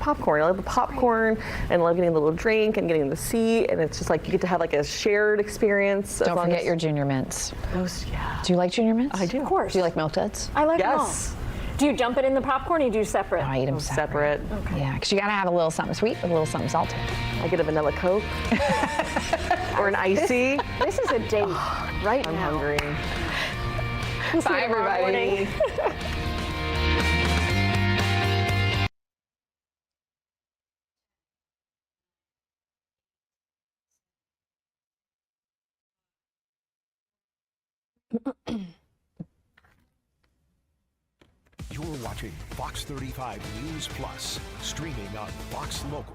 popcorn. I love the popcorn and I love getting a little drink and getting the seat, and it's just like you get to have like a shared experience. Don't forget your Junior Mints. Yeah. Do you like Junior Mints? I do. Of course. Do you like Milk Duds? I like Yes. them all. Do you dump it in the popcorn or you do separate? No, I eat them separate. Okay. Yeah, because you got to have a little something sweet with a little something salty. I get a vanilla Coke or an icy. This is a date right I'm now. hungry. We'll see you Bye, tomorrow everybody. morning. You're watching Fox 35 News Plus, streaming on Fox Local.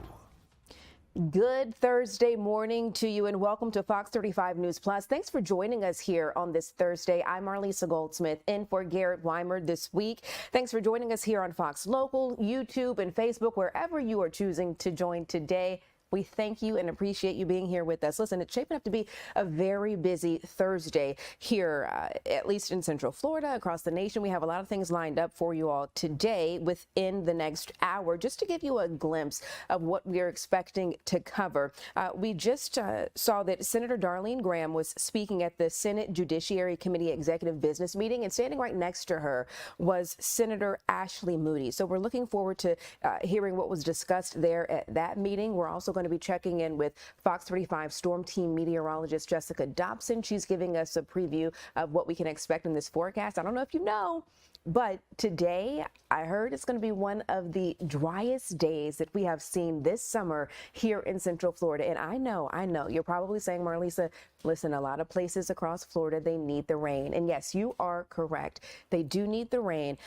Good Thursday morning to you and welcome to Fox 35 News Plus. Thanks for joining us here on this Thursday. I'm Marlisa Goldsmith in for Garrett Weimer this week. Thanks for joining us here on Fox Local, YouTube, and Facebook, wherever you are choosing to join today. We thank you and appreciate you being here with us. Listen, it's shaping up to be a very busy Thursday here, at least in Central Florida, across the nation. We have a lot of things lined up for you all today within the next hour. Just to give you a glimpse of what we are expecting to cover, we just saw that Senator Darlene Graham was speaking at the Senate Judiciary Committee Executive Business Meeting, and standing right next to her was Senator Ashley Moody. So we're looking forward to hearing what was discussed there at that meeting. We're also going to be checking in with Fox 35 Storm Team meteorologist Jessica Dobson. She's giving us a preview of what we can expect in this forecast. I don't know if you know, but today I heard it's going to be one of the driest days that we have seen this summer here in Central Florida. And I know, you're probably saying, Marlisa, listen, a lot of places across Florida, they need the rain. And yes, you are correct. They do need the rain.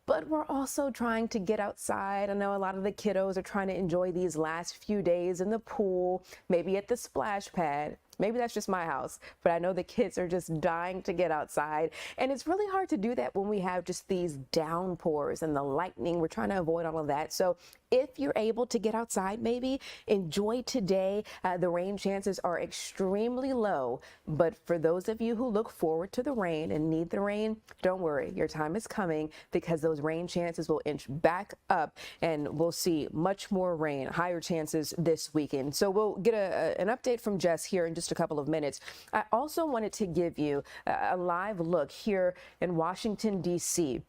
But we're also trying to get outside. I know a lot of the kiddos are trying to enjoy these last few days in the pool, maybe at the splash pad. Maybe that's just my house, but I know the kids are just dying to get outside. And it's really hard to do that when we have just these downpours and the lightning. We're trying to avoid all of that. So if you're able to get outside, maybe enjoy today. The rain chances are extremely low. But for those of you who look forward to the rain and need the rain, don't worry. Your time is coming, because those rain chances will inch back up and we'll see much more rain, higher chances this weekend. So we'll get an update from Jess here in just a couple of minutes. I also wanted to give you a live look here in Washington, D.C.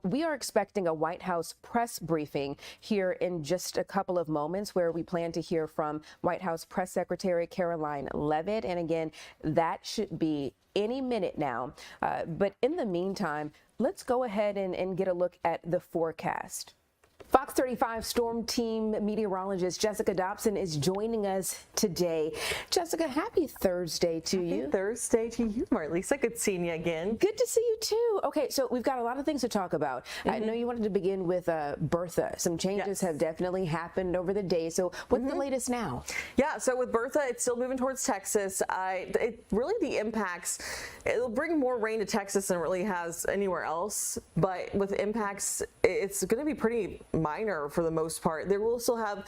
We are expecting a White House press briefing here in just a couple of moments, where we plan to hear from White House Press Secretary Karoline Leavitt. And again, that should be any minute now. But in the meantime, let's go ahead and get a look at the forecast. Fox 35 Storm Team meteorologist Jessica Dobson is joining us today. Jessica, happy Thursday to you. Happy Thursday to you, Marlisa. Good seeing you again. Good to see you too. Okay, so we've got a lot of things to talk about. I know you wanted to begin with Bertha. Some changes have definitely happened over the day. So what's the latest now? Yeah, so with Bertha, it's still moving towards Texas. The impacts, it'll bring more rain to Texas than it really has anywhere else. But with impacts, it's going to be pretty minor for the most part. There will still have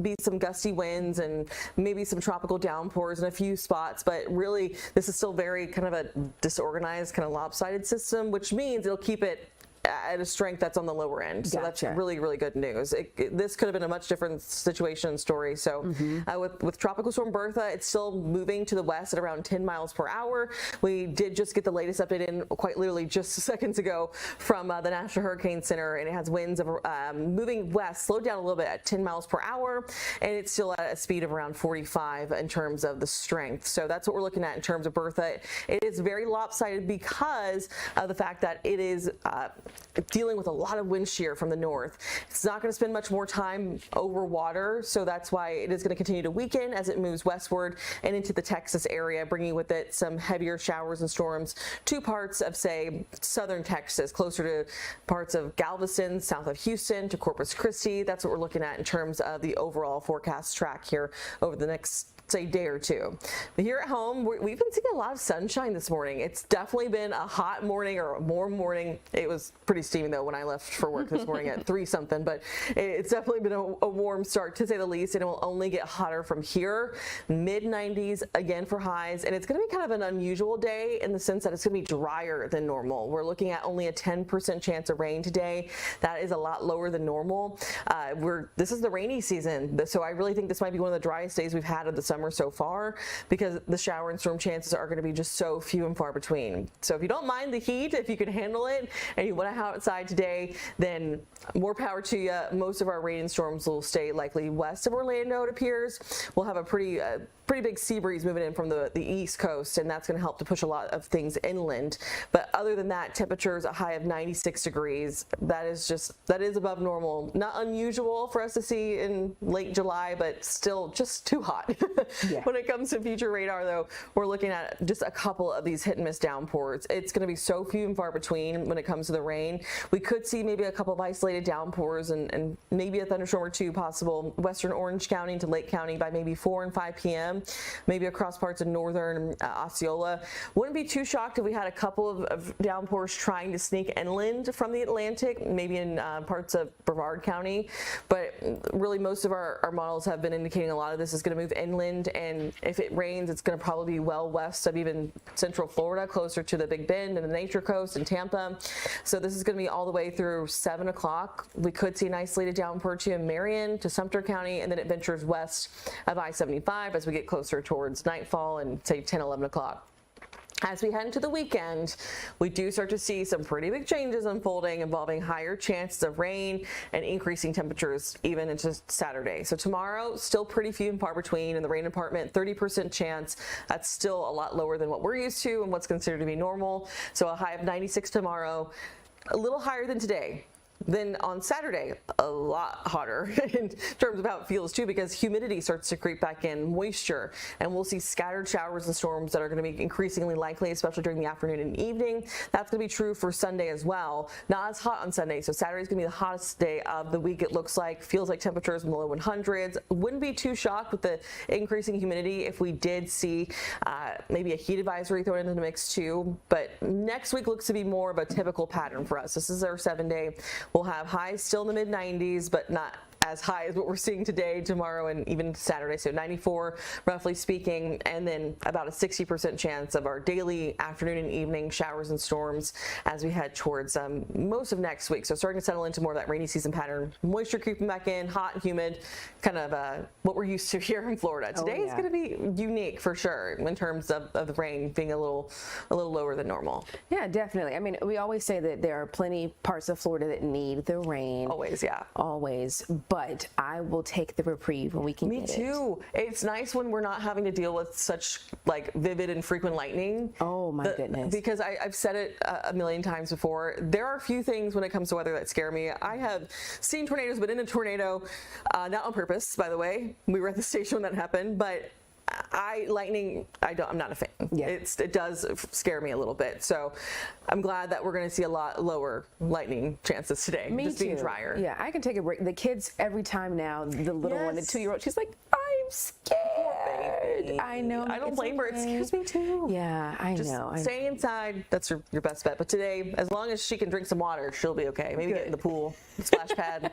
be some gusty winds and maybe some tropical downpours in a few spots, but really this is still very kind of a disorganized, kind of lopsided system, which means it'll keep it at a strength that's on the lower end. So that's really, really good news. This could have been a much different situation and story. So with Tropical Storm Bertha, it's still moving to the west at around 10 miles per hour. We did just get the latest update in quite literally just seconds ago from the National Hurricane Center, and it has winds of moving west, slowed down a little bit at 10 miles per hour, and it's still at a speed of around 45 in terms of the strength. So that's what we're looking at in terms of Bertha. It is very lopsided because of the fact that it is dealing with a lot of wind shear from the north. It's not going to spend much more time over water, so that's why it is going to continue to weaken as it moves westward and into the Texas area, bringing with it some heavier showers and storms to parts of, say, southern Texas, closer to parts of Galveston, south of Houston, to Corpus Christi. That's what we're looking at in terms of the overall forecast track here over the next, say, day or two. But here at home, we've been seeing a lot of sunshine this morning. It's definitely been a hot morning or a warm morning. It was pretty steaming though when I left for work this morning at 3 something, but it's definitely been a warm start to say the least, and it will only get hotter from here. Mid 90s again for highs, and it's going to be kind of an unusual day in the sense that it's going to be drier than normal. We're looking at only a 10% chance of rain today. That is a lot lower than normal. This is the rainy season, so I really think this might be one of the driest days we've had of the summer so far, because the shower and storm chances are going to be just so few and far between. So if you don't mind the heat, if you can handle it, and you want to have outside today, then more power to you. Most of our rain and storms will stay likely west of Orlando, it appears. We'll have a pretty big sea breeze moving in from the east coast, and that's going to help to push a lot of things inland. But other than that, temperatures a high of 96 degrees. That is above normal. Not unusual for us to see in late July, but still just too hot. Yeah. When it comes to future radar, though, we're looking at just a couple of these hit and miss downpours. It's going to be so few and far between when it comes to the rain. We could see maybe a couple of isolated downpours and maybe a thunderstorm or two possible western Orange County to Lake County by maybe 4 and 5 p.m. Maybe across parts of northern Osceola. Wouldn't be too shocked if we had a couple of downpours trying to sneak inland from the Atlantic, maybe in parts of Brevard County. But really, most of our models have been indicating a lot of this is going to move inland, and if it rains, it's going to probably be well west of even central Florida, closer to the Big Bend and the Nature Coast and Tampa. So this is going to be all the way through 7 o'clock. We could see an isolated downpour to in Marion to Sumter County, and then it ventures west of I-75 as we get closer towards nightfall and say 10, 11 o'clock. As we head into the weekend, we do start to see some pretty big changes unfolding involving higher chances of rain and increasing temperatures even into Saturday. So tomorrow, still pretty few and far between in the rain department, 30% chance. That's still a lot lower than what we're used to and what's considered to be normal. So a high of 96 tomorrow, a little higher than today. Then on Saturday, a lot hotter in terms of how it feels too, because humidity starts to creep back in, moisture, and we'll see scattered showers and storms that are going to be increasingly likely, especially during the afternoon and evening. That's going to be true for Sunday as well. Not as hot on Sunday, so Saturday is going to be the hottest day of the week, it looks like. Feels like temperatures in the low 100s. Wouldn't be too shocked with the increasing humidity if we did see maybe a heat advisory thrown into the mix too. But next week looks to be more of a typical pattern for us. This is our 7-day. We'll have highs still in the mid 90s, but not as high as what we're seeing today, tomorrow, and even Saturday. So 94, roughly speaking, and then about a 60% chance of our daily afternoon and evening showers and storms as we head towards most of next week. So starting to settle into more of that rainy season pattern. Moisture creeping back in, hot and humid, kind of what we're used to here in Florida. Today is going to be unique for sure in terms of the rain being a little lower than normal. Yeah, definitely. I mean, we always say that there are plenty parts of Florida that need the rain. Always, yeah. Always. But I will take the reprieve when we can get it. Me too. It's nice when we're not having to deal with such like vivid and frequent lightning. Oh my goodness. Because I've said it a million times before. There are a few things when it comes to weather that scare me. I have seen tornadoes, but in a tornado, not on purpose, by the way. We were at the station when that happened, but lightning, I'm not a fan. Yeah. It does scare me a little bit. So I'm glad that we're going to see a lot lower lightning chances today. Me just too. being drier. Yeah, I can take a break. The kids every time now, the little one, the 2-year-old, she's like, I'm scared. Baby. I know. I don't it's blame her. It okay. scares me too. Yeah, I Just know. staying inside, that's your best bet. But today, as long as she can drink some water, she'll be okay. Maybe get in the pool, splash pad.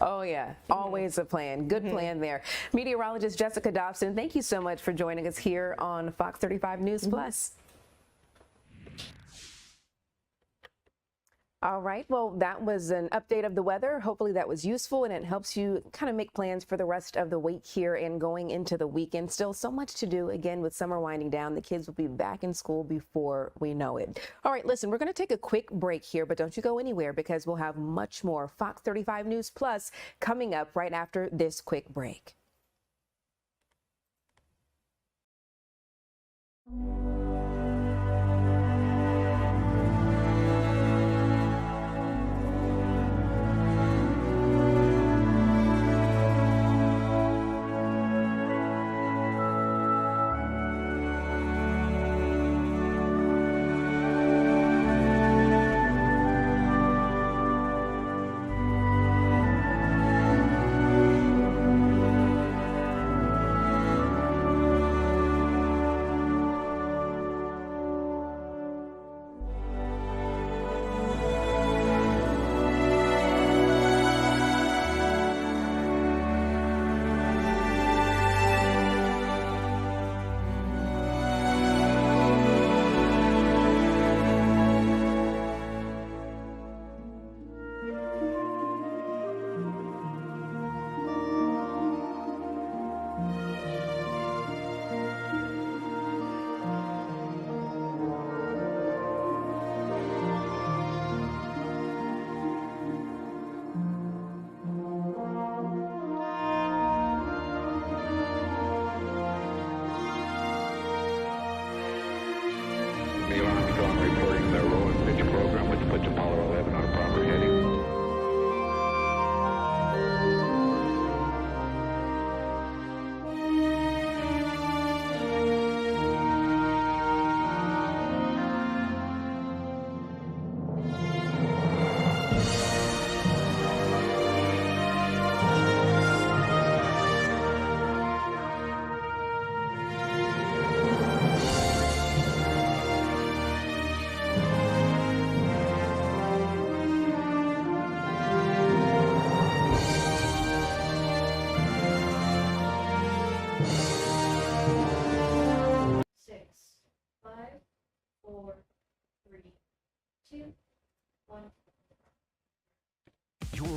Oh yeah, always a plan. Good plan there. Meteorologist Jessica Dobson, thank you so much for joining us here on Fox 35 News Plus. All right, well, that was an update of the weather. Hopefully that was useful and it helps you kind of make plans for the rest of the week here and going into the weekend. Still so much to do. Again, with summer winding down, the kids will be back in school before we know it. All right, listen, we're going to take a quick break here, but don't you go anywhere because we'll have much more Fox 35 News Plus coming up right after this quick break.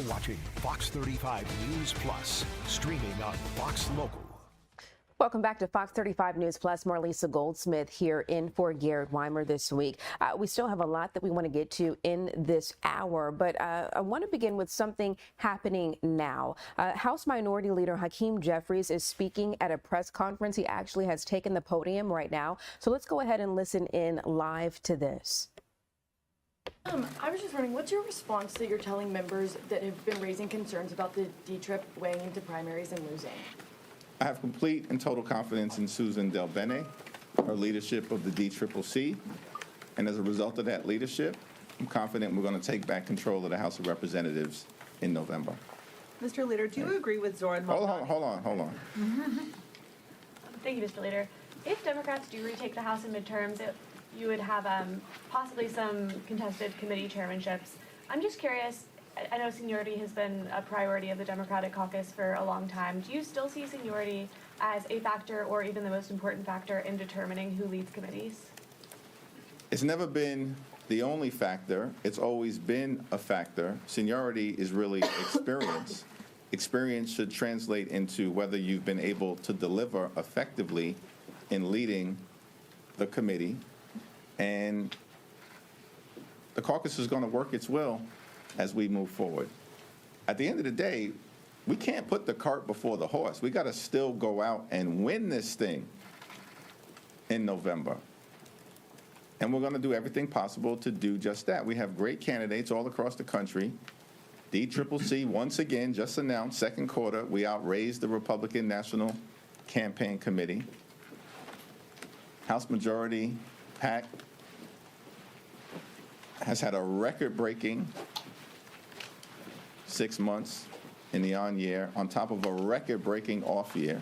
watching Fox 35 News Plus, streaming on Fox Local. Welcome back to Fox 35 News Plus. Marlisa Goldsmith here in for Garrett Weimer this week. We still have a lot that we want to get to in this hour, but I want to begin with something happening now. House Minority Leader Hakeem Jeffries is speaking at a press conference. He actually has taken the podium right now. So let's go ahead and listen in live to this. I was just wondering, what's your response that you're telling members that have been raising concerns about the D-Trip weighing into primaries and losing? I have complete and total confidence in Susan Del Bene, her leadership of the DCCC, and as a result of that leadership, I'm confident we're going to take back control of the House of Representatives in November. Mr. Leader, do you agree with Zoran Mamdani? Hold on. Thank you, Mr. Leader. If Democrats do retake the House in midterms, you would have possibly some contested committee chairmanships. I'm just curious, I know seniority has been a priority of the Democratic caucus for a long time. Do you still see seniority as a factor or even the most important factor in determining who leads committees? It's never been the only factor. It's always been a factor. Seniority is really experience. Experience should translate into whether you've been able to deliver effectively in leading the committee. And the caucus is going to work its will as we move forward. At the end of the day, we can't put the cart before the horse. We got to still go out and win this thing in November. And we're going to do everything possible to do just that. We have great candidates all across the country. DCCC, once again, just announced second quarter, we outraised the Republican National Campaign Committee. House Majority PAC has had a record-breaking 6 months in the on year, on top of a record-breaking off year.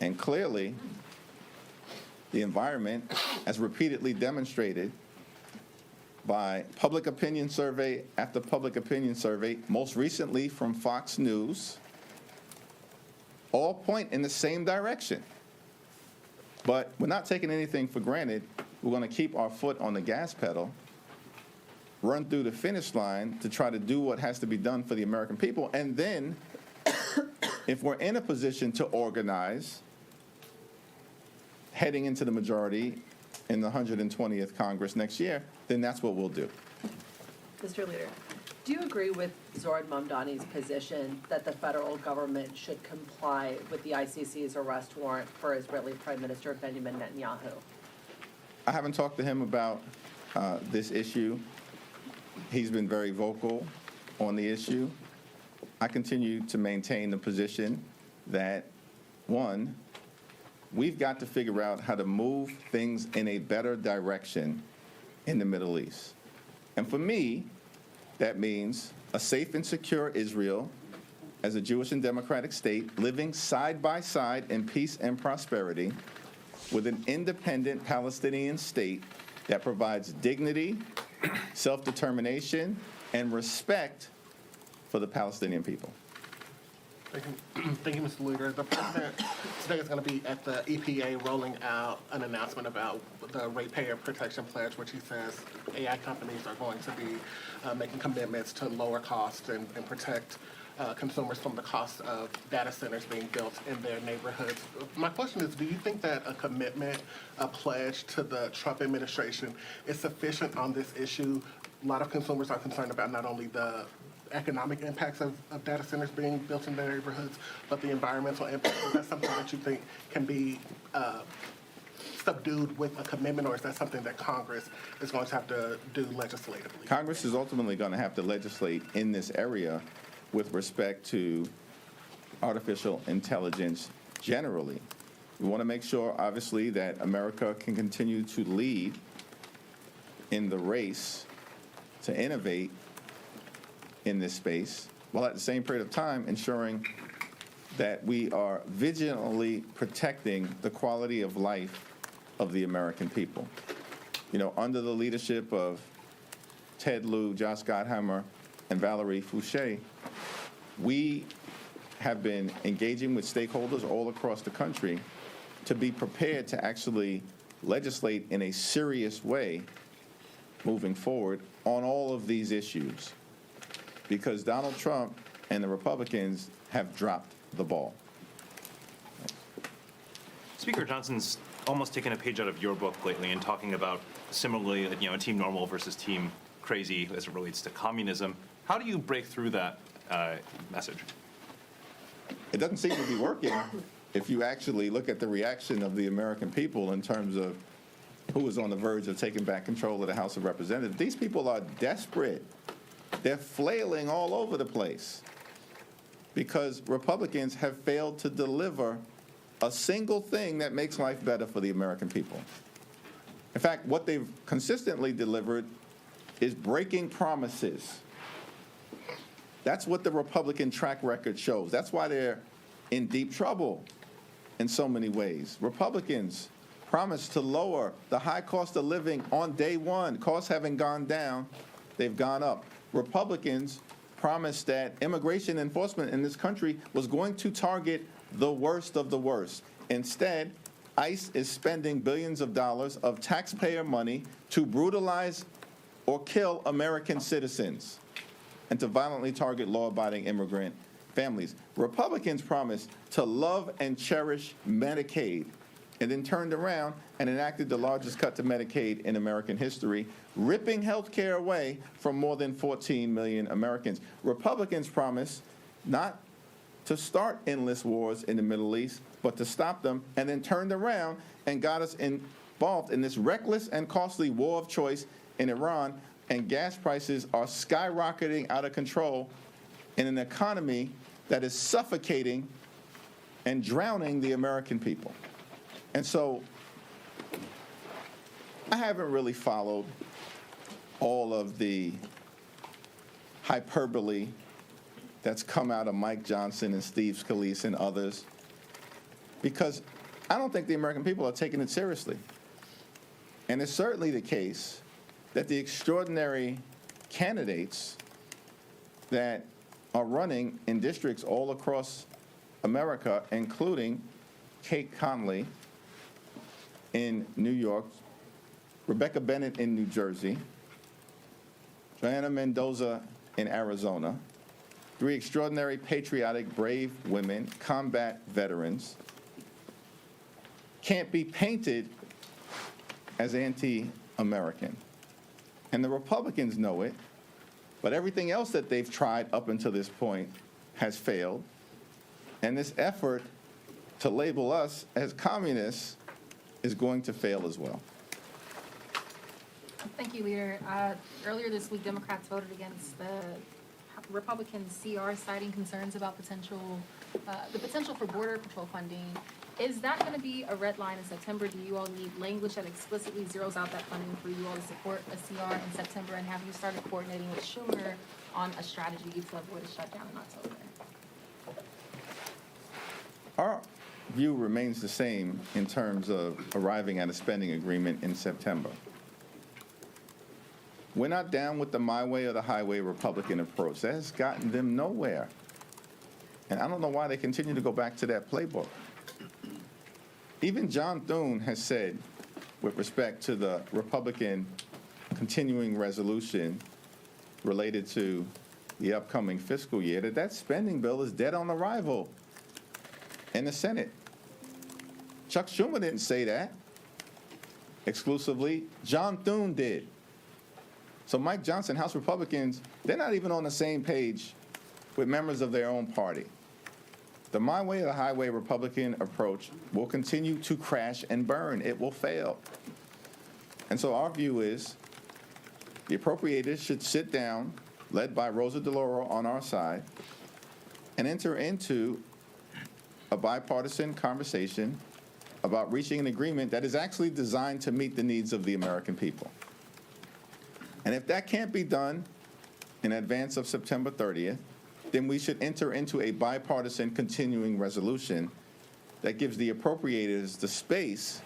And clearly, the environment, as repeatedly demonstrated by public opinion survey after public opinion survey, most recently from Fox News, all point in the same direction. But we're not taking anything for granted. We're going to keep our foot on the gas pedal, run through the finish line to try to do what has to be done for the American people. And then, if we're in a position to organize, heading into the majority in the 120th Congress next year, then that's what we'll do. Mr. Leader, do you agree with Zoran Mamdani's position that the federal government should comply with the ICC's arrest warrant for Israeli Prime Minister Benjamin Netanyahu? I haven't talked to him about this issue. He's been very vocal on the issue. I continue to maintain the position that, one, we've got to figure out how to move things in a better direction in the Middle East. And for me, that means a safe and secure Israel as a Jewish and democratic state living side by side in peace and prosperity with an independent Palestinian state that provides dignity, self-determination, and respect for the Palestinian people. Thank you, Mr. Leader. The president today is going to be at the EPA rolling out an announcement about the Ratepayer Protection Pledge, which he says AI companies are going to be making commitments to lower costs and protect consumers from the cost of data centers being built in their neighborhoods. My question is, do you think that a commitment, a pledge to the Trump administration is sufficient on this issue? A lot of consumers are concerned about not only the economic impacts of data centers being built in their neighborhoods, but the environmental impacts. Is that something that you think can be subdued with a commitment, or is that something that Congress is going to have to do legislatively? Congress is ultimately going to have to legislate in this area with respect to artificial intelligence generally. We want to make sure, obviously, that America can continue to lead in the race to innovate in this space, while at the same period of time ensuring that we are vigilantly protecting the quality of life of the American people. You know, under the leadership of Ted Lieu, Josh Gottheimer, and Valerie Fouché, we have been engaging with stakeholders all across the country to be prepared to actually legislate in a serious way moving forward on all of these issues. because Donald Trump and the Republicans have dropped the ball. Speaker Johnson's almost taken a page out of your book lately and talking about similarly, Team Normal versus Team Crazy as it relates to communism. How do you break through that message? It doesn't seem to be working if you actually look at the reaction of the American people in terms of who is on the verge of taking back control of the House of Representatives. These people are desperate. They're flailing all over the place because Republicans have failed to deliver a single thing that makes life better for the American people. In fact, what they've consistently delivered is breaking promises. That's what the Republican track record shows. That's why they're in deep trouble in so many ways. Republicans promised to lower the high cost of living on day one. Costs haven't gone down, they've gone up. Republicans promised that immigration enforcement in this country was going to target the worst of the worst. Instead, ICE is spending billions of dollars of taxpayer money to brutalize or kill American citizens and to violently target law-abiding immigrant families. Republicans promised to love and cherish Medicaid and then turned around and enacted the largest cut to Medicaid in American history, ripping health care away from more than 14 million Americans. Republicans promised not to start endless wars in the Middle East, but to stop them, and then turned around and got us involved in this reckless and costly war of choice in Iran, and gas prices are skyrocketing out of control in an economy that is suffocating and drowning the American people. And so I haven't really followed all of the hyperbole that's come out of Mike Johnson and Steve Scalise and others, because I don't think the American people are taking it seriously. And it's certainly the case that the extraordinary candidates that are running in districts all across America, including Kate Conley in New York, Rebecca Bennett in New Jersey, Joanna Mendoza in Arizona, three extraordinary, patriotic, brave women, combat veterans, can't be painted as anti-American. And the Republicans know it, but everything else that they've tried up until this point has failed. And this effort to label us as communists is going to fail as well. Thank you, Leader. Earlier this week, Democrats voted against the Republican CR, citing concerns about the potential for Border Patrol funding. Is that going to be a red line in September? Do you all need language that explicitly zeroes out that funding for you all to support a CR in September? And have you started coordinating with Schumer on a strategy to avoid a shutdown in October? Our view remains the same in terms of arriving at a spending agreement in September. We're not down with the my way or the highway Republican approach. That has gotten them nowhere. And I don't know why they continue to go back to that playbook. Even John Thune has said, with respect to the Republican continuing resolution related to the upcoming fiscal year, that spending bill is dead on arrival in the Senate. Chuck Schumer didn't say that exclusively. John Thune did. So Mike Johnson, House Republicans, they're not even on the same page with members of their own party. The my way or the highway Republican approach will continue to crash and burn. It will fail. And so our view is the appropriators should sit down, led by Rosa DeLauro on our side, and enter into a bipartisan conversation about reaching an agreement that is actually designed to meet the needs of the American people. And if that can't be done in advance of September 30th, then we should enter into a bipartisan continuing resolution that gives the appropriators the space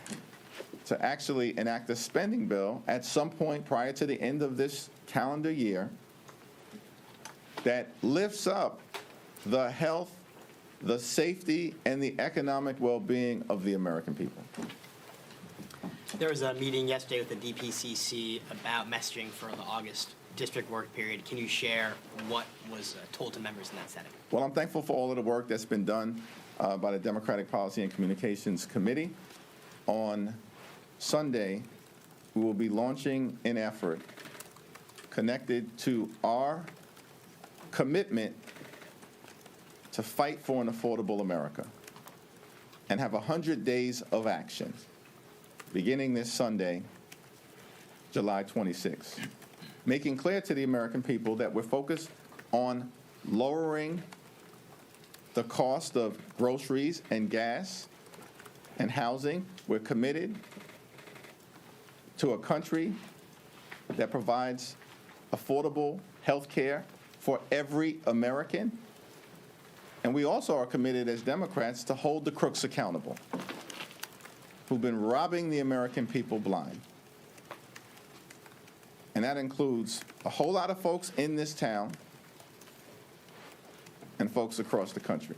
to actually enact a spending bill at some point prior to the end of this calendar year that lifts up the health, the safety, and the economic well-being of the American people. There was a meeting yesterday with the DPCC about messaging for the August district work period. Can you share what was told to members in that setting? Well, I'm thankful for all of the work that's been done by the Democratic Policy and Communications Committee. On Sunday, we will be launching an effort connected to our commitment to fight for an affordable America and have 100 days of action beginning this Sunday, July 26th, making clear to the American people that we're focused on lowering the cost of groceries and gas and housing. We're committed to a country that provides affordable health care for every American. And we also are committed as Democrats to hold the crooks accountable who've been robbing the American people blind. And that includes a whole lot of folks in this town and folks across the country.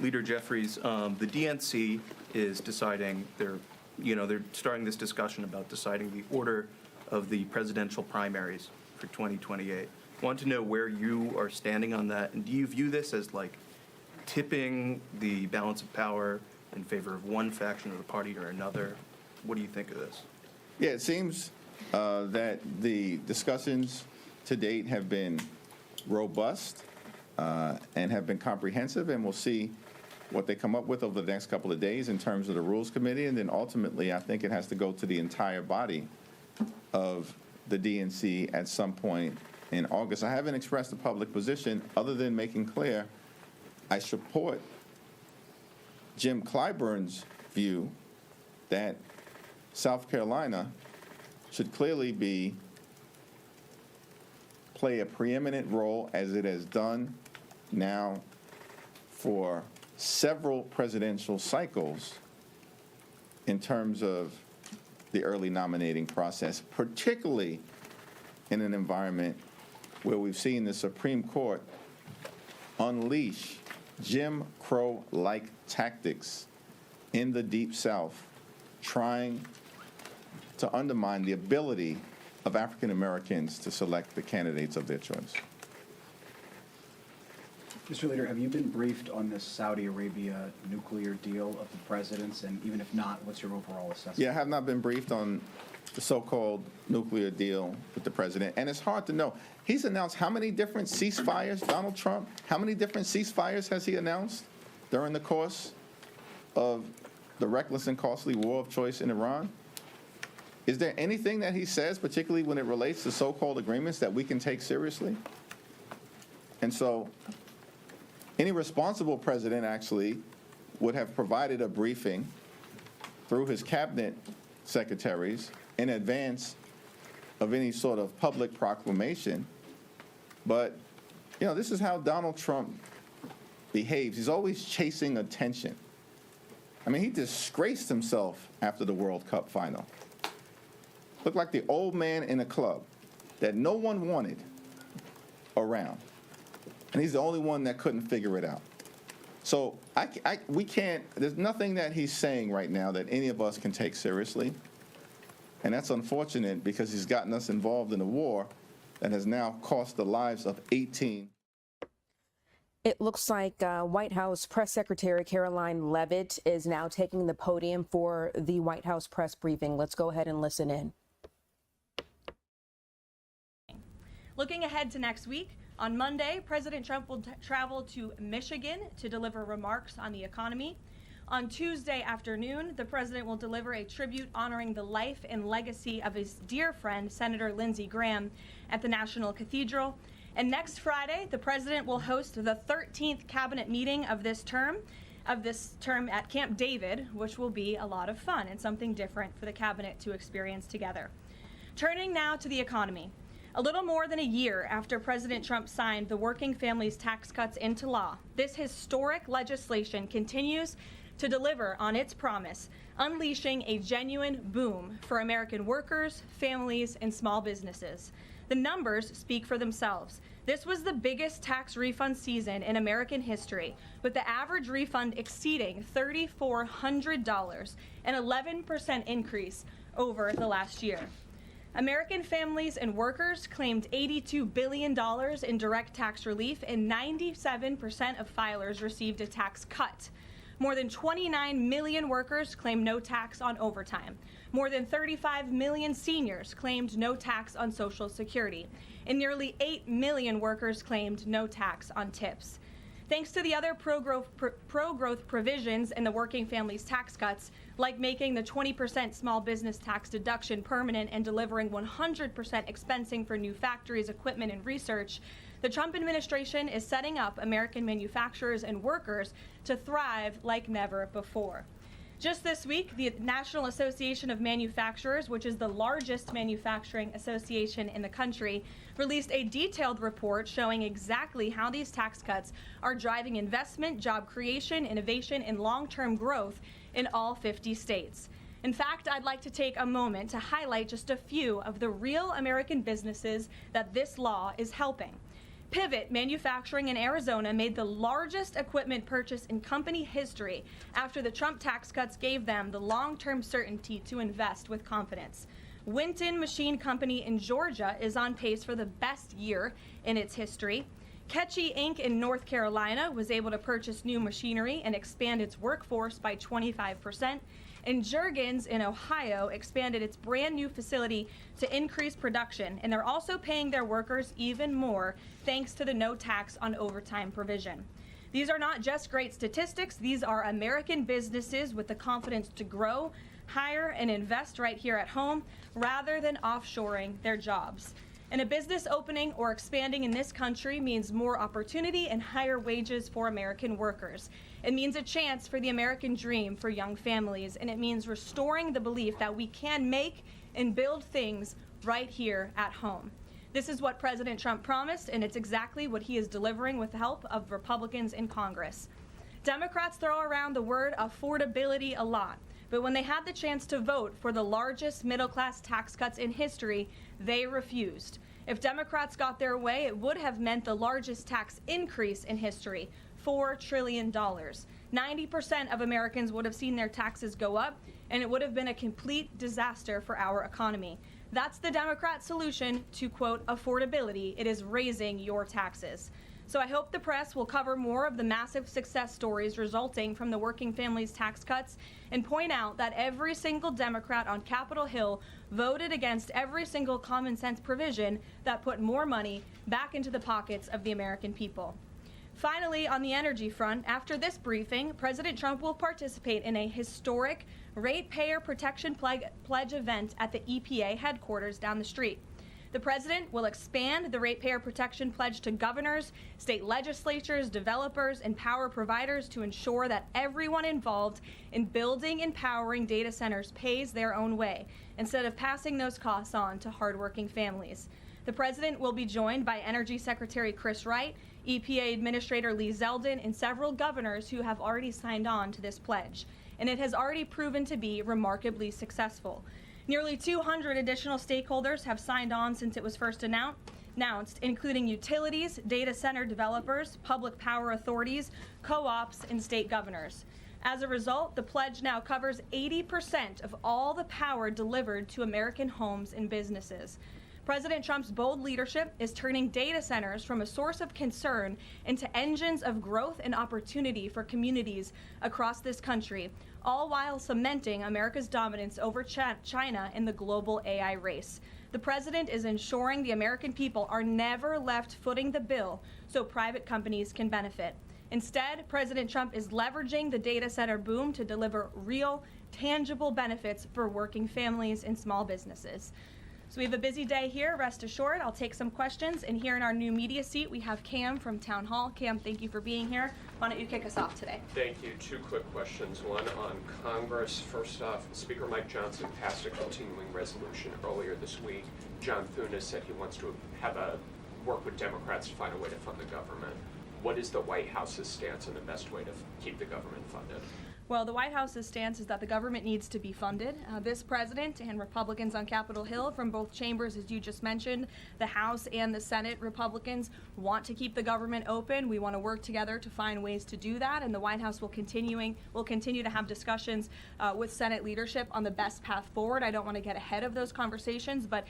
Leader Jeffries, the DNC is deciding, they're starting this discussion about deciding the order of the presidential primaries for 2028. I want to know where you are standing on that, and do you view this as like tipping the balance of power in favor of one faction of the party or another? What do you think of this? Yeah, it seems that the discussions to date have been robust and have been comprehensive, and we'll see what they come up with over the next couple of days in terms of the Rules Committee, and then ultimately I think it has to go to the entire body of the DNC at some point in August. I haven't expressed a public position other than making clear I support Jim Clyburn's view that South Carolina should clearly play a preeminent role, as it has done now for several presidential cycles, in terms of the early nominating process, particularly in an environment where we've seen the Supreme Court unleash Jim Crow-like tactics in the Deep South, trying to undermine the ability of African Americans to select the candidates of their choice. Mr. Leader, have you been briefed on this Saudi Arabia nuclear deal of the president's? And even if not, what's your overall assessment? Yeah, I have not been briefed on the so-called nuclear deal with the president. And it's hard to know. He's announced how many different ceasefires, Donald Trump, how many different ceasefires has he announced during the course of the reckless and costly war of choice in Iran? Is there anything that he says, particularly when it relates to so-called agreements, that we can take seriously? And so any responsible president actually would have provided a briefing through his cabinet secretaries in advance of any sort of public proclamation. But, you know, this is how Donald Trump behaves. He's always chasing attention. I mean, he disgraced himself after the World Cup final. Looked like the old man in a club that no one wanted around. And he's the only one that couldn't figure it out. So we can't, there's nothing that he's saying right now that any of us can take seriously. And that's unfortunate because he's gotten us involved in a war that has now cost the lives of 18. It looks like White House Press Secretary Karoline Leavitt is now taking the podium for the White House press briefing. Let's go ahead and listen in. Looking ahead to next week, on Monday, President Trump will travel to Michigan to deliver remarks on the economy. On Tuesday afternoon, the president will deliver a tribute honoring the life and legacy of his dear friend, Senator Lindsey Graham, at the National Cathedral. And next Friday, the president will host the 13th cabinet meeting of this term at Camp David, which will be a lot of fun and something different for the cabinet to experience together. Turning now to the economy. A little more than a year after President Trump signed the Working Families Tax Cuts into law, this historic legislation continues to deliver on its promise, unleashing a genuine boom for American workers, families, and small businesses. The numbers speak for themselves. This was the biggest tax refund season in American history, with the average refund exceeding $3,400, an 11% increase over the last year. American families and workers claimed $82 billion in direct tax relief, and 97% of filers received a tax cut. More than 29 million workers claimed no tax on overtime. More than 35 million seniors claimed no tax on Social Security. And nearly 8 million workers claimed no tax on tips. Thanks to the other pro-growth provisions in the working families tax cuts, like making the 20% small business tax deduction permanent and delivering 100% expensing for new factories, equipment, and research, the Trump administration is setting up American manufacturers and workers to thrive like never before. Just this week, the National Association of Manufacturers, which is the largest manufacturing association in the country, released a detailed report showing exactly how these tax cuts are driving investment, job creation, innovation, and long-term growth in all 50 states. In fact, I'd like to take a moment to highlight just a few of the real American businesses that this law is helping. Pivot Manufacturing in Arizona made the largest equipment purchase in company history after the Trump tax cuts gave them the long-term certainty to invest with confidence. Winton Machine Company in Georgia is on pace for the best year in its history. Ketchy Inc. in North Carolina was able to purchase new machinery and expand its workforce by 25%. And Juergens in Ohio expanded its brand new facility to increase production, and they're also paying their workers even more thanks to the no tax on overtime provision. These are not just great statistics, these are American businesses with the confidence to grow, hire, and invest right here at home rather than offshoring their jobs. And a business opening or expanding in this country means more opportunity and higher wages for American workers. It means a chance for the American dream for young families, and it means restoring the belief that we can make and build things right here at home. This is what President Trump promised, and it's exactly what he is delivering with the help of Republicans in Congress. Democrats throw around the word affordability a lot, but when they had the chance to vote for the largest middle-class tax cuts in history, they refused. If Democrats got their way, it would have meant the largest tax increase in history, $4 trillion. 90% of Americans would have seen their taxes go up, and it would have been a complete disaster for our economy. That's the Democrat solution to, quote, affordability. It is raising your taxes. So I hope the press will cover more of the massive success stories resulting from the working families tax cuts and point out that every single Democrat on Capitol Hill voted against every single common sense provision that put more money back into the pockets of the American people. Finally, on the energy front, after this briefing, President Trump will participate in a historic ratepayer protection pledge event at the EPA headquarters down the street. The president will expand the ratepayer protection pledge to governors, state legislatures, developers, and power providers to ensure that everyone involved in building and powering data centers pays their own way, instead of passing those costs on to hardworking families. The president will be joined by Energy Secretary Chris Wright, EPA Administrator Lee Zeldin, and several governors who have already signed on to this pledge. And it has already proven to be remarkably successful. Nearly 200 additional stakeholders have signed on since it was first announced, including utilities, data center developers, public power authorities, co-ops, and state governors. As a result, the pledge now covers 80% of all the power delivered to American homes and businesses. President Trump's bold leadership is turning data centers from a source of concern into engines of growth and opportunity for communities across this country, all while cementing America's dominance over China in the global AI race. The president is ensuring the American people are never left footing the bill so private companies can benefit. Instead, President Trump is leveraging the data center boom to deliver real, tangible benefits for working families and small businesses. So we have a busy day here, rest assured. I'll take some questions. And here in our new media seat, we have Cam from Town Hall. Cam, thank you for being here. Why don't you kick us off today? Thank you. Two quick questions. One on Congress. First off, Speaker Mike Johnson passed a continuing resolution earlier this week. John Thune said he wants to work with Democrats to find a way to fund the government. What is the White House's stance on the best way to keep the government funded? Well, the White House's stance is that the government needs to be funded. This president and Republicans on Capitol Hill from both chambers, as you just mentioned, the House and the Senate Republicans want to keep the government open. We want to work together to find ways to do that, and the White House will continue to have discussions with Senate leadership on the best path forward. I don't want to get ahead of those conversations, but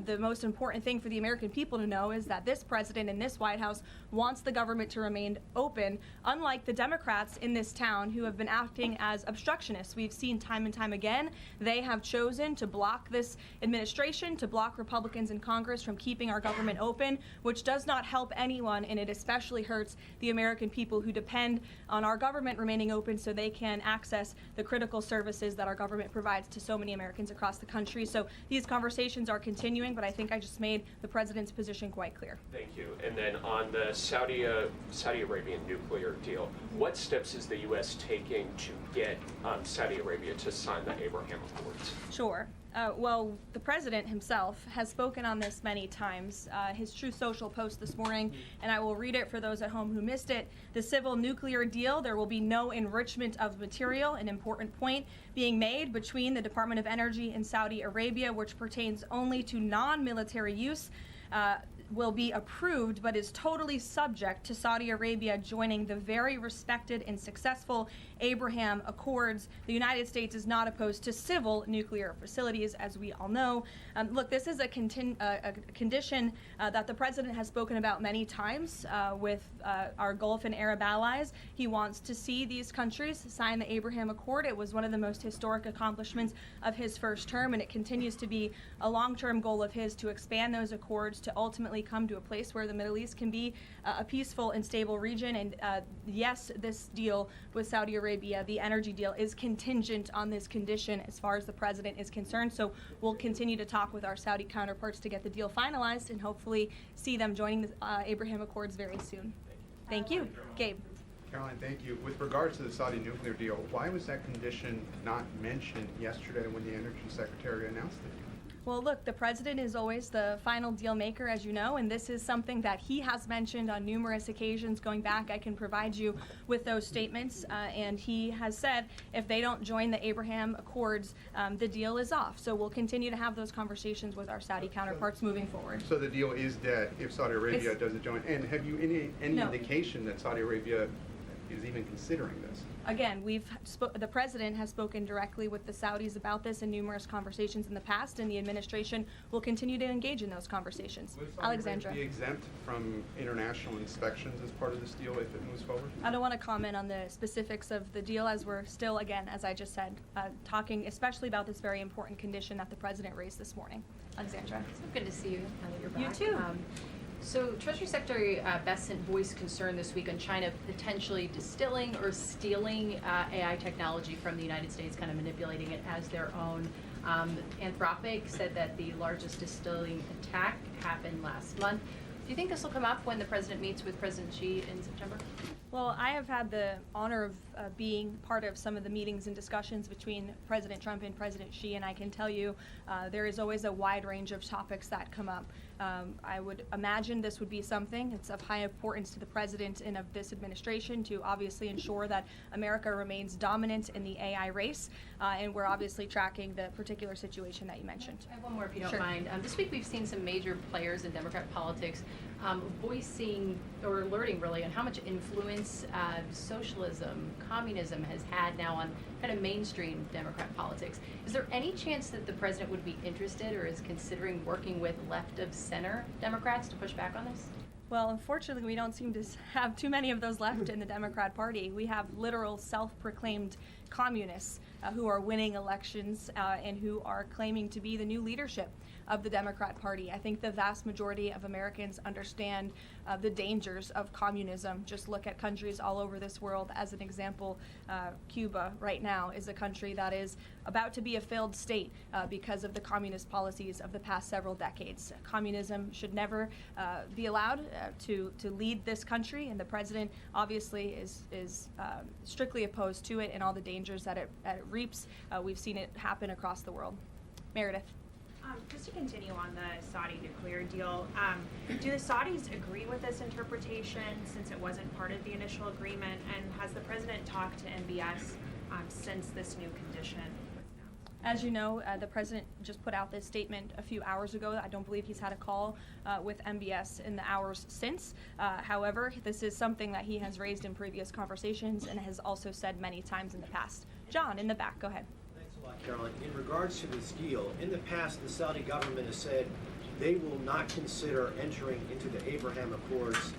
the most important thing for the American people to know is that this president and this White House wants the government to remain open, unlike the Democrats in this town who have been acting as obstructionists. We've seen time and time again, they have chosen to block this administration, to block Republicans in Congress from keeping our government open, which does not help anyone, and it especially hurts the American people who depend on our government remaining open so they can access the critical services that our government provides to so many Americans across the country. So these conversations are continuing, but I think I just made the president's position quite clear. Thank you. And then on the Saudi Arabian nuclear deal, what steps is the U.S. taking to get Saudi Arabia to sign the Abraham Accords? Sure. Well, the president himself has spoken on this many times. His Truth Social post this morning, and I will read it for those at home who missed it. The civil nuclear deal, there will be no enrichment of material, an important point being made between the Department of Energy and Saudi Arabia, which pertains only to non-military use. Will be approved, but is totally subject to Saudi Arabia joining the very respected and successful Abraham Accords. The United States is not opposed to civil nuclear facilities, as we all know. Look, this is a condition that the president has spoken about many times with our Gulf and Arab allies. He wants to see these countries sign the Abraham Accord. It was one of the most historic accomplishments of his first term, and it continues to be a long-term goal of his to expand those accords to ultimately come to a place where the Middle East can be a peaceful and stable region. And yes, this deal with Saudi Arabia, the energy deal, is contingent on this condition as far as the president is concerned. So we'll continue to talk with our Saudi counterparts to get the deal finalized and hopefully see them joining the Abraham Accords very soon. Thank you. Gabe. Karoline, thank you. With regards to the Saudi nuclear deal, why was that condition not mentioned yesterday when the Energy Secretary announced it? Well, look, the president is always the final deal maker, as you know, and this is something that he has mentioned on numerous occasions going back. I can provide you with those statements, and he has said if they don't join the Abraham Accords, the deal is off. So we'll continue to have those conversations with our Saudi counterparts moving forward. So the deal is dead if Saudi Arabia doesn't join. And have you any indication that Saudi Arabia is even considering this? Again, the president has spoken directly with the Saudis about this in numerous conversations in the past, and the administration will continue to engage in those conversations. Alexandra. Will Saudi Arabia be exempt from international inspections as part of this deal if it moves forward? I don't want to comment on the specifics of the deal as we're still, again, as I just said, talking especially about this very important condition that the president raised this morning. Alexandra. So good to see you now that you're back. You too. So Treasury Secretary Bessent voiced concern this week on China potentially distilling or stealing AI technology from the United States, kind of manipulating it as their own. Anthropic said that the largest distilling attack happened last month. Do you think this will come up when the president meets with President Xi in September? Well, I have had the honor of being part of some of the meetings and discussions between President Trump and President Xi, and I can tell you there is always a wide range of topics that come up. I would imagine this would be something. It's of high importance to the president and of this administration to obviously ensure that America remains dominant in the AI race, and we're obviously tracking the particular situation that you mentioned. I have one more if you don't mind. This week we've seen some major players in Democrat politics voicing or alerting really on how much influence socialism, communism has had now on kind of mainstream Democrat politics. Is there any chance that the president would be interested or is considering working with left of center Democrats to push back on this? Well, unfortunately, we don't seem to have too many of those left in the Democrat Party. We have literal self-proclaimed communists who are winning elections and who are claiming to be the new leadership of the Democrat Party. I think the vast majority of Americans understand the dangers of communism. Just look at countries all over this world. As an example, Cuba right now is a country that is about to be a failed state because of the communist policies of the past several decades. Communism should never be allowed to lead this country, and the president obviously is strictly opposed to it and all the dangers that it reaps. We've seen it happen across the world. Meredith. Just to continue on the Saudi nuclear deal, do the Saudis agree with this interpretation since it wasn't part of the initial agreement? And has the president talked to MBS since this new condition. As you know, the president just put out this statement a few hours ago. I don't believe he's had a call with MBS in the hours since. However, this is something that he has raised in previous conversations and has also said many times in the past. John, in the back, go ahead. Thanks a lot, Caroline. In regards to this deal, in the past, the Saudi government has said they will not consider entering into the Abraham Accords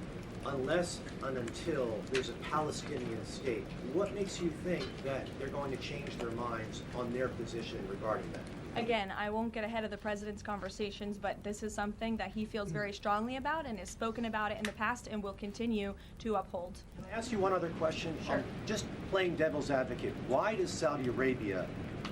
unless and until there's a Palestinian state. What makes you think that they're going to change their minds on their position regarding that? Again, I won't get ahead of the president's conversations, but this is something that he feels very strongly about and has spoken about it in the past and will continue to uphold. Can I ask you one other question? Sure. Just playing devil's advocate, why does Saudi Arabia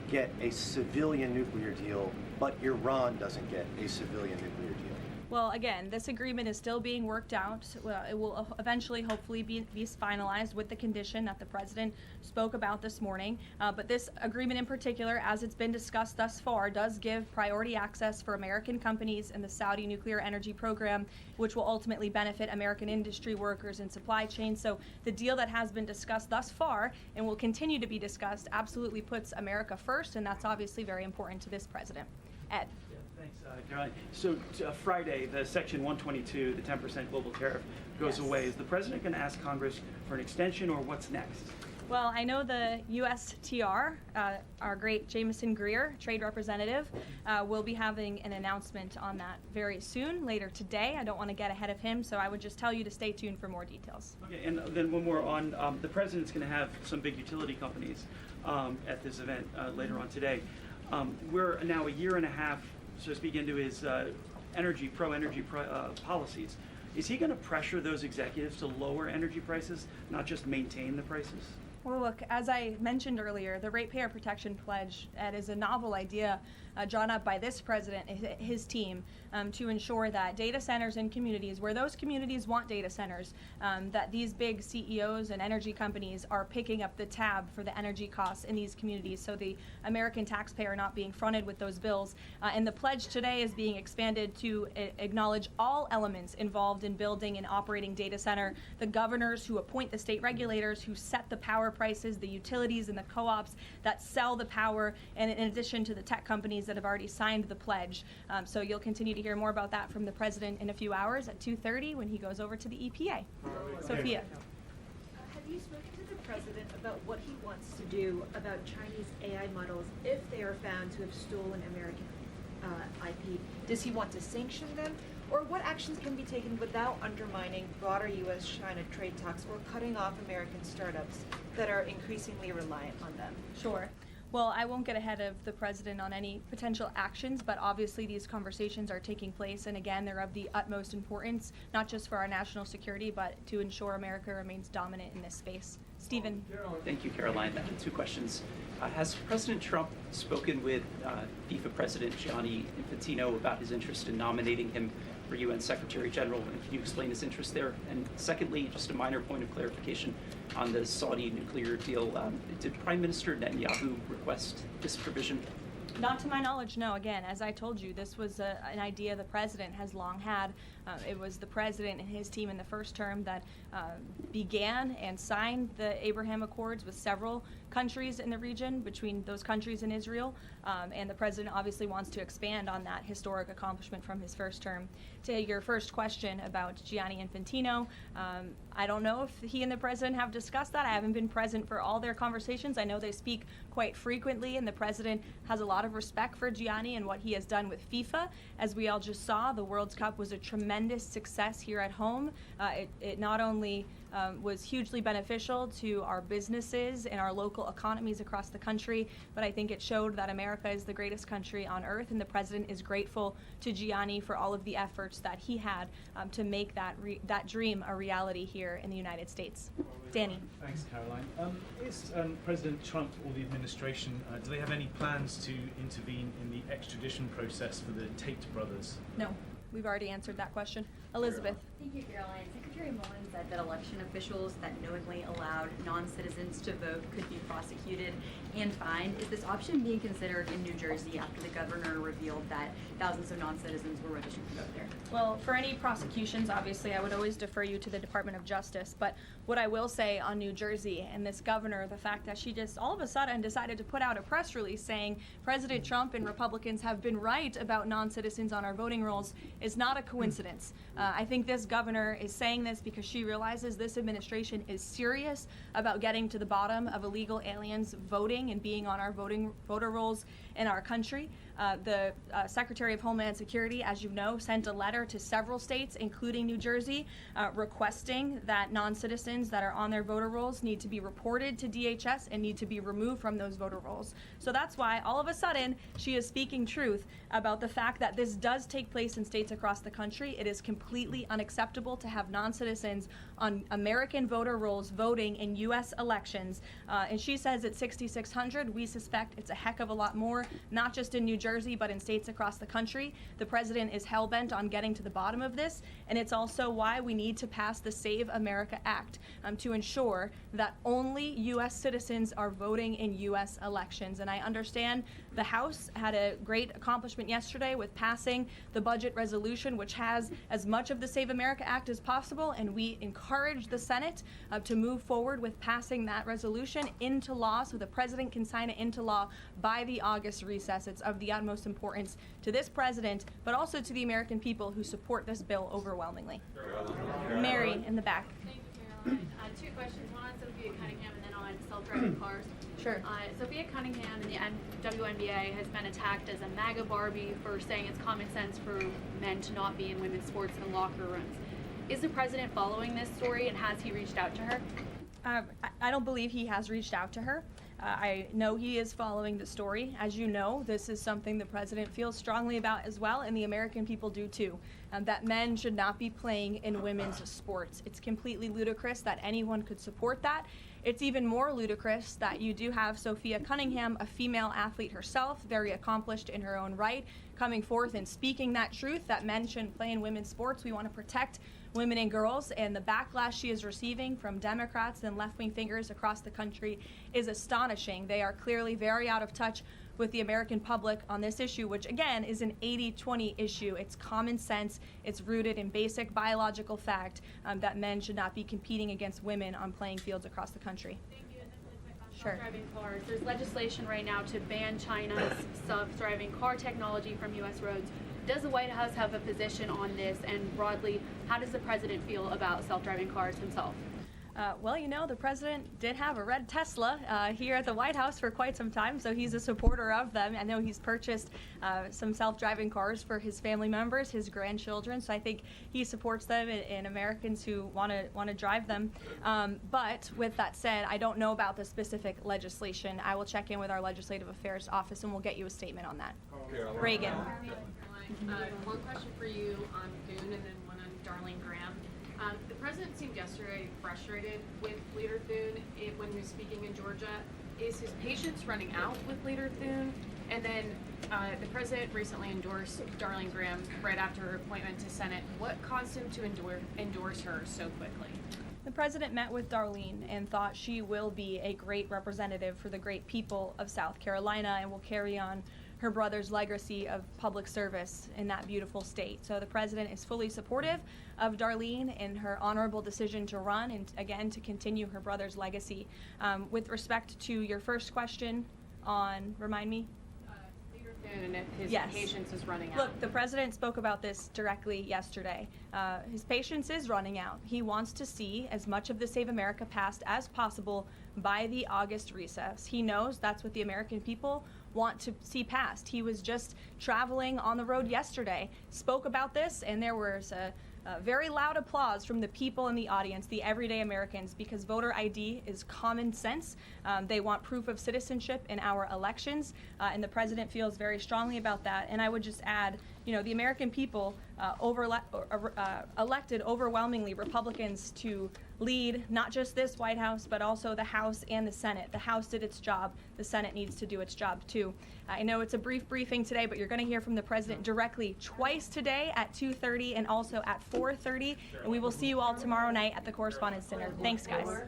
get a civilian nuclear deal, but Iran doesn't get a civilian nuclear deal? Well, again, this agreement is still being worked out. Well, it will eventually, hopefully, be finalized with the condition that the president spoke about this morning. But this agreement in particular, as it's been discussed thus far, does give priority access for American companies in the Saudi nuclear energy program, which will ultimately benefit American industry workers and supply chains. So the deal that has been discussed thus far and will continue to be discussed absolutely puts America first, and that's obviously very important to this president. Ed. Thanks, Caroline. So Friday, the Section 122, the 10% global tariff, goes away. Is the president going to ask Congress for an extension, or what's next? Well, I know the USTR, our great Jameson Greer, trade representative, will be having an announcement on that very soon, later today. I don't want to get ahead of him, so I would just tell you to stay tuned for more details. Okay, and then one more on the president's going to have some big utility companies at this event later on today. We're now a year and a half, so to speak, into his pro-energy policies. Is he going to pressure those executives to lower energy prices, not just maintain the prices? Well, look, as I mentioned earlier, the Ratepayer Protection Pledge is a novel idea drawn up by this president and his team to ensure that data centers in communities, where those communities want data centers, that these big CEOs and energy companies are picking up the tab for the energy costs in these communities, so the American taxpayer not being fronted with those bills. And the pledge today is being expanded to acknowledge all elements involved in building and operating data center, the governors who appoint the state regulators, who set the power prices, the utilities and the co-ops that sell the power, and in addition to the tech companies that have already signed the pledge. So you'll continue to hear more about that from the president in a few hours at 2:30 when he goes over to the EPA. Sophia. Have you spoken to the president about what he wants to do about Chinese AI models if they are found to have stolen American IP? Does he want to sanction them? Or what actions can be taken without undermining broader U.S.-China trade talks or cutting off American startups that are increasingly reliant on them? Sure. Well, I won't get ahead of the president on any potential actions, but obviously these conversations are taking place, and again, they're of the utmost importance, not just for our national security, but to ensure America remains dominant in this space. Stephen. Thank you, Caroline. Two questions. Has President Trump spoken with FIFA President Gianni Infantino about his interest in nominating him for UN Secretary General, and can you explain his interest there? And secondly, just a minor point of clarification on the Saudi nuclear deal. Did Prime Minister Netanyahu request this provision? Not to my knowledge, no. Again, as I told you, this was an idea the president has long had. It was the president and his team in the first term that began and signed the Abraham Accords with several countries in the region, between those countries and Israel. And the president obviously wants to expand on that historic accomplishment from his first term. To your first question about Gianni Infantino, I don't know if he and the president have discussed that. I haven't been present for all their conversations. I know they speak quite frequently, and the president has a lot of respect for Gianni and what he has done with FIFA. As we all just saw, the World Cup was a tremendous success here at home. It not only was hugely beneficial to our businesses and our local economies across the country, but I think it showed that America is the greatest country on earth, and the president is grateful to Gianni for all of the efforts that he had to make that dream a reality here in the United States. Danny. Thanks, Caroline. Is President Trump or the administration, do they have any plans to intervene in the extradition process for the Tate brothers? No. We've already answered that question. Elizabeth. Thank you, Caroline. Secretary Mullen said that election officials that knowingly allowed non-citizens to vote could be prosecuted and fined. Is this option being considered in New Jersey after the governor revealed that thousands of non-citizens were registered to vote there? Well, for any prosecutions, obviously, I would always defer you to the Department of Justice. But what I will say on New Jersey and this governor, the fact that she just all of a sudden decided to put out a press release saying President Trump and Republicans have been right about non-citizens on our voting rolls is not a coincidence. I think this governor is saying this because she realizes this administration is serious about getting to the bottom of illegal aliens voting and being on our voter rolls in our country. The Secretary of Homeland Security, as you know, sent a letter to several states, including New Jersey, requesting that non-citizens that are on their voter rolls need to be reported to DHS and need to be removed from those voter rolls. So that's why all of a sudden she is speaking truth about the fact that this does take place in states across the country. It is completely unacceptable to have non-citizens on American voter rolls voting in U.S. elections. And she says it's 6,600. We suspect it's a heck of a lot more, not just in New Jersey, but in states across the country. The president is hell-bent on getting to the bottom of this, and it's also why we need to pass the Save America Act to ensure that only U.S. citizens are voting in U.S. elections. And I understand the House had a great accomplishment yesterday with passing the budget resolution, which has as much of the Save America Act as possible, and we encourage the Senate to move forward with passing that resolution into law so the president can sign it into law by the August recess. It's of the utmost importance to this president, but also to the American people who support this bill overwhelmingly. Mary in the back. Thank you, Caroline. Two questions, one on Sophia Cunningham and then on self-driving cars. Sure. Sophia Cunningham in the WNBA has been attacked as a MAGA Barbie for saying it's common sense for men to not be in women's sports and locker rooms. Is the president following this story, and has he reached out to her? I don't believe he has reached out to her. I know he is following the story. As you know, this is something the president feels strongly about as well, and the American people do too, that men should not be playing in women's sports. It's completely ludicrous that anyone could support that. It's even more ludicrous that you do have Sophia Cunningham, a female athlete herself, very accomplished in her own right, coming forth and speaking that truth that men shouldn't play in women's sports. We want to protect women and girls, and the backlash she is receiving from Democrats and left-wing figures across the country is astonishing. They are clearly very out of touch with the American public on this issue, which again is an 80-20 issue. It's common sense. It's rooted in basic biological fact that men should not be competing against women on playing fields across the country. Thank you. And then really quick on Sure. self-driving cars. There's legislation right now to ban China's self-driving car technology from U.S. roads. Does the White House have a position on this? And broadly, how does the president feel about self-driving cars himself? Well, you know, the president did have a red Tesla here at the White House for quite some time, so he's a supporter of them. I know he's purchased some self-driving cars for his family members, his grandchildren, so I think he supports them and Americans who want to drive them. But with that said, I don't know about the specific legislation. I will check in with our Legislative Affairs Office and we'll get you a statement on that. Reagan. One question for you on Thune and then one on Darlene Graham. The president seemed yesterday frustrated with Leader Thune when he was speaking in Georgia. Is his patience running out with Leader Thune? And then the president recently endorsed Darlene Graham right after her appointment to Senate. What caused him to endorse her so quickly? The president met with Darlene and thought she will be a great representative for the great people of South Carolina and will carry on her brother's legacy of public service in that beautiful state. So the president is fully supportive of Darlene and her honorable decision to run and, again, to continue her brother's legacy. With respect to your first question on, remind me? Leader Thune and if his Yes. patience is running out. Look, the president spoke about this directly yesterday. His patience is running out. He wants to see as much of the Save America passed as possible by the August recess. He knows that's what the American people want to see passed. He was just traveling on the road yesterday, spoke about this, and there was a very loud applause from the people in the audience, the everyday Americans, because voter ID is common sense. They want proof of citizenship in our elections, and the president feels very strongly about that. And I would just add, the American people elected overwhelmingly Republicans to lead not just this White House, but also the House and the Senate. The House did its job. The Senate needs to do its job too. I know it's a brief briefing today, but you're going to hear from the president directly twice today at 2:30 and also at 4:30. And we will see you all tomorrow night at the Correspondents' Dinner. Thanks, guys.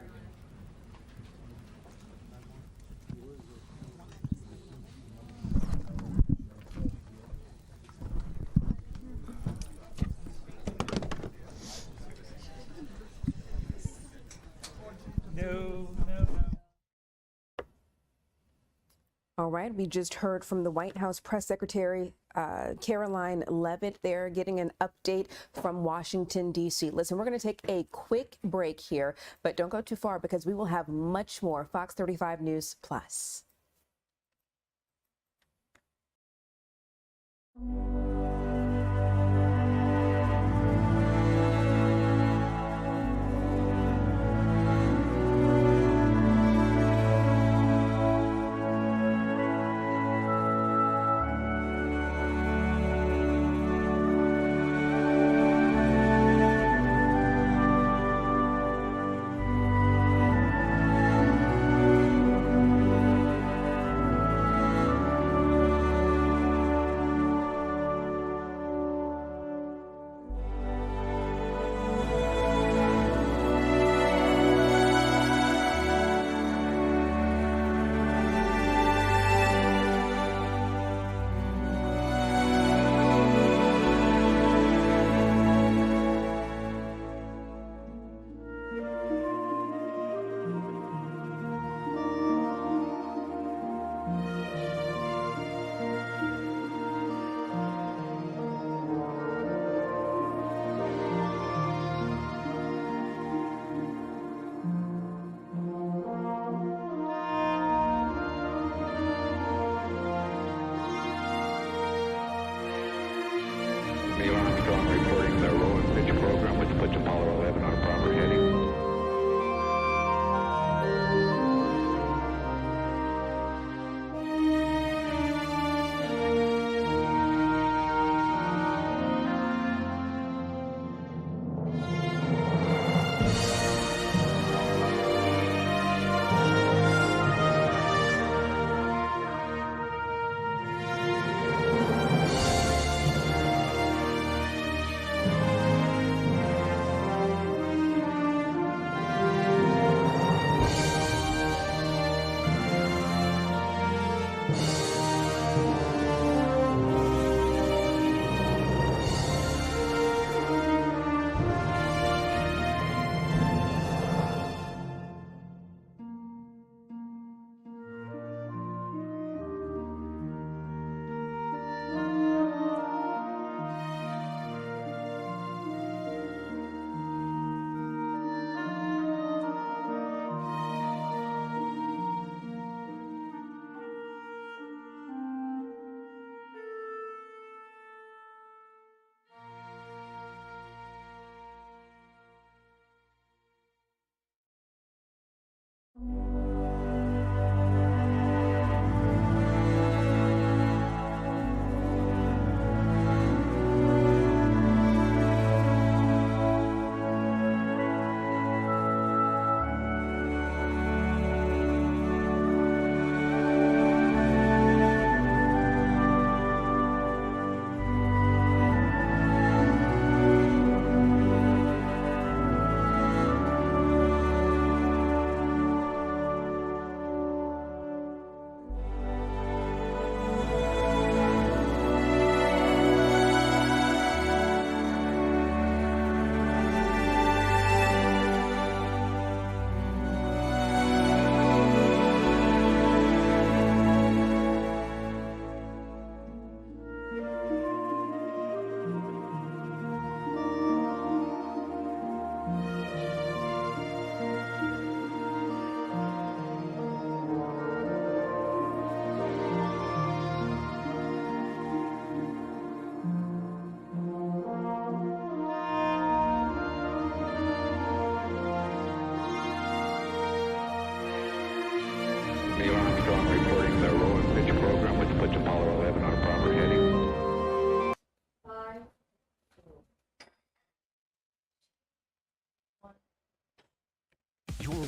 All right, we just heard from the White House Press Secretary Karoline Leavitt there, getting an update from Washington, D.C. Listen, we're going to take a quick break here, but don't go too far because we will have much more Fox 35 News Plus.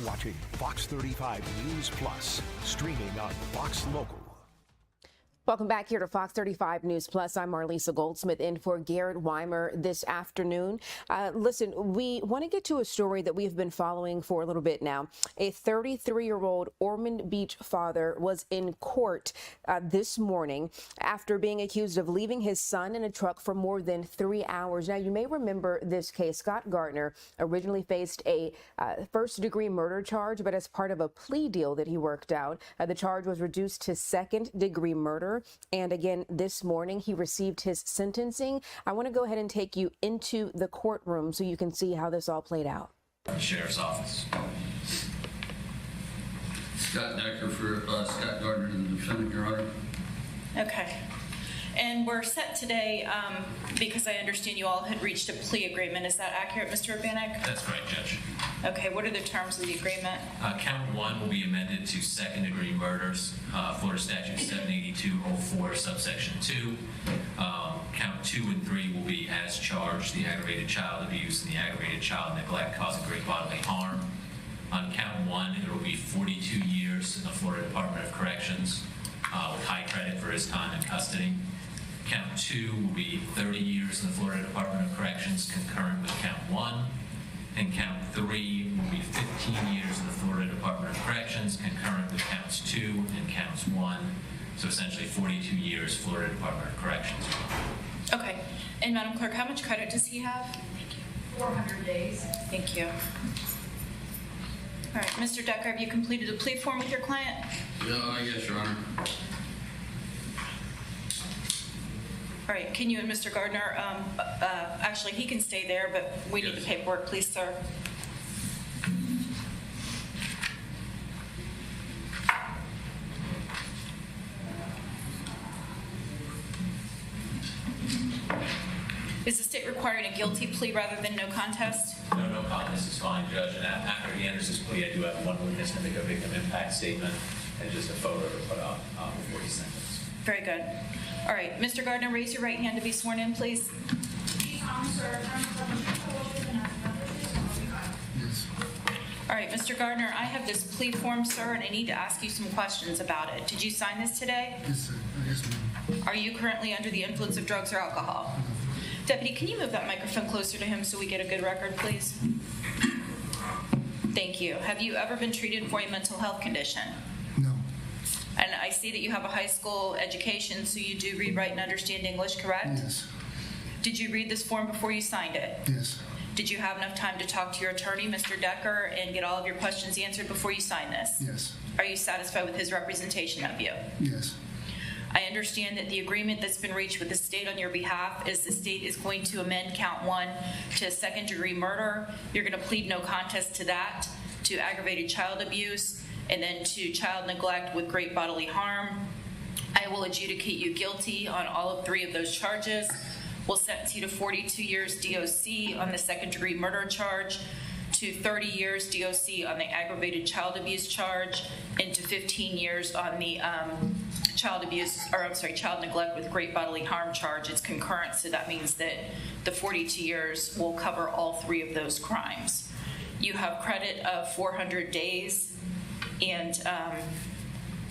watching Fox 35 News Plus, streaming on Fox Local. Welcome back here to Fox 35 News Plus. I'm Marlisa Goldsmith in for Garrett Weimer this afternoon. Listen, we want to get to a story that we've been following for a little bit now. A 33-year-old Ormond Beach father was in court this morning after being accused of leaving his son in a truck for more than 3 hours. Now, you may remember this case. Scott Gardner originally faced a first-degree murder charge, but as part of a plea deal that he worked out, the charge was reduced to second-degree murder. And again, this morning, he received his sentencing. I want to go ahead and take you into the courtroom so you can see how this all played out. Sheriff's Office. Scott Decker for Scott Gardner and the defendant, Your Honor. Okay. And we're set today because I understand you all had reached a plea agreement. Is that accurate, Mr. Urbanek? That's right, Judge. Okay, what are the terms of the agreement? Count 1 will be amended to second-degree murders, Florida Statute 78204, subsection 2. Count 2 and 3 will be as charged, the aggravated child abuse and the aggravated child neglect causing great bodily harm. On count 1, there will be 42 years in the Florida Department of Corrections with high credit for his time in custody. Count 2 will be 30 years in the Florida Department of Corrections concurrent with count 1. And count 3 will be 15 years in the Florida Department of Corrections concurrent with counts 2 and counts 1. So essentially 42 years Florida Department of Corrections. Okay. And Madam Clerk, how much credit does he have? 400 days. Thank you. All right, Mr. Decker, have you completed the plea form with your client? Yeah, yes, Your Honor. All right, can you and Mr. Gardner, actually, he can stay there, but we need the paperwork, please, sir. Is the state requiring a guilty plea rather than no contest? No contest is fine, Judge. And after he enters his plea, I do have one witness to make a victim impact statement and just a photo to put up before he's sentenced. Very good. All right, Mr. Gardner, raise your right hand to be sworn in, please. All right, Mr. Gardner, I have this plea form, sir, and I need to ask you some questions about it. Did you sign this today? Yes, sir. Yes, ma'am. Are you currently under the influence of drugs or alcohol? Deputy, can you move that microphone closer to him so we get a good record, please? Thank you. Have you ever been treated for a mental health condition? No. And I see that you have a high school education, so you do read, write, and understand English, correct? Yes. Did you read this form before you signed it? Yes. Did you have enough time to talk to your attorney, Mr. Decker, and get all of your questions answered before you signed this? Yes. Are you satisfied with his representation of you? Yes. I understand that the agreement that's been reached with the state on your behalf is the state is going to amend count 1 to second-degree murder. You're going to plead no contest to that, to aggravated child abuse, and then to child neglect with great bodily harm. I will adjudicate you guilty on all of 3 of those charges. We'll sentence you to 42 years DOC on the second-degree murder charge, to 30 years DOC on the aggravated child abuse charge, and to 15 years on the child neglect with great bodily harm charge. It's concurrent, so that means that the 42 years will cover all 3 of those crimes. You have credit of 400 days, and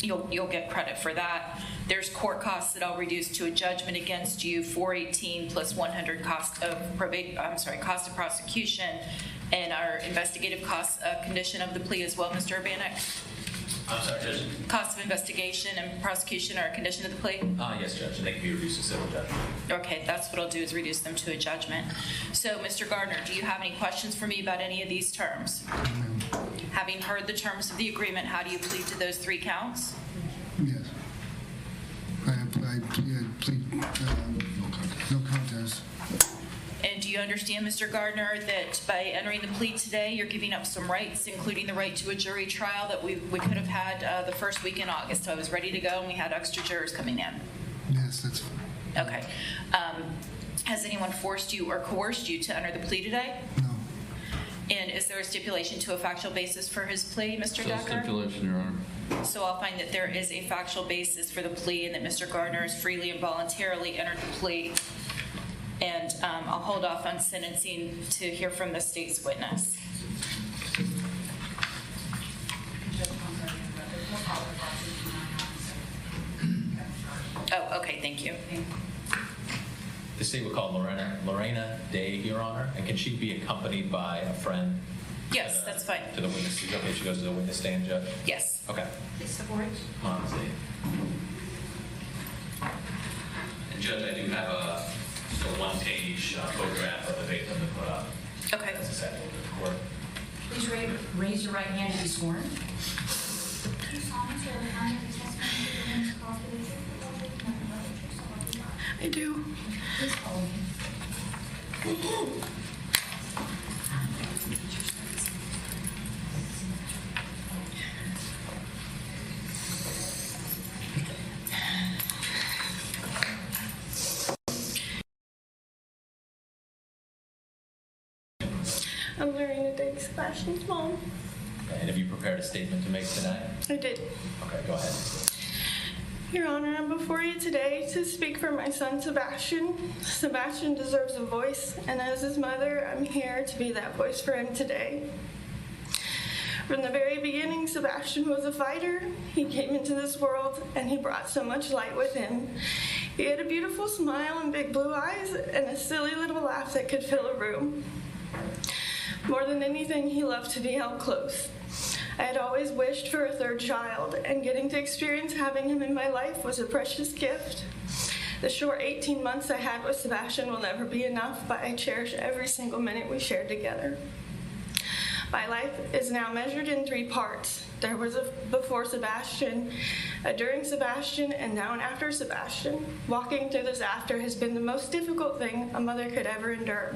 you'll get credit for that. There's court costs that I'll reduce to a judgment against you, 418 plus 100 cost of prosecution, and our investigative costs condition of the plea as well, Mr. Urbanek. I'm sorry, Judge. Cost of investigation and prosecution are a condition of the plea? Yes, Judge, and they can be reduced to civil judgment. Okay, that's what I'll do, is reduce them to a judgment. So, Mr. Gardner, do you have any questions for me about any of these terms? Having heard the terms of the agreement, how do you plead to those 3 counts? Yes. I plead no contest. And do you understand, Mr. Gardner, that by entering the plea today, you're giving up some rights, including the right to a jury trial that we could have had the first week in August? So I was ready to go, and we had extra jurors coming in. Yes, that's fine. Okay. Has anyone forced you or coerced you to enter the plea today? No. And is there a stipulation to a factual basis for his plea, Mr. Decker? Stipulation, Your Honor. So I'll find that there is a factual basis for the plea and that Mr. Gardner has freely and voluntarily entered the plea. And I'll hold off on sentencing to hear from the state's witness. speaking. The state would call Lorena Day, Your Honor, and can she be accompanied by a friend? Yes, that's fine. To the witness, okay, she goes to the witness stand, Judge? Yes. Okay. Please support. Come on, Steve. And Judge, I do have a one-page photograph of the victim to put up. Okay. That's acceptable to the court. Please raise your right hand to be sworn. I do. Please follow me. I'm Lorena Day, Sebastian's mom. And have you prepared a statement to make tonight? I did. Okay, go ahead. Your Honor, I'm before you today to speak for my son, Sebastian. Sebastian deserves a voice, and as his mother, I'm here to be that voice for him today. From the very beginning, Sebastian was a fighter. He came into this world, and he brought so much light with him. He had a beautiful smile and big blue eyes, and a silly little laugh that could fill a room. More than anything, he loved to be held close. I had always wished for a third child, and getting to experience having him in my life was a precious gift. The short 18 months I had with Sebastian will never be enough, but I cherish every single minute we shared together. My life is now measured in 3 parts. There was a before Sebastian, a during Sebastian, and now an after Sebastian. Walking through this after has been the most difficult thing a mother could ever endure.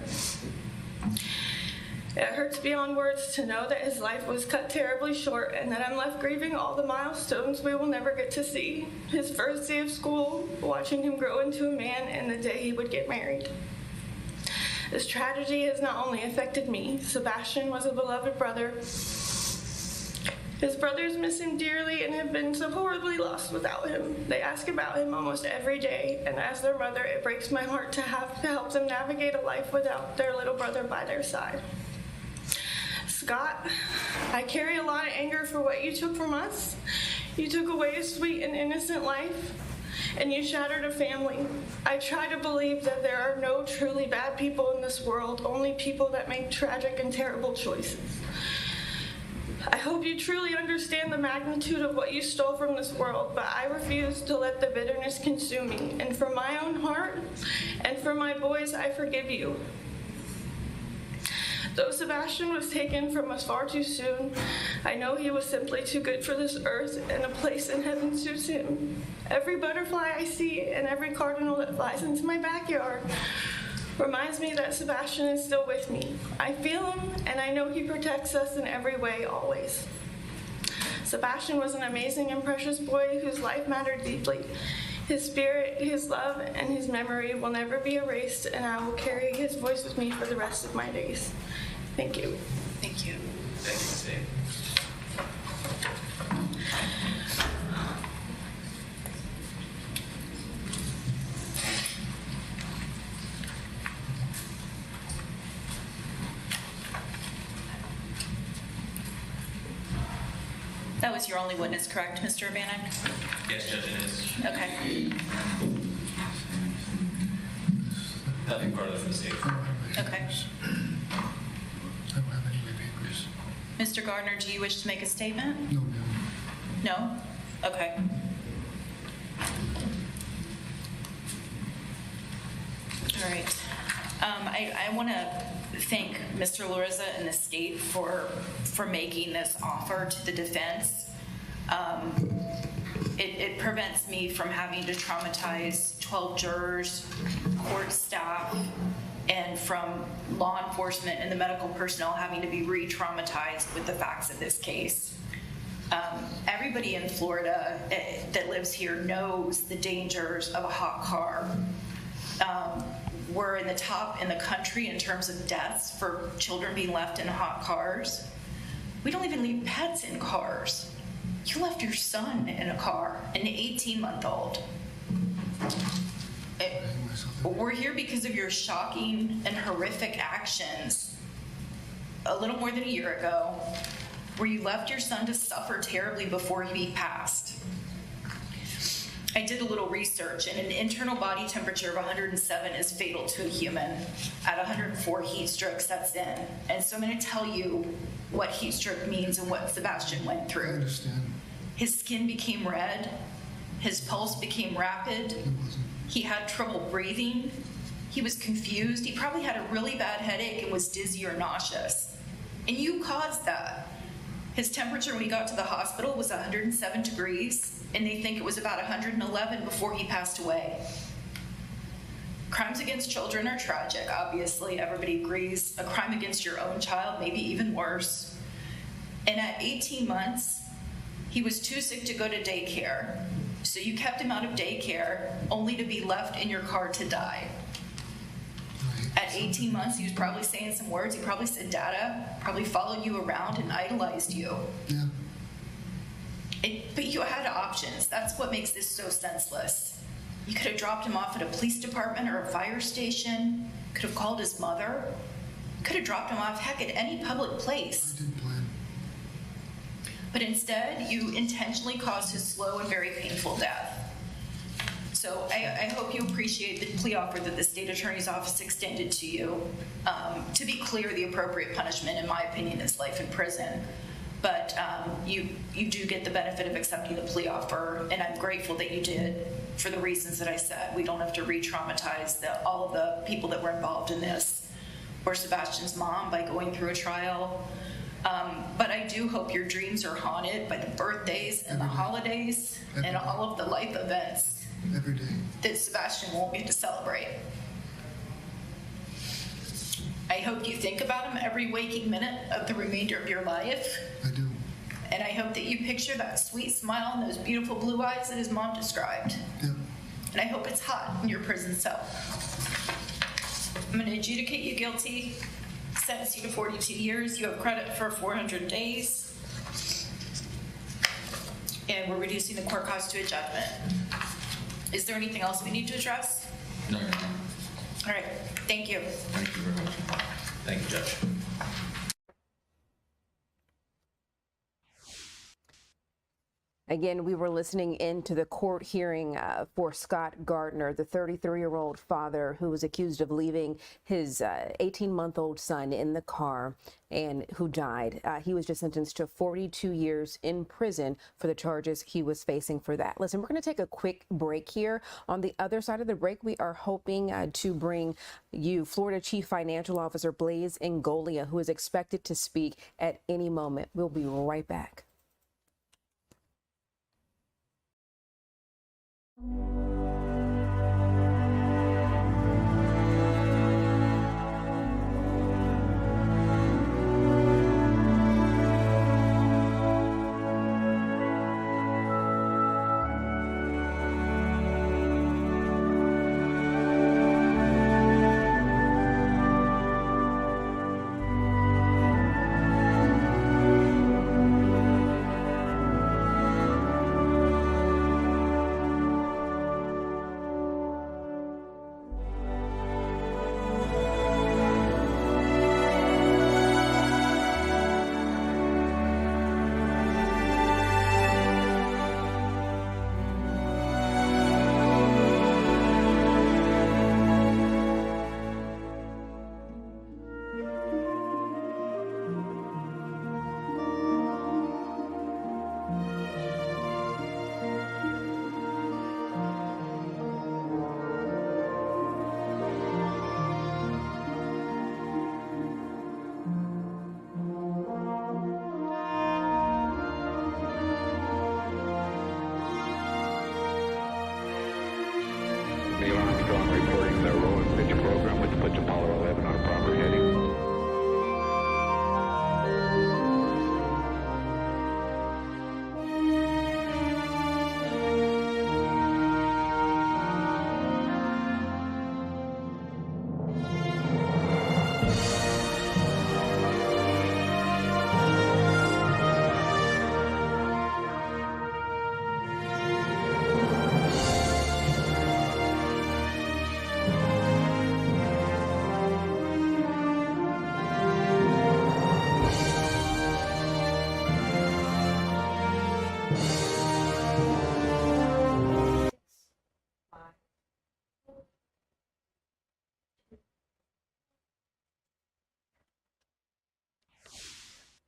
It hurts beyond words to know that his life was cut terribly short and that I'm left grieving all the milestones we will never get to see. His first day of school, watching him grow into a man, and the day he would get married. This tragedy has not only affected me. Sebastian was a beloved brother. His brothers miss him dearly and have been so horribly lost without him. They ask about him almost every day, and as their mother, it breaks my heart to have to help them navigate a life without their little brother by their side. Scott, I carry a lot of anger for what you took from us. You took away a sweet and innocent life, and you shattered a family. I try to believe that there are no truly bad people in this world, only people that make tragic and terrible choices. I hope you truly understand the magnitude of what you stole from this world, but I refuse to let the bitterness consume me. And for my own heart, and for my boys, I forgive you. Though Sebastian was taken from us far too soon, I know he was simply too good for this earth, and a place in heaven suits him. Every butterfly I see and every cardinal that flies into my backyard reminds me that Sebastian is still with me. I feel him, and I know he protects us in every way, always. Sebastian was an amazing and precious boy whose life mattered deeply. His spirit, his love, and his memory will never be erased, and I will carry his voice with me for the rest of my days. Thank you. Thank you. Thank you, Steve. That was your only witness, correct, Mr. Urbanek? Yes, Judge, it is. Okay. Nothing further from the state. Okay. I don't have any of my papers. Mr. Gardner, do you wish to make a statement? No, ma'am. No? Okay. All right. I want to thank Mr. Larissa and the state for making this offer to the defense. It prevents me from having to traumatize 12 jurors, court staff, and from law enforcement and the medical personnel having to be re-traumatized with the facts of this case. Everybody in Florida that lives here knows the dangers of a hot car. We're in the top in the country in terms of deaths for children being left in hot cars. We don't even leave pets in cars. You left your son in a car, an 18-month-old. We're here because of your shocking and horrific actions a little more than a year ago, where you left your son to suffer terribly before he passed. I did a little research, and an internal body temperature of 107 is fatal to a human. At 104, heat stroke sets in. And so I'm going to tell you what heat stroke means and what Sebastian went through. I understand. His skin became red. His pulse became rapid. He had trouble breathing. He was confused. He probably had a really bad headache and was dizzy or nauseous. And you caused that. His temperature when he got to the hospital was 107 degrees, and they think it was about 111 before he passed away. Crimes against children are tragic, obviously. Everybody agrees. A crime against your own child may be even worse. And at 18 months, he was too sick to go to daycare. So you kept him out of daycare only to be left in your car to die. At 18 months, he was probably saying some words. He probably said dada, probably followed you around and idolized you. Yeah. But you had options. That's what makes this so senseless. You could have dropped him off at a police department or a fire station. Could have called his mother. Could have dropped him off, heck, at any public place. I didn't plan. But instead, you intentionally caused his slow and very painful death. So I hope you appreciate the plea offer that the state attorney's office extended to you. To be clear, the appropriate punishment, in my opinion, is life in prison. But you do get the benefit of accepting the plea offer, and I'm grateful that you did for the reasons that I said. We don't have to re-traumatize all of the people that were involved in this, or Sebastian's mom by going through a trial. But I do hope your dreams are haunted by the birthdays and the holidays and all of the life events every day that Sebastian won't get to celebrate. I hope you think about him every waking minute of the remainder of your life. I do. And I hope that you picture that sweet smile and those beautiful blue eyes that his mom described. Yeah. And I hope it's hot in your prison cell. I'm going to adjudicate you guilty, sentence you to 42 years. You have credit for 400 days. And we're reducing the court cost to a judgment. Is there anything else we need to address? No. All right. Thank you. Thank you very much. Thank you, Judge. Again, we were listening into the court hearing for Scott Gardner, the 33-year-old father who was accused of leaving his 18-month-old son in the car and who died. He was just sentenced to 42 years in prison for the charges he was facing for that. Listen, we're going to take a quick break here. On the other side of the break, we are hoping to bring you Florida Chief Financial Officer Blaise Ngolia, who is expected to speak at any moment. We'll be right back.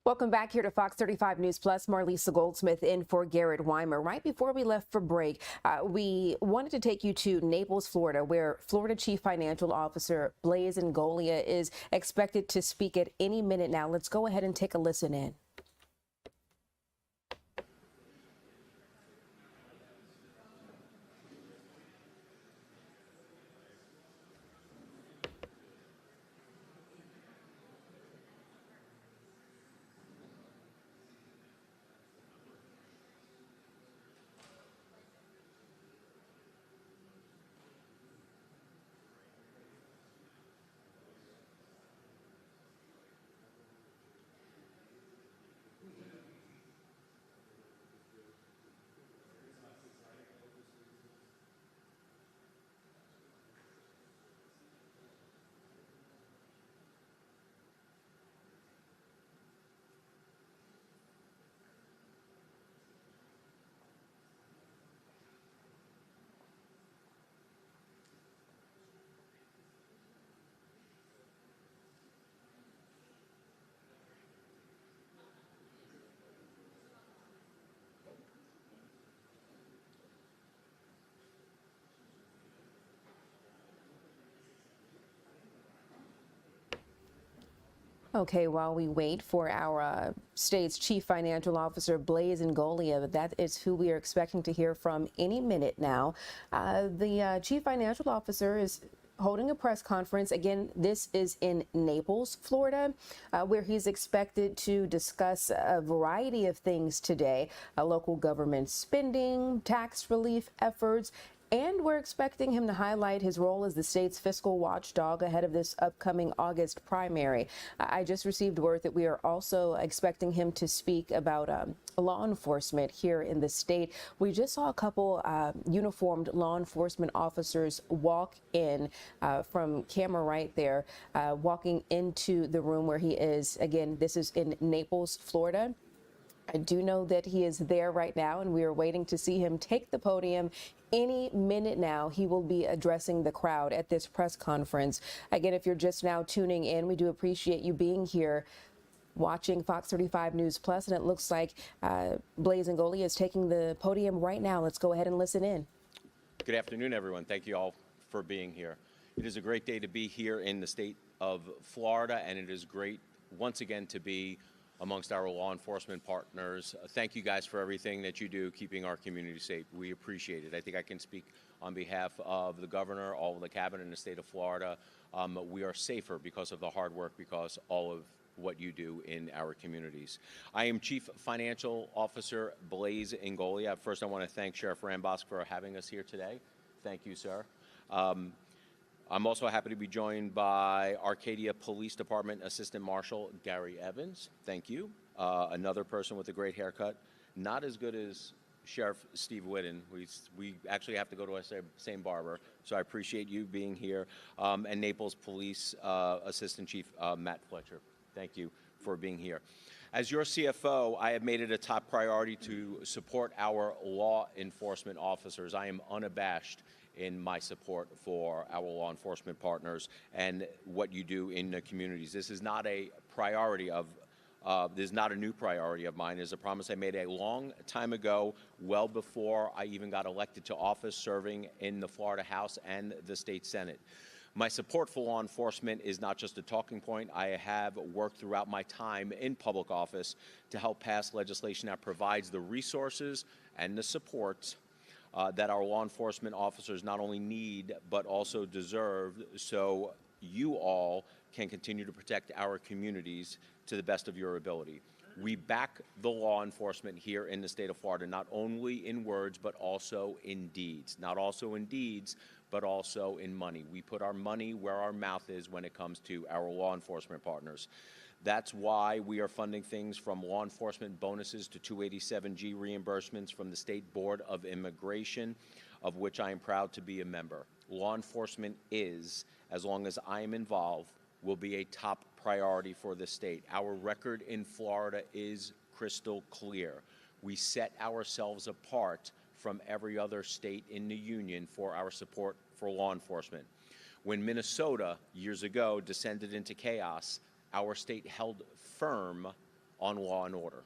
Welcome back here to Fox 35 News Plus. Marlisa Goldsmith in for Garrett Weimer. Right before we left for break, we wanted to take you to Naples, Florida, where Florida Chief Financial Officer Blaise Ngolia is expected to speak at any minute now. Let's go ahead and take a listen in. Okay, while we wait for our state's Chief Financial Officer, Blaise Ngolia, that is who we are expecting to hear from any minute now. The Chief Financial Officer is holding a press conference. Again, this is in Naples, Florida, where he's expected to discuss a variety of things today, local government spending, tax relief efforts, and we're expecting him to highlight his role as the state's fiscal watchdog ahead of this upcoming August primary. I just received word that we are also expecting him to speak about law enforcement here in the state. We just saw a couple uniformed law enforcement officers walk in from camera right there, walking into the room where he is. Again, this is in Naples, Florida. I do know that he is there right now, and we are waiting to see him take the podium. Any minute now, he will be addressing the crowd at this press conference. Again, if you're just now tuning in, we do appreciate you being here watching Fox 35 News Plus, and it looks like Blaise Ngolia is taking the podium right now. Let's go ahead and listen in. Good afternoon, everyone. Thank you all for being here. It is a great day to be here in the state of Florida, and it is great once again to be amongst our law enforcement partners. Thank you guys for everything that you do, keeping our community safe. We appreciate it. I think I can speak on behalf of the governor, all of the cabinet in the state of Florida. We are safer because of the hard work, because all of what you do in our communities. I am Chief Financial Officer Blaise Ngolia. First, I want to thank Sheriff Rambosk for having us here today. Thank you, sir. I'm also happy to be joined by Arcadia Police Department Assistant Marshal Gary Evans. Thank you. Another person with a great haircut. Not as good as Sheriff Steve Whitten. We actually have to go to our same barber, so I appreciate you being here. And Naples Police Assistant Chief Matt Fletcher. Thank you for being here. As your CFO, I have made it a top priority to support our law enforcement officers. I am unabashed in my support for our law enforcement partners and what you do in the communities. This is not a priority of, this is not a new priority of mine. It's a promise I made a long time ago, well before I even got elected to office, serving in the Florida House and the State Senate. My support for law enforcement is not just a talking point. I have worked throughout my time in public office to help pass legislation that provides the resources and the support that our law enforcement officers not only need, but also deserve, so you all can continue to protect our communities to the best of your ability. We back the law enforcement here in the state of Florida, not only in words, but also in deeds. Not also in deeds, but also in money. We put our money where our mouth is when it comes to our law enforcement partners. That's why we are funding things from law enforcement bonuses to 287G reimbursements from the State Board of Immigration, of which I am proud to be a member. Law enforcement is, as long as I am involved, will be a top priority for the state. Our record in Florida is crystal clear. We set ourselves apart from every other state in the union for our support for law enforcement. When Minnesota, years ago, descended into chaos, our state held firm on law and order.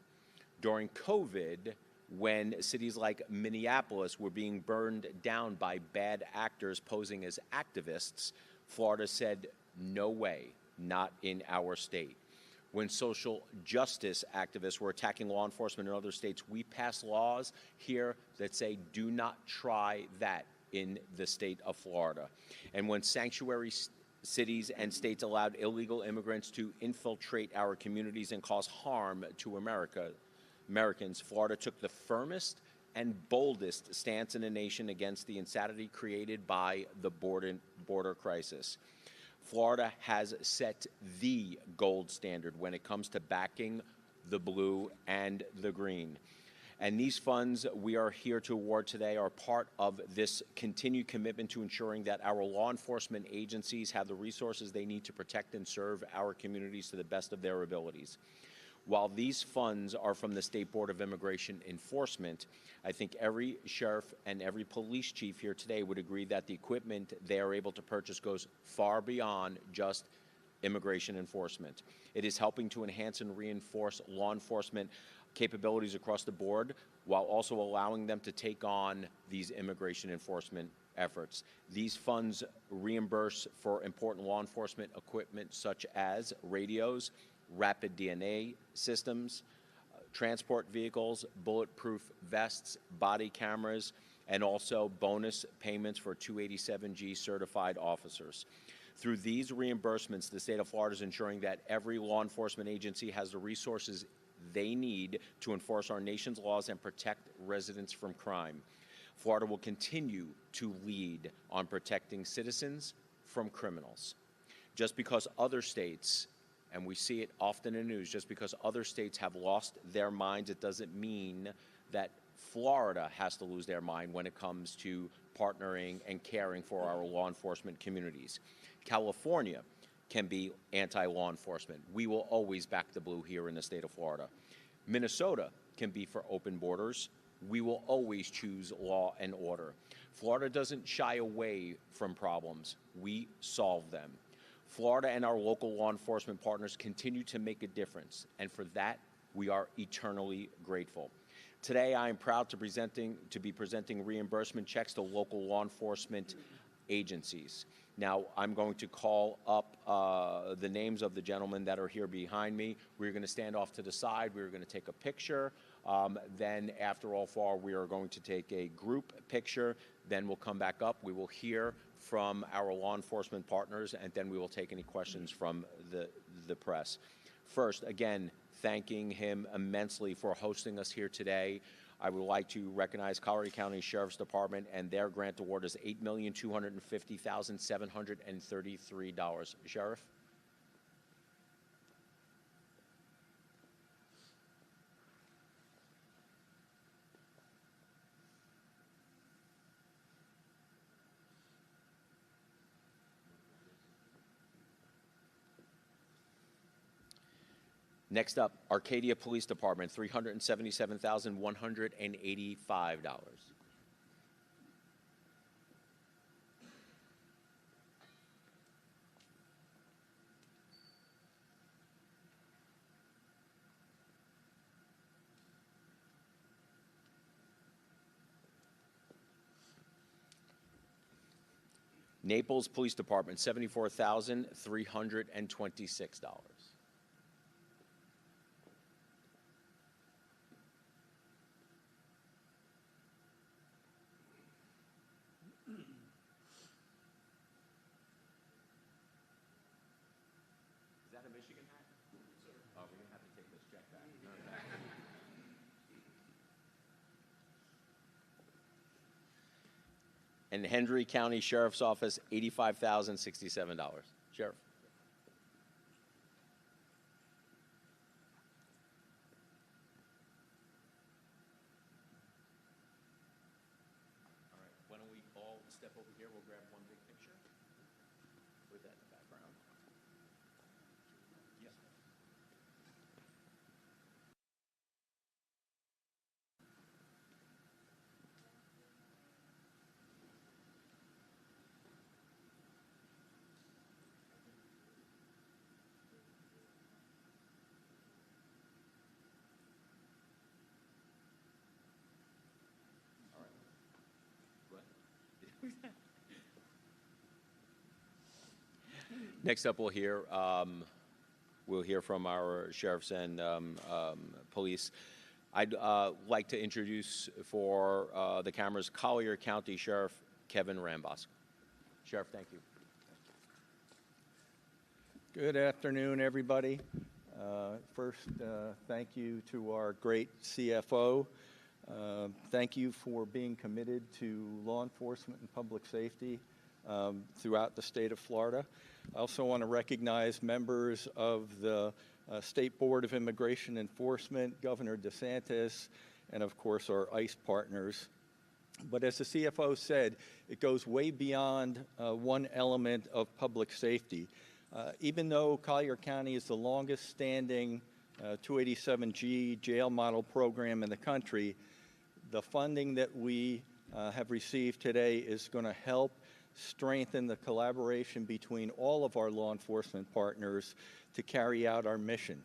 During COVID, when cities like Minneapolis were being burned down by bad actors posing as activists, Florida said, no way, not in our state. When social justice activists were attacking law enforcement in other states, we passed laws here that say do not try that in the state of Florida. And when sanctuary cities and states allowed illegal immigrants to infiltrate our communities and cause harm to Americans, Florida took the firmest and boldest stance in the nation against the insanity created by the border crisis. Florida has set the gold standard when it comes to backing the blue and the green. And these funds we are here to award today are part of this continued commitment to ensuring that our law enforcement agencies have the resources they need to protect and serve our communities to the best of their abilities. While these funds are from the State Board of Immigration Enforcement, I think every sheriff and every police chief here today would agree that the equipment they are able to purchase goes far beyond just immigration enforcement. It is helping to enhance and reinforce law enforcement capabilities across the board while also allowing them to take on these immigration enforcement efforts. These funds reimburse for important law enforcement equipment such as radios, rapid DNA systems, transport vehicles, bulletproof vests, body cameras, and also bonus payments for 287G certified officers. Through these reimbursements, the state of Florida is ensuring that every law enforcement agency has the resources they need to enforce our nation's laws and protect residents from crime. Florida will continue to lead on protecting citizens from criminals. Just because other states, and we see it often in the news, just because other states have lost their minds, it doesn't mean that Florida has to lose their mind when it comes to partnering and caring for our law enforcement communities. California can be anti-law enforcement. We will always back the blue here in the state of Florida. Minnesota can be for open borders. We will always choose law and order. Florida doesn't shy away from problems. We solve them. Florida and our local law enforcement partners continue to make a difference, and for that, we are eternally grateful. Today, I am proud to be presenting reimbursement checks to local law enforcement agencies. Now, I'm going to call up the names of the gentlemen that are here behind me. We're going to stand off to the side. We're going to take a picture. Then, after all four, we are going to take a group picture. Then we'll come back up. We will hear from our law enforcement partners, and then we will take any questions from the press. First, again, thanking him immensely for hosting us here today. I would like to recognize Colorado County Sheriff's Department, and their grant award is $8,250,733. Sheriff? Next up, Arcadia Police Department, $377,185. Naples Police Department, $74,326. And Hendry County Sheriff's Office, $85,067. Sheriff. All right, why don't we all step over here? We'll grab one big picture with that in the background. Yes. Next up, we'll hear from our sheriffs and police. I'd like to introduce for the cameras Collier County Sheriff Kevin Rambos. Sheriff, thank you. Good afternoon, everybody. First, thank you to our great CFO. Thank you for being committed to law enforcement and public safety throughout the state of Florida. I also want to recognize members of the State Board of Immigration Enforcement, Governor DeSantis, and of course our ICE partners. But as the CFO said, it goes way beyond one element of public safety. Even though Collier County is the longest standing 287G jail model program in the country, the funding that we have received today is going to help strengthen the collaboration between all of our law enforcement partners to carry out our mission.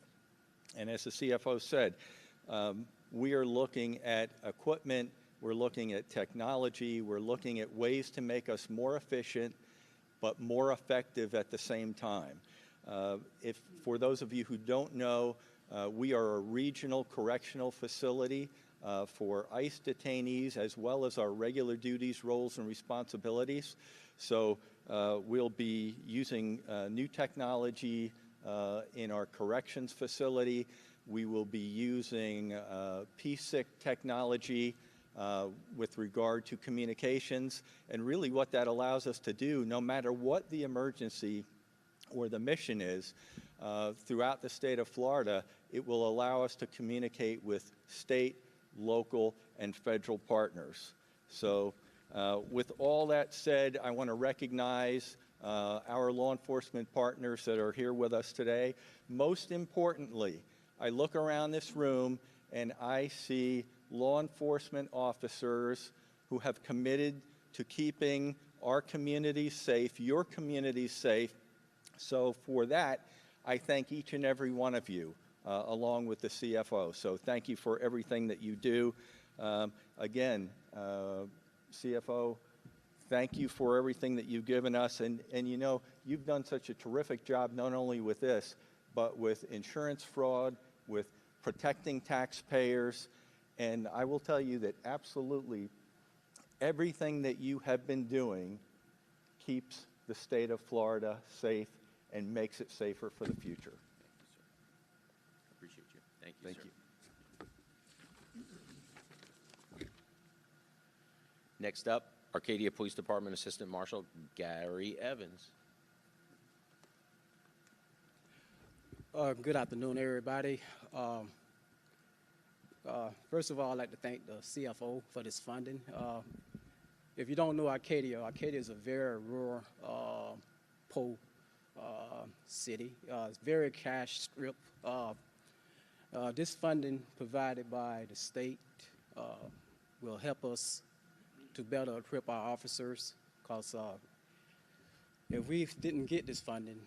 And as the CFO said, we are looking at equipment, we're looking at technology, we're looking at ways to make us more efficient but more effective at the same time. For those of you who don't know, we are a regional correctional facility for ICE detainees as well as our regular duties, roles, and responsibilities. So we'll be using new technology in our corrections facility. We will be using PSIC technology with regard to communications. And really what that allows us to do, no matter what the emergency or the mission is, throughout the state of Florida, it will allow us to communicate with state, local, and federal partners. So with all that said, I want to recognize our law enforcement partners that are here with us today. Most importantly, I look around this room and I see law enforcement officers who have committed to keeping our communities safe, your communities safe. So for that, I thank each and every one of you, along with the CFO. So thank you for everything that you do. Again, CFO, thank you for everything that you've given us. And you know, you've done such a terrific job, not only with this, but with insurance fraud, with protecting taxpayers. And I will tell you that absolutely everything that you have been doing keeps the state of Florida safe and makes it safer for the future. Appreciate you. Thank you, Thank sir. you. Next up, Arcadia Police Department Assistant Marshal Gary Evans. Good afternoon, everybody. First of all, I'd like to thank the CFO for this funding. If you don't know Arcadia, Arcadia is a very rural, poor city. It's very cash strip. This funding provided by the state will help us to better equip our officers, because if we didn't get this funding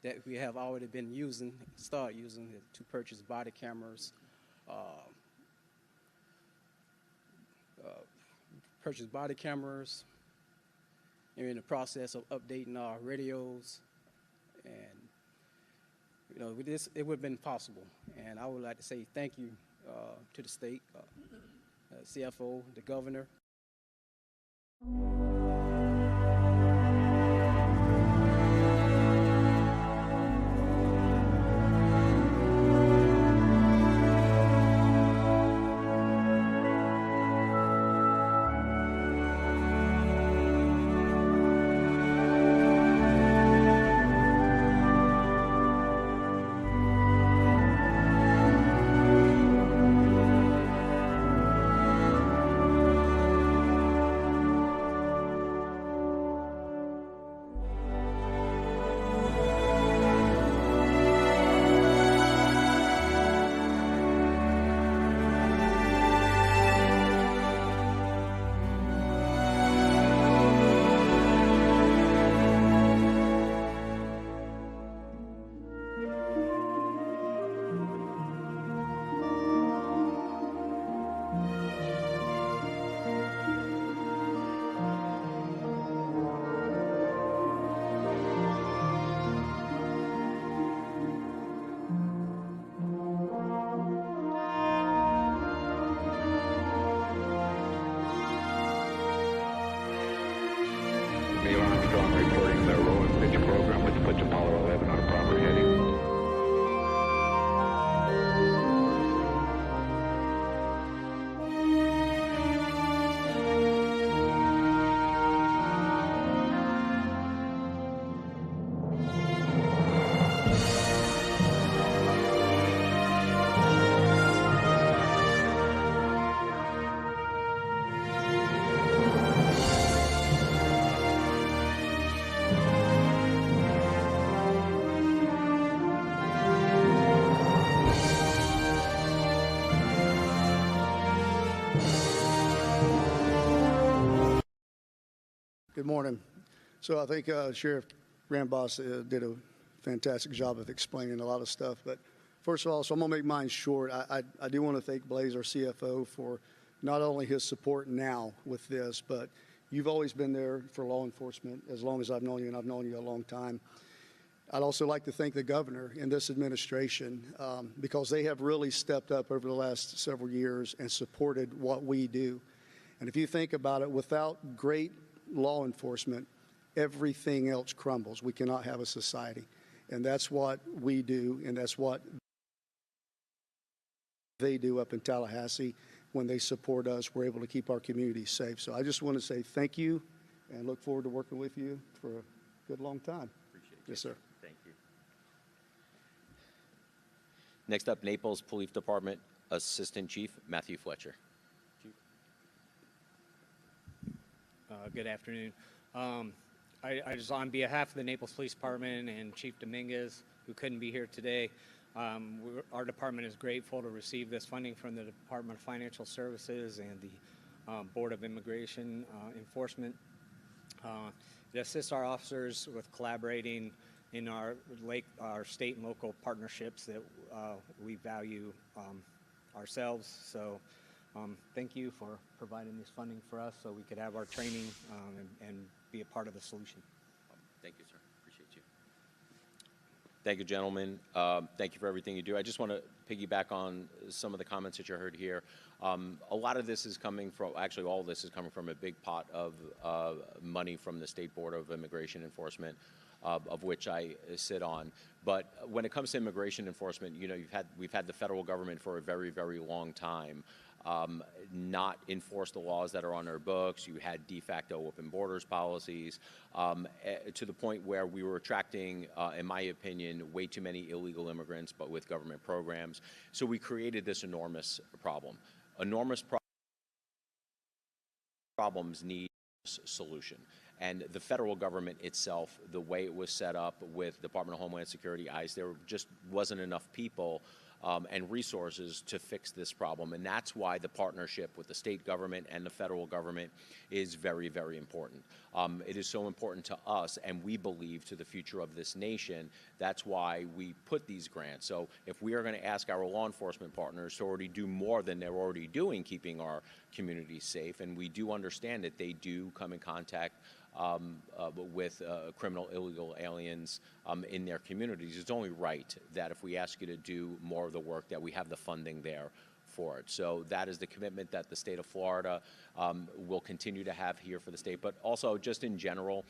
that we have already been using, start using to purchase body cameras, and in the process of updating our radios, and you know, with this, it would have been possible. And I would like to say thank you to the state, CFO, the governor. Good morning. So I think Sheriff Ramboss did a fantastic job of explaining a lot of stuff. But first of all, so I'm going to make mine short. I do want to thank Blaze, our CFO, for not only his support now with this, but you've always been there for law enforcement as long as I've known you, and I've known you a long time. I'd also like to thank the governor and this administration because they have really stepped up over the last several years and supported what we do. And if you think about it, without great law enforcement, everything else crumbles. We cannot have a society. And that's what we do, and that's what they do up in Tallahassee. When they support us, we're able to keep our community safe. So I just want to say thank you and look forward to working with you for a good long time. Appreciate it. Yes, sir. Thank you. Next up, Naples Police Department Assistant Chief Matthew Fletcher. Good afternoon. I just, on behalf of the Naples Police Department and Chief Dominguez, who couldn't be here today, our department is grateful to receive this funding from the Department of Financial Services and the Board of Immigration Enforcement. It assists our officers with collaborating in our state and local partnerships that we value ourselves. So thank you for providing this funding for us so we could have our training and be a part of the solution. Thank you, sir. Appreciate you. Thank you, gentlemen. Thank you for everything you do. I just want to piggyback on some of the comments that you heard here. A lot of this is coming from, actually all of this is coming from a big pot of money from the State Board of Immigration Enforcement, of which I sit on. But when it comes to immigration enforcement, you know, we've had the federal government for a very, very long time not enforce the laws that are on our books. You had de facto open borders policies to the point where we were attracting, in my opinion, way too many illegal immigrants, but with government programs. So we created this enormous problem. Problems need a solution. And the federal government itself, the way it was set up with Department of Homeland Security, ICE, there just wasn't enough people and resources to fix this problem. And that's why the partnership with the state government and the federal government is very, very important. It is so important to us, and we believe to the future of this nation. That's why we put these grants. So if we are going to ask our law enforcement partners to already do more than they're already doing, keeping our communities safe, and we do understand that they do come in contact with criminal illegal aliens in their communities, it's only right that if we ask you to do more of the work, that we have the funding there for it. So that is the commitment that the state of Florida will continue to have here for the state, but also just in general,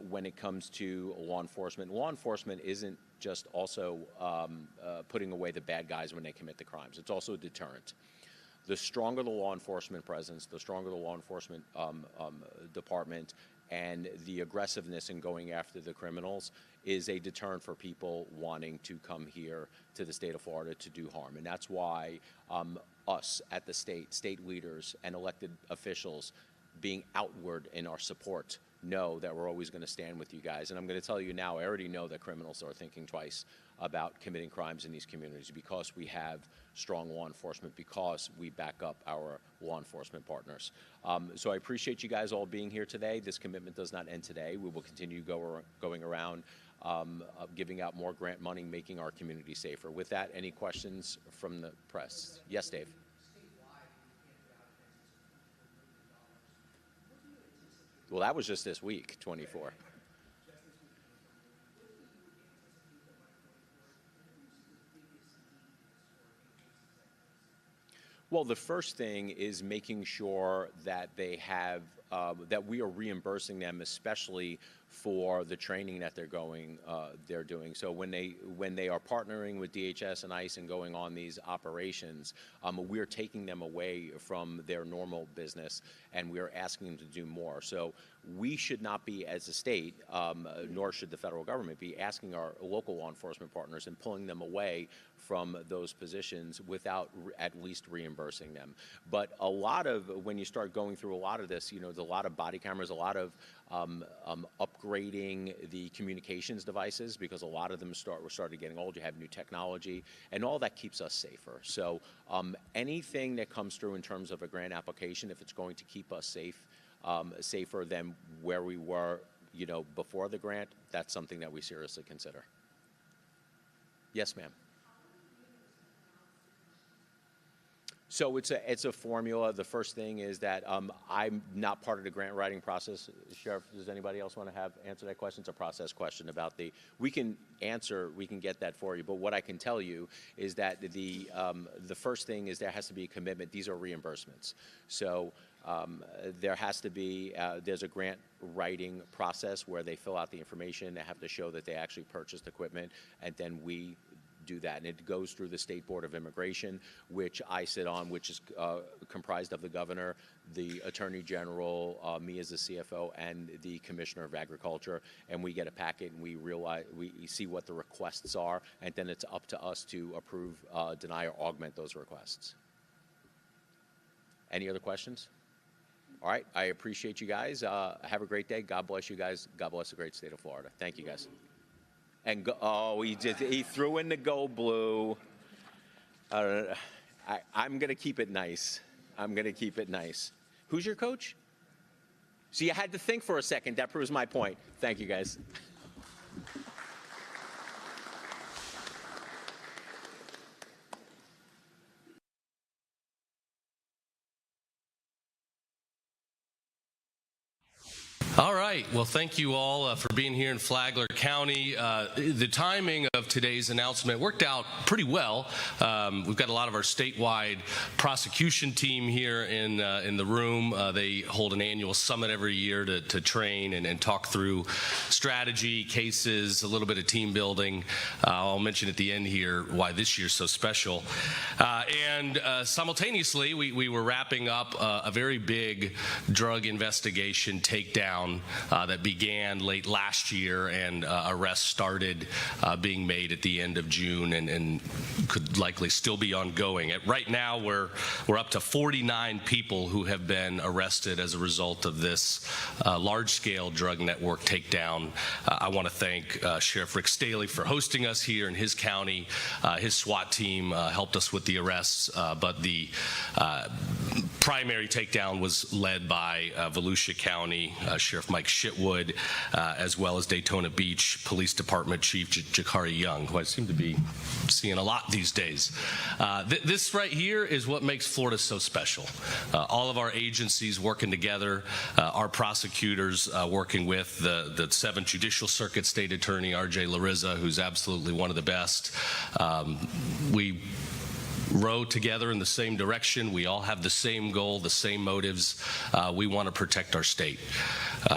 when it comes to law enforcement isn't just also putting away the bad guys when they commit the crimes. It's also a deterrent. The stronger the law enforcement presence, the stronger the law enforcement department, and the aggressiveness in going after the criminals is a deterrent for people wanting to come here to the state of Florida to do harm. And that's why us at the state leaders and elected officials being outward in our support know that we're always going to stand with you guys. And I'm going to tell you now, I already know that criminals are thinking twice about committing crimes in these communities because we have strong law enforcement, because we back up our law enforcement partners. So I appreciate you guys all being here today. This commitment does not end today. We will continue going around giving out more grant money, making our community safer. With that, any questions from the press? Yes, Dave. Well, that was just this week, 24. Well, the first thing is making sure that they have, that we are reimbursing them, especially for the training that they're doing. So when they are partnering with DHS and ICE and going on these operations, we're taking them away from their normal business, and we're asking them to do more. So we should not be, as a state, nor should the federal government be asking our local law enforcement partners and pulling them away from those positions without at least reimbursing them. But a lot of, when you start going through a lot of this, you know, there's a lot of body cameras, a lot of upgrading the communications devices, because a lot of them started getting old. You have new technology, and all that keeps us safer. So anything that comes through in terms of a grant application, if it's going to keep us safe, safer than where we were, before the grant, that's something that we seriously consider. Yes, ma'am. So it's a formula. The first thing is that I'm not part of the grant writing process. Sheriff, does anybody else want to answer that question? It's a process question about we can get that for you. But what I can tell you is that the first thing is there has to be a commitment. These are reimbursements. So there has to be, there's a grant writing process where they fill out the information. They have to show that they actually purchased equipment, and then we do that, and it goes through the State Board of Immigration, which I sit on, which is comprised of the governor, the attorney general, me as the CFO, and the commissioner of agriculture. And we get a packet, and we see what the requests are, and then it's up to us to approve, deny, or augment those requests. Any other questions? All right, I appreciate you guys. Have a great day. God bless you guys. God bless the great state of Florida. Thank you, guys. And he threw in the Go Blue. I'm going to keep it nice. I'm going to keep it nice. Who's your coach? So you had to think for a second. That proves my point. Thank you, guys. All right. Well, thank you all for being here in Flagler County. The timing of today's announcement worked out pretty well. We've got a lot of our statewide prosecution team here in the room. They hold an annual summit every year to train and talk through strategy, cases, a little bit of team building. I'll mention at the end here why this year's so special. And simultaneously, we were wrapping up a very big drug investigation takedown that began late last year, and arrests started being made at the end of June and could likely still be ongoing. Right now, we're up to 49 people who have been arrested as a result of this large-scale drug network takedown. I want to thank Sheriff Rick Staley for hosting us here in his county. His SWAT team helped us with the arrests, but the primary takedown was led by Volusia County Sheriff Mike Shitwood, as well as Daytona Beach Police Department Chief Jakari Young, who I seem to be seeing a lot these days. This right here is what makes Florida so special. All of our agencies working together, our prosecutors working with the 7th Judicial Circuit State Attorney R.J. Larrizza, who's absolutely one of the best. We row together in the same direction. We all have the same goal, the same motives. We want to protect our state.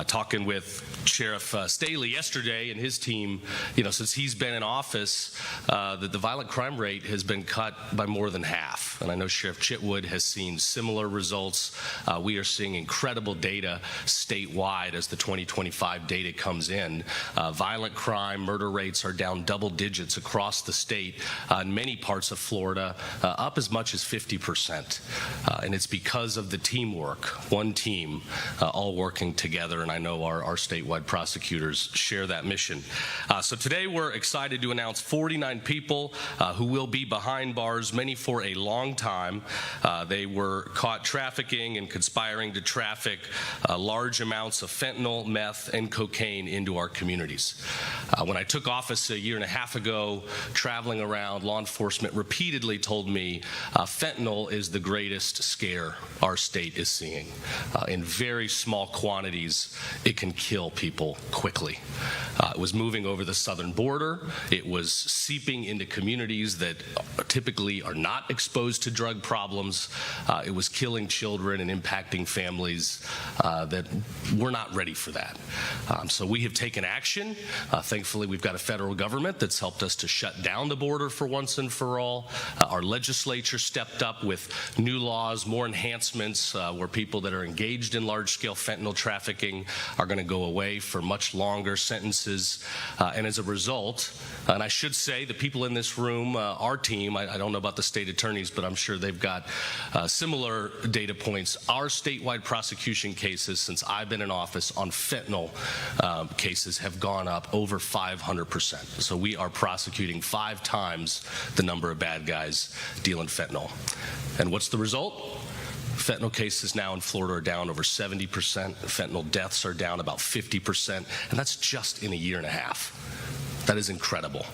Talking with Sheriff Staley yesterday and his team, since he's been in office, the violent crime rate has been cut by more than half. And I know Sheriff Chitwood has seen similar results. We are seeing incredible data statewide as the 2025 data comes in. Violent crime, murder rates are down double digits across the state. In many parts of Florida, up as much as 50%. And it's because of the teamwork, one team, all working together. And I know our statewide prosecutors share that mission. So today we're excited to announce 49 people who will be behind bars, many for a long time. They were caught trafficking and conspiring to traffic large amounts of fentanyl, meth, and cocaine into our communities. When I took office a year and a half ago, traveling around, law enforcement repeatedly told me fentanyl is the greatest scare our state is seeing. In very small quantities, it can kill people quickly. It was moving over the southern border. It was seeping into communities that typically are not exposed to drug problems. It was killing children and impacting families that were not ready for that. So we have taken action. Thankfully, we've got a federal government that's helped us to shut down the border for once and for all. Our legislature stepped up with new laws, more enhancements, where people that are engaged in large-scale fentanyl trafficking are going to go away for much longer sentences. And as a result, and I should say the people in this room, our team, I don't know about the state attorneys, but I'm sure they've got similar data points. Our statewide prosecution cases since I've been in office on fentanyl cases have gone up over 500%. So we are prosecuting 5 times the number of bad guys dealing fentanyl. And what's the result? Fentanyl cases now in Florida are down over 70%. Fentanyl deaths are down about 50%, and that's just in a year and a half. That is incredible.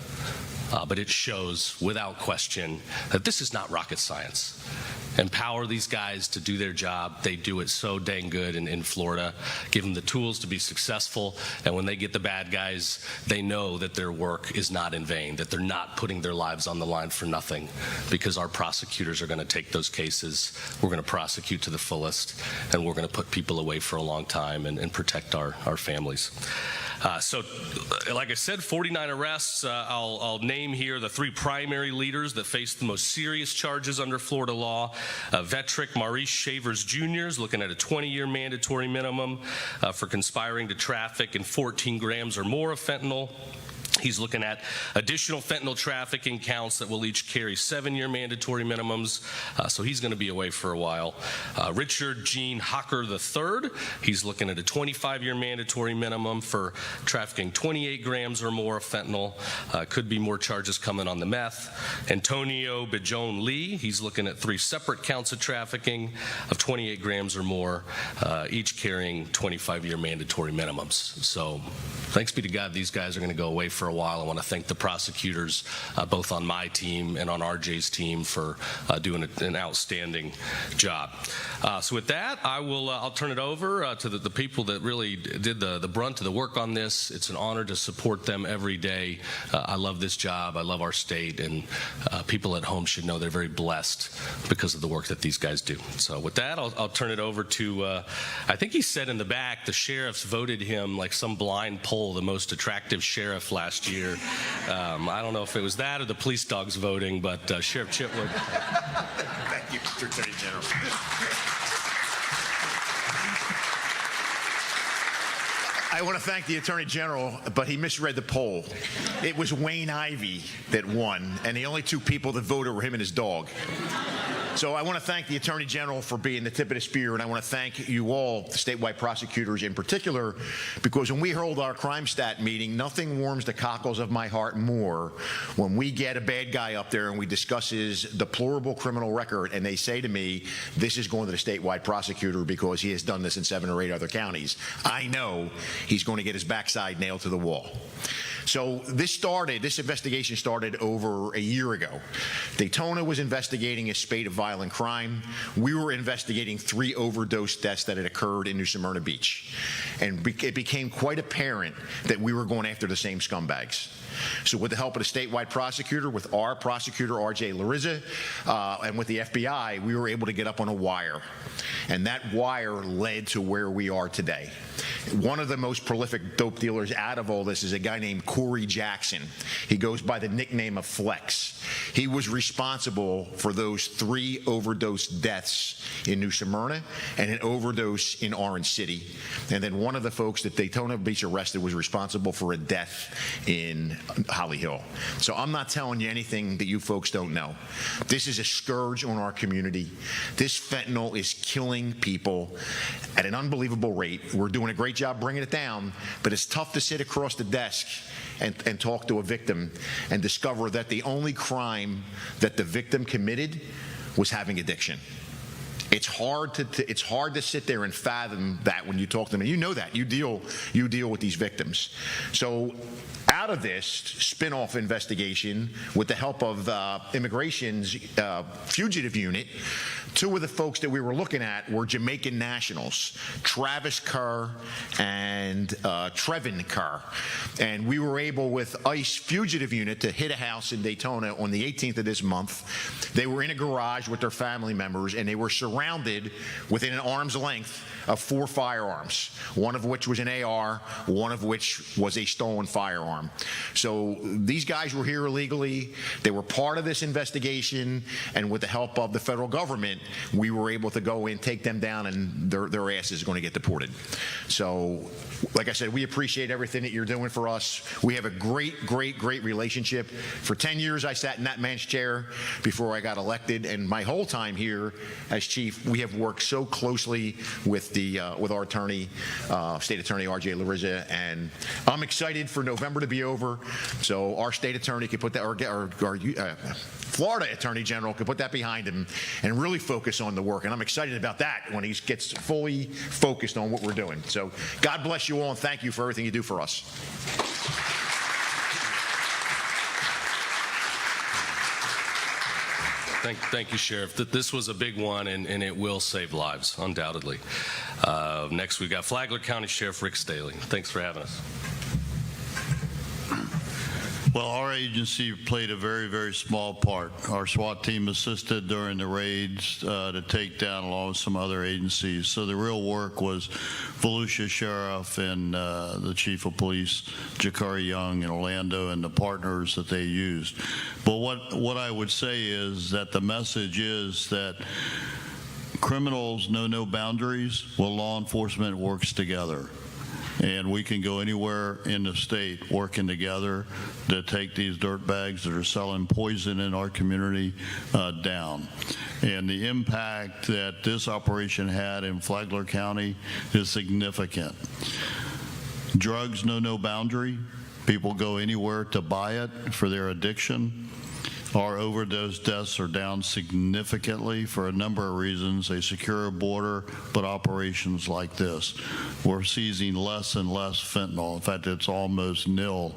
But it shows, without question, that this is not rocket science. Empower these guys to do their job. They do it so dang good in Florida. Give them the tools to be successful, and when they get the bad guys, they know that their work is not in vain, that they're not putting their lives on the line for nothing, because our prosecutors are going to take those cases. We're going to prosecute to the fullest, and we're going to put people away for a long time and protect our families. So, like I said, 49 arrests. I'll name here the 3 primary leaders that faced the most serious charges under Florida law. Vetrick Maurice Shavers Jr. is looking at a 20-year mandatory minimum for conspiring to traffic in 14 grams or more of fentanyl. He's looking at additional fentanyl trafficking counts that will each carry 7-year mandatory minimums, so he's going to be away for a while. Richard Gene Hocker III, he's looking at a 25-year mandatory minimum for trafficking 28 grams or more of fentanyl. Could be more charges coming on the meth. Antonio Bijon Lee, he's looking at 3 separate counts of trafficking of 28 grams or more, each carrying 25-year mandatory minimums. So thanks be to God, these guys are going to go away for a while. I want to thank the prosecutors, both on my team and on RJ's team, for doing an outstanding job. So with that, I'll turn it over to the people that really did the brunt of the work on this. It's an honor to support them every day. I love this job. I love our state, and people at home should know they're very blessed because of the work that these guys do. So with that, I'll turn it over to, I think he said in the back, the sheriffs voted him like some blind poll the most attractive sheriff last year. I don't know if it was that or the police dogs voting, but Sheriff Chitwood. Thank you, Mr. Attorney General. I want to thank the Attorney General, but he misread the poll. It was Wayne Ivey that won, and the only 2 people that voted were him and his dog. So I want to thank the Attorney General for being the tip of the spear, and I want to thank you all, the statewide prosecutors in particular, because when we hold our crime stat meeting, nothing warms the cockles of my heart more when we get a bad guy up there and we discuss his deplorable criminal record, and they say to me, this is going to the statewide prosecutor because he has done this in 7 or 8 other counties. I know he's going to get his backside nailed to the wall. So this investigation started over a year ago. Daytona was investigating a spate of violent crime. We were investigating 3 overdose deaths that had occurred in New Smyrna Beach. And it became quite apparent that we were going after the same scumbags. So with the help of the statewide prosecutor, with our prosecutor, RJ Larissa, and with the FBI, we were able to get up on a wire. And that wire led to where we are today. One of the most prolific dope dealers out of all this is a guy named Corey Jackson. He goes by the nickname of Flex. He was responsible for those 3 overdose deaths in New Smyrna and an overdose in Orange City. And then one of the folks that Daytona Beach arrested was responsible for a death in Holly Hill. So I'm not telling you anything that you folks don't know. This is a scourge on our community. This fentanyl is killing people at an unbelievable rate. We're doing a great job bringing it down, but it's tough to sit across the desk and talk to a victim and discover that the only crime that the victim committed was having addiction. It's hard to sit there and fathom that when you talk to them. And you know that. You deal with these victims. So out of this spin-off investigation, with the help of Immigration's fugitive unit, 2 of the folks that we were looking at were Jamaican nationals, Travis Kerr and Trevin Kerr. And we were able, with ICE fugitive unit, to hit a house in Daytona on the 18th of this month. They were in a garage with their family members, and they were surrounded within an arm's length of 4 firearms, one of which was an AR, one of which was a stolen firearm. So these guys were here illegally. They were part of this investigation, and with the help of the federal government, we were able to go in, take them down, and their ass is going to get deported. So, like I said, we appreciate everything that you're doing for us. We have a great relationship. For 10 years, I sat in that man's chair before I got elected, and my whole time here as chief chief, we have worked so closely with our attorney, state attorney R.J. Larissa, and I'm excited for November to be over, so our state attorney can put that, our Florida Attorney General can put that behind him and really focus on the work. And I'm excited about that when he gets fully focused on what we're doing. So God bless you all, and thank you for everything you do for us. Thank you, Sheriff. This was a big one, and it will save lives, undoubtedly. Next, we've got Flagler County Sheriff Rick Staley. Thanks for having us. Well, our agency played a very, very small part. Our SWAT team assisted during the raids to take down along with some other agencies. So the real work was Volusia Sheriff and the Chief of Police, Jakari Young in Orlando, and the partners that they used. But what I would say is that the message is that criminals know no boundaries while law enforcement works together. And we can go anywhere in the state working together to take these dirtbags that are selling poison in our community down. And the impact that this operation had in Flagler County is significant. Drugs know no boundary. People go anywhere to buy it for their addiction. Our overdose deaths are down significantly for a number of reasons. A secure border, but operations like this. We're seizing less and less fentanyl. In fact, it's almost nil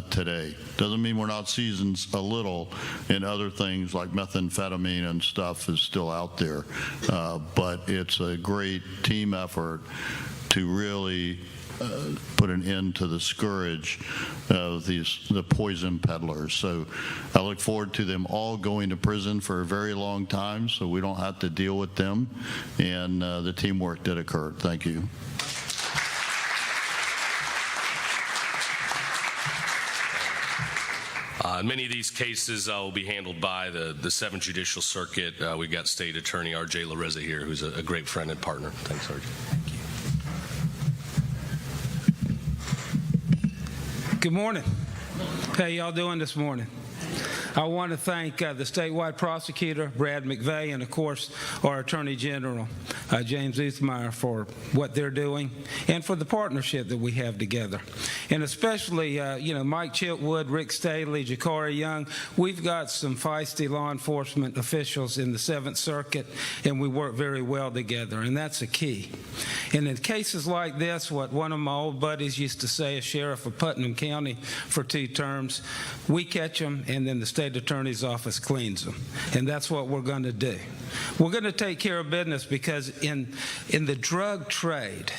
today. Doesn't mean we're not seizing a little, and other things like methamphetamine and stuff is still out there. But it's a great team effort to really put an end to the scourge of the poison peddlers. So I look forward to them all going to prison for a very long time so we don't have to deal with them and the teamwork that occurred. Thank you. Many of these cases will be handled by the 7th Judicial Circuit. We've got State Attorney R.J. Larissa here, who's a great friend and partner. Thanks, R.J. Good morning. How y'all doing this morning? I want to thank the statewide prosecutor, Brad McVeigh, and of course our Attorney General, James Uthmeyer, for what they're doing and for the partnership that we have together. And especially, Mike Chitwood, Rick Staley, Jakari Young. We've got some feisty law enforcement officials in the 7th Circuit, and we work very well together, and that's a key. And in cases like this, what one of my old buddies used to say, a sheriff of Putnam County for 2 terms, we catch them, and then the state attorney's office cleans them. And that's what we're going to do. We're going to take care of business because in the drug trade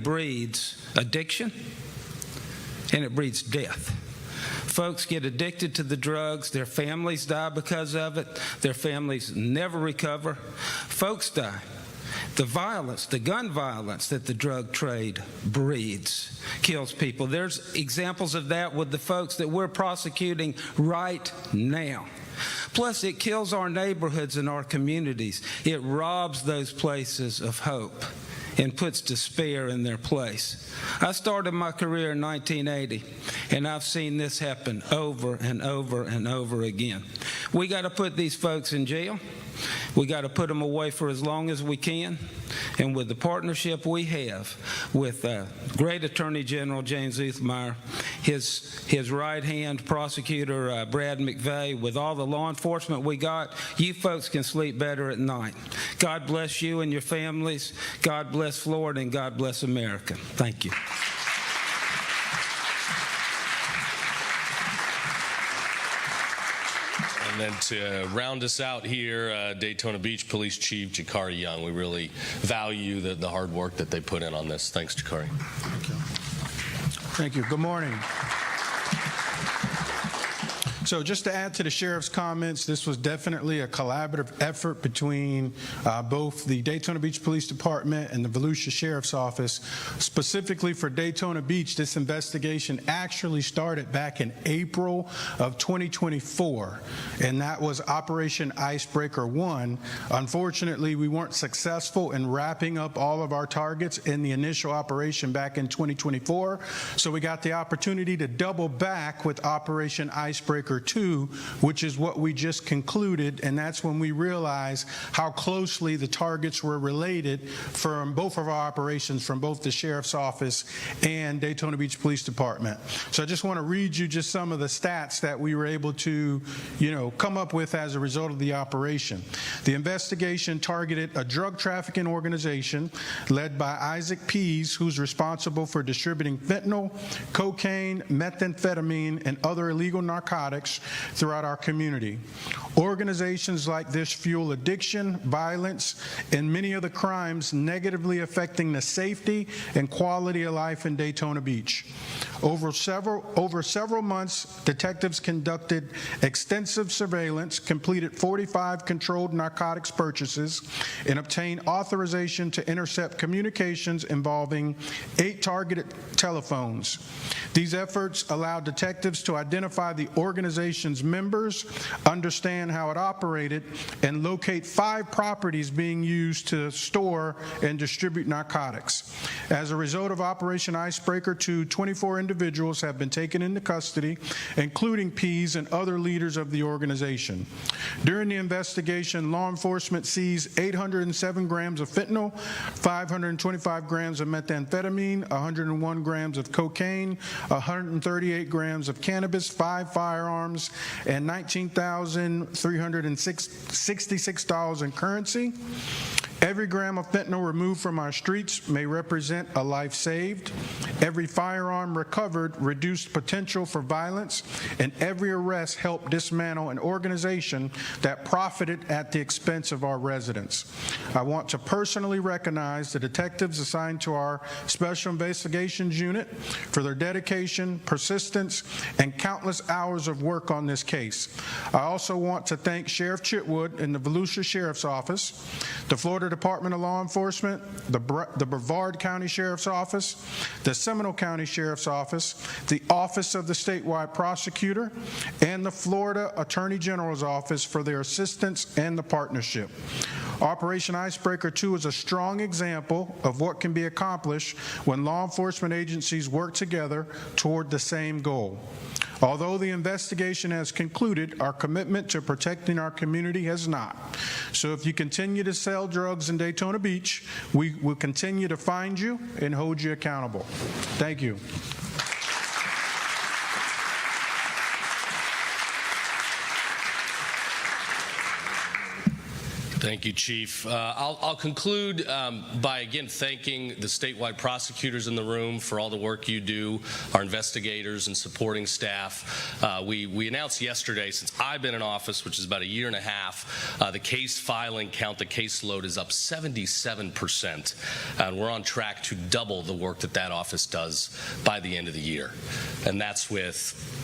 breeds addiction and it breeds death. Folks get addicted to the drugs. Their families die because of it. Their families never recover. Folks die. The violence, the gun violence that the drug trade breeds kills people. There's examples of that with the folks that we're prosecuting right now. Plus, it kills our neighborhoods and our communities. It robs those places of hope and puts despair in their place. I started my career in 1980, and I've seen this happen over and over and over again. We got to put these folks in jail. We got to put them away for as long as we can. And with the partnership we have with great Attorney General James Uthmeyer, his right-hand prosecutor Brad McVeigh, with all the law enforcement we got, you folks can sleep better at night. God bless you and your families. God bless Florida, and God bless America. Thank you. And then to round us out here, Daytona Beach Police Chief Jakari Young. We really value the hard work that they put in on this. Thanks, Jakari. Thank you. Good morning. So just to add to the sheriff's comments, this was definitely a collaborative effort between both the Daytona Beach Police Department and the Volusia Sheriff's Office. Specifically for Daytona Beach, this investigation actually started back in April of 2024, and that was Operation Icebreaker 1. Unfortunately, we weren't successful in wrapping up all of our targets in the initial operation back in 2024, so we got the opportunity to double back with Operation Icebreaker Icebreaker 2, which is what we just concluded, and that's when we realized how closely the targets were related from both of our operations, from both the Sheriff's Office and Daytona Beach Police Department. So I just want to read you just some of the stats that we were able to, come up with as a result of the operation. The investigation targeted a drug trafficking organization led by Isaac Pease, who's responsible for distributing fentanyl, cocaine, methamphetamine, and other illegal narcotics throughout our community. Organizations like this fuel addiction, violence, and many other crimes negatively affecting the safety and quality of life in Daytona Beach. Over several months, detectives conducted extensive surveillance, completed 45 controlled narcotics purchases, and obtained authorization to intercept communications involving 8 targeted telephones. These efforts allowed detectives to identify the organization's members, understand how it operated, and locate 5 properties being used to store and distribute narcotics. As a result of Operation Icebreaker 2, 24 individuals have been taken into custody, including Pease and other leaders of the organization. During the investigation, law enforcement seized 807 grams of fentanyl, 525 grams of methamphetamine, 101 grams of cocaine, 138 grams of cannabis, 5 firearms, and $19,366 in currency. Every gram of fentanyl removed from our streets may represent a life saved. Every firearm recovered reduced potential for violence, and every arrest helped dismantle an organization that profited at the expense of our residents. I want to personally recognize the detectives assigned to our Special Investigations Unit for their dedication, persistence, and countless hours of work on this case. I also want to thank Sheriff Chitwood and the Volusia Sheriff's Office, the Florida Department of Law Enforcement, the Brevard County Sheriff's Office, the Seminole County Sheriff's Office, the Office of the Statewide Prosecutor, and the Florida Attorney General's Office for their assistance and the partnership. Operation Icebreaker 2 is a strong example of what can be accomplished when law enforcement agencies work together toward the same goal. Although the investigation has concluded, our commitment to protecting our community has not. So if you continue to sell drugs in Daytona Beach, we will continue to find you and hold you accountable. Thank you. Thank you, Chief. I'll conclude by again thanking the statewide prosecutors in the room for all the work you do, our investigators and supporting staff. We announced yesterday, since I've been in office, which is about a year and a half, the case filing count, the caseload is up 77%, and we're on track to double the work that office does by the end of the year. And that's with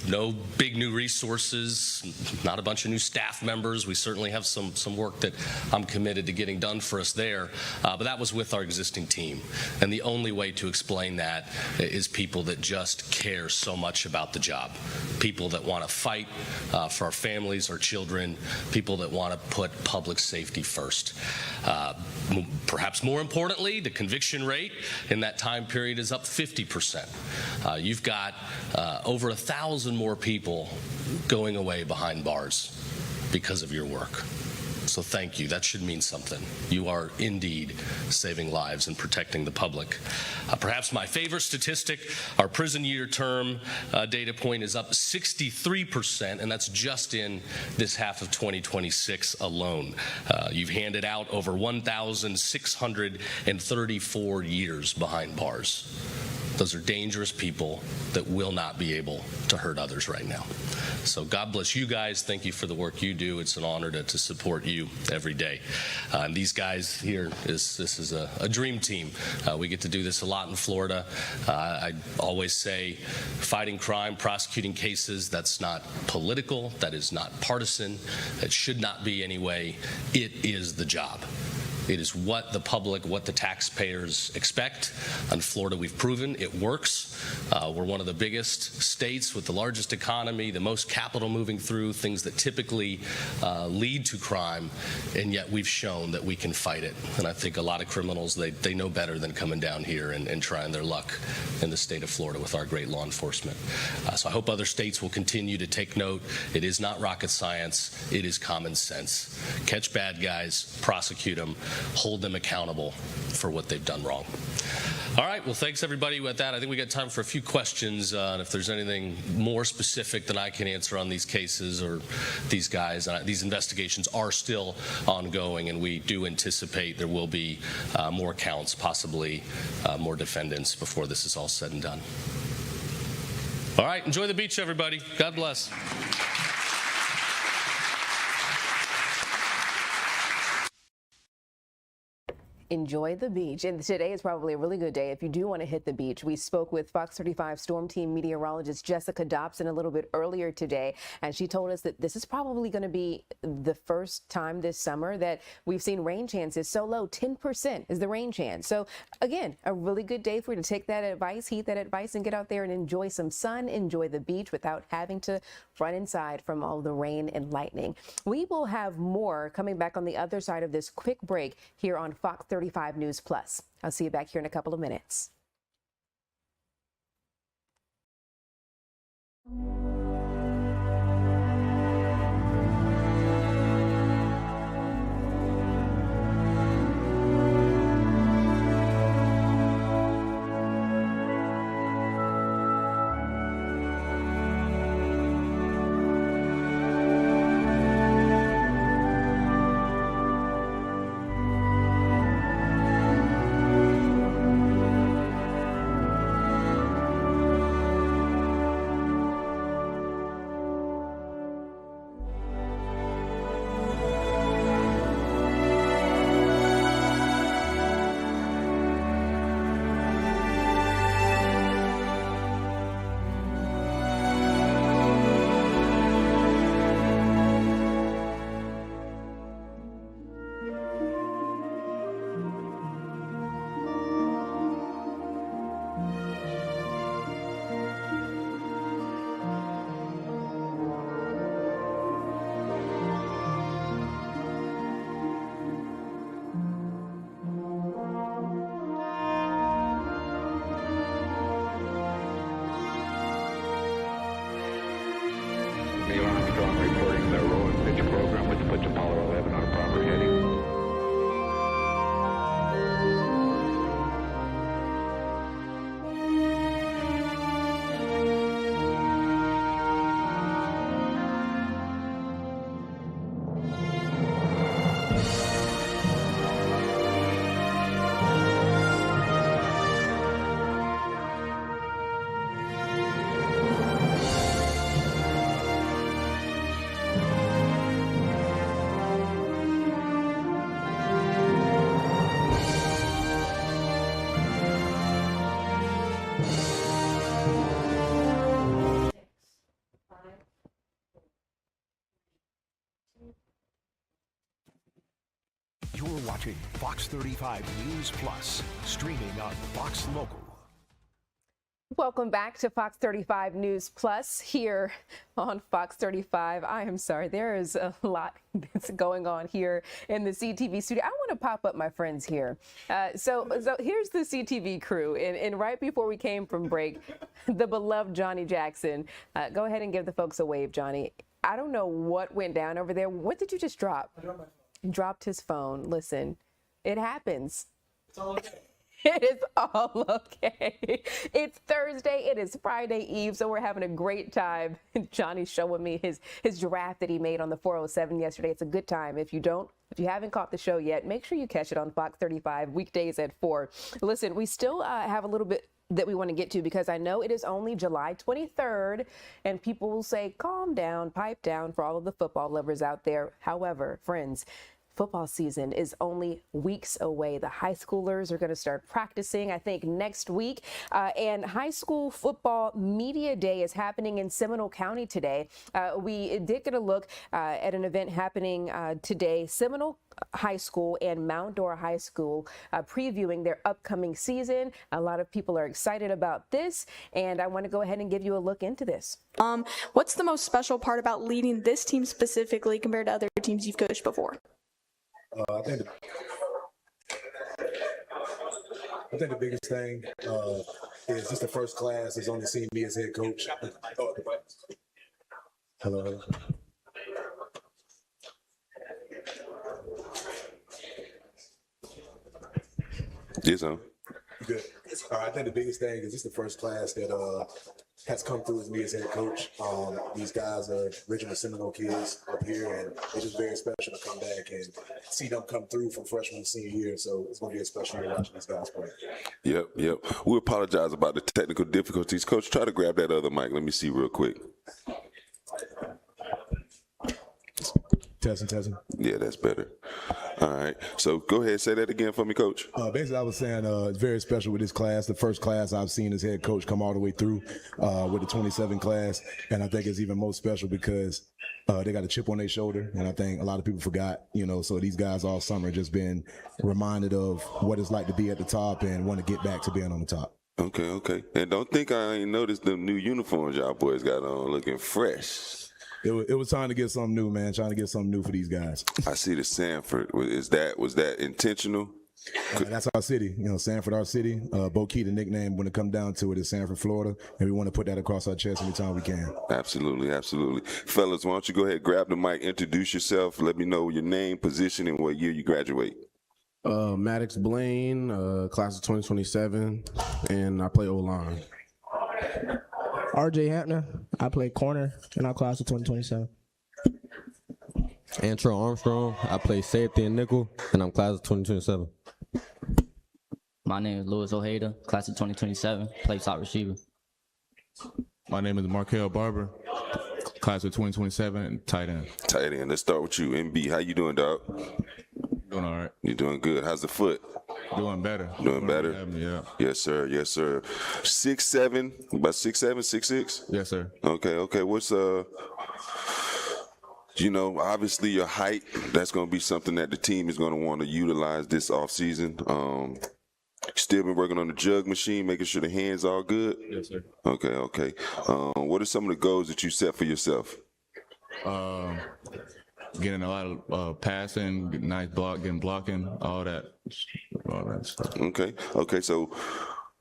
no big new resources, not a bunch of new staff members. We certainly have some work that I'm committed to getting done for us there, but that was with our existing team. And the only way to explain that is people that just care so much about the job, people that want to fight for our families, our children, people that want to put public safety first. Perhaps more importantly, the conviction rate in that time period is up 50%. You've got over 1,000 more people going away behind bars because of your work. So thank you. That should mean something. You are indeed saving lives and protecting the public. Perhaps my favorite statistic, our prison year term data point is up 63%, and that's just in this half of 2026 alone. You've handed out over 1,634 years behind bars. Those are dangerous people that will not be able to hurt others right now. So God bless you guys. Thank you for the work you do. It's an honor to support you every day. And these guys here, this is a dream team. We get to do this a lot in Florida. I always say fighting crime, prosecuting cases, that's not political, that is not partisan, it should not be anyway. It is the job. It is what the public, what the taxpayers expect. In Florida, we've proven it works. We're one of the biggest states with the largest economy, the most capital moving through, things that typically lead to crime, and yet we've shown that we can fight it. And I think a lot of criminals, they know better than coming down here and trying their luck in the state of Florida with our great law enforcement. So I hope other states will continue to take note. It is not rocket science. It is common sense. Catch bad guys, prosecute them, hold them accountable for what they've done wrong. All right, well, thanks everybody. With that, I think we got time for a few questions, and if there's anything more specific than I can answer on these cases or these guys. These investigations are still ongoing, and we do anticipate there will be more counts, possibly more defendants before this is all said and done. All right, enjoy the beach, everybody. God bless. Enjoy the beach. And today is probably a really good day if you do want to hit the beach. We spoke with Fox 35 Storm Team meteorologist Jessica Dobson a little bit earlier today, and she told us that this is probably going to be the first time this summer that we've seen rain chances so low. 10% is the rain chance. So again, a really good day for you to take that advice, heed that advice, and get out there and enjoy some sun, enjoy the beach without having to run inside from all the rain and lightning. We will have more coming back on the other side of this quick break here on Fox 35 News Plus. I'll see you back here in a couple of minutes. You're watching Fox 35 News Plus, streaming on Fox Local. Welcome back to Fox 35 News Plus here on Fox 35. I am sorry, there is a lot that's going on here in the CTV studio. I want to pop up my friends here. So here's the CTV crew. And right before we came from break, the beloved Johnny Jackson. Go ahead and give the folks a wave, Johnny. I don't know what went down over there. What did you just drop? I dropped my phone. Dropped his phone. Listen, it happens. It's all okay. It is all okay. It's Thursday. It is Friday Eve, so we're having a great time. Johnny's showing me his giraffe that he made on the 407 yesterday. It's a good time. If you haven't caught the show yet, make sure you catch it on Fox 35 weekdays at 4. Listen, we still have a little bit that we want to get to because I know it is only July 23rd, and people will say, calm down, pipe down for all of the football lovers out there. However, friends, football season is only weeks away. The high schoolers are going to start practicing, I think, next week. And high school football media day is happening in Seminole County today. We did get a look at an event happening today. Seminole High School and Mount Dora High School previewing their upcoming season. A lot of people are excited about this, and I want to go ahead and give you a look into this. What's the most special part about leading this team specifically compared to other teams you've coached before? I think the biggest thing is just the first class has only seen me as head coach. Hello. Yes, sir. Good. I think the biggest thing is just the first class that has come through as me as head coach. These guys are original Seminole kids up here, and it's just very special to come back and see them come through from freshman to senior year. So it's going to be a special year watching these guys play. Yep. We apologize about the technical difficulties. Coach, try to grab that other mic. Let me see real quick. Testing. Yeah, that's better. All right. So go ahead, say that again for me, Coach. Basically, I was saying it's very special with this class. The first class I've seen as head coach come all the way through with the 27 class. And I think it's even more special because they got a chip on their shoulder. And I think a lot of people forgot, so these guys all summer just been reminded of what it's like to be at the top and want to get back to being on the top. Okay. And don't think I ain't noticed the new uniforms y'all boys got on looking fresh. It was time to get something new, man. Trying to get something new for these guys. I see the Sanford. Was that intentional? That's our city. Sanford, our city. Bo Key, the nickname, when it comes down to it, is Sanford, Florida. And we want to put that across our chest anytime we can. Absolutely. Fellas, why don't you go ahead, grab the mic, introduce yourself, let me know your name, position, and what year you graduate. Maddox Blaine, class of 2027, and I play O-line. RJ Hampner, I play corner in our class of 2027. Antro Armstrong, I play safety and nickel, and I'm class of 2027. My name is Louis Ojeda, class of 2027, play slot receiver. My name is Markel Barber, class of 2027, and tight end. Tight end. Let's start with you, MB. How you doing, dog? Doing all right. You doing good. How's the foot? Doing better. Doing better? Yeah. Yes, sir. 6'7", about 6'7", 6'6"? Yes, sir. Okay. What's obviously your height, that's going to be something that the team is going to want to utilize this offseason. Still been working on the jug machine, making sure the hands are all good? Yes, sir. Okay. What are some of the goals that you set for yourself? Getting a lot of passing, nice blocking, all that stuff. Okay. So,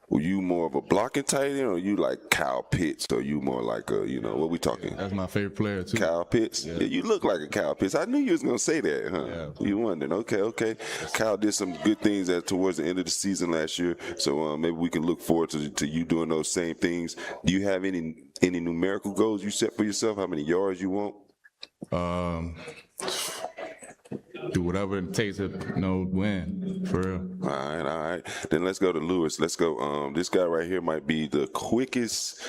were you more of a blocking tight end, or you like Kyle Pitts, or you more like what we talking? That's my favorite player too. Kyle Pitts. Yeah, you look like a Kyle Pitts. I knew you was gonna say that, huh? Yeah. You wondered. Okay. Kyle did some good things towards the end of the season last year, so maybe we can look forward to you doing those same things. Do you have any numerical goals you set for yourself? How many yards you want? Do whatever it takes to win, for real. All right. Then let's go to Lewis. Let's go. This guy right here might be the quickest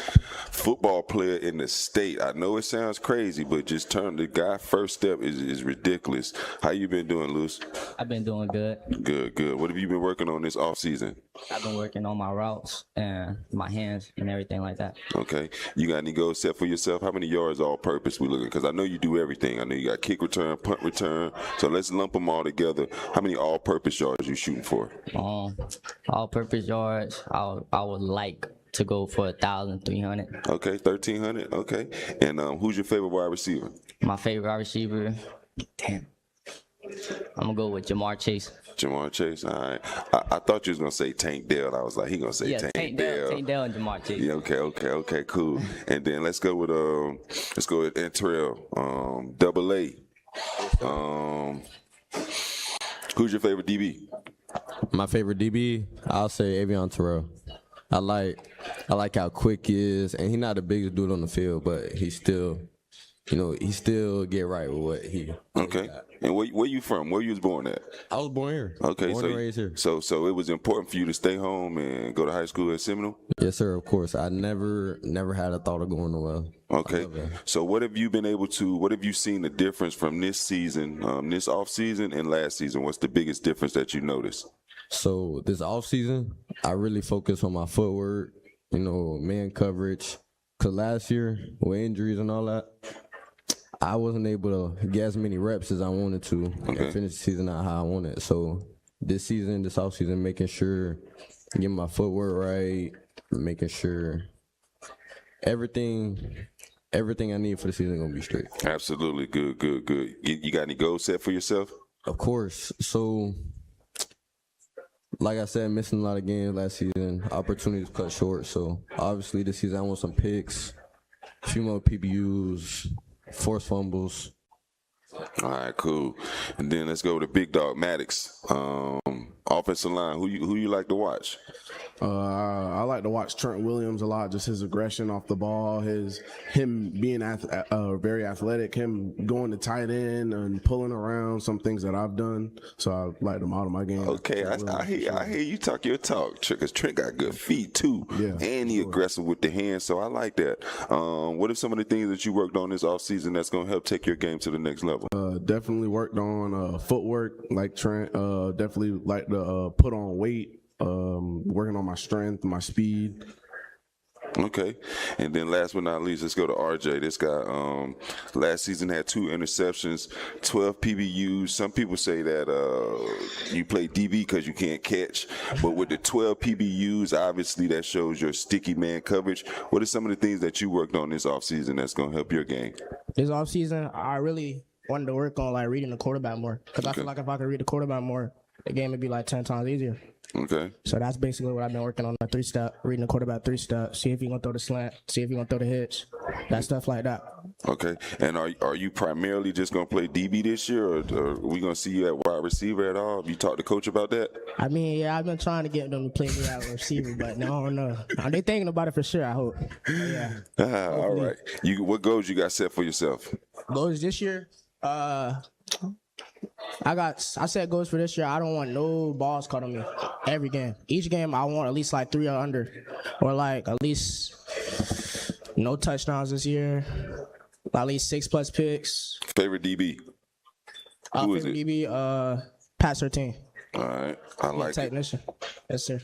football player in the state. I know it sounds crazy, but just the guy first step is ridiculous. How you been doing, Lewis? I've been doing good. Good. What have you been working on this off season? I've been working on my routes and my hands and everything like that. Okay. You got any goals set for yourself? How many yards all purpose we looking? Because I know you do everything. I know you got kick return, punt return. So let's lump them all together. How many all purpose yards you shooting for? All purpose yards, I would like to go for 1,300. Okay, 1,300. Okay. And who's your favorite wide receiver? My favorite wide receiver, I'm gonna go with Jamar Chase. Jamar Chase, all right. I thought you was gonna say Tank Dell. I was like, he gonna say Tank Dell. Tank Dell and Jamar Chase. Yeah, okay, cool. And then let's go with Antrell, Double A. Who's your favorite DB? My favorite DB, I'll say Avion Terrell. I like how quick he is, and he's not the biggest dude on the field, but he's still he still get right with what he. Okay. And where you from? Where you was born at? I was born here. Okay, Born so and raised here. so it was important for you to stay home and go to high school at Seminole? Yes, sir. Of course. I never had a thought of going nowhere. Okay. So what have you seen the difference from this season, this off season and last season? What's the biggest difference that you noticed? So this off season, I really focused on my footwork, man coverage. Cause last year with injuries and all that, I wasn't able to get as many reps as I wanted to and finish the season out how I wanted. So this off season, making sure getting my footwork right, making sure everything I need for the season gonna be straight. Absolutely. Good. You got any goals set for yourself? Of course. So like I said, missing a lot of games last season, opportunities cut short. So obviously this season I want some picks, a few more PBUs, forced fumbles. All right, cool. And then let's go to Big Dog Maddox. Offensive line. Who you like to watch? I like to watch Trent Williams a lot. Just his aggression off the ball, him being very athletic, him going to tight end and pulling around. Some things that I've done, so I like them out of my game. Okay, I hear you talk your talk, because Trent got good feet too, and he aggressive with the hands. So I like that. What are some of the things that you worked on this offseason that's going to help take your game to the next level? Definitely worked on footwork, like Trent. Definitely like to put on weight. Working on my strength, my speed. Okay, and then last but not least, let's go to RJ. This guy last season had 2 interceptions, 12 PBUs. Some people say that you play DB because you can't catch, but with the 12 PBUs, obviously that shows your sticky man coverage. What are some of the things that you worked on this offseason that's going to help your game? This offseason, I really wanted to work on reading the quarterback more, because I feel like if I could read the quarterback more, the game would be 10 times easier. Okay. So that's basically what I've been working on, the 3-step, reading the quarterback 3-step, see if you're going to throw the slant, see if you're going to throw the hitch, that stuff like that. Okay. And are you primarily just going to play DB this year, or are we going to see you at wide receiver at all? Have you talked to coach about that? I mean, yeah, I've been trying to get them to play me at receiver, but no, I don't know. They thinking about it for sure, I hope. Yeah. All right. What goals you got set for yourself? Goals this year? I set goals for this year. I don't want no balls caught on me every game. Each game I want at least 3 or under, or at least no touchdowns this year, at least 6+ picks. Favorite DB? Who is it? DB, Pat 13. All right, I like technician. Yes, sir.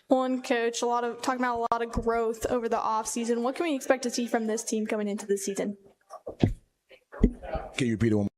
One coach, talking about a lot of growth over the offseason. What can we expect to see from this team coming into the season? Can you repeat it one more?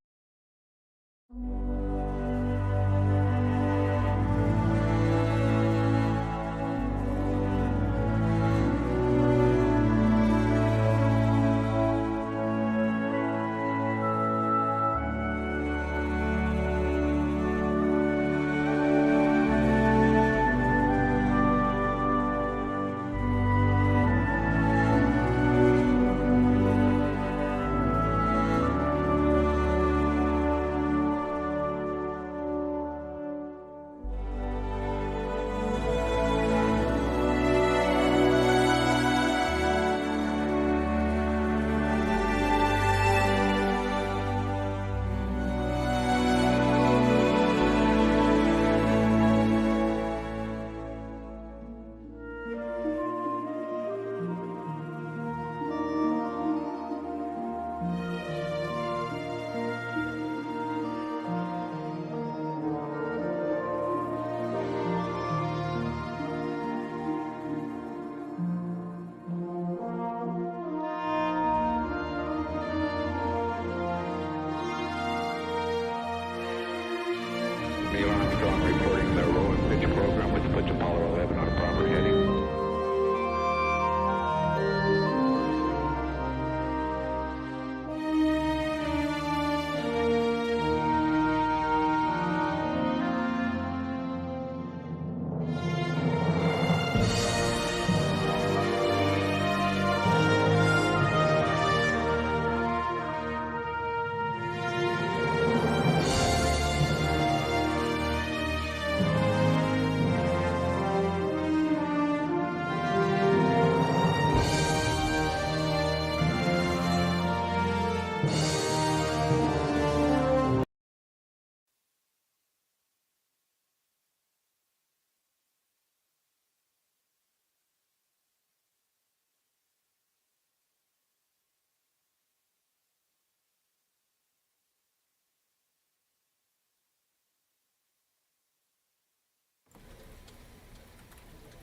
Neil Armstrong reporting the roll and pitch program, which puts Apollo 11 on a proper heading.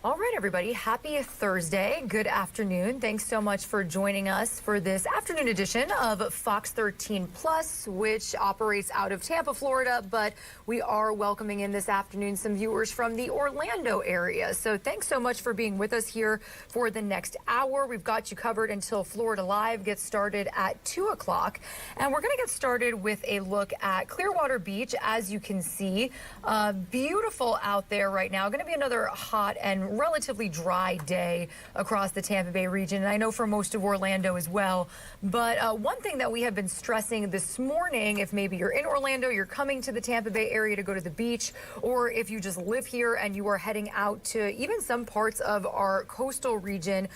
All right, everybody. Happy Thursday. Good afternoon. Thanks so much for joining us for this afternoon edition of Fox 13 Plus, which operates out of Tampa, Florida. But we are welcoming in this afternoon some viewers from the Orlando area. So thanks so much for being with us here for the next hour. We've got you covered until Florida Live gets started at 2 o'clock. And we're going to get started with a look at Clearwater Beach. As you can see, beautiful out there right now. Going to be another hot and relatively dry day across the Tampa Bay region, and I know for most of Orlando as well. But one thing that we have been stressing this morning, if maybe you're in Orlando, you're coming to the Tampa Bay area to go to the beach, or if you just live here and you are heading out to even some parts of our coastal region,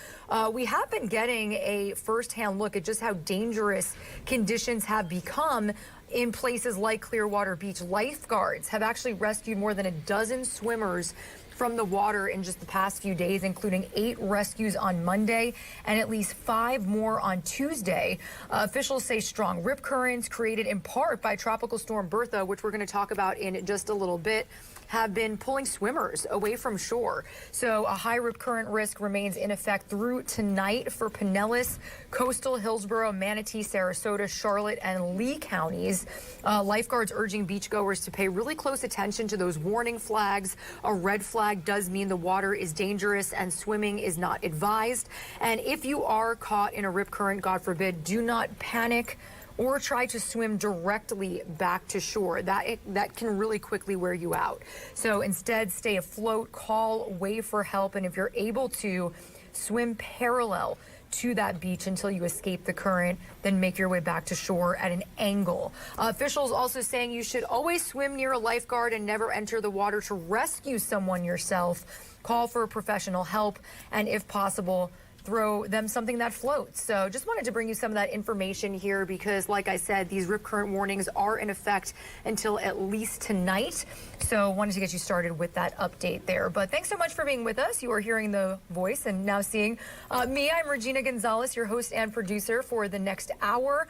we have been getting a firsthand look at just how dangerous conditions have become in places like Clearwater Beach. Lifeguards have actually rescued more than a dozen swimmers from the water in just the past few days, including 8 rescues on Monday and at least 5 more on Tuesday. Officials say strong rip currents created in part by Tropical Storm Bertha, which we're going to talk about in just a little bit, have been pulling swimmers away from shore. So a high rip current risk remains in effect through tonight for Pinellas, Coastal, Hillsborough, Manatee, Sarasota, Charlotte, and Lee counties. Lifeguards urging beachgoers to pay really close attention to those warning flags. A red flag does mean the water is dangerous and swimming is not advised. And if you are caught in a rip current, God forbid, do not panic or try to swim directly back to shore. That can really quickly wear you out. So instead, stay afloat, call, wave for help, and if you're able to, swim parallel to that beach until you escape the current, then make your way back to shore at an angle. Officials also saying you should always swim near a lifeguard and never enter the water to rescue someone yourself. Call for professional help, and if possible, throw them something that floats. So just wanted to bring you some of that information here because, like I said, these rip current warnings are in effect until at least tonight. So wanted to get you started with that update there. But thanks so much for being with us. You are hearing the voice and now seeing me. I'm Regina Gonzalez, your host and producer for the next hour.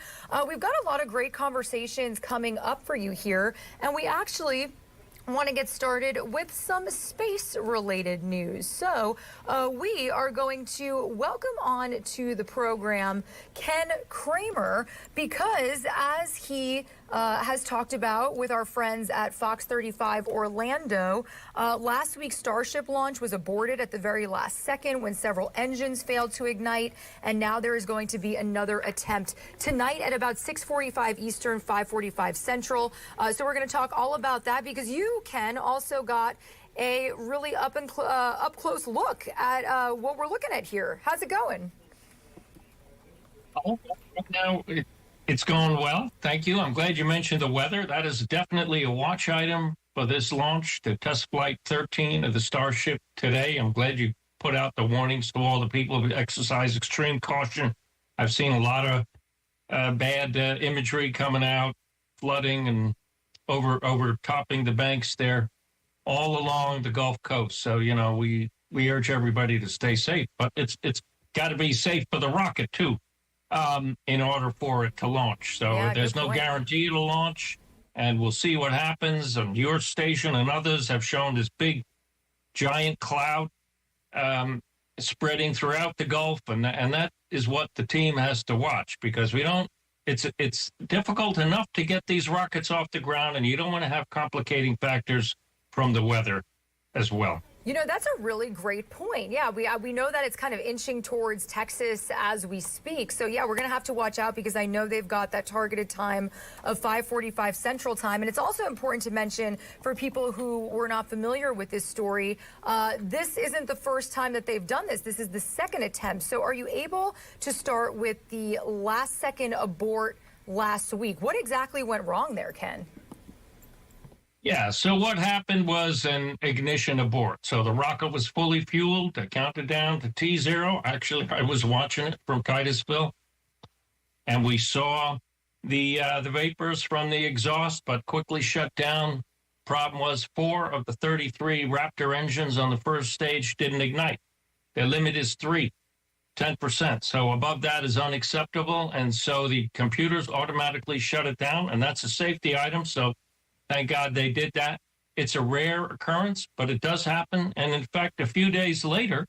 We've got a lot of great conversations coming up for you here, and we actually want to get started with some space-related news. So we are going to welcome on to the program Ken Kramer because, as he has talked about with our friends at Fox 35 Orlando, last week's Starship launch was aborted at the very last second when several engines failed to ignite, and now there is going to be another attempt tonight at about 6:45 Eastern, 5:45 Central. So we're going to talk all about that because you, Ken, also got a really up close look at what we're looking at here. How's it going? Oh, now it's going well. Thank you. I'm glad you mentioned the weather. That is definitely a watch item for this launch, the test flight 13 of the Starship today. I'm glad you put out the warnings to all the people who exercise extreme caution. I've seen a lot of bad imagery coming out, flooding and overtopping the banks there all along the Gulf Coast. So, you know, we urge everybody to stay safe, but it's got to be safe for the rocket too, in order for it to launch. So there's no guarantee it'll launch, and we'll see what happens. And your station and others have shown this big, giant cloud spreading throughout the Gulf, and that is what the team has to watch because it's difficult enough to get these rockets off the ground, and you don't want to have complicating factors from the weather as well. You know, that's a really great point. Yeah, we know that it's kind of inching towards Texas as we speak. So, yeah, we're going to have to watch out because I know they've got that targeted time of 5:45 Central Time. And it's also important to mention for people who were not familiar with this story, this isn't the first time that they've done this. This is the second attempt. So are you able to start with the last second abort last week? What exactly went wrong there, Ken? Yeah, so what happened was an ignition abort. So the rocket was fully fueled. I counted down to T0. Actually, I was watching it from Titusville, and we saw the vapors from the exhaust, but quickly shut down. Problem was 4 of the 33 Raptor engines on the first stage didn't ignite. Their limit is 3, 10%. So above that is unacceptable, and so the computers automatically shut it down, and that's a safety item. So thank God they did that. It's a rare occurrence, but it does happen. And in fact, a few days later,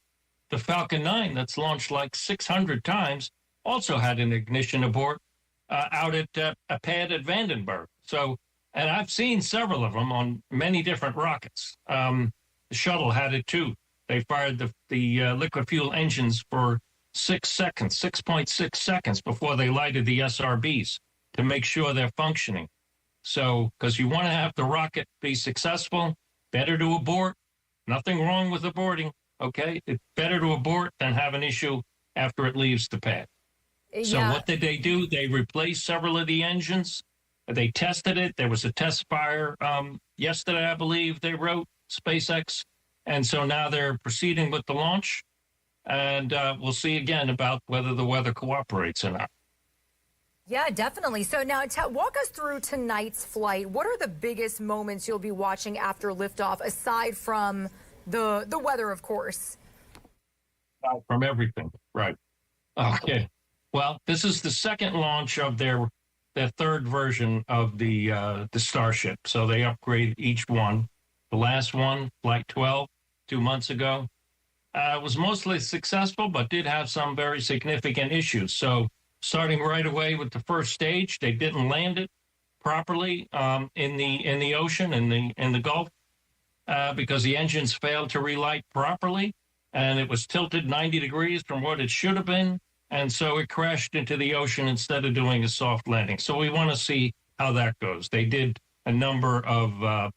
the Falcon 9 that's launched like 600 times also had an ignition abort out at a pad at Vandenberg. So, and I've seen several of them on many different rockets. The shuttle had it too. They fired the liquid fuel engines for 6.6 seconds before they lighted the SRBs to make sure they're functioning. So, because you want to have the rocket be successful, better to abort. Nothing wrong with aborting, okay? It's better to abort than have an issue after it leaves the pad. So what did they do? They replaced several of the engines. They tested it. There was a test fire yesterday, I believe they wrote, SpaceX. And so now they're proceeding with the launch. And we'll see again about whether the weather cooperates or not. Yeah, definitely. So now walk us through tonight's flight. What are the biggest moments you'll be watching after liftoff, aside from the weather, of course? From everything, right. Okay. Well, this is the second launch of their third version of the Starship. So they upgraded each one. The last one, Flight 12, 2 months ago, was mostly successful, but did have some very significant issues. So starting right away with the first stage, they didn't land it properly in the ocean, in the Gulf, because the engines failed to relight properly, and it was tilted 90 degrees from what it should have been, and so it crashed into the ocean instead of doing a soft landing. So we want to see how that goes. They did a number of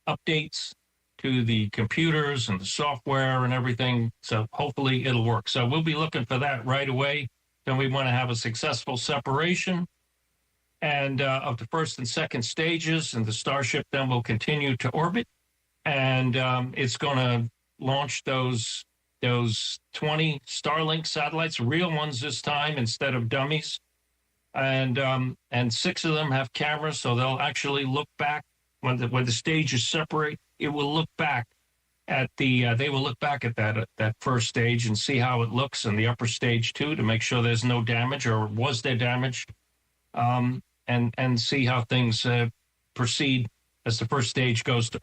updates to the computers and the software and everything, so hopefully it'll work. So we'll be looking for that right away. Then we want to have a successful separation and of the first and second stages, and the Starship then will continue to orbit, and it's going to launch those 20 Starlink satellites, real ones this time instead of dummies, and 6 of them have cameras, so they'll actually look back when the stages separate. It will look back at they will look back at that first stage and see how it looks in the upper stage too, to make sure there's no damage, or was there damage, and see how things proceed as the first stage goes to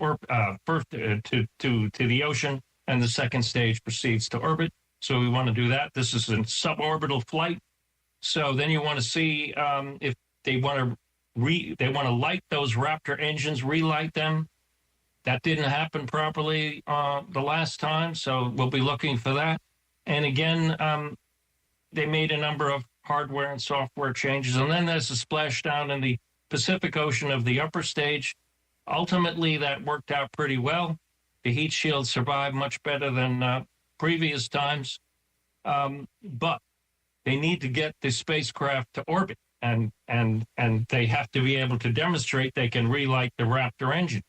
the ocean and the second stage proceeds to orbit. So we want to do that. This is a suborbital flight. So then you want to see if they want to light those Raptor engines, relight them. That didn't happen properly the last time, so we'll be looking for that. And again, they made a number of hardware and software changes. And then there's a splashdown in the Pacific Ocean of the upper stage. Ultimately, that worked out pretty well. The heat shield survived much better than previous times. But they need to get the spacecraft to orbit, and they have to be able to demonstrate they can relight the Raptor engine,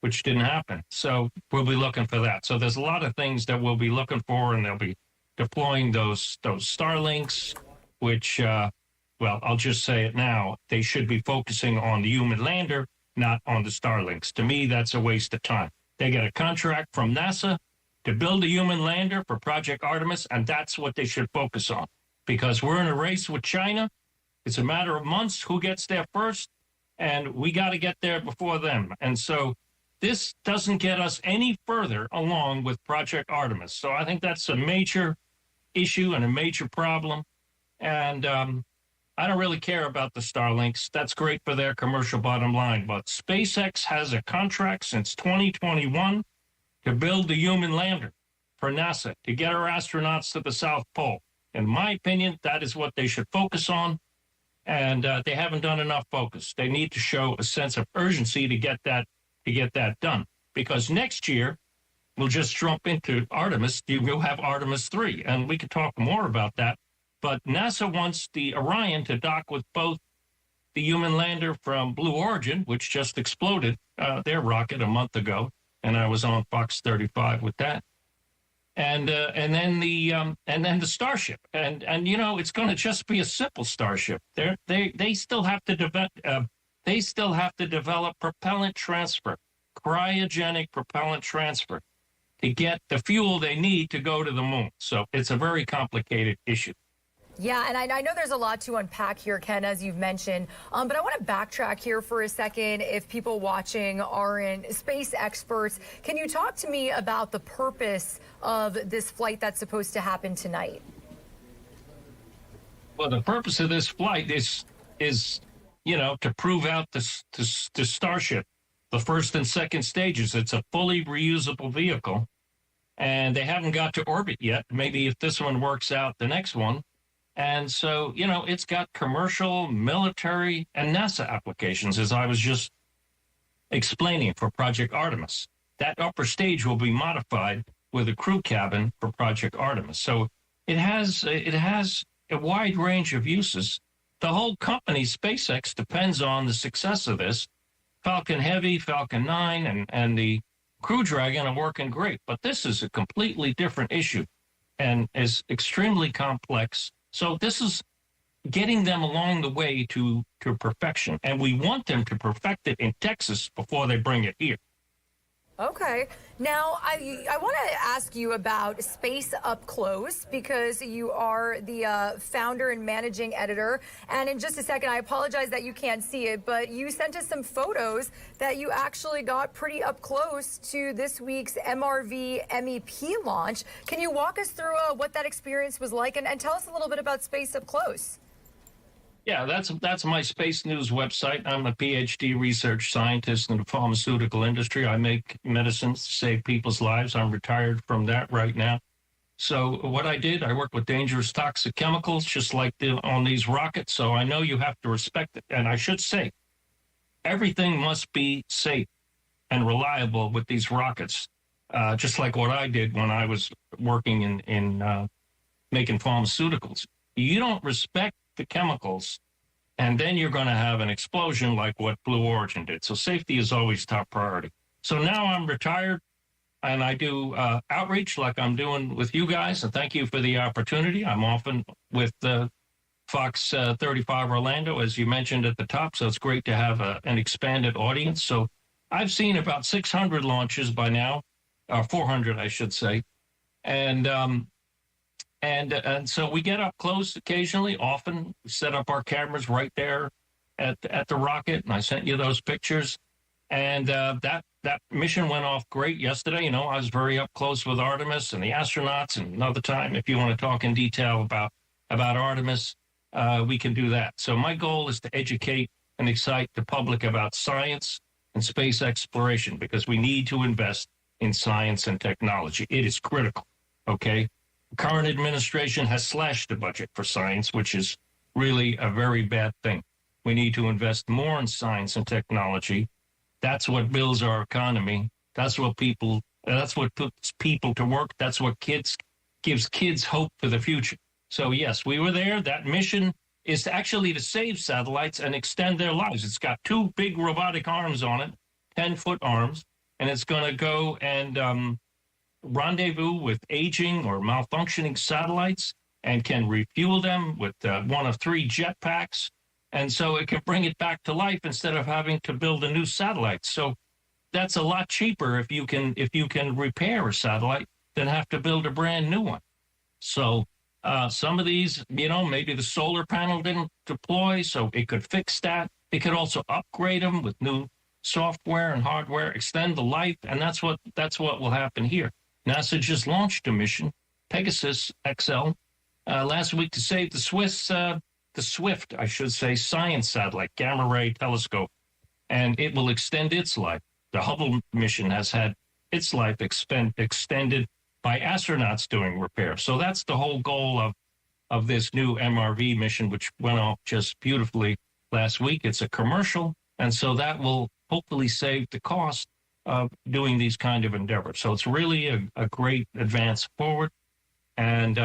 which didn't happen. So we'll be looking for that. So there's a lot of things that we'll be looking for, and they'll be deploying those Starlinks, which, well, I'll just say it now, they should be focusing on the human lander, not on the Starlinks. To me, that's a waste of time. They get a contract from NASA to build a human lander for Project Artemis, and that's what they should focus on, because we're in a race with China. It's a matter of months who gets there first, and we got to get there before them. And so this doesn't get us any further along with Project Artemis. So I think that's a major issue and a major problem. And I don't really care about the Starlinks. That's great for their commercial bottom line. But SpaceX has a contract since 2021 to build the human lander for NASA, to get our astronauts to the South Pole. In my opinion, that is what they should focus on. And they haven't done enough focus. They need to show a sense of urgency to get that done. Because next year, we'll just jump into Artemis. You'll have Artemis 3, and we could talk more about that. But NASA wants the Orion to dock with both the human lander from Blue Origin, which just exploded their rocket a month ago, and I was on Fox 35 with that, and then the Starship, and you know, it's going to just be a simple Starship. They still have to develop propellant transfer, cryogenic propellant transfer, to get the fuel they need to go to the moon. So it's a very complicated issue. Yeah, and I know there's a lot to unpack here, Ken, as you've mentioned, but I want to backtrack here for a second. If people watching aren't space experts, can you talk to me about the purpose of this flight that's supposed to happen tonight? Well, the purpose of this flight is to prove out the Starship, the first and second stages. It's a fully reusable vehicle, and they haven't got to orbit yet. Maybe if this one works out, the next one. And so, it's got commercial, military, and NASA applications, as I was just explaining, for Project Artemis. That upper stage will be modified with a crew cabin for Project Artemis. So it has a wide range of uses. The whole company, SpaceX, depends on the success of this. Falcon Heavy, Falcon 9, and the Crew Dragon are working great. But this is a completely different issue and is extremely complex. So this is getting them along the way to perfection. And we want them to perfect it in Texas before they bring it here. Okay. Now, I want to ask you about Space Up Close, because you are the founder and managing editor. And in just a second, I apologize that you can't see it, but you sent us some photos that you actually got pretty up close to this week's MRV MEP launch. Can you walk us through what that experience was like, and tell us a little bit about Space Up Close? Yeah, that's my Space News website. I'm a PhD research scientist in the pharmaceutical industry. I make medicines to save people's lives. I'm retired from that right now. So what I did, I work with dangerous toxic chemicals, just like on these rockets. So I know you have to respect it. And I should say, everything must be safe and reliable with these rockets, just like what I did when I was working in making pharmaceuticals. You don't respect the chemicals, and then you're going to have an explosion like what Blue Origin did. So safety is always top priority. So now I'm retired, and I do outreach like I'm doing with you guys, and thank you for the opportunity. I'm often with Fox 35 Orlando, as you mentioned at the top, so it's great to have an expanded audience. So I've seen about 600 launches by now, 400, I should say, and so we get up close occasionally. Often we set up our cameras right there at the rocket, and I sent you those pictures. And that mission went off great yesterday. I was very up close with Artemis and the astronauts. And another time, if you want to talk in detail about Artemis, we can do that. So my goal is to educate and excite the public about science and space exploration, because we need to invest in science and technology. It is critical. Okay. Current administration has slashed the budget for science, which is really a very bad thing. We need to invest more in science and technology. That's what builds our economy. That's what puts people to work. That's what gives kids hope for the future. So yes, we were there. That mission is actually to save satellites and extend their lives. It's got two big robotic arms on it, 10-foot arms, and it's going to go and rendezvous with aging or malfunctioning satellites and can refuel them with one of 3 jetpacks. And so it can bring it back to life instead of having to build a new satellite. So that's a lot cheaper if you can repair a satellite than have to build a brand new one. So some of these, maybe the solar panel didn't deploy, so it could fix that. It could also upgrade them with new software and hardware, extend the life, and that's what will happen here. NASA just launched a mission, Pegasus XL, last week to save the Swift, I should say, science satellite, gamma ray telescope, and it will extend its life. The Hubble mission has had its life extended by astronauts doing repair. So that's the whole goal of this new MRV mission, which went off just beautifully last week. It's a commercial, and so that will hopefully save the cost of doing these kind of endeavors. So it's really a great advance forward, and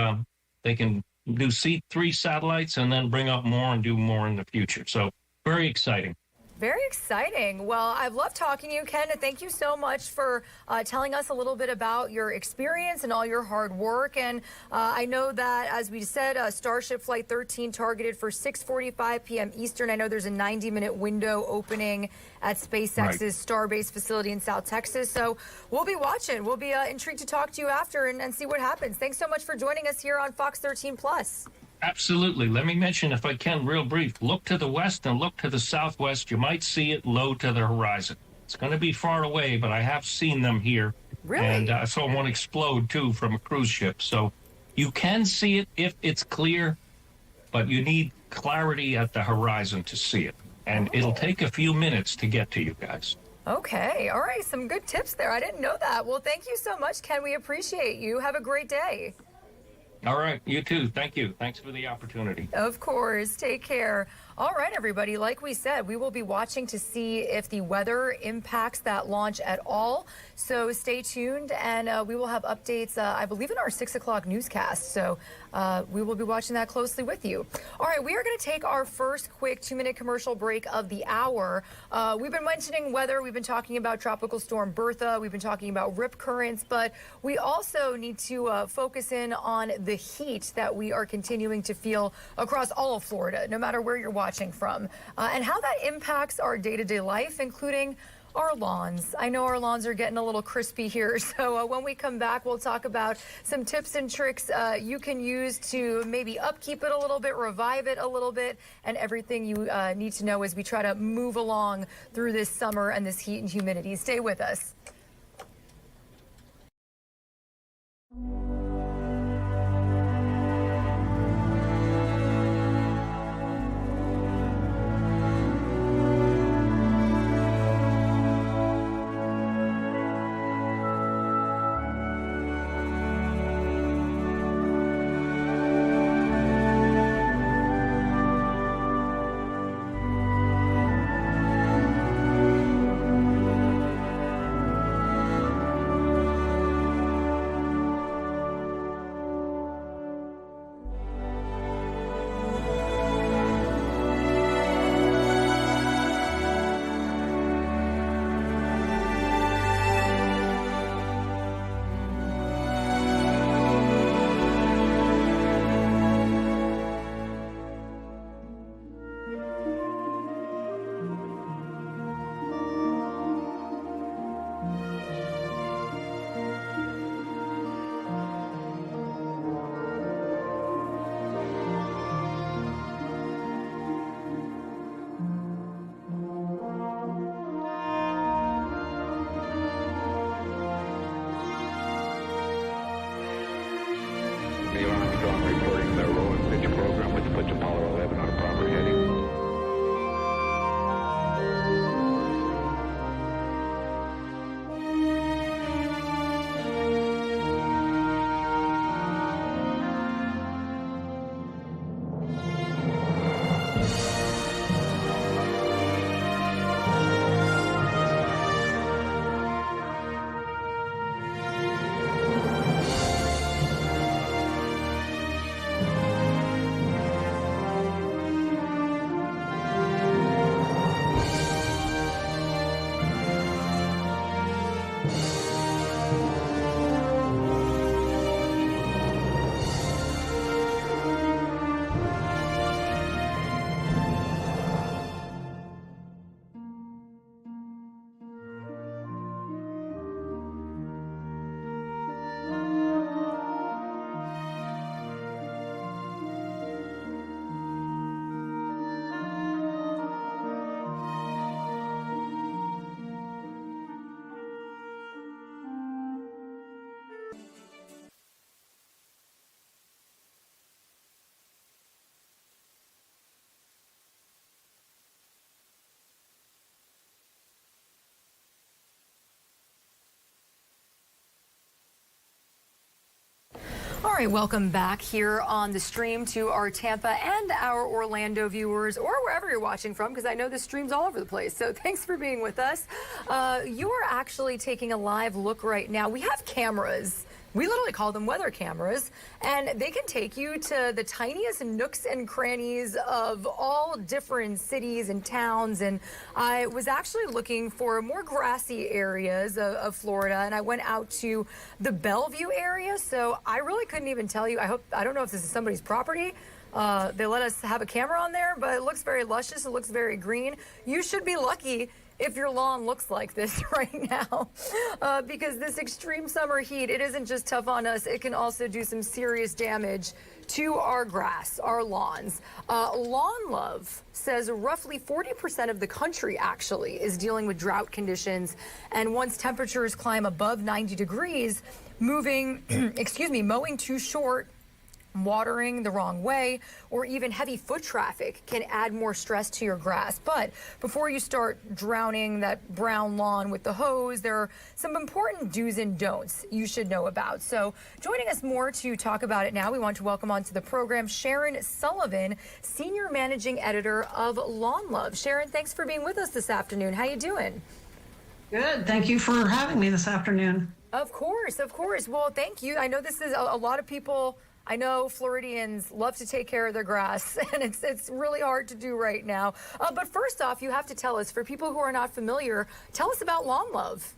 they can do 3 satellites and then bring up more and do more in the future. So very exciting. Very exciting. Well, I've loved talking to you, Ken, and thank you so much for telling us a little bit about your experience and all your hard work. And I know that, as we said, Starship Flight 13 targeted for 6:45 p.m. Eastern. I know there's a 90-minute window opening at SpaceX's Starbase facility in South Texas. So we'll be watching. We'll be intrigued to talk to you after and see what happens. Thanks so much for joining us here on Fox 13 Plus. Absolutely. Let me mention, if I can, real brief, look to the west and look to the southwest. You might see it low to the horizon. It's going to be far away, but I have seen them here. Really? And I saw one explode, too, from a cruise ship. So you can see it if it's clear, but you need clarity at the horizon to see it. And it'll take a few minutes to get to you guys. Okay. All right. Some good tips there. I didn't know that. Well, thank you so much, Ken. We appreciate you. Have a great day. All right. You too. Thank you. Thanks for the opportunity. Of course. Take care. All right, everybody. Like we said, we will be watching to see if the weather impacts that launch at all. So stay tuned, and we will have updates, I believe, in our 6 o'clock newscast. So we will be watching that closely with you. All right, we are going to take our first quick 2-minute commercial break of the hour. We've been mentioning weather. We've been talking about Tropical Storm Bertha. We've been talking about rip currents, but we also need to focus in on the heat that we are continuing to feel across all of Florida, no matter where you're watching from, and how that impacts our day-to-day life, including our lawns. I know our lawns are getting a little crispy here, so when we come back, we'll talk about some tips and tricks you can use to maybe upkeep it a little bit, revive it a little bit, and everything you need to know as we try to move along through this summer and this heat and humidity. Stay with us. Reporting the roll and pitch program, which puts Apollo 11 on a proper heading. All right, welcome back here on the stream to our Tampa and our Orlando viewers, or wherever you're watching from, because I know the stream's all over the place. So thanks for being with us. You are actually taking a live look right now. We have cameras. We literally call them weather cameras, and they can take you to the tiniest nooks and crannies of all different cities and towns. And I was actually looking for more grassy areas of Florida, and I went out to the Bellevue area. So I really couldn't even tell you. I don't know if this is somebody's property. They let us have a camera on there, but it looks very luscious. It looks very green. You should be lucky if your lawn looks like this right now, because this extreme summer heat, it isn't just tough on us, it can also do some serious damage to our grass, our lawns. Lawn Love says roughly 40% of the country actually is dealing with drought conditions, and once temperatures climb above 90 degrees, mowing too short, watering the wrong way, or even heavy foot traffic can add more stress to your grass. But before you start drowning that brown lawn with the hose, there are some important do's and don'ts you should know about. So joining us more to talk about it now, we want to welcome onto the program Sharon Sullivan, Senior Managing Editor of Lawn Love. Sharon, thanks for being with us this afternoon. How you doing? Good. Thank you for having me this afternoon. Of course, of course. Well, thank you. I know this is a lot of people. I know Floridians love to take care of their grass, and it's really hard to do right now. But first off, you have to tell us, for people who are not familiar, tell us about Lawn Love.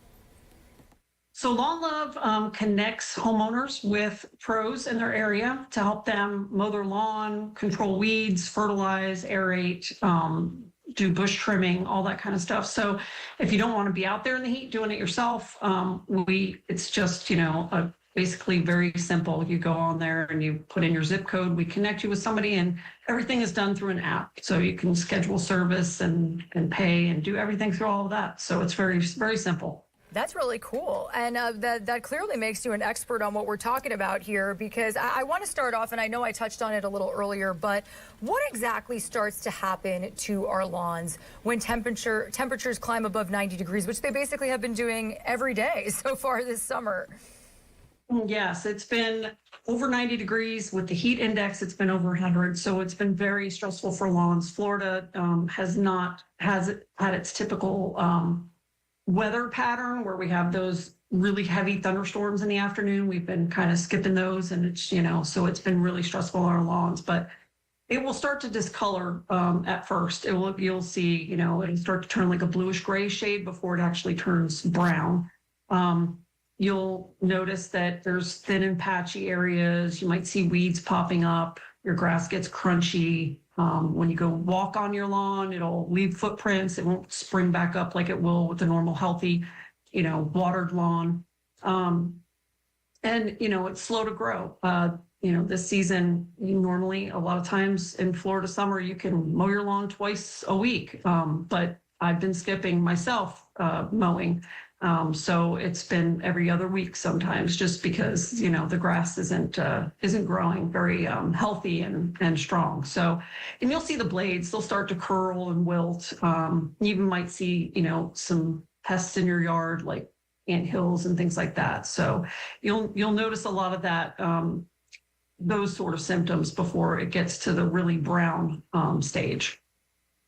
So Lawn Love connects homeowners with pros in their area to help them mow their lawn, control weeds, fertilize, aerate, do bush trimming, all that kind of stuff. So if you don't want to be out there in the heat doing it yourself, it's just, basically very simple. You go on there and you put in your zip code, we connect you with somebody, and everything is done through an app. So you can schedule service and pay and do everything through all of that. So it's very, very simple. That's really cool. And that clearly makes you an expert on what we're talking about here, because I want to start off, and I know I touched on it a little earlier, but what exactly starts to happen to our lawns when temperatures climb above 90 degrees, which they basically have been doing every day so far this summer? Yes, it's been over 90 degrees. With the heat index, it's been over 100. So it's been very stressful for lawns. Florida has had its typical weather pattern where we have those really heavy thunderstorms in the afternoon. We've been kind of skipping those, and it's, so it's been really stressful on our lawns. But it will start to discolor at first. You'll see, it'll start to turn like a bluish gray shade before it actually turns brown. You'll notice that there's thin and patchy areas. You might see weeds popping up. Your grass gets crunchy. When you go walk on your lawn, it'll leave footprints. It won't spring back up like it will with a normal, healthy, watered lawn. And, it's slow to grow. This season, normally a lot of times in Florida summer, you can mow your lawn twice a week. But I've been skipping myself mowing. So it's been every other week sometimes, just because, the grass isn't growing very healthy and strong. So, and you'll see the blades, they'll start to curl and wilt. You even might see, some pests in your yard, like anthills and things like that. So you'll notice a lot of that, those sort of symptoms before it gets to the really brown stage.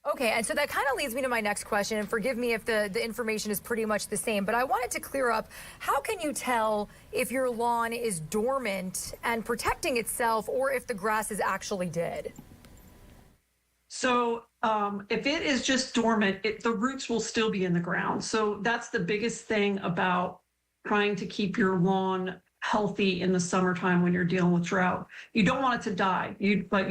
Okay, and so that kind of leads me to my next question, and forgive me if the information is pretty much the same, but I wanted to clear up, how can you tell if your lawn is dormant and protecting itself, or if the grass is actually dead? So if it is just dormant, the roots will still be in the ground. So that's the biggest thing about trying to keep your lawn healthy in the summertime when you're dealing with drought. You don't want it to die, but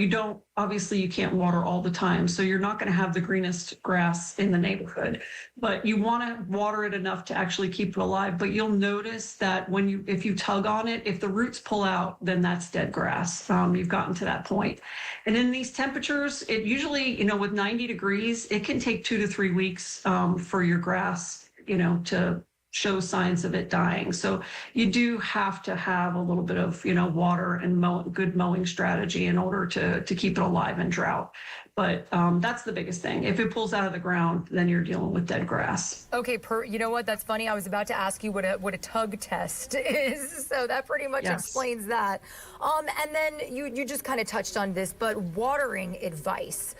obviously you can't water all the time. So you're not going to have the greenest grass in the neighborhood, but you want to water it enough to actually keep it alive. But you'll notice that if you tug on it, if the roots pull out, then that's dead grass. You've gotten to that point. And in these temperatures, it usually, with 90 degrees, it can take 2 to 3 weeks for your grass, to show signs of it dying. So you do have to have a little bit of, water and good mowing strategy in order to keep it alive in drought. But that's the biggest thing. If it pulls out of the ground, then you're dealing with dead grass. Okay, you know what? That's funny. I was about to ask you what a tug test is. So that pretty much explains that. And then you just kind of touched on this, but watering advice.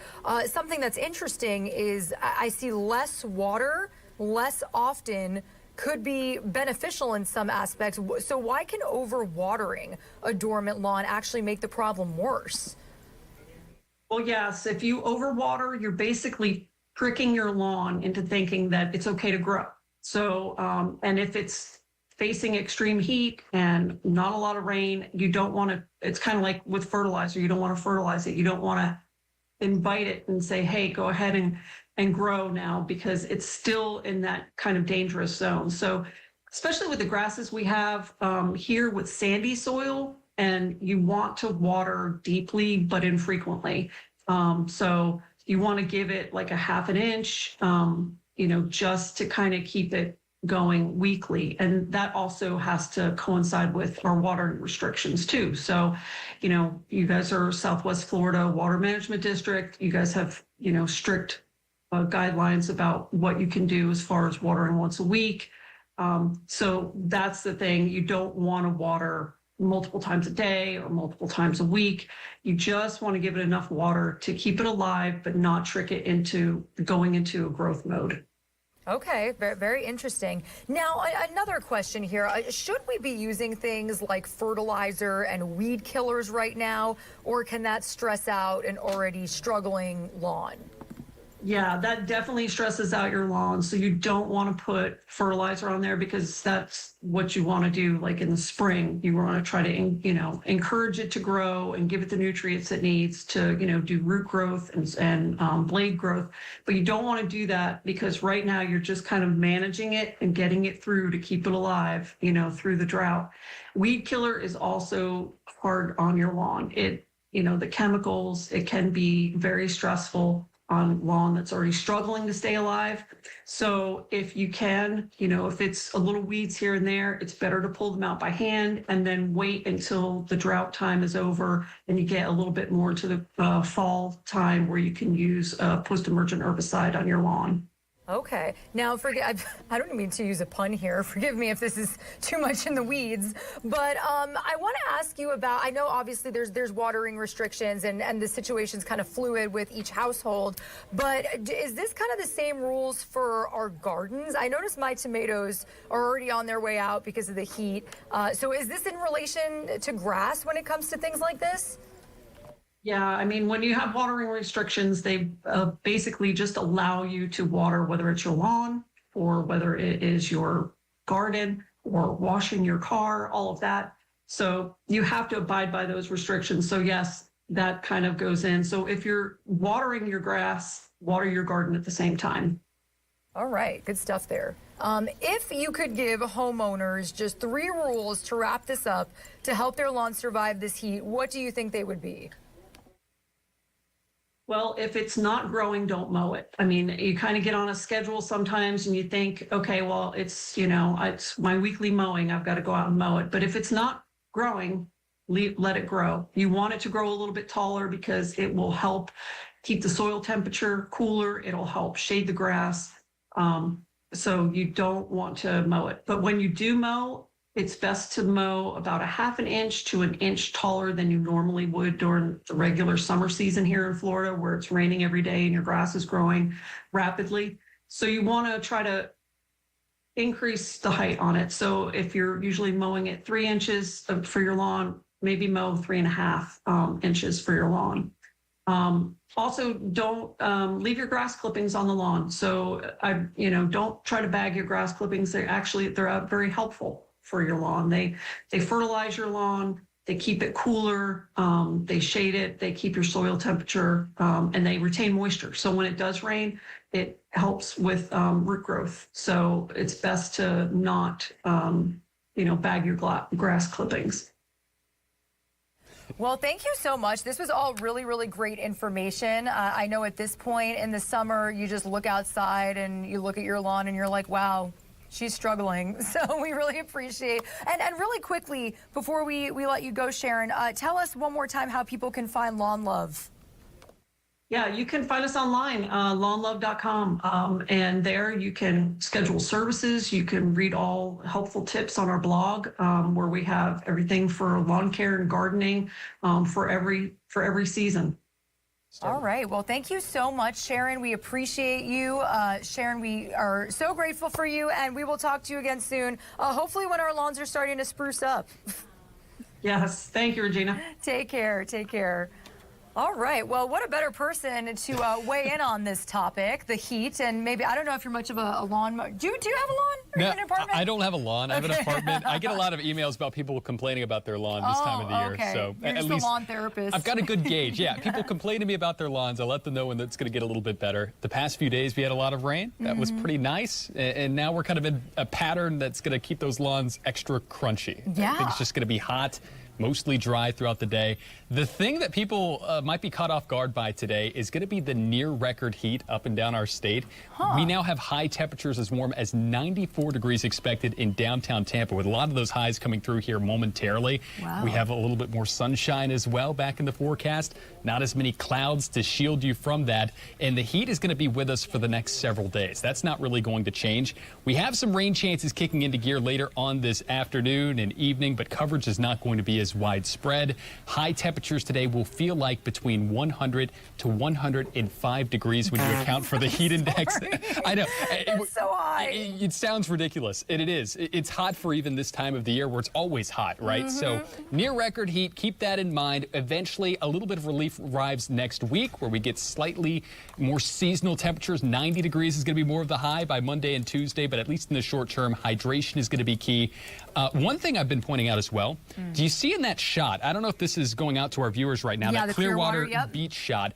Something that's interesting is I see less water, less often, could be beneficial in some aspects. So why can overwatering a dormant lawn actually make the problem worse? Well, yes, if you overwater, you're basically tricking your lawn into thinking that it's okay to grow. So, and if it's facing extreme heat and not a lot of rain, you don't want to, it's kind of like with fertilizer, you don't want to fertilize it. You don't want to invite it and say, hey, go ahead and grow now, because it's still in that kind of dangerous zone. So especially with the grasses we have here with sandy soil, and you want to water deeply but infrequently. So you want to give it like a half an inch, just to kind of keep it going weekly. And that also has to coincide with our watering restrictions too. So, you guys are Southwest Florida Water Management District. You guys have, strict guidelines about what you can do as far as watering once a week. So that's the thing. You don't want to water multiple times a day or multiple times a week. You just want to give it enough water to keep it alive, but not trick it into going into a growth mode. Okay, very, very interesting. Now, another question here. Should we be using things like fertilizer and weed killers right now, or can that stress out an already struggling lawn? Yeah, that definitely stresses out your lawn. So you don't want to put fertilizer on there, because that's what you want to do. Like in the spring, you want to try to, encourage it to grow and give it the nutrients it needs to, do root growth and blade growth. But you don't want to do that, because right now you're just kind of managing it and getting it through to keep it alive, through the drought. Weed killer is also hard on your lawn. The chemicals, it can be very stressful on lawn that's already struggling to stay alive. So if you can, if it's a little weeds here and there, it's better to pull them out by hand and then wait until the drought time is over and you get a little bit more to the fall time where you can use a post-emergent herbicide on your lawn. Okay. Now, I don't mean to use a pun here. Forgive me if this is too much in the weeds. But I want to ask you about, I know obviously there's watering restrictions and the situation's kind of fluid with each household. But is this kind of the same rules for our gardens? I noticed my tomatoes are already on their way out because of the heat. So is this in relation to grass when it comes to things like this? Yeah, I mean, when you have watering restrictions, they basically just allow you to water, whether it's your lawn or whether it is your garden or washing your car, all of that. So you have to abide by those restrictions. So yes, that kind of goes in. So if you're watering your grass, water your garden at the same time. All right, good stuff there. If you could give homeowners just 3 rules to wrap this up to help their lawn survive this heat, what do you think they would be? Well, if it's not growing, don't mow it. I mean, you kind of get on a schedule sometimes and you think, okay, well, it's my weekly mowing. I've got to go out and mow it. But if it's not growing, let it grow. You want it to grow a little bit taller because it will help keep the soil temperature cooler. It'll help shade the grass. So you don't want to mow it. But when you do mow, it's best to mow about a half an inch to an inch taller than you normally would during the regular summer season here in Florida, where it's raining every day and your grass is growing rapidly. So you want to try to increase the height on it. So if you're usually mowing it 3 inches for your lawn, maybe mow 3.5 inches for your lawn. Also, don't leave your grass clippings on the lawn. So don't try to bag your grass clippings. They're out very helpful for your lawn. They fertilize your lawn, they keep it cooler, they shade it, they keep your soil temperature, and they retain moisture. So when it does rain, it helps with root growth. So it's best to not, bag your grass clippings. Well, thank you so much. This was all really, really great information. I know at this point in the summer, you just look outside and you look at your lawn and you're like, wow, she's struggling. So we really appreciate. And really quickly, before we let you go, Sharon, tell us one more time how people can find Lawn Love. Yeah, you can find us online, lawnlove.com. And there you can schedule services. You can read all helpful tips on our blog, where we have everything for lawn care and gardening for every season. All right. Well, thank you so much, Sharon. We appreciate you. Sharon, we are so grateful for you, and we will talk to you again soon, hopefully when our lawns are starting to spruce up. Yes. Thank you, Regina. Take care. Take care. All right. Well, what a better person to weigh in on this topic, the heat, and maybe, I don't know if you're much of a lawn. Do you have a lawn? Are you in an apartment? I don't have a lawn. I have an apartment. I get a lot of emails about people complaining about their lawn this time of the year. Okay. So You're just a lawn therapist. I've got a good gauge. Yeah, people complain to me about their lawns. I let them know when it's going to get a little bit better. The past few days we had a lot of rain. That was pretty nice. And now we're kind of in a pattern that's going to keep those lawns extra crunchy. Yeah. I think it's just going to be hot, mostly dry throughout the day. The thing that people might be caught off guard by today is going to be the near record heat up and down our state. We now have high temperatures as warm as 94 degrees expected in downtown Tampa, with a lot of those highs coming through here momentarily. Wow. We have a little bit more sunshine as well back in the forecast. Not as many clouds to shield you from that. And the heat is going to be with us for the next several days. That's not really going to change. We have some rain chances kicking into gear later on this afternoon and evening, but coverage is not going to be as widespread. High temperatures today will feel like between 100 to 105 degrees when you account for the heat index. I know. That's so high. It sounds ridiculous, and it is. It's hot for even this time of the year where it's always hot, right? So near record heat, keep that in mind. Eventually, a little bit of relief arrives next week where we get slightly more seasonal temperatures. 90 degrees is going to be more of the high by Monday and Tuesday, but at least in the short term, hydration is going to be key. One thing I've been pointing out as well, do you see in that shot, I don't know if this is going out to our viewers right now, Yeah, that the Clearwater Clearwater, beach shot.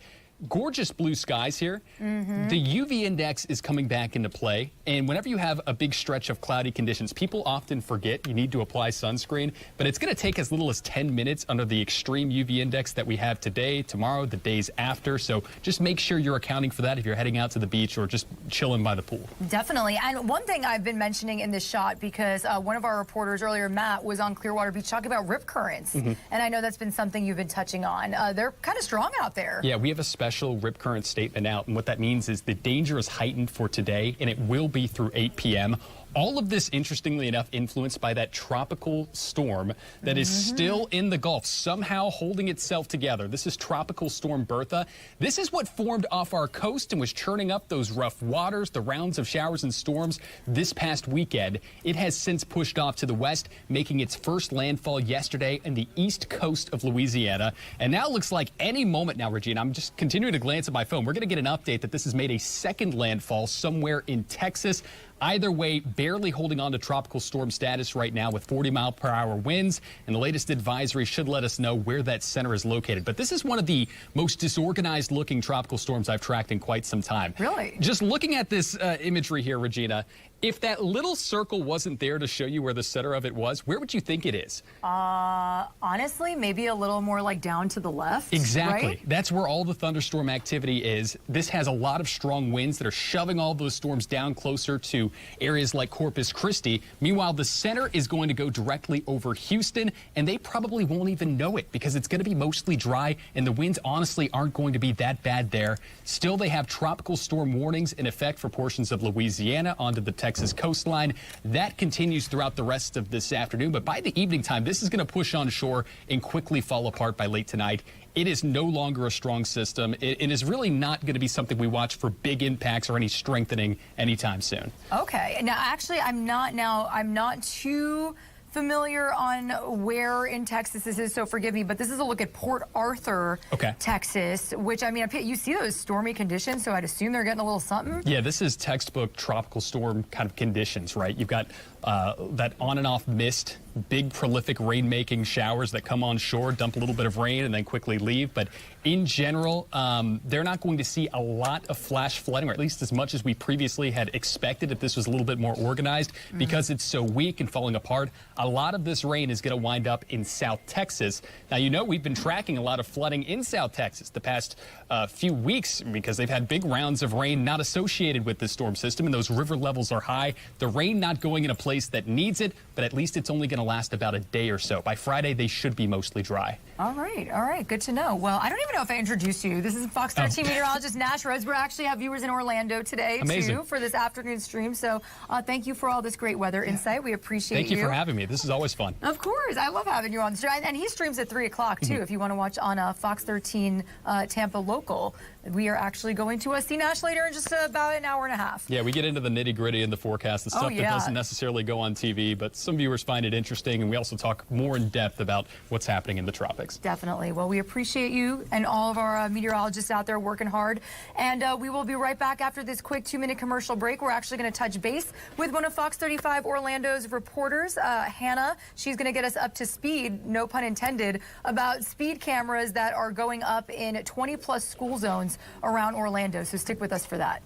Gorgeous blue skies here. The UV index is coming back into play. And whenever you have a big stretch of cloudy conditions, people often forget you need to apply sunscreen. But it's going to take as little as 10 minutes under the extreme UV index that we have today, tomorrow, the days after. So just make sure you're accounting for that if you're heading out to the beach or just chilling by the pool. Definitely. And one thing I've been mentioning in this shot, because one of our reporters earlier, Matt, was on Clearwater Beach talking about rip currents. And I know that's been something you've been touching on. They're kind of strong out there. Yeah, we have a special rip current statement out, and what that means is the danger is heightened for today, and it will be through 8 p.m. All of this, interestingly enough, influenced by that tropical storm that is still in the Gulf, somehow holding itself together. This is Tropical Storm Bertha. This is what formed off our coast and was churning up those rough waters, the rounds of showers and storms this past weekend. It has since pushed off to the west, making its first landfall yesterday in the east coast of Louisiana. And now it looks like any moment now, Regina, I'm just continuing to glance at my phone. We're going to get an update that this has made a second landfall somewhere in Texas. Either way, barely holding on to tropical storm status right now with 40-mile-per-hour winds, and the latest advisory should let us know where that center is located. But this is one of the most disorganized-looking tropical storms I've tracked in quite some time. Really? Just looking at this imagery here, Regina, if that little circle wasn't there to show you where the center of it was, where would you think it is? Honestly, maybe a little more like down to the left. Exactly. Right? That's where all the thunderstorm activity is. This has a lot of strong winds that are shoving all those storms down closer to areas like Corpus Christi. Meanwhile, the center is going to go directly over Houston, and they probably won't even know it because it's going to be mostly dry, and the winds honestly aren't going to be that bad there. Still, they have tropical storm warnings in effect for portions of Louisiana onto the Texas coastline. That continues throughout the rest of this afternoon, but by the evening time, this is going to push on shore and quickly fall apart by late tonight. It is no longer a strong system. It is really not going to be something we watch for big impacts or any strengthening anytime soon. Okay. Now, actually, I'm not too familiar on where in Texas this is, so forgive me, but this is a look at Port Arthur, Texas, which, I mean, you see those stormy conditions, so I'd assume they're getting a little something. Yeah, this is textbook tropical storm kind of conditions, right? You've got that on and off mist, big prolific rain-making showers that come on shore, dump a little bit of rain, and then quickly leave. But in general, they're not going to see a lot of flash flooding, or at least as much as we previously had expected if this was a little bit more organized, because it's so weak and falling apart. A lot of this rain is going to wind up in South Texas. Now, you know, we've been tracking a lot of flooding in South Texas the past few weeks because they've had big rounds of rain not associated with this storm system, and those river levels are high. The rain not going in a place that needs it, but at least it's only going to last about a day or so. By Friday, they should be mostly dry. All right, good to know. Well, I don't even know if I introduced you. This is Fox 13 meteorologist Nash Rhodes. We actually have viewers in Orlando today, too, for this afternoon stream. So thank you for all this great weather insight. We appreciate Thank you for having me. This is always fun. Of course. I love having you on the show. And he streams at 3 o'clock, too, if you want to watch on Fox 13 Tampa Local. we are actually going to see Nash later in just about an hour and a half. Yeah, we get into the nitty-gritty in the forecast, the stuff that doesn't necessarily go on TV, but some viewers find it interesting, and we also talk more in depth about what's happening in the tropics. Definitely. Well, we appreciate you and all of our meteorologists out there working hard, and we will be right back after this quick 2-minute commercial break. We're actually going to touch base with one of Fox 35 Orlando's reporters, Hannah. She's going to get us up to speed, no pun intended, about speed cameras that are going up in 20-plus school zones around Orlando. So stick with us for that.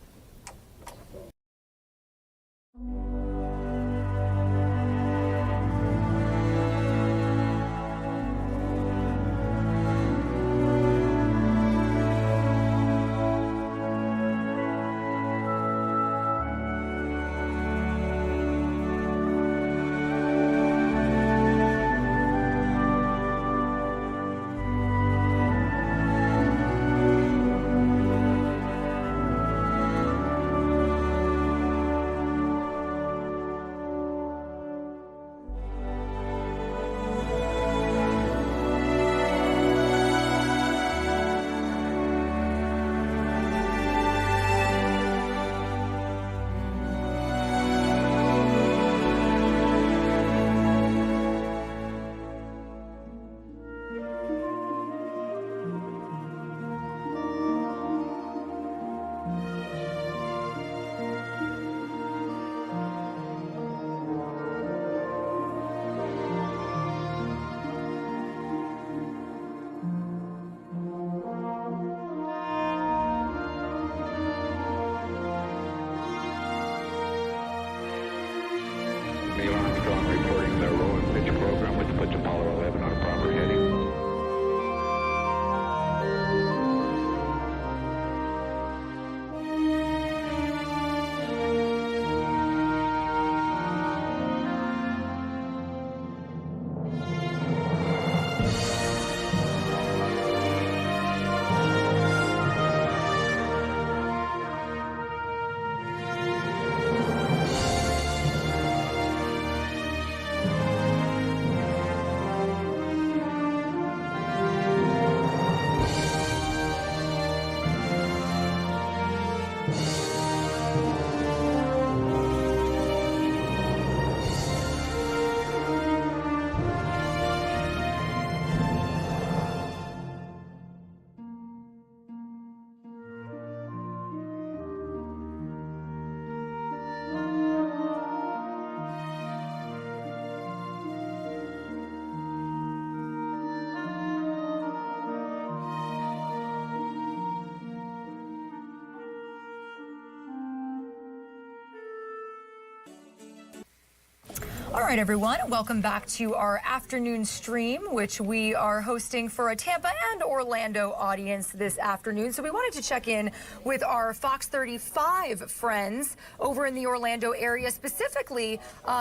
All right, everyone, welcome back to our afternoon stream, which we are hosting for a Tampa and Orlando audience this afternoon. So we wanted to check in with our Fox 35 friends over in the Orlando area, specifically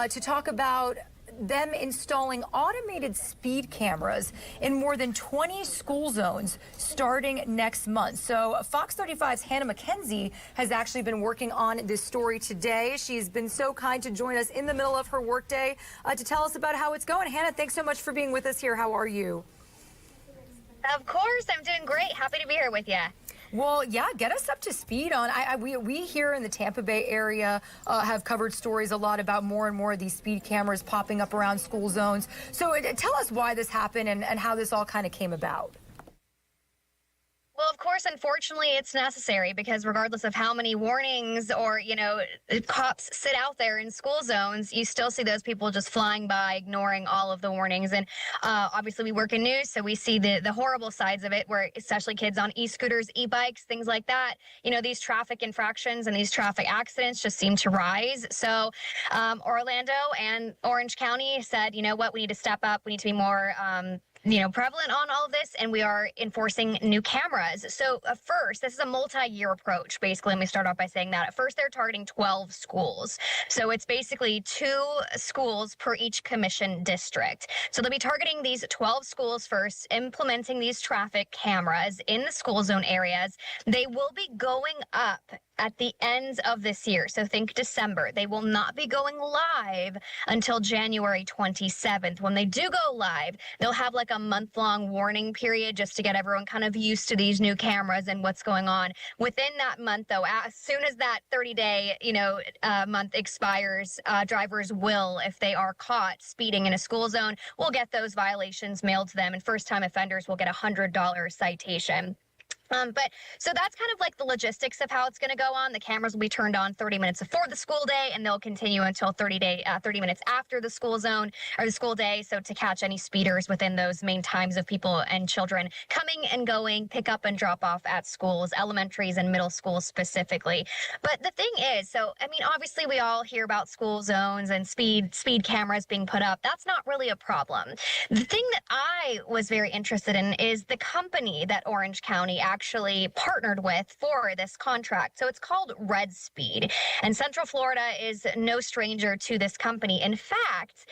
to talk about them installing automated speed cameras in more than 20 school zones starting next month. So Fox 35's Hannah McKenzie has actually been working on this story today. She's been so kind to join us in the middle of her workday to tell us about how it's going. Hannah, thanks so much for being with us here. How are you? Of course, I'm doing great. Happy to be here with you. Well, yeah, get us up to speed on. We here in the Tampa Bay area have covered stories a lot about more and more of these speed cameras popping up around school zones. So tell us why this happened and how this all kind of came about. Well, of course, unfortunately, it's necessary because regardless of how many warnings or, cops sit out there in school zones, you still see those people just flying by, ignoring all of the warnings. And obviously, we work in news, so we see the horrible sides of it, where especially kids on e-scooters, e-bikes, things like that, these traffic infractions and these traffic accidents just seem to rise. So Orlando and Orange County said, you know what, we need to step up. We need to be more prevalent on all of this, and we are enforcing new cameras. So first, this is a multi-year approach. Basically, let me start off by saying that. At first, they're targeting 12 schools. So it's basically 2 schools per each commission district. So they'll be targeting these 12 schools first, implementing these traffic cameras in the school zone areas. They will be going up at the end of this year. So think December. They will not be going live until January 27th. When they do go live, they'll have like a month-long warning period just to get everyone kind of used to these new cameras and what's going on. Within that month, though, as soon as that 30-day, month expires, drivers will, if they are caught speeding in a school zone, will get those violations mailed to them, and first-time offenders will get a $100 citation. So that's kind of like the logistics of how it's going to go on. The cameras will be turned on 30 minutes before the school day, and they'll continue until 30 minutes after the school zone or the school day. So to catch any speeders within those main times of people and children coming and going, pick up and drop off at schools, elementaries and middle schools specifically. But the thing is, obviously we all hear about school zones and speed cameras being put up. That's not really a problem. The thing that I was very interested in is the company that Orange County actually partnered with for this contract. So it's called Red Speed, and Central Florida is no stranger to this company. In fact,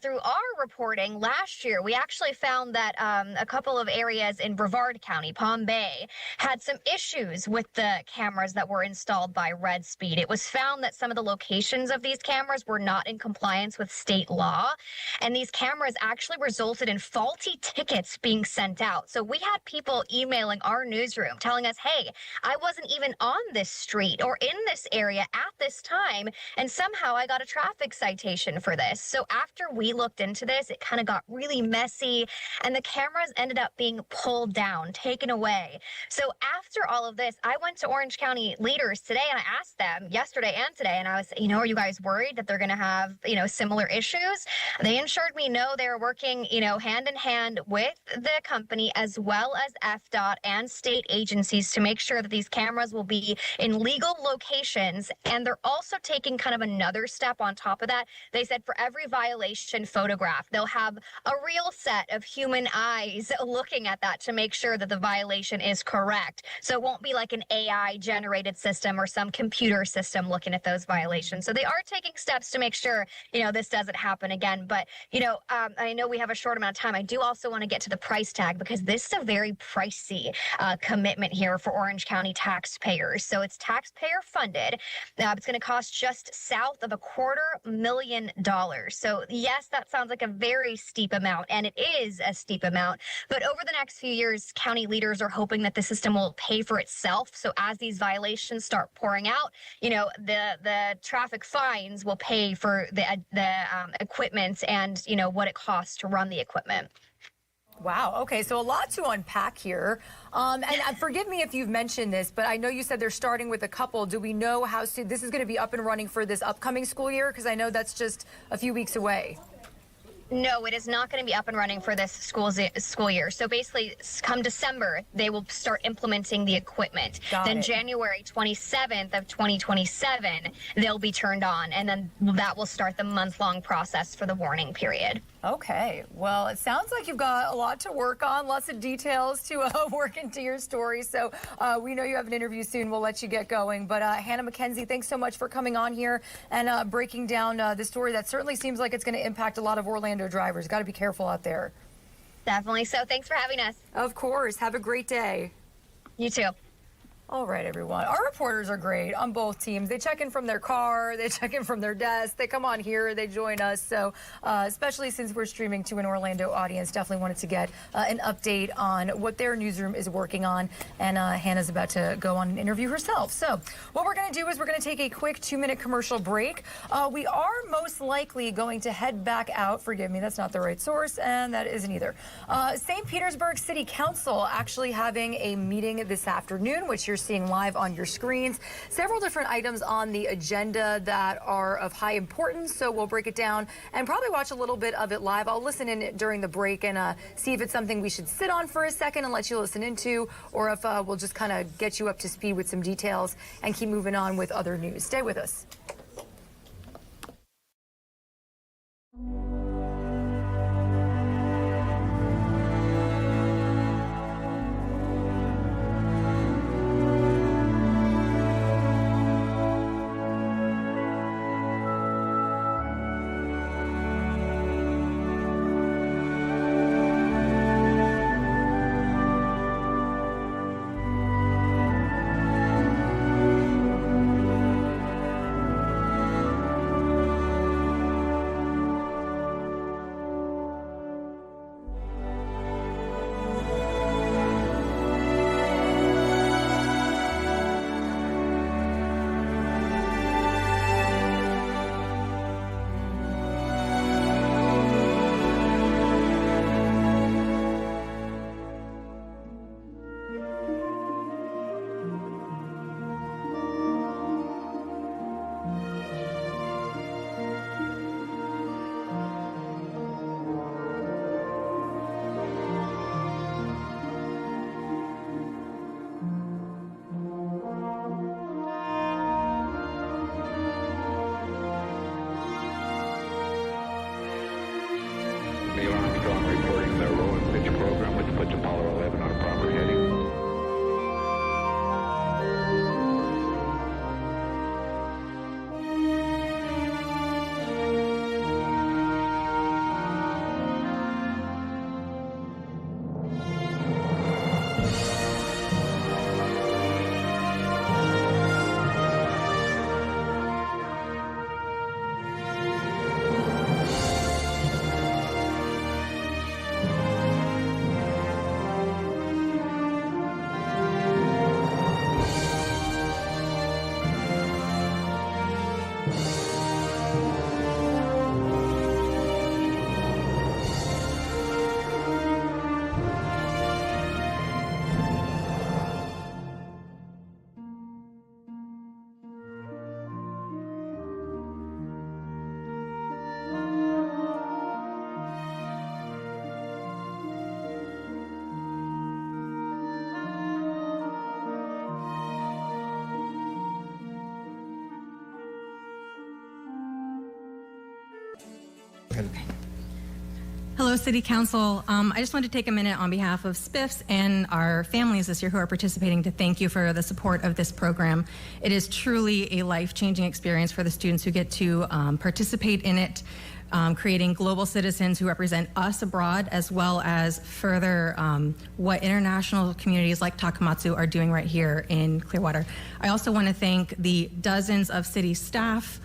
through our reporting last year, we actually found that a couple of areas in Brevard County, Palm Bay, had some issues with the cameras that were installed by Red Speed. It was found that some of the locations of these cameras were not in compliance with state law, and these cameras actually resulted in faulty tickets being sent out. So we had people emailing our newsroom telling us, hey, I wasn't even on this street or in this area at this time, and somehow I got a traffic citation for this. So after we looked into this, it kind of got really messy, and the cameras ended up being pulled down, taken away. So after all of this, I went to Orange County leaders today, and I asked them yesterday and today, and I was, are you guys worried that they're going to have, similar issues? They assured me no, they're working, hand in hand with the company as well as FDOT and state agencies to make sure that these cameras will be in legal locations. And they're also taking kind of another step on top of that. They said for every violation photograph, they'll have a real set of human eyes looking at that to make sure that the violation is correct. So it won't be like an AI generated system or some computer system looking at those violations. So they are taking steps to make sure, this doesn't happen again. But, I know we have a short amount of time. I do also want to get to the price tag, because this is a very pricey commitment here for Orange County taxpayers. So it's taxpayer funded. It's going to cost just south of $250,000. So yes, that sounds like a very steep amount, and it is a steep amount. But over the next few years, county leaders are hoping that the system will pay for itself. So as these violations start pouring out, the traffic fines will pay for the equipment and what it costs to run the equipment. Wow. Okay. So a lot to unpack here. And forgive me if you've mentioned this, but I know you said they're starting with a couple. Do we know how soon this is going to be up and running for this upcoming school year? Because I know that's just a few weeks away. No, it is not going to be up and running for this school year. So basically, come December, they will start implementing the equipment. Then January 27th of 2027, they'll be turned on, and then that will start the month-long process for the warning period. Okay. Well, it sounds like you've got a lot to work on, lots of details to work into your story. So we know you have an interview soon. We'll let you get going. But Hannah McKenzie, thanks so much for coming on here and breaking down the story that certainly seems like it's going to impact a lot of Orlando drivers. Got to be careful out there. Definitely so. Thanks for having us. Of course. Have a great day. You too. All right, everyone. Our reporters are great on both teams. They check in from their car. They check in from their desk. They come on here. They join us. So especially since we're streaming to an Orlando audience, definitely wanted to get an update on what their newsroom is working on. And Hannah's about to go on an interview herself. So what we're going to do is we're going to take a quick 2-minute commercial break. We are most likely going to head back out. Forgive me, that's not the right source, and that isn't either. St. Petersburg City Council actually having a meeting this afternoon, which you're seeing live on your screens. Several different items on the agenda that are of high importance, so we'll break it down and probably watch a little bit of it live. I'll listen in during the break and see if it's something we should sit on for a second and let you listen into, or if we'll just kind of get you up to speed with some details and keep moving on with other news. Stay with us. our roll and pitch program, which puts Apollo 11 on a proper heading. Hello, City Council. I just wanted to take a minute on behalf of SPIFs and our families this year who are participating to thank you for the support of this program. It is truly a life-changing experience for the students who get to participate in it, creating global citizens who represent us abroad, as well as further what international communities like Takamatsu are doing right here in Clearwater. I also want to thank the dozens of city staff,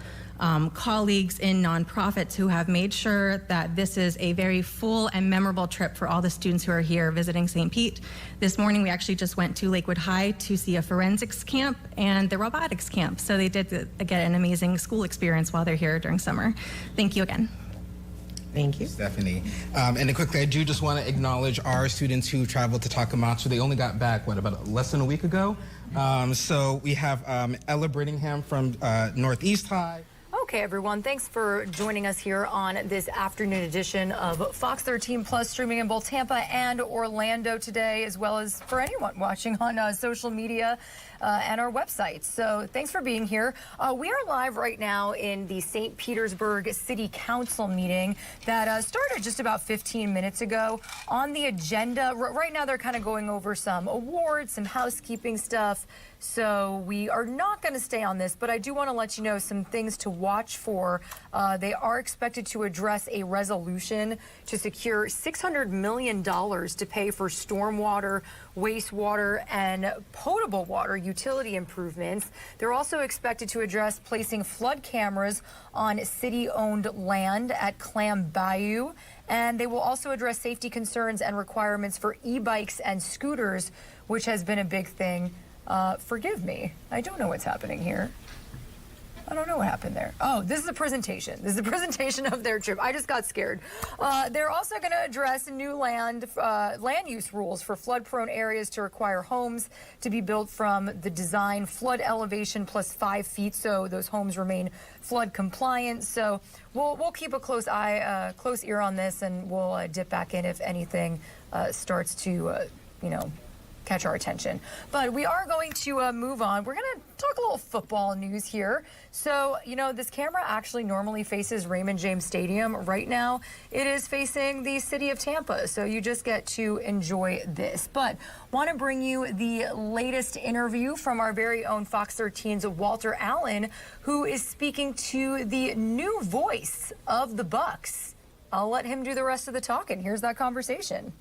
colleagues in nonprofits who have made sure that this is a very full and memorable trip for all the students who are here visiting St. Pete. This morning we actually just went to Lakewood High to see a forensics camp and the robotics camp. So they did get an amazing school experience while they're here during summer. Thank you again. Thank you, Stephanie. And then quickly, I do just want to acknowledge our students who traveled to Takamatsu. They only got back, about less than a week ago? So we have Ella Brittingham from Northeast High. Okay, everyone, thanks for joining us here on this afternoon edition of Fox 13 Plus, streaming in both Tampa and Orlando today, as well as for anyone watching on social media and our website. So thanks for being here. We are live right now in the St. Petersburg City Council meeting that started just about 15 minutes ago. On the agenda, right now they're kind of going over some awards, some housekeeping stuff. So we are not going to stay on this, but I do want to let you know some things to watch for. They are expected to address a resolution to secure $600 million to pay for stormwater, wastewater, and potable water utility improvements. They're also expected to address placing flood cameras on city-owned land at Clam Bayou. And they will also address safety concerns and requirements for e-bikes and scooters, which has been a big thing. Forgive me. I don't know what's happening here. I don't know what happened there. Oh, this is a presentation. This is a presentation of their trip. I just got scared. They're also going to address new land use rules for flood-prone areas to require homes to be built from the design flood elevation plus 5 feet, so those homes remain flood compliant. So we'll keep a close ear on this, and we'll dip back in if anything starts to, catch our attention. But we are going to move on. We're going to talk a little football news here. So, this camera actually normally faces Raymond James Stadium. Right now, it is facing the city of Tampa. So you just get to enjoy this. But want to bring you the latest interview from our very own Fox 13's Walter Allen, who is speaking to the new voice of the Bucs. I'll let him do the rest of the talking. Here's that conversation.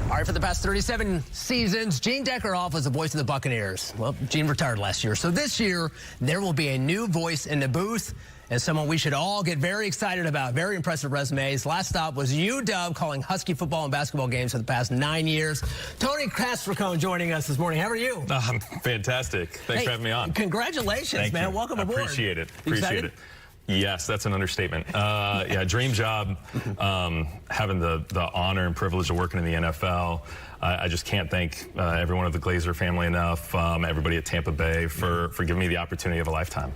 All right, for the past 37 seasons, Gene Deckerhoff was the voice of the Buccaneers. Well, Gene retired last year. So this year, there will be a new voice in the booth and someone we should all get very excited about. Very impressive resumes. Last stop was UW, calling Husky football and basketball games for the past 9 years. Tony Castricone joining us this morning. How are you? I'm fantastic. Thanks for having me on. Congratulations, man. Welcome aboard. Appreciate it. Appreciate it. Yes, that's an understatement. Yeah, dream job. Having the honor and privilege of working in the NFL. I just can't thank everyone of the Glazer family enough, everybody at Tampa Bay for giving me the opportunity of a lifetime.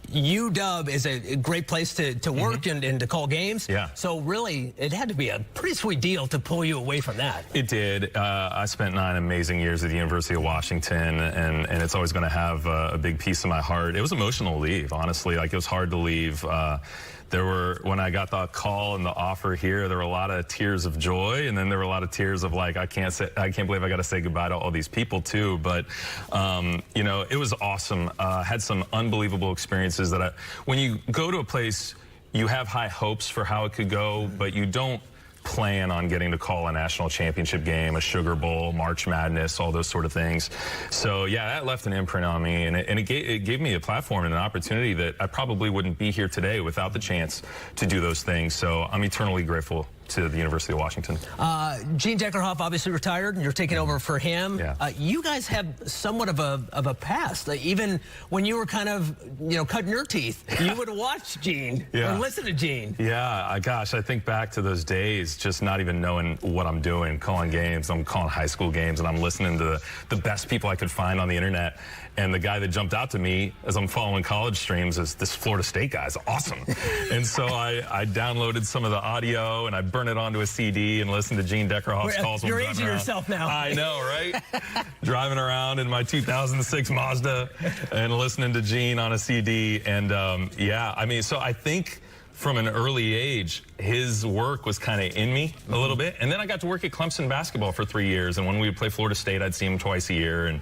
UW is a great place to work and to call games. Yeah. So really, it had to be a pretty sweet deal to pull you away from that. It did. I spent 9 amazing years at the University of Washington, and it's always going to have a big piece of my heart. It was emotional to leave, honestly. Like, it was hard to leave. When I got the call and the offer here, there were a lot of tears of joy, and then there were a lot of tears of like, I can't believe I got to say goodbye to all these people too. But you know, it was awesome. Had some unbelievable experiences when you go to a place, you have high hopes for how it could go, but you don't plan on getting to call a national championship game, a Sugar Bowl, March Madness, all those sort of things. So yeah, that left an imprint on me, and it gave me a platform and an opportunity that I probably wouldn't be here today without the chance to do those things. So I'm eternally grateful to the University of Washington. Gene Deckerhoff obviously retired, and you're taking over for him. Yeah. You guys have somewhat of a past. Like, even when you were kind of, cutting your teeth, you would watch Gene or listen to Gene. Yeah, gosh, I think back to those days, just not even knowing what I'm doing, calling games. I'm calling high school games, and I'm listening to the best people I could find on the internet. And the guy that jumped out to me as I'm following college streams is this Florida State guy. Is awesome. And so I downloaded some of the audio, and I burned it onto a CD and listened to Gene Deckerhoff's calls. You're aging yourself now. I know, right? Driving around in my 2006 Mazda and listening to Gene on a CD. And yeah, I mean, so I think from an early age, his work was kind of in me a little bit. And then I got to work at Clemson basketball for 3 years. And when we would play Florida State, I'd see him twice a year. And,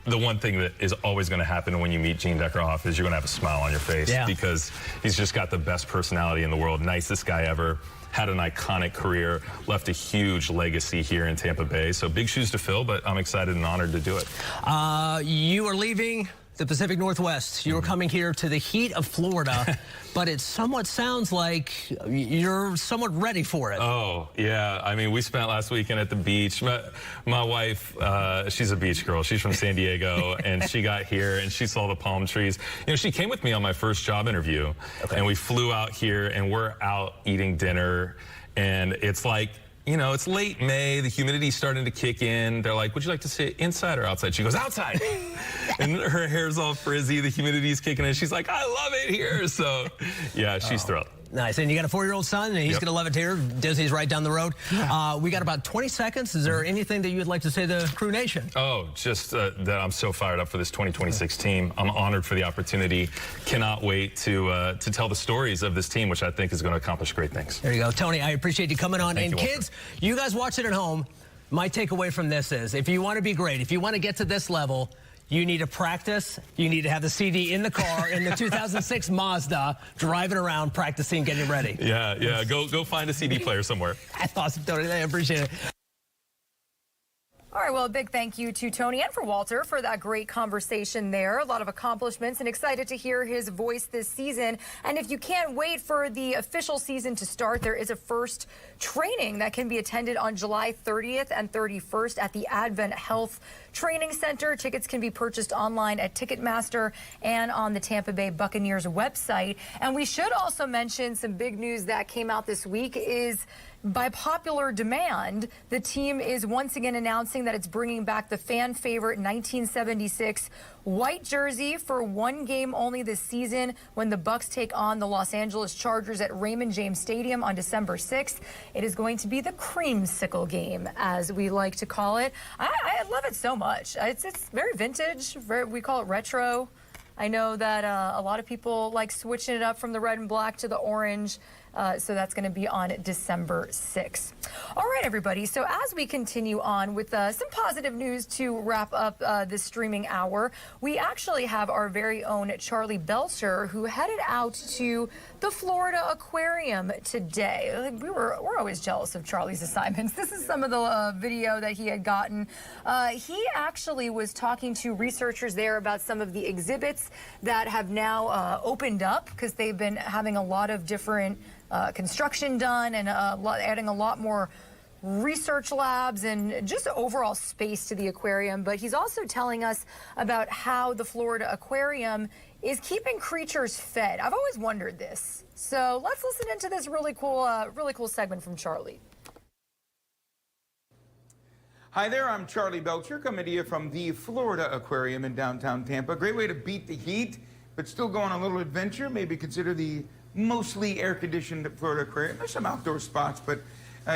the one thing that is always going to happen when you meet Gene Deckerhoff is you're going to have a smile on your face, because he's just got the best personality in the world. Nicest guy ever. Had an iconic career, left a huge legacy here in Tampa Bay. So big shoes to fill, but I'm excited and honored to do it. You are leaving the Pacific Northwest. You are coming here to the heat of Florida, but it somewhat sounds like you're somewhat ready for it. Oh, yeah. I mean, we spent last weekend at the beach. My wife, she's a beach girl. She's from San Diego, and she got here, and she saw the palm trees. She came with me on my first job interview, and we flew out here, and we're out eating dinner, and it's like, it's late May. The humidity's starting to kick in. They're like, would you like to sit inside or outside? She goes, outside. And her hair's all frizzy. The humidity's kicking in. She's like, I love it here. So, yeah, she's thrilled. Nice. And you got a 4-year-old son, and he's going to love it here. Disney's right down the road. We got about 20 seconds. Is there anything that you would like to say to Crew Nation? Oh, just that I'm so fired up for this 2026 team. I'm honored for the opportunity. Cannot wait to tell the stories of this team, which I think is going to accomplish great things. There you go. Tony, I appreciate you coming on. Thank and you, kids, you guys watching at home, my takeaway from this is, if you want to be great, if you want to get to this level, you need to practice. You need to have the CD in the car in the 2006 Mazda, driving around, practicing, getting ready. Yeah. Go find a CD player somewhere. That's awesome, Tony. I appreciate it. All right, well, a big thank you to Tony and for Walter for that great conversation there. A lot of accomplishments, and excited to hear his voice this season. And if you can't wait for the official season to start, there is a first training that can be attended on July 30th and 31st at the Advent Health Training Center. Tickets can be purchased online at Ticketmaster and on the Tampa Bay Buccaneers website. And we should also mention some big news that came out this week is, by popular demand, the team is once again announcing that it's bringing back the fan favorite 1976 white jersey for one game only this season when the Bucs take on the Los Angeles Chargers at Raymond James Stadium on December 6th. It is going to be the creamsicle game, as we like to call it. I love it so much. It's very vintage. We call it retro. I know that a lot of people like switching it up from the red and black to the orange. So that's going to be on December 6th. All right, everybody. So as we continue on with some positive news to wrap up this streaming hour, we actually have our very own Charlie Belcher, who headed out to the Florida Aquarium today. We're always jealous of Charlie's assignments. This is some of the video that he had gotten. He actually was talking to researchers there about some of the exhibits that have now opened up, because they've been having a lot of different construction done and adding a lot more research labs and just overall space to the aquarium. But he's also telling us about how the Florida Aquarium is keeping creatures fed. I've always wondered this. So let's listen into this really cool segment from Charlie. Hi there, I'm Charlie Belcher, coming to you from the Florida Aquarium in downtown Tampa. Great way to beat the heat, but still go on a little adventure. Maybe consider the mostly air-conditioned Florida Aquarium. There's some outdoor spots, but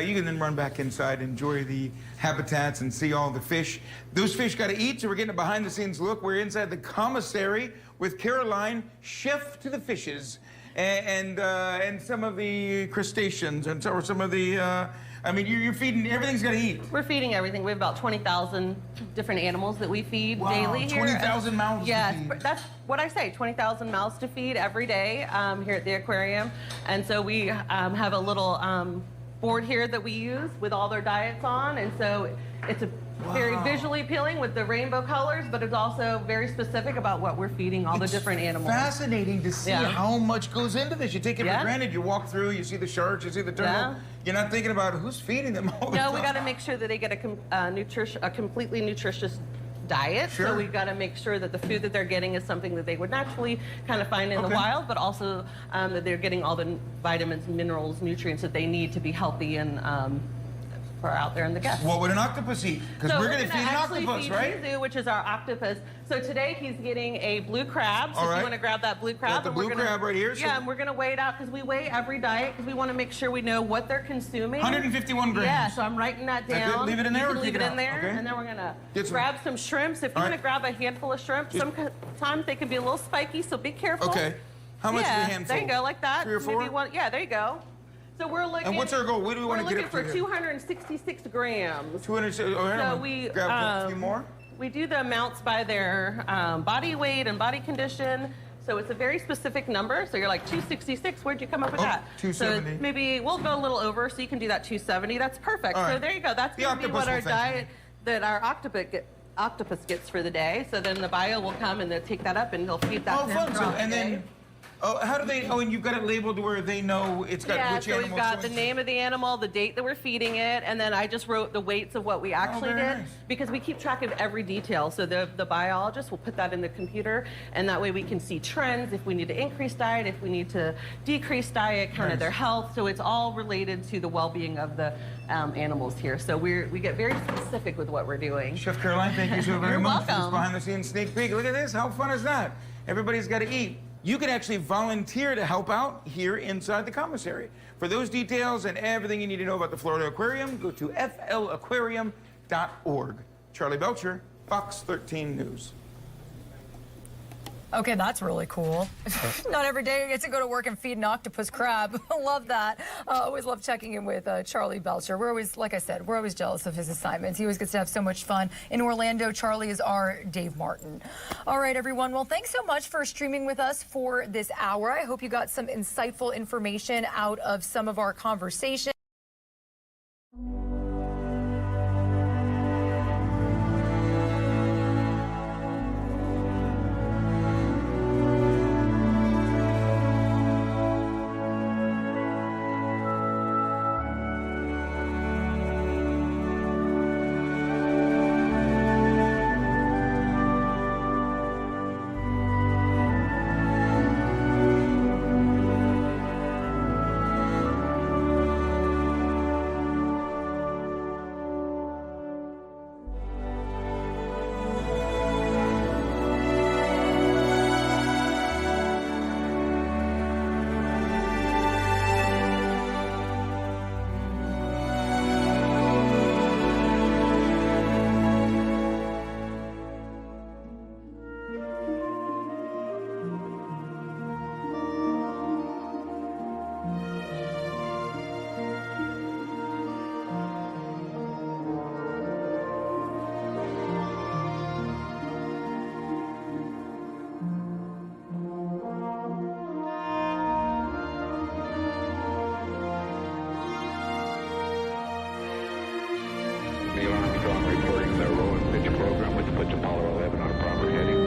you can then run back inside, enjoy the habitats, and see all the fish. Those fish got to eat, so we're getting a behind-the-scenes look. We're inside the commissary with Karoline, chef to the fishes, and some of the crustaceans, and some of the. I mean, you're feeding. Everything's got to eat. We're feeding everything. We have about 20,000 different animals that we feed daily here. 20,000 mouths. Yes, to feed. that's what I say. 20,000 mouths to feed every day here at the aquarium, and so we have a little board here that we use with all their diets on, and so it's a very visually appealing with the rainbow colors, but it's also very specific about what we're feeding all the different animals. Fascinating to see how much goes into this. You take it for granted. You walk through, you see the sharks, you see the turtle. Yeah. You're not thinking about who's feeding them all the time. No, we got to make sure that they get a completely nutritious diet. Sure. So we've got to make sure that the food that they're getting is something that they would naturally kind of find in the wild, but also that they're getting all the vitamins, minerals, nutrients that they need to be healthy and for out there in the guests. What would an octopus eat? Because we're going to feed an octopus, right? Feed Zuzu, which is our octopus. So today he's getting a blue crab. So All if right. you want to grab that blue crab. Got the blue crab right here. Yeah, and we're going to weigh it out because we weigh every diet because we want to make sure we know what they're consuming. 151 grams. Yeah, so I'm writing that Is that down. good? Leave it in there You or can take leave it it in out? there, Okay. and then we're going to Get some. grab some shrimps. If you All want right. to grab a handful of shrimps, sometimes they can be a little spiky, so be careful. Okay. How much is a handful? There you go, like that. 3 or 4? Maybe one. Yeah, there you go. So we're looking. And what's our goal? What do we want to get up to We're looking here? for 266 grams. 200. So we grab a few more. We do the amounts by their body weight and body condition. So it's a very specific number. So you're like 266. Where'd you come up with that? 270. So maybe we'll go a little over. So you can do that 270. That's perfect. All right. So there you go. That's The going to be what octopus our will thank diet that our octopus gets for the day. So then the bio will come and they'll take that up and they'll feed that. Oh, to him fun. So, throughout and the day. then, how do they? Oh, and you've got it labeled where they know it's got which so animal. we've got the name of the animal, the date that we're feeding it, and then I just wrote the weights of what we actually very did nice. because we keep track of every detail. So the biologist will put that in the computer, and that way we can see trends if we need to increase diet, if we need to decrease diet, kind of their health. So it's all related to the well-being of the animals here. So we get very specific with what we're doing. Chef Karoline, thank you so very You're much for this welcome. behind-the-scenes sneak peek. Look at this. How fun is that? Everybody's got to eat. You can actually volunteer to help out here inside the commissary. For those details and everything you need to know about the Florida Aquarium, go to flaquarium.org. Charlie Belcher, Fox 13 News. Okay, that's really cool. Not every day you get to go to work and feed an octopus crab. Love that. Always love checking in with Charlie Belcher. We're always, like I said, we're always jealous of his assignments. He always gets to have so much fun. In Orlando, Charlie is our Dave Martin. All right, everyone. Well, thanks so much for streaming with us for this hour. I hope you got some insightful information out of some of our conversation. Neil Armstrong reporting the roll and pitch program, which puts Apollo 11 on a proper heading.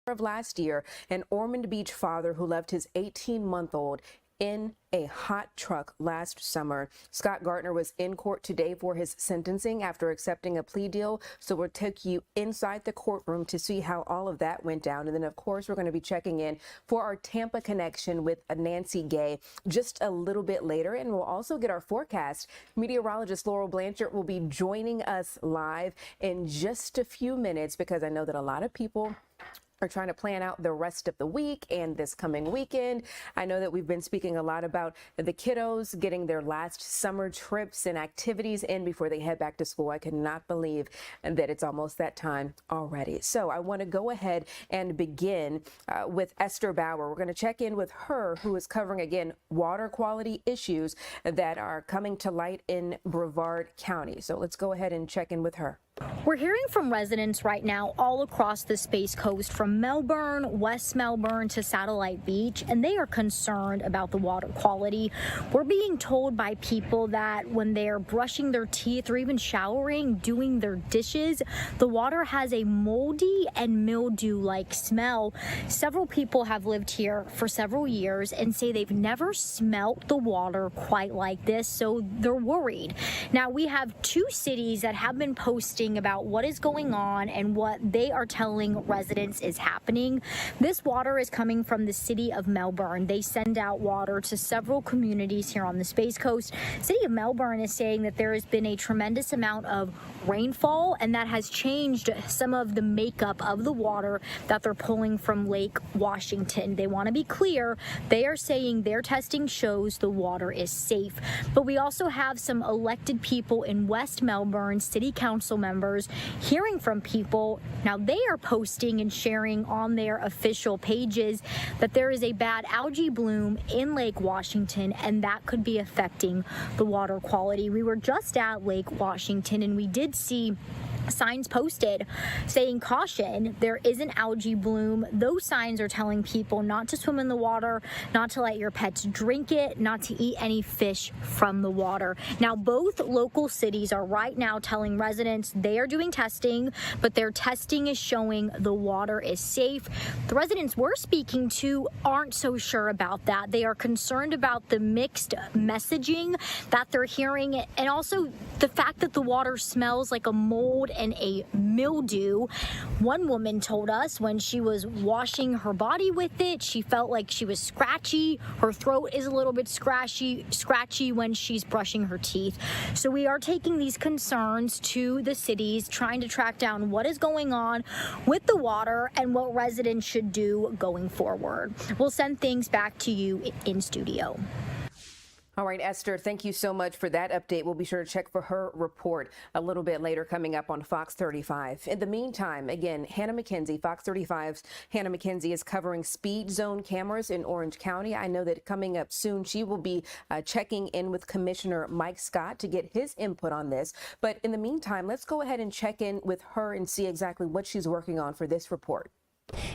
of last year, an Ormond Beach father who left his 18-month-old in a hot truck last summer. Scott Gardner was in court today for his sentencing after accepting a plea deal. So we'll take you inside the courtroom to see how all of that went down. And then, of course, we're going to be checking in for our Tampa connection with Nancy Gay just a little bit later. And we'll also get our forecast. Meteorologist Laurel Blanchard will be joining us live in just a few minutes, because I know that a lot of people are trying to plan out the rest of the week and this coming weekend. I know that we've been speaking a lot about the kiddos getting their last summer trips and activities in before they head back to school. I cannot believe that it's almost that time already. So I want to go ahead and begin with Esther Bauer. We're going to check in with her, who is covering, again, water quality issues that are coming to light in Brevard County. So let's go ahead and check in with her. We're hearing from residents right now all across the Space Coast, from Melbourne, West Melbourne to Satellite Beach, and they are concerned about the water quality. We're being told by people that when they're brushing their teeth or even showering, doing their dishes, the water has a moldy and mildew-like smell. Several people have lived here for several years and say they've never smelt the water quite like this, so they're worried. Now, we have two cities that have been posting about what is going on and what they are telling residents is happening. This water is coming from the city of Melbourne. They send out water to several communities here on the Space Coast. City of Melbourne is saying that there has been a tremendous amount of rainfall, and that has changed some of the makeup of the water that they're pulling from Lake Washington. They want to be clear. They are saying their testing shows the water is safe. But we also have some elected people in West Melbourne, city council members, hearing from people. Now they are posting and sharing on their official pages that there is a bad algae bloom in Lake Washington, and that could be affecting the water quality. We were just at Lake Washington, and we did see signs posted saying caution, there is an algae bloom. Those signs are telling people not to swim in the water, not to let your pets drink it, not to eat any fish from the water. Now, both local cities are right now telling residents they are doing testing, but their testing is showing the water is safe. The residents we're speaking to aren't so sure about that. They are concerned about the mixed messaging that they're hearing, and also the fact that the water smells like a mold and a mildew. One woman told us when she was washing her body with it, she felt like she was scratchy. Her throat is a little bit scratchy when she's brushing her teeth. So we are taking these concerns to the cities, trying to track down what is going on with the water and what residents should do going forward. We'll send things back to you in studio. All right, Esther, thank you so much for that update. We'll be sure to check for her report a little bit later, coming up on Fox 35. In the meantime, again, Hannah McKenzie, Fox 35's Hannah McKenzie is covering speed zone cameras in Orange County. I know that coming up soon, she will be checking in with Commissioner Mike Scott to get his input on this. But in the meantime, let's go ahead and check in with her and see exactly what she's working on for this report.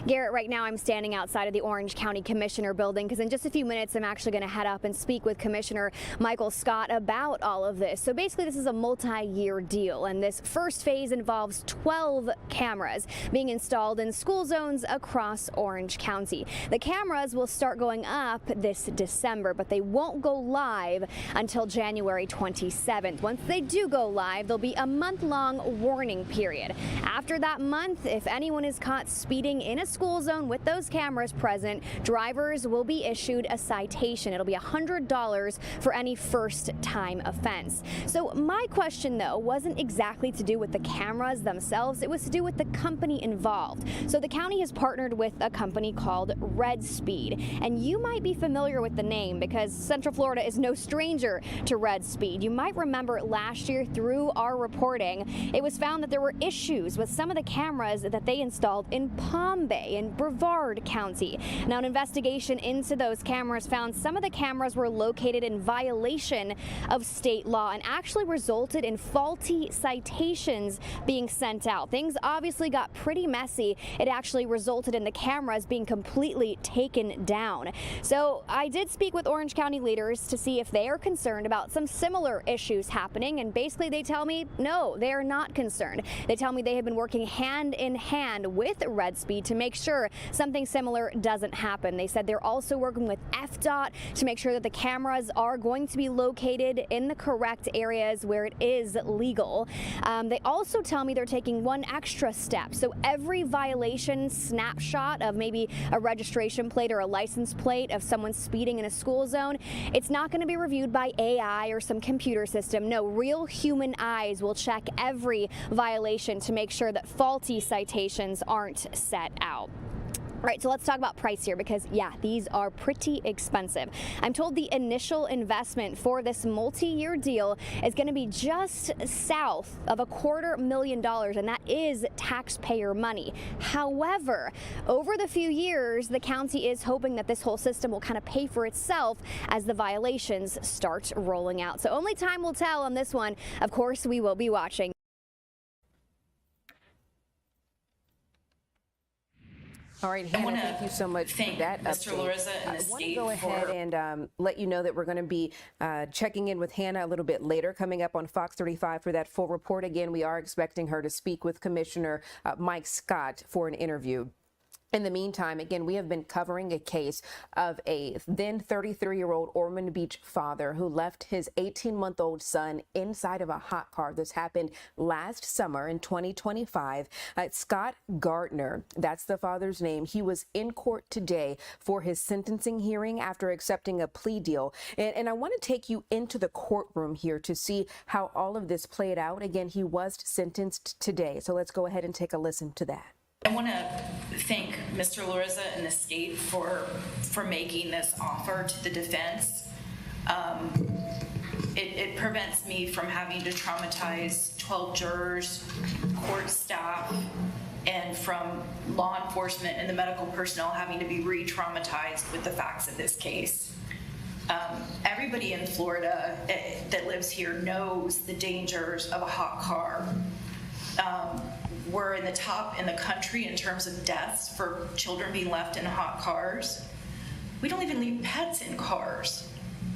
Garrett, right now I'm standing outside of the Orange County Commissioner building because in just a few minutes I'm actually going to head up and speak with Commissioner Michael Scott about all of this. So basically this is a multi-year deal, and this first phase involves 12 cameras being installed in school zones across Orange County. The cameras will start going up this December, but they won't go live until January 27th. Once they do go live, there'll be a month-long warning period. After that month, if anyone is caught speeding in a school zone with those cameras present, drivers will be issued a citation. It'll be $100 for any first-time offense. So my question, though, wasn't exactly to do with the cameras themselves. It was to do with the company involved. So the county has partnered with a company called Red Speed, and you might be familiar with the name because Central Florida is no stranger to Red Speed. You might remember last year through our reporting, it was found that there were issues with some of the cameras that they installed in Palm Bay in Brevard County. Now, an investigation into those cameras found some of the cameras were located in violation of state law and actually resulted in faulty citations being sent out. Things obviously got pretty messy. It actually resulted in the cameras being completely taken down. So I did speak with Orange County leaders to see if they are concerned about some similar issues happening, and basically they tell me no, they are not concerned. They tell me they have been working hand in hand with Red Speed to make sure something similar doesn't happen. They said they're also working with FDOT to make sure that the cameras are going to be located in the correct areas where it is legal. They also tell me they're taking one extra step. So every violation snapshot of maybe a registration plate or a license plate of someone speeding in a school zone, it's not going to be reviewed by AI or some computer system. No, real human eyes will check every violation to make sure that faulty citations aren't set out. All right, so let's talk about price here because, yeah, these are pretty expensive. I'm told the initial investment for this multi-year deal is going to be just south of $250,000, and that is taxpayer money. However, over the few years, the county is hoping that this whole system will kind of pay for itself as the violations start rolling out. So only time will tell on this one. Of course, we will be watching. All right, Hannah, thank you so much for that Mr. update. Larissa and I the want to state go ahead and let you know that we're going to be checking in with Hannah a little bit later, coming up on Fox 35 for that full report. Again, we are expecting her to speak with Commissioner Mike Scott for an interview. In the meantime, again, we have been covering a case of a then 33-year-old Ormond Beach father who left his 18-month-old son inside of a hot car. This happened last summer in 2025. Scott Gardner, that's the father's name. He was in court today for his sentencing hearing after accepting a plea deal. And I want to take you into the courtroom here to see how all of this played out. Again, he was sentenced today. So let's go ahead and take a listen to that. I want to thank Mr. Larissa and the state for making this offer to the defense. It prevents me from having to traumatize 12 jurors, court staff, and from law enforcement and the medical personnel having to be re-traumatized with the facts of this case. Everybody in Florida that lives here knows the dangers of a hot car. We're in the top in the country in terms of deaths for children being left in hot cars. We don't even leave pets in cars.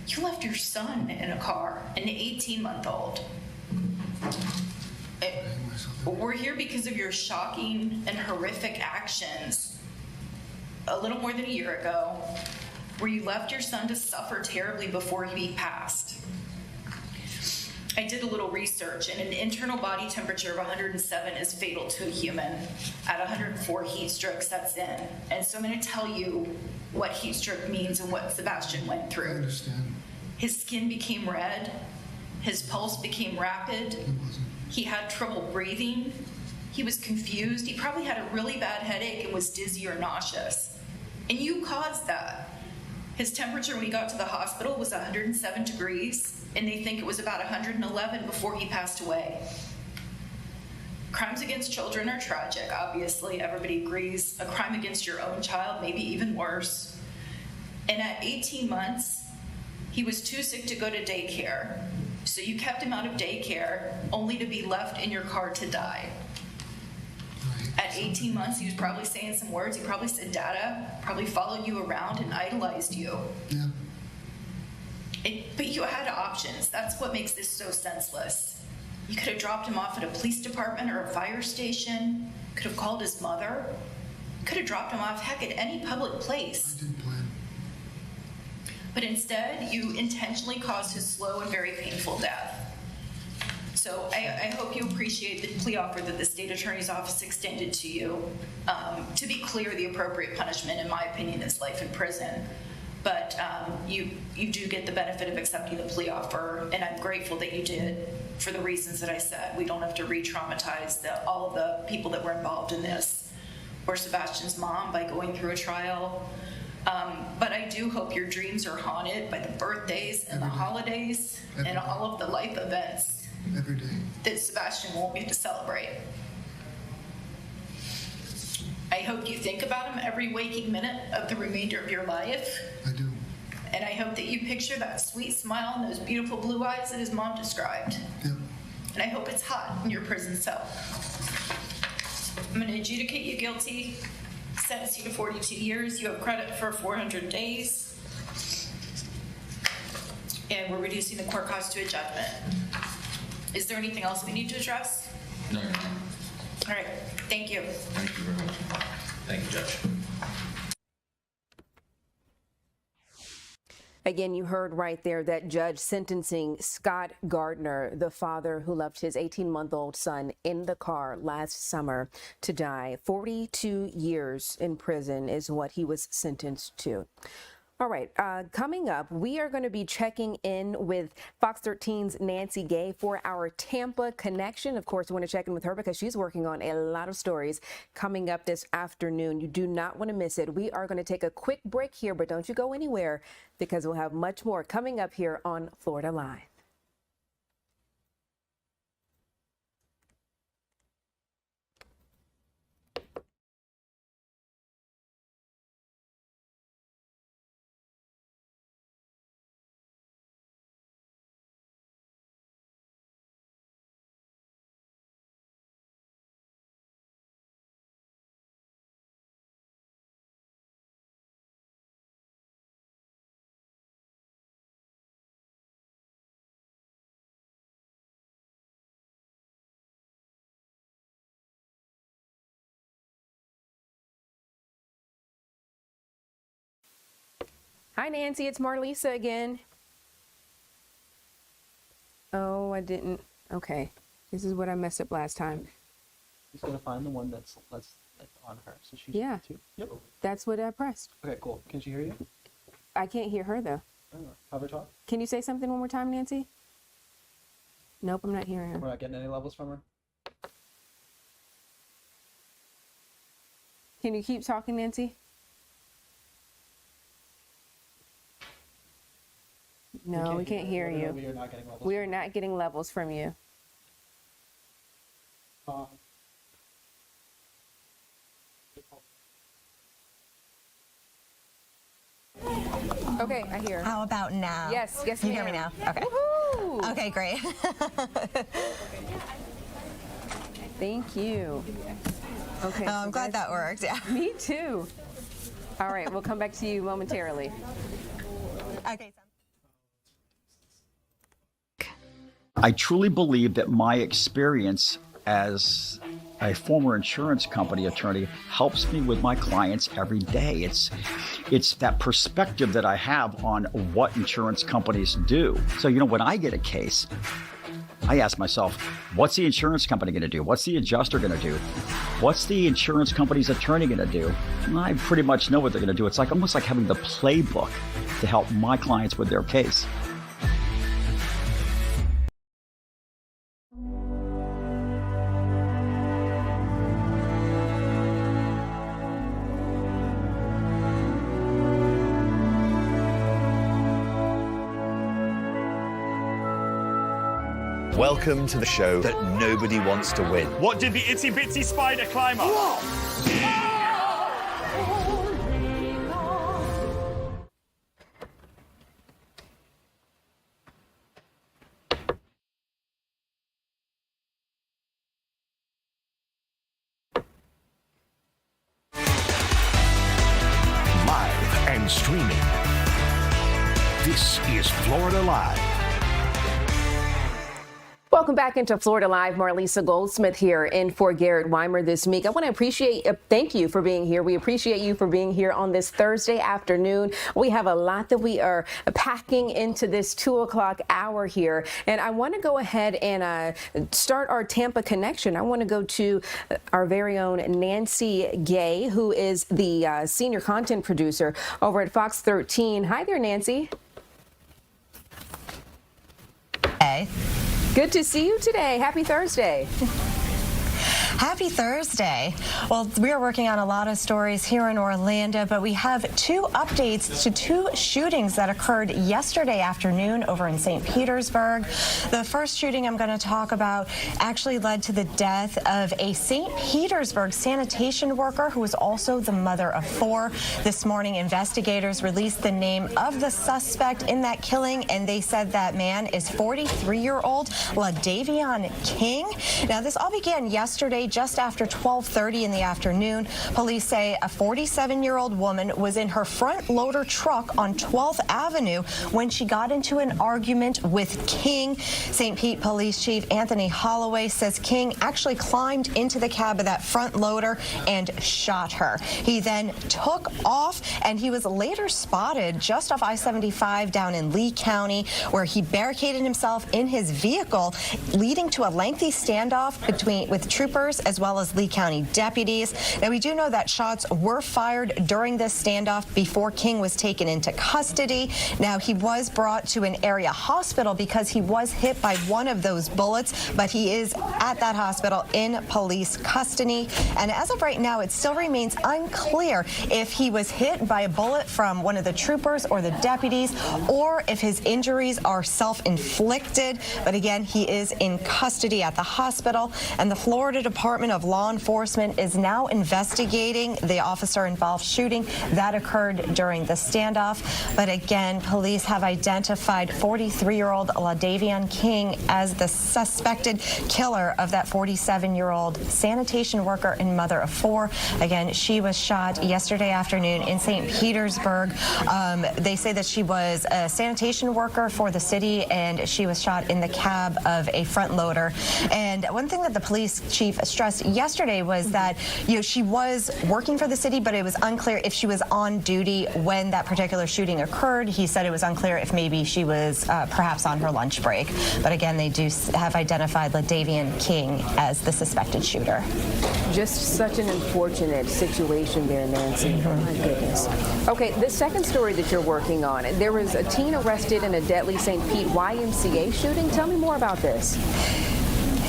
You left your son in a car, an 18-month-old. We're here because of your shocking and horrific actions a little more than a year ago, where you left your son to suffer terribly before he passed. I did a little research, and an internal body temperature of 107 is fatal to a human. At 104, heat stroke sets in. And so I'm going to tell you what heat stroke means and what Sebastian went through. I understand. His skin became red. His pulse became rapid. He had trouble breathing. He was confused. He probably had a really bad headache and was dizzy or nauseous. And you caused that. His temperature when he got to the hospital was 107 degrees, and they think it was about 111 before he passed away. Crimes against children are tragic, obviously. Everybody agrees. A crime against your own child may be even worse. And at 18 months, he was too sick to go to daycare. So you kept him out of daycare, only to be left in your car to die. At 18 months, he was probably saying some words. He probably said dada, probably followed you around and idolized you. Yeah. But you had options. That's what makes this so senseless. You could have dropped him off at a police department or a fire station, could have called his mother, could have dropped him off, heck, at any public place. I didn't plan. But instead, you intentionally caused his slow and very painful death. So I hope you appreciate the plea offer that the state attorney's office extended to you. To be clear, the appropriate punishment, in my opinion, is life in prison. But you do get the benefit of accepting the plea offer, and I'm grateful that you did for the reasons that I said. We don't have to re-traumatize all of the people that were involved in this, or Sebastian's mom by going through a trial. But I do hope your dreams are haunted by the birthdays and the holidays and all of the life events every day that Sebastian won't get to celebrate. I hope you think about him every waking minute of the remainder of your life. I do. And I hope that you picture that sweet smile and those beautiful blue eyes that his mom described. Yeah. And I hope it's hot in your prison cell. I'm going to adjudicate you guilty, sentence you to 42 years. You have credit for 400 days. And we're reducing the court cost to a judgment. Is there anything else we need to address? No. All right, thank you. Thank you very much. Thank you, Judge. Again, you heard right there that judge sentencing Scott Gardner, the father who left his 18-month-old son in the car last summer to die. 42 years in prison is what he was sentenced to. All right, coming up, we are going to be checking in with Fox 13's Nancy Gay for our Tampa connection. Of course, we want to check in with her because she's working on a lot of stories coming up this afternoon. You do not want to miss it. We are going to take a quick break here, but don't you go anywhere because we'll have much more coming up here on Florida Live. Hi, Nancy. It's Marlisa again. Oh, I didn't. Okay. This is what I messed up last time. She's gonna find the one that's on her. So she Yeah. should too. Yep. That's what I pressed. Okay, cool. Can she hear you? I can't hear her, though. Have her talk. Can you say something one more time, Nancy? Nope, I'm not hearing her. We're not getting any levels from her. Can you keep talking, Nancy? No, we can't hear you. We are not getting levels. We are not getting levels from you. Okay, I hear. How about now? Yes, yes, you hear me ma'am. now? Okay. Woohoo! Okay, great. Thank you. Okay. Oh, I'm glad that worked. Yeah. Me too. All right, we'll come back to you momentarily. Okay. I truly believe that my experience as a former insurance company attorney helps me with my clients every day. It's that perspective that I have on what insurance companies do. So, when I get a case, I ask myself, what's the insurance company going to do? What's the adjuster going to do? What's the insurance company's attorney going to do? And I pretty much know what they're going to do. It's almost like having the playbook to help my clients with their case. Welcome to the show that nobody wants to win. What did the itsy bitsy spider climb up? Live and streaming. This is Florida Live. Welcome back into Florida Live. Marlisa Goldsmith here in for Garrett Weimer this week. I want to thank you for being here. We appreciate you for being here on this Thursday afternoon. We have a lot that we are packing into this 2 o'clock hour here. And I want to go ahead and start our Tampa connection. I want to go to our very own Nancy Gay, who is the senior content producer over at Fox 13. Hi there, Nancy. Hey. Good to see you today. Happy Thursday. Happy Thursday. Well, we are working on a lot of stories here in Orlando, but we have two updates to two shootings that occurred yesterday afternoon over in St. Petersburg. The first shooting I'm going to talk about actually led to the death of a St. Petersburg sanitation worker who was also the mother of 4. This morning, investigators released the name of the suspect in that killing, and they said that man is 43-year-old LaDavion King. Now, this all began yesterday just after 12:30 in the afternoon. Police say a 47-year-old woman was in her front loader truck on 12th Avenue when she got into an argument with King. St. Pete Police Chief Anthony Holloway says King actually climbed into the cab of that front loader and shot her. He then took off, and he was later spotted just off I-75 down in Lee County, where he barricaded himself in his vehicle, leading to a lengthy standoff with troopers as well as Lee County deputies. Now, we do know that shots were fired during this standoff before King was taken into custody. Now, he was brought to an area hospital because he was hit by one of those bullets, but he is at that hospital in police custody. And as of right now, it still remains unclear if he was hit by a bullet from one of the troopers or the deputies, or if his injuries are self-inflicted. But again, he is in custody at the hospital, and the Florida Department of Law Enforcement is now investigating the officer-involved shooting that occurred during the standoff. But again, police have identified 43-year-old LaDavian King as the suspected killer of that 47-year-old sanitation worker and mother of 4. Again, she was shot yesterday afternoon in St. Petersburg. They say that she was a sanitation worker for the city, and she was shot in the cab of a front loader. And one thing that the police chief stressed yesterday was that, she was working for the city, but it was unclear if she was on duty when that particular shooting occurred. He said it was unclear if maybe she was perhaps on her lunch break. But again, they do have identified LaDavian King as the suspected shooter. Just such an unfortunate situation there, Nancy. Oh, my goodness. Okay, the second story that you're working on, there was a teen arrested in a deadly St. Pete YMCA shooting. Tell me more about this.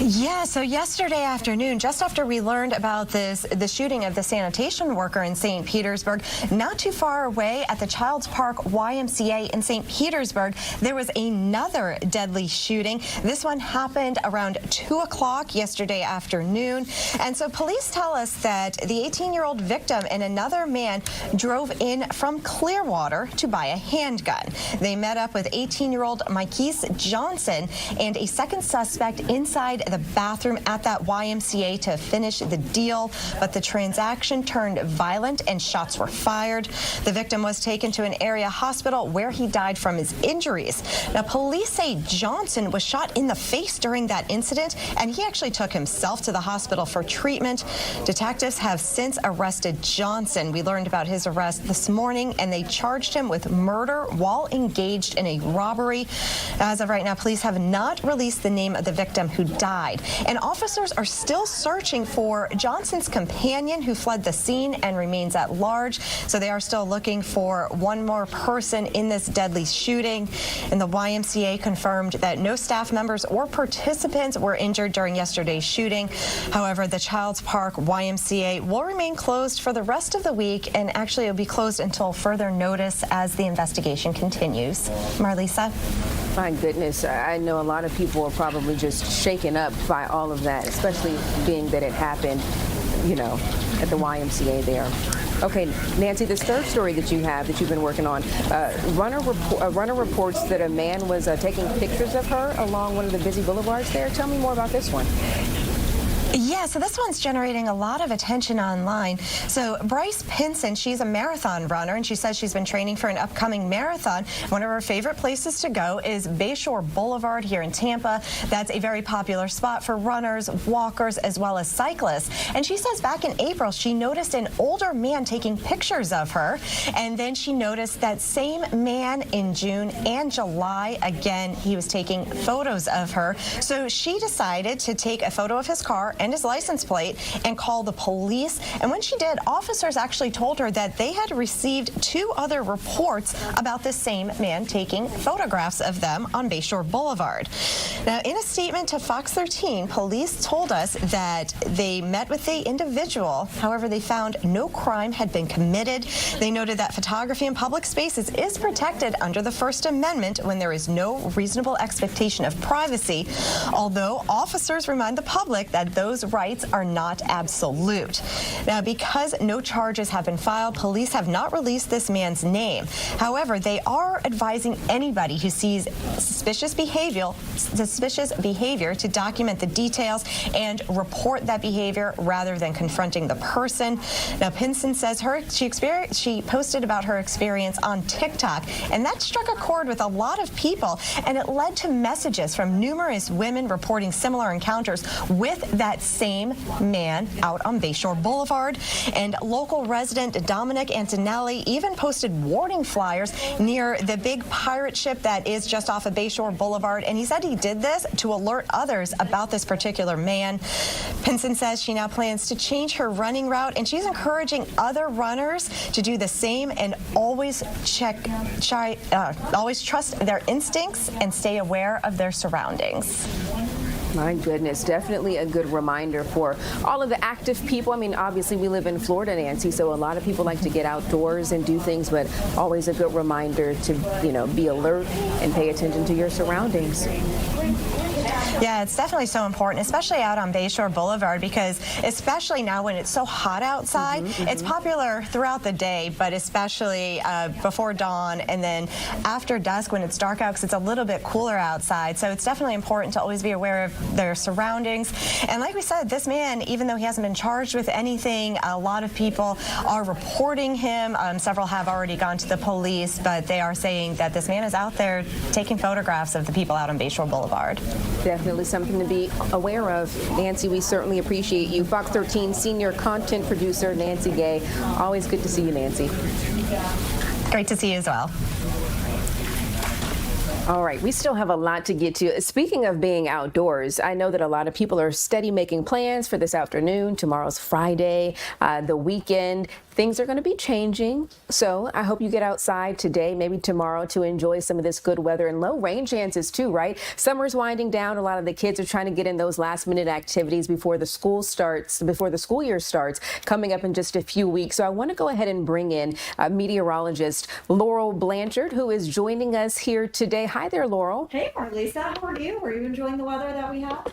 Yeah, so yesterday afternoon, just after we learned about the shooting of the sanitation worker in St. Petersburg, not too far away at the Child's Park YMCA in St. Petersburg, there was another deadly shooting. This one happened around 2 o'clock yesterday afternoon. And so police tell us that the 18-year-old victim and another man drove in from Clearwater to buy a handgun. They met up with 18-year-old Mikese Johnson and a second suspect inside the bathroom at that YMCA to finish the deal, but the transaction turned violent and shots were fired. The victim was taken to an area hospital where he died from his injuries. Now, police say Johnson was shot in the face during that incident, and he actually took himself to the hospital for treatment. Detectives have since arrested Johnson. We learned about his arrest this morning, and they charged him with murder while engaged in a robbery. As of right now, police have not released the name of the victim who died. And officers are still searching for Johnson's companion who fled the scene and remains at large. So they are still looking for one more person in this deadly shooting. And the YMCA confirmed that no staff members or participants were injured during yesterday's shooting. However, the Child's Park YMCA will remain closed for the rest of the week, and actually it'll be closed until further notice as the investigation continues. Marlisa? My goodness, I know a lot of people are probably just shaken up by all of that, especially being that it happened, at the YMCA there. Okay, Nancy, this third story that you have that you've been working on, a runner reports that a man was taking pictures of her along one of the busy boulevards there. Tell me more about this one. Yeah, so this one's generating a lot of attention online. So Bryce Pinson, she's a marathon runner, and she says she's been training for an upcoming marathon. One of her favorite places to go is Bayshore Boulevard here in Tampa. That's a very popular spot for runners, walkers, as well as cyclists. And she says back in April, she noticed an older man taking pictures of her. And then she noticed that same man in June and July. Again, he was taking photos of her. So she decided to take a photo of his car and his license plate and call the police. And when she did, officers actually told her that they had received 2 other reports about the same man taking photographs of them on Bayshore Boulevard. Now, in a statement to Fox 13, police told us that they met with the individual. However, they found no crime had been committed. They noted that photography in public spaces is protected under the First Amendment when there is no reasonable expectation of privacy, although officers remind the public that those those rights are not absolute. Now, because no charges have been filed, police have not released this man's name. However, they are advising anybody who sees suspicious behavior to document the details and report that behavior rather than confronting the person. Now, Pinson says she posted about her experience on TikTok, and that struck a chord with a lot of people, and it led to messages from numerous women reporting similar encounters with that same man out on Bayshore Boulevard. And local resident Dominic Antonelli even posted warning flyers near the big pirate ship that is just off of Bayshore Boulevard, and he said he did this to alert others about this particular man. Pinson says she now plans to change her running route, and she's encouraging other runners to do the same and always always trust their instincts and stay aware of their surroundings. My goodness, definitely a good reminder for all of the active people. I mean, obviously we live in Florida, Nancy, so a lot of people like to get outdoors and do things, but always a good reminder to, be alert and pay attention to your surroundings. Yeah, it's definitely so important, especially out on Bayshore Boulevard, because especially now when it's so hot outside, it's popular throughout the day, but especially before dawn and then after dusk when it's dark out, because it's a little bit cooler outside. So it's definitely important to always be aware of their surroundings. And like we said, this man, even though he hasn't been charged with anything, a lot of people are reporting him. Several have already gone to the police, but they are saying that this man is out there taking photographs of the people out on Bayshore Boulevard. Definitely something to be aware of. Nancy, we certainly appreciate you. Fox 13 senior content producer Nancy Gay. Always good to see you, Nancy. Great to see you as well. All right, we still have a lot to get to. Speaking of being outdoors, I know that a lot of people are steady making plans for this afternoon. Tomorrow's Friday, the weekend. Things are going to be changing, so I hope you get outside today, maybe tomorrow, to enjoy some of this good weather and low rain chances too, right? Summer's winding down. A lot of the kids are trying to get in those last-minute activities before the school year starts, coming up in just a few weeks. So I want to go ahead and bring in meteorologist Laurel Blanchard, who is joining us here today. Hi there, Laurel. Hey, Marlisa, how are you? Are you enjoying the weather that we have?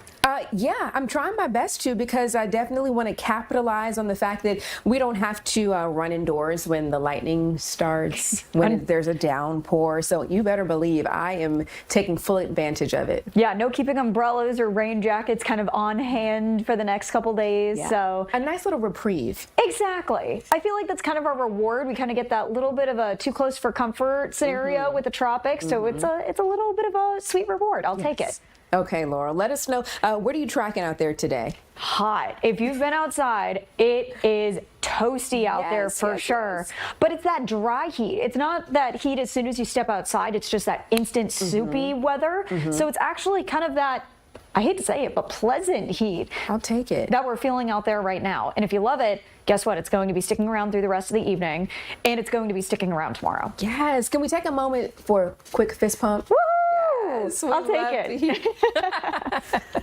Yeah, I'm trying my best to, because I definitely want to capitalize on the fact that we don't have to run indoors when the lightning starts, when there's a downpour. So you better believe I am taking full advantage of it. Yeah, no keeping umbrellas or rain jackets kind of on hand for the next couple days. Yeah. So a nice little reprieve. Exactly. I feel like that's kind of our reward. We kind of get that little bit of a too close for comfort scenario with the tropics. So it's a little bit of a sweet reward. I'll take it. Okay, Laura, let us know. What are you tracking out there today? Hot. If you've been outside, it is toasty out there for sure. Yes. But it's that dry heat. It's not that heat as soon as you step outside. It's just that instant soupy weather. So it's actually kind of that, I hate to say it, but pleasant heat. I'll take it. That we're feeling out there right now. And if you love it, guess what? It's going to be sticking around through the rest of the evening, and it's going to be sticking around tomorrow. Yes. Can we take a moment for a quick fist pump? Woo! Yes, I'll take it.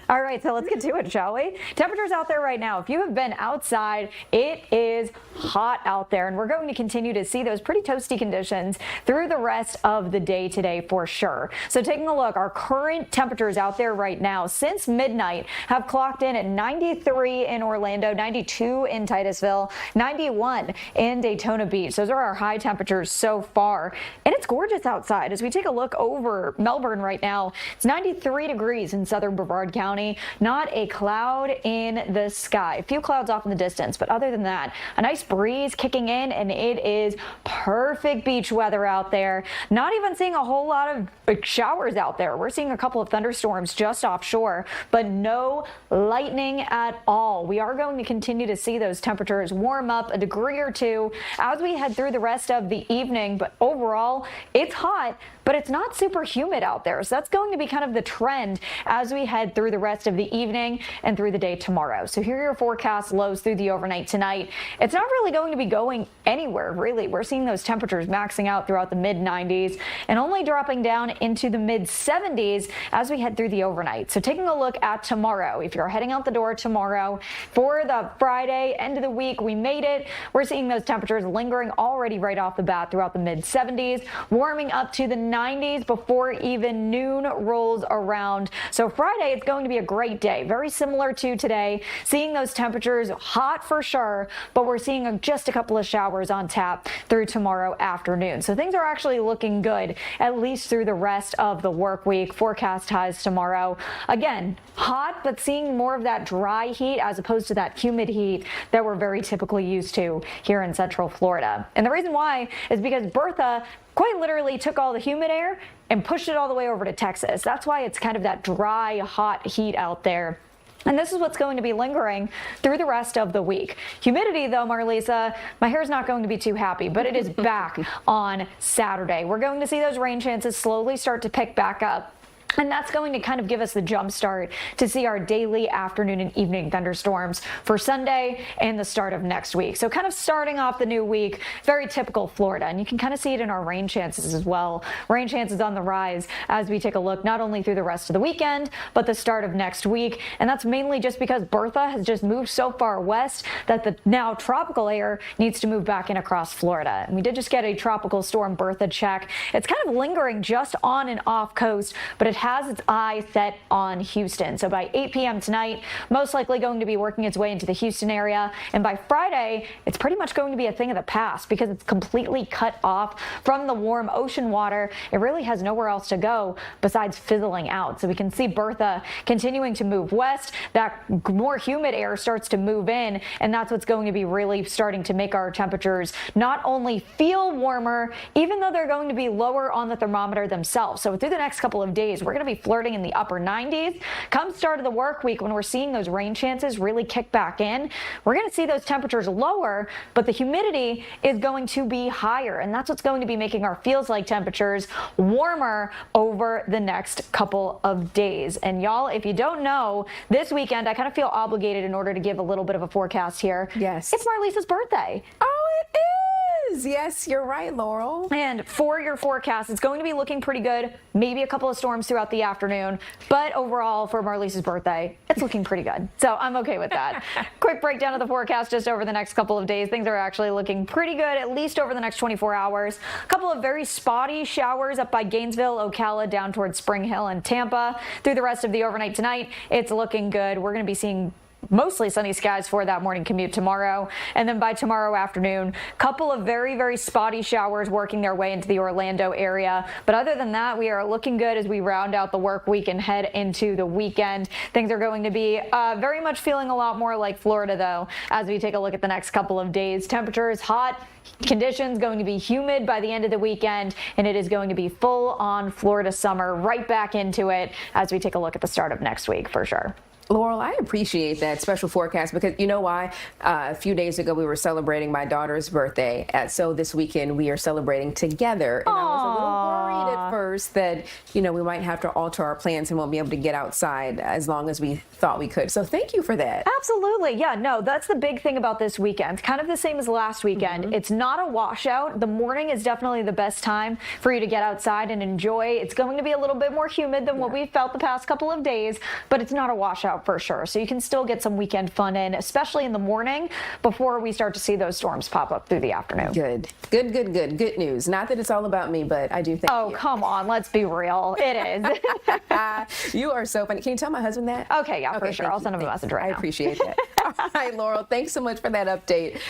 All right, so let's get to it, shall we? Temperatures out there right now. If you have been outside, it is hot out there, and we're going to continue to see those pretty toasty conditions through the rest of the day today for sure. So taking a look, our current temperatures out there right now since midnight have clocked in at 93 in Orlando, 92 in Titusville, 91 in Daytona Beach. Those are our high temperatures so far, and it's gorgeous outside. As we take a look over Melbourne right now, it's 93 degrees in southern Brevard County, not a cloud in the sky. A few clouds off in the distance, but other than that, a nice breeze kicking in, and it is perfect beach weather out there. Not even seeing a whole lot of showers out there. We're seeing a couple of thunderstorms just offshore, but no lightning at all. We are going to continue to see those temperatures warm up a degree or two as we head through the rest of the evening, but overall, it's hot, but it's not super humid out there. So that's going to be kind of the trend as we head through the rest of the evening and through the day tomorrow. So here are your forecast lows through the overnight tonight. It's not really going to be going anywhere, really. We're seeing those temperatures maxing out throughout the mid-90s and only dropping down into the mid-70s as we head through the overnight. So taking a look at tomorrow, if you're heading out the door tomorrow for the Friday, end of the week, we made it. We're seeing those temperatures lingering already right off the bat throughout the mid-70s, warming up to the 90s before even noon. noon rolls around. So Friday, it's going to be a great day, very similar to today. Seeing those temperatures hot for sure, but we're seeing just a couple of showers on tap through tomorrow afternoon. So things are actually looking good, at least through the rest of the work week. Forecast highs tomorrow. Again, hot, but seeing more of that dry heat as opposed to that humid heat that we're very typically used to here in Central Florida. And the reason why is because Bertha quite literally took all the humid air and pushed it all the way over to Texas. That's why it's kind of that dry, hot heat out there. And this is what's going to be lingering through the rest of the week. Humidity, though, Marlisa, my hair's not going to be too happy, but it is back on Saturday. We're going to see those rain chances slowly start to pick back up. And that's going to kind of give us the jump start to see our daily afternoon and evening thunderstorms for Sunday and the start of next week. So kind of starting off the new week, very typical Florida. And you can kind of see it in our rain chances as well. Rain chances on the rise as we take a look not only through the rest of the weekend, but the start of next week. And that's mainly just because Bertha has just moved so far west that the now tropical air needs to move back in across Florida. And we did just get a tropical storm Bertha check. It's kind of lingering just on and off coast, but it has its eye set on Houston. So by 8 p.m. tonight, most likely going to be working its way into the Houston area. And by Friday, it's pretty much going to be a thing of the past because it's completely cut off from the warm ocean water. It really has nowhere else to go besides fizzling out. So we can see Bertha continuing to move west. That more humid air starts to move in, and that's what's going to be really starting to make our temperatures not only feel warmer, even though they're going to be lower on the thermometer themselves. So through the next couple of days, we're going to be flirting in the upper 90s. Come start of the work week, when we're seeing those rain chances really kick back in, we're going to see those temperatures lower, but the humidity is going to be higher. And that's what's going to be making our feels like temperatures warmer over the next couple of days. And y'all, if you don't know, this weekend, I kind of feel obligated in order to give a little bit of a forecast here. Yes. It's Marlisa's birthday. Oh, it is. Yes, you're right, Laurel. And for your forecast, it's going to be looking pretty good. Maybe a couple of storms throughout the afternoon. But overall, for Marlisa's birthday, it's looking pretty good. So I'm okay with that. Quick breakdown of the forecast just over the next couple of days. Things are actually looking pretty good, at least over the next 24 hours. A couple of very spotty showers up by Gainesville, Ocala, down towards Spring Hill and Tampa. Through the rest of the overnight tonight, it's looking good. We're going to be seeing mostly sunny skies for that morning commute tomorrow. And then by tomorrow afternoon, a couple of very, very spotty showers working their way into the Orlando area. But other than that, we are looking good as we round out the work week and head into the weekend. Things are going to be very much feeling a lot more like Florida, though, as we take a look at the next couple of days. Temperature is hot. Conditions going to be humid by the end of the weekend, and it is going to be full on Florida summer right back into it as we take a look at the start of next week for sure. Laurel, I appreciate that special forecast because you know why? A few days ago, we were celebrating my daughter's birthday. So this weekend, we are celebrating together. And I was a little worried at first that, you know, we might have to alter our plans and won't be able to get outside as long as we thought we could. So thank you for that. Absolutely. Yeah, no, that's the big thing about this weekend. Kind of the same as last weekend. It's not a washout. The morning is definitely the best time for you to get outside and enjoy. It's going to be a little bit more humid than what we've felt the past couple of days, but it's not a washout for sure. So you can still get some weekend fun in, especially in the morning before we start to see those storms pop up through the afternoon. Good. Good news. Not that it's all about me, but I do think. Oh, come on. Let's be real. It is. You are so funny. Can you tell my husband that? Okay, yeah, for sure. I'll send him a message right now. I appreciate that. All right, Laurel, thanks so much for that update.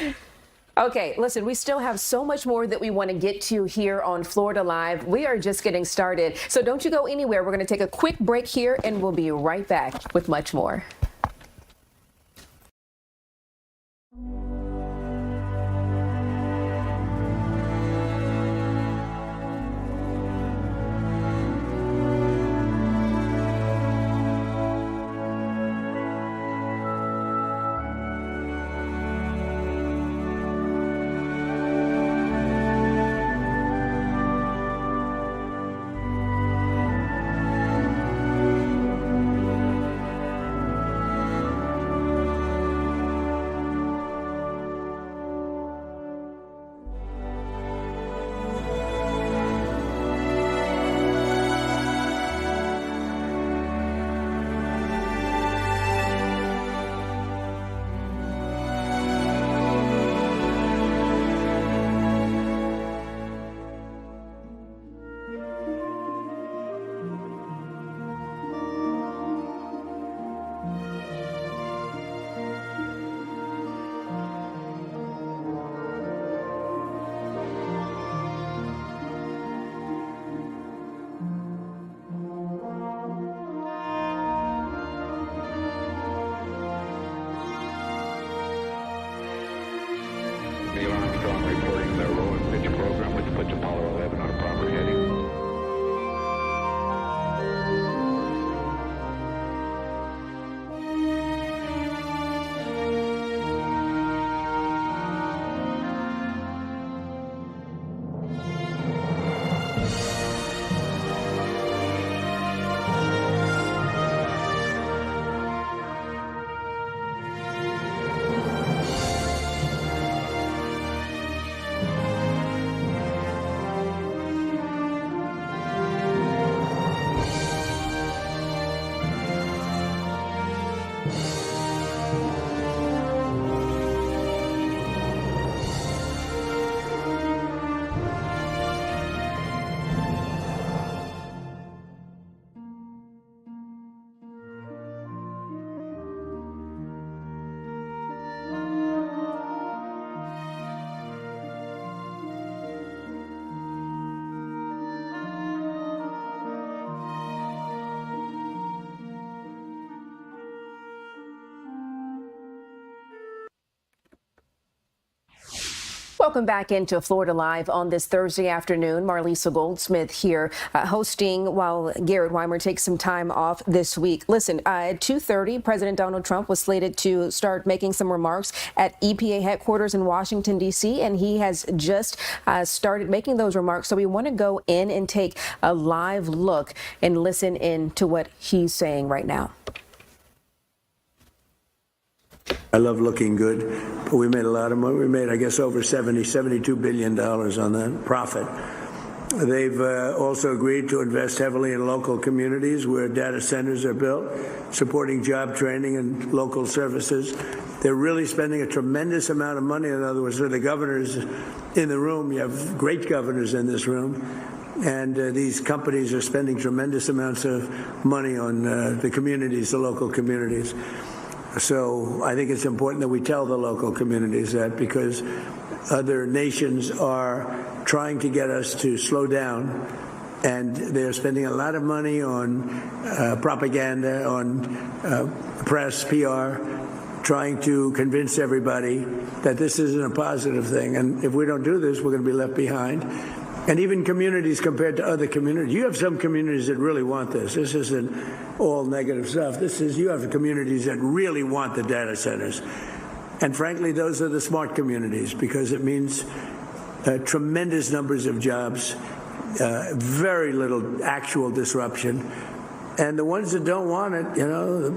Okay, listen, we still have so much more that we want to get to here on Florida Live. We are just getting started. So don't you go anywhere. We're going to take a quick break here and we'll be right back with much more. puts Apollo 11 on a proper heading. Welcome back into Florida Live on this Thursday afternoon. Marlisa Goldsmith here hosting while Garrett Weimer takes some time off this week. Listen, at 2:30, President Donald Trump was slated to start making some remarks at EPA headquarters in Washington, D.C., and he has just started making those remarks. So we want to go in and take a live look and listen in to what he's saying right now. I love looking good, but we made a lot of money. We made, I guess, over $72 billion on that profit. They've also agreed to invest heavily in local communities where data centers are built, supporting job training and local services. They're really spending a tremendous amount of money. In other words, the governors in the room, you have great governors in this room, and these companies are spending tremendous amounts of money on the communities, the local communities. So I think it's important that we tell the local communities that, because other nations are trying to get us to slow down, and they're spending a lot of money on propaganda, on press, PR, trying to convince everybody that this isn't a positive thing. And if we don't do this, we're going to be left behind. And even communities compared to other communities. You have some communities that really want this. This isn't all negative stuff. You have communities that really want the data centers. And frankly, those are the smart communities, because it means tremendous numbers of jobs, very little actual disruption. And the ones that don't want it,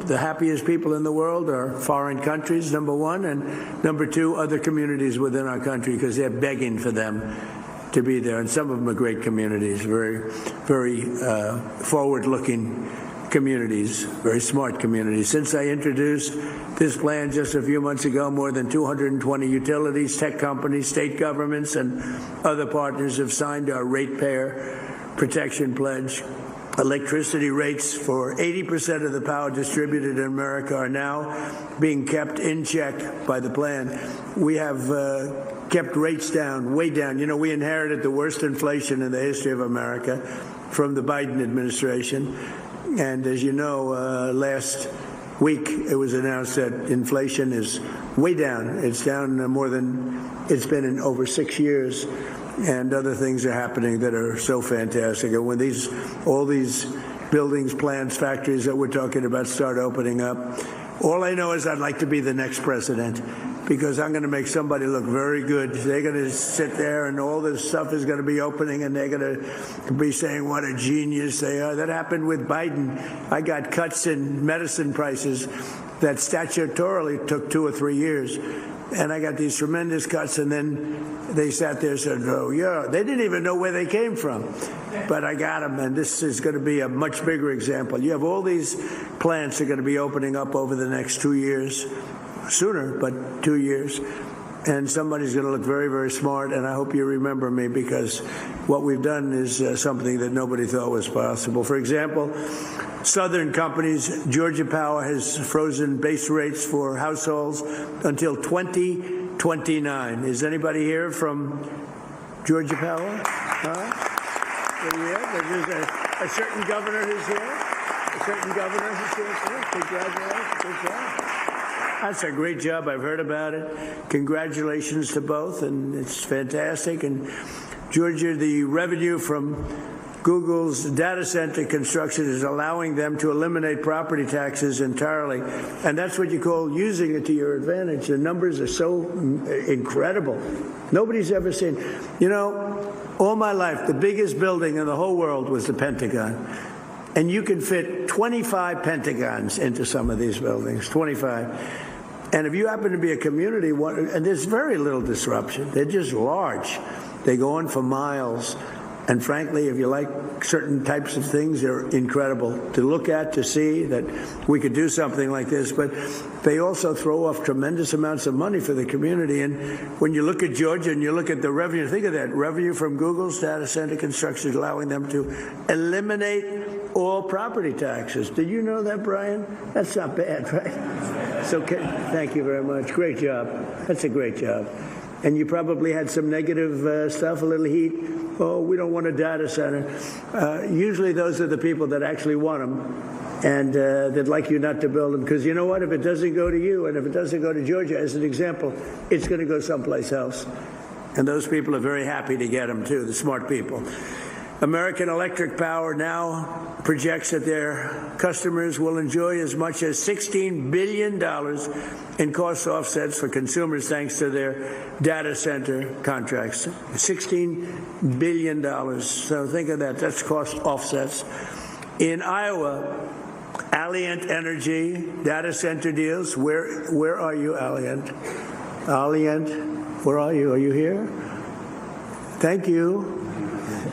the happiest people in the world are foreign countries, number one, and number two, other communities within our country, because they're begging for them to be there. And some of them are great communities, very, very forward-looking communities, very smart communities. Since I introduced this plan just a few months ago, more than 220 utilities, tech companies, state governments, and other partners have signed our ratepayer protection pledge. Electricity rates for 80% of the power distributed in America are now being kept in check by the plan. We have kept rates down, way down. We inherited the worst inflation in the history of America from the Biden administration. And as you know, last week it was announced that inflation is way down. It's down more than it's been in over 6 years. And other things are happening that are so fantastic. And when all these buildings, plants, factories that we're talking about start opening up, all I know is I'd like to be the next president, because I'm going to make somebody look very good. They're going to sit there and all this stuff is going to be opening, and they're going to be saying what a genius they are. That happened with Biden. I got cuts in medicine prices that statutorily took 2 or 3 years. And I got these tremendous cuts, and then they sat there and said, oh, yeah. They didn't even know where they came from. But I got them, and this is going to be a much bigger example. You have all these plants that are going to be opening up over the next 2 years, sooner, but 2 years. And somebody's going to look very, very smart, and I hope you remember me, because what we've done is something that nobody thought was possible. For example, Southern companies, Georgia Power has frozen base rates for households until 2029. Is anybody here from Georgia Power? There's a certain governor who's here. A certain governor who's here. Congratulations. Good job. That's a great job. I've heard about it. Congratulations to both, and it's fantastic. And Georgia, the revenue from Google's data center construction is allowing them to eliminate property taxes entirely. And that's what you call using it to your advantage. The numbers are so incredible. Nobody's ever seen. You know, all my life, the biggest building in the whole world was the Pentagon. And you can fit 25 Pentagons into some of these buildings, 25. And if you happen to be a community, and there's very little disruption. They're just large. They go on for miles. And frankly, if you like certain types of things, they're incredible to look at, to see that we could do something like this. But they also throw off tremendous amounts of money for the community. And when you look at Georgia and you look at the revenue, think of that. Revenue from Google's data center construction is allowing them to eliminate all property taxes. Did you know that, Brian? That's not bad, right? So thank you very much. Great job. That's a great job. And you probably had some negative stuff, a little heat. Oh, we don't want a data center. Usually those are the people that actually want them and they'd like you not to build them. Because you know what? If it doesn't go to you and if it doesn't go to Georgia, as an example, it's going to go someplace else. And those people are very happy to get them, too, the smart people. American Electric Power now projects that their customers will enjoy as much as $16 billion in cost offsets for consumers thanks to their data center contracts. $16 billion. So think of that. That's cost offsets. In Iowa, Alliant Energy data center deals. Where are you, Alliant? Alliant, where are you? Are you here? Thank you.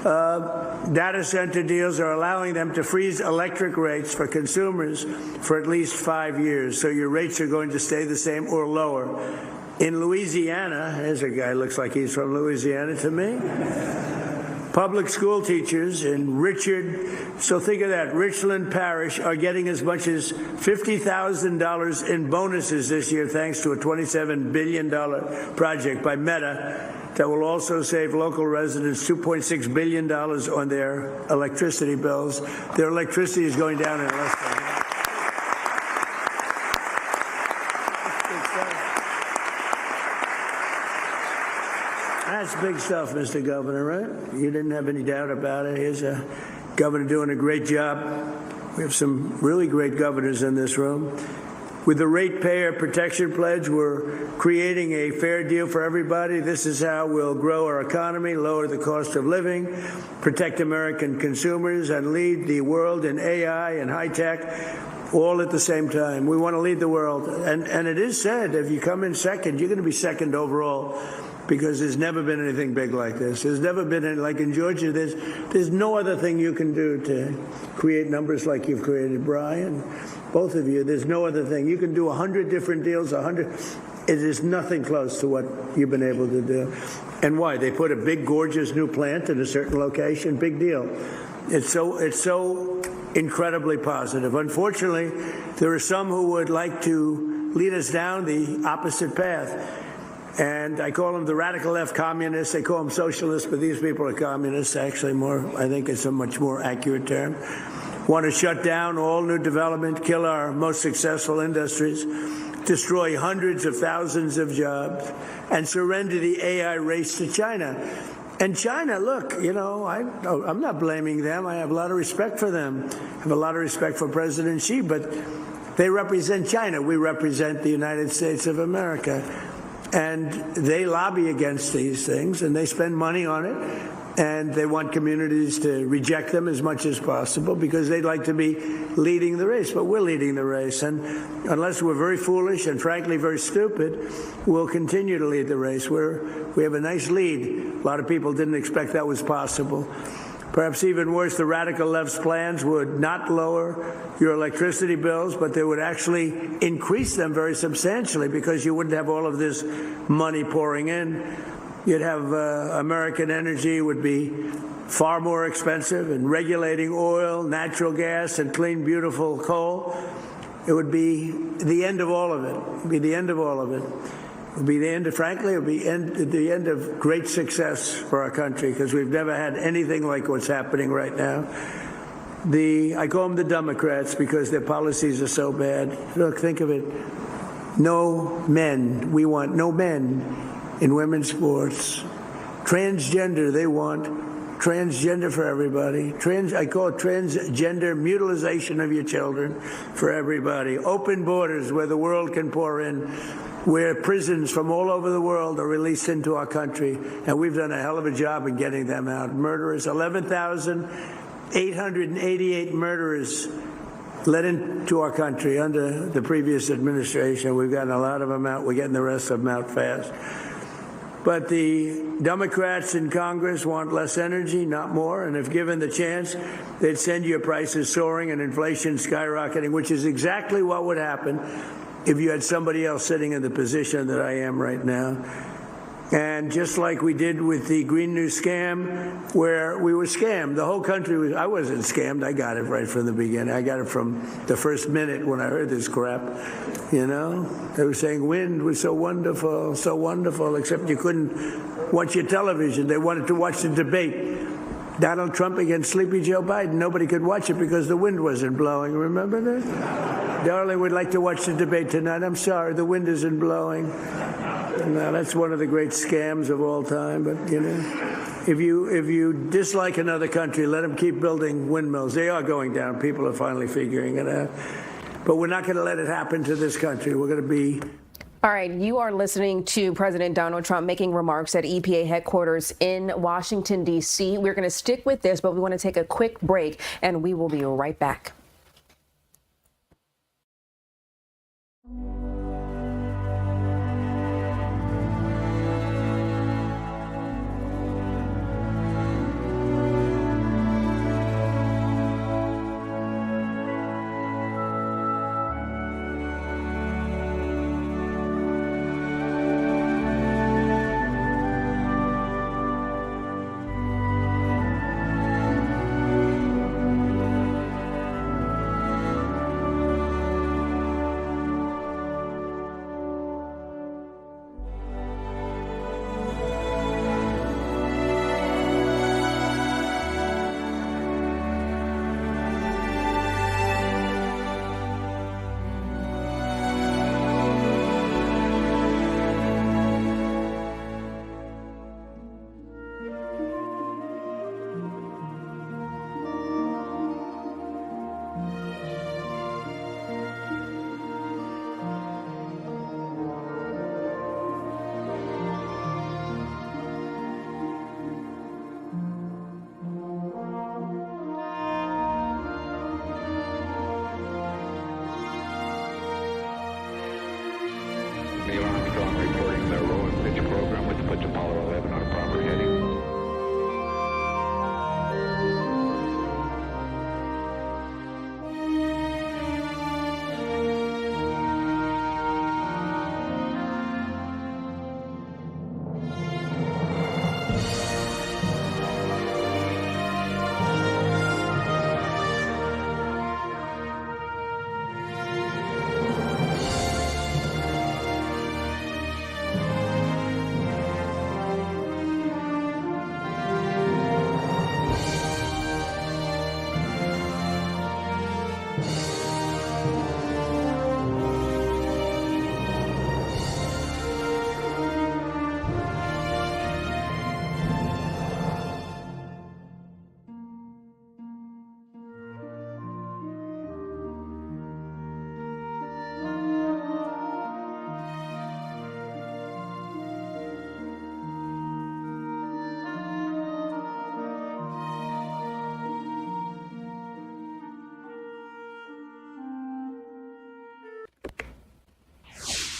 Data center deals are allowing them to freeze electric rates for consumers for at least 5 years. So your rates are going to stay the same or lower. In Louisiana, there's a guy looks like he's from Louisiana to me. Public school teachers in so think of that, Richland Parish are getting as much as $50,000 in bonuses this year thanks to a $27 billion project by Meta that will also save local residents $2.6 billion on their electricity bills. Their electricity is going down in less than half. That's big stuff, Mr. Governor, right? You didn't have any doubt about it. Here's a governor doing a great job. We have some really great governors in this room. With the Ratepayer Protection Pledge, we're creating a fair deal for everybody. This is how we'll grow our economy, lower the cost of living, protect American consumers, and lead the world in AI and high tech, all at the same time. We want to lead the world. And it is said, if you come in second, you're going to be second overall, because there's never been anything big like this. There's never been any, like in Georgia, there's no other thing you can do to create numbers like you've created, Brian. Both of you, there's no other thing. You can do 100 different deals, 100. It is nothing close to what you've been able to do. And why? They put a big, gorgeous new plant in a certain location. Big deal. It's so incredibly positive. Unfortunately, there are some who would like to lead us down the opposite path. And I call them the radical left communists. They call them socialists, but these people are communists, actually more. I think it's a much more accurate term. Want to shut down all new development, kill our most successful industries, destroy hundreds of thousands of jobs, and surrender the AI race to China. And China, look, you know, I'm not blaming them. I have a lot of respect for them. I have a lot of respect for President Xi, but they represent China. We represent the United States of America. And they lobby against these things, and they spend money on it. And they want communities to reject them as much as possible because they'd like to be leading the race. But we're leading the race. And unless we're very foolish and, frankly, very stupid, we'll continue to lead the race. We have a nice lead. A lot of people didn't expect that was possible. Perhaps even worse, the radical left's plans would not lower your electricity bills, but they would actually increase them very substantially because you wouldn't have all of this money pouring in. You'd have American energy would be far more expensive, and regulating oil, natural gas, and clean, beautiful coal. It would be the end of all of it. It would be the end of all of it. It would be the end of, frankly, it would be the end of great success for our country because we've never had anything like what's happening right now. I call them the Democrats because their policies are so bad. Look, think of it. No men. We want no men in women's sports. Transgender, they want transgender for everybody. I call it transgender mutilization of your children for everybody. Open borders where the world can pour in, where prisons from all over the world are released into our country. And we've done a hell of a job in getting them out. Murderers, 11,888 murderers let into our country under the previous administration. We've gotten a lot of them out. We're getting the rest of them out fast. But the Democrats in Congress want less energy, not more. And if given the chance, they'd send your prices soaring and inflation skyrocketing, which is exactly what would happen if you had somebody else sitting in the position that I am right now. And just like we did with the Green New scam, where we were scammed, the whole country was, I wasn't scammed. I got it right from the beginning. I got it from the first minute when I heard this crap. You know, they were saying wind was so wonderful, except you couldn't watch your television. They wanted to watch the debate. Donald Trump against Sleepy Joe Biden. Nobody could watch it because the wind wasn't blowing. Remember that? Darling, we'd like to watch the debate tonight. I'm sorry, the wind isn't blowing. Now, that's one of the great scams of all time. But, you know, if you dislike another country, let them keep building windmills. They are going down. People are finally figuring it out. But we're not going to let it happen to this country. We're going to be... All right, you are listening to President Donald Trump making remarks at EPA headquarters in Washington, D.C. We're going to stick with this, but we want to take a quick break, and we will be right back.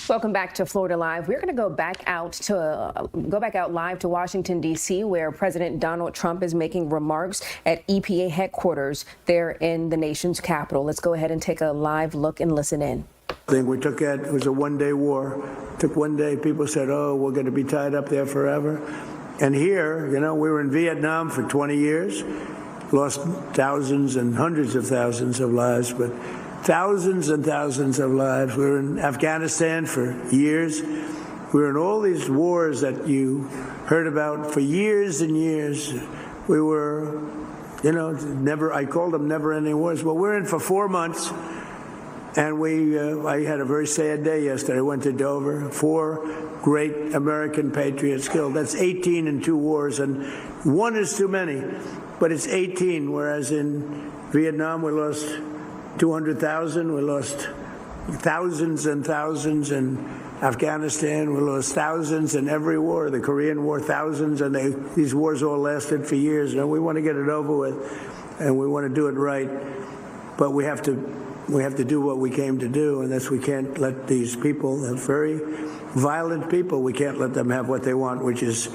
Welcome back to Florida Live. We're going to go back out live to Washington, D.C., where President Donald Trump is making remarks at EPA headquarters there in the nation's capital. Let's go ahead and take a live look and listen in. We took that, it was a one-day war. It took one day. People said, oh, we're going to be tied up there forever. And here, you know, we were in Vietnam for 20 years, lost thousands and hundreds of thousands of lives, but thousands and thousands of lives. We were in Afghanistan for years. We were in all these wars that you heard about for years and years. We were, you know, I called them never-ending wars. Well, we're in for 4 months, And I had a very sad day yesterday. I went to Dover. 4 great American patriots killed. That's 18 in 2 wars, and 1 is too many. But it's 18, whereas in Vietnam we lost 200,000. We lost thousands and thousands in Afghanistan. We lost thousands in every war. The Korean War, thousands, and these wars all lasted for years. And we want to get it over with, and we want to do it right. But we have to do what we came to do, and that's we can't let these people, very violent people, we can't let them have what they want, which is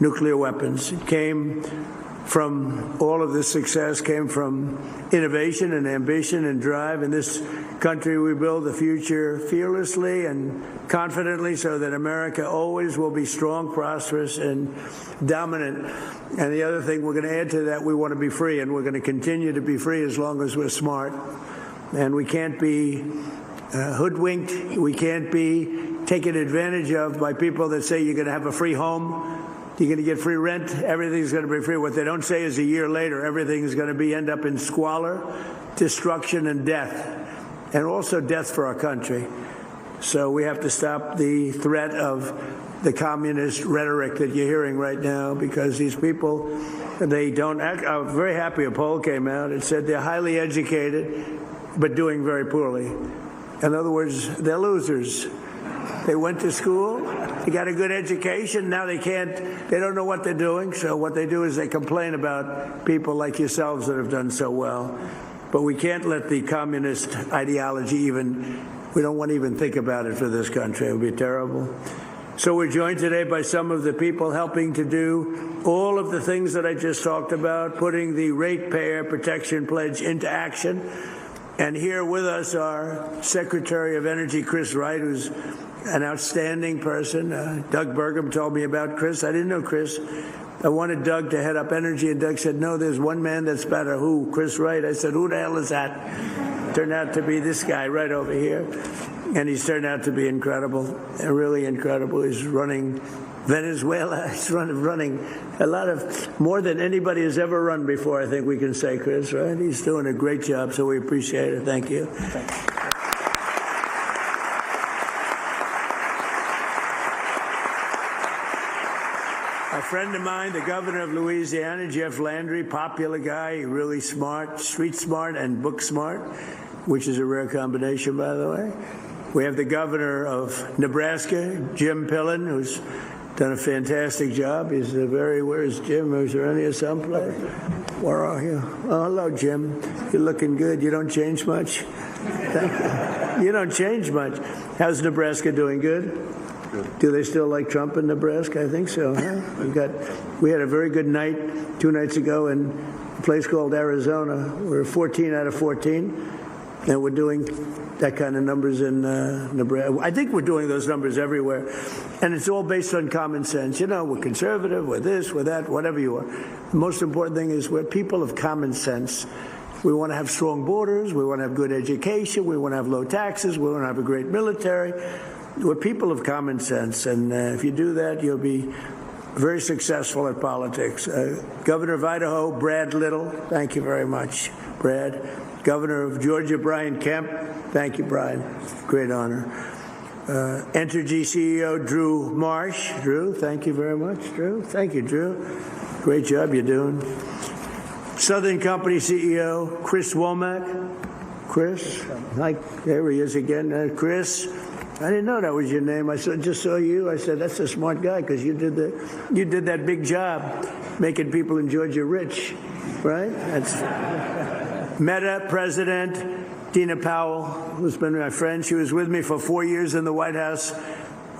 nuclear weapons. It came from all of this success, came from innovation and ambition and drive. In this country, we build the future fearlessly and confidently so that America always will be strong, prosperous, and dominant. And the other thing we're going to add to that, we want to be free, and we're going to continue to be free as long as we're smart. And we can't be hoodwinked. We can't be taken advantage of by people that say you're going to have a free home, you're going to get free rent, everything's going to be free. What they don't say is a year later, everything is going to end up in squalor, destruction, and death, and also death for our country. So we have to stop the threat of the communist rhetoric that you're hearing right now, because these people, they don't act. I'm very happy a poll came out. It said they're highly educated, but doing very poorly. In other words, they're losers. They went to school, they got a good education, now they don't know what they're doing, so what they do is they complain about people like yourselves that have done so well. But we can't let the communist ideology we don't want to even think about it for this country. It would be terrible. So we're joined today by some of the people helping to do all of the things that I just talked about, putting the Ratepayer Protection Pledge into action. And here with us are Secretary of Energy Chris Wright, who's an outstanding person. Doug Burgum told me about Chris. I didn't know Chris. I wanted Doug to head up energy, and Doug said, no, there's one man that's better. Who? Chris Wright. I said, who the hell is that? Turned out to be this guy right over here. And he's turned out to be incredible, really incredible. He's running Venezuela. He's running a lot of, more than anybody has ever run before, I think we can say, Chris, right? He's doing a great job, so we appreciate it. Thank you. A friend of mine, the governor of Louisiana, Jeff Landry, popular guy, really smart, street smart and book smart, which is a rare combination, by the way. We have the governor of Nebraska, Jim Pillen, who's done a fantastic job. He's where's Jim? Is there any someplace? Where are you? Oh, hello, Jim. You're looking good. You don't change much? You don't change much. How's Nebraska doing? Good? Do they still like Trump in Nebraska? I think so. Huh? We had a very good night 2 nights ago in a place called Arizona. We're 14 out of 14, and we're doing that kind of numbers in Nebraska. I think we're doing those numbers everywhere, and it's all based on common sense. You know, we're conservative, we're this, we're that, whatever you are. The most important thing is we're people of common sense. We want to have strong borders, we want to have good education, we want to have low taxes, we want to have a great military. We're people of common sense, and if you do that, you'll be very successful at politics. Governor of Idaho, Brad Little, thank you very much, Brad. Governor of Georgia, Brian Kemp, thank you, Brian, great honor. Entergy CEO, Drew Marsh. Drew, thank you very much, Drew. Thank you, Drew. Great job you're doing. Southern Company CEO, Chris Womack. Chris, there he is again. Chris, I didn't know that was your name. I just saw you. I said, that's a smart guy, because you did that big job making people in Georgia rich, right? That's Meta President Dina Powell, who's been my friend. She was with me for 4 years in the White House.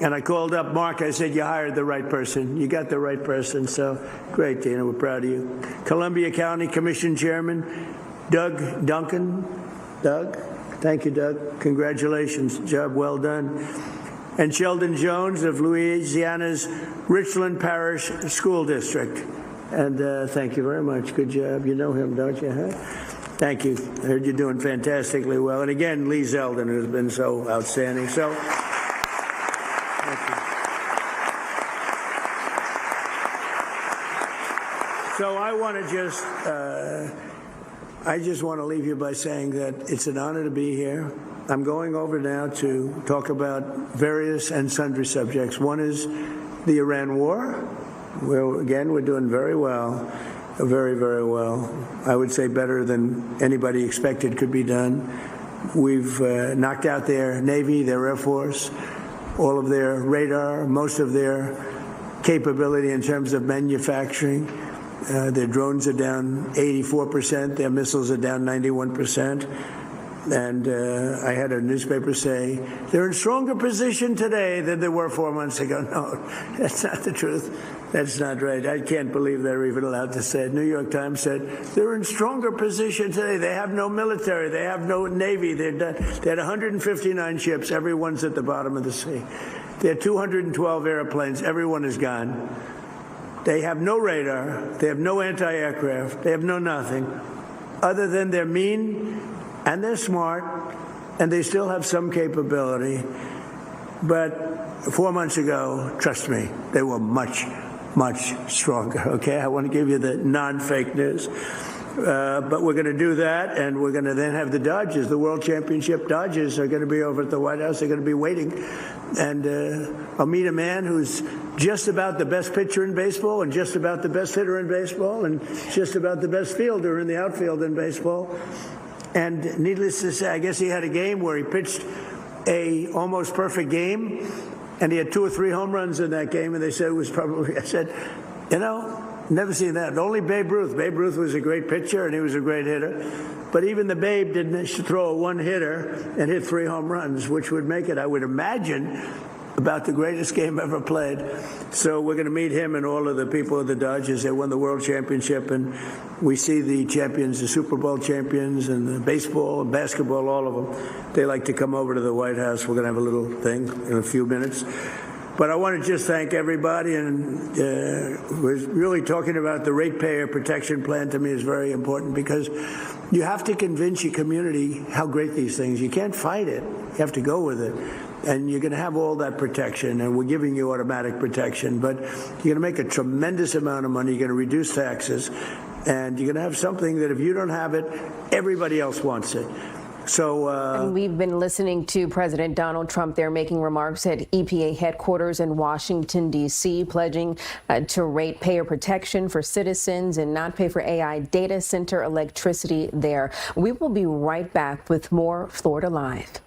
And I called up Mark. I said, you hired the right person. You got the right person. So great, Dina. We're proud of you. Columbia County Commission Chairman Doug Duncan. Doug? Thank you, Doug. Congratulations. Job well done. And Sheldon Jones of Louisiana's Richland Parish School District. And thank you very much. Good job. You know him, don't you? Huh? Thank you. I heard you're doing fantastically well. And again, Lee Zeldin, who's been so outstanding. So, thank you. So I want to I just want to leave you by saying that it's an honor to be here. I'm going over now to talk about various and sundry subjects. One is the Iran war. Well, again, we're doing very well, very, very well. I would say better than anybody expected could be done. We've knocked out their Navy, their Air Force, all of their radar, most of their capability in terms of manufacturing. Their drones are down 84%. Their missiles are down 91%. And I had a newspaper say, they're in stronger position today than they were 4 months ago. No, that's not the truth. That's not right. I can't believe they're even allowed to say it. New York Times said, they're in stronger position today. They have no military. They have no Navy. They had 159 ships. Everyone's at the bottom of the sea. They had 212 airplanes. Everyone is gone. They have no radar. They have no anti-aircraft. They have no nothing other than they're mean and they're smart and they still have some capability. But 4 months ago, trust me, they were much, much stronger. Okay, I want to give you the non-fake news. But we're going to do that, and we're going to then have the Dodgers, the World Championship Dodgers are going to be over at the White House. They're going to be waiting. And I'll meet a man who's just about the best pitcher in baseball and just about the best hitter in baseball and just about the best fielder in the outfield in baseball. And needless to say, I guess he had a game where he pitched a almost perfect game, and he had 2 or 3 home runs in that game, and they said it was probably, I said, you know, never seen that. Only Babe Ruth. Babe Ruth was a great pitcher, and he was a great hitter. But even the Babe didn't throw a one-hitter and hit 3 home runs, which would make it, I would imagine, about the greatest game ever played. So we're going to meet him and all of the people of the Dodgers. They won the World Championship, and we see the champions, the Super Bowl champions, and the baseball and basketball, all of them. They like to come over to the White House. We're going to have a little thing in a few minutes. But I want to just thank everybody, and we're really talking about the ratepayer protection plan. To me is very important because you have to convince your community how great these things. You can't fight it. You have to go with it. And you're going to have all that protection, and we're giving you automatic protection, but you're going to make a tremendous amount of money. You're going to reduce taxes, and you're going to have something that if you don't have it, everybody else wants it. So and we've been listening to President Donald Trump there making remarks at EPA headquarters in Washington, D.C., pledging to ratepayer protection for citizens and not pay for AI data center electricity there. We will be right back with more Florida Live.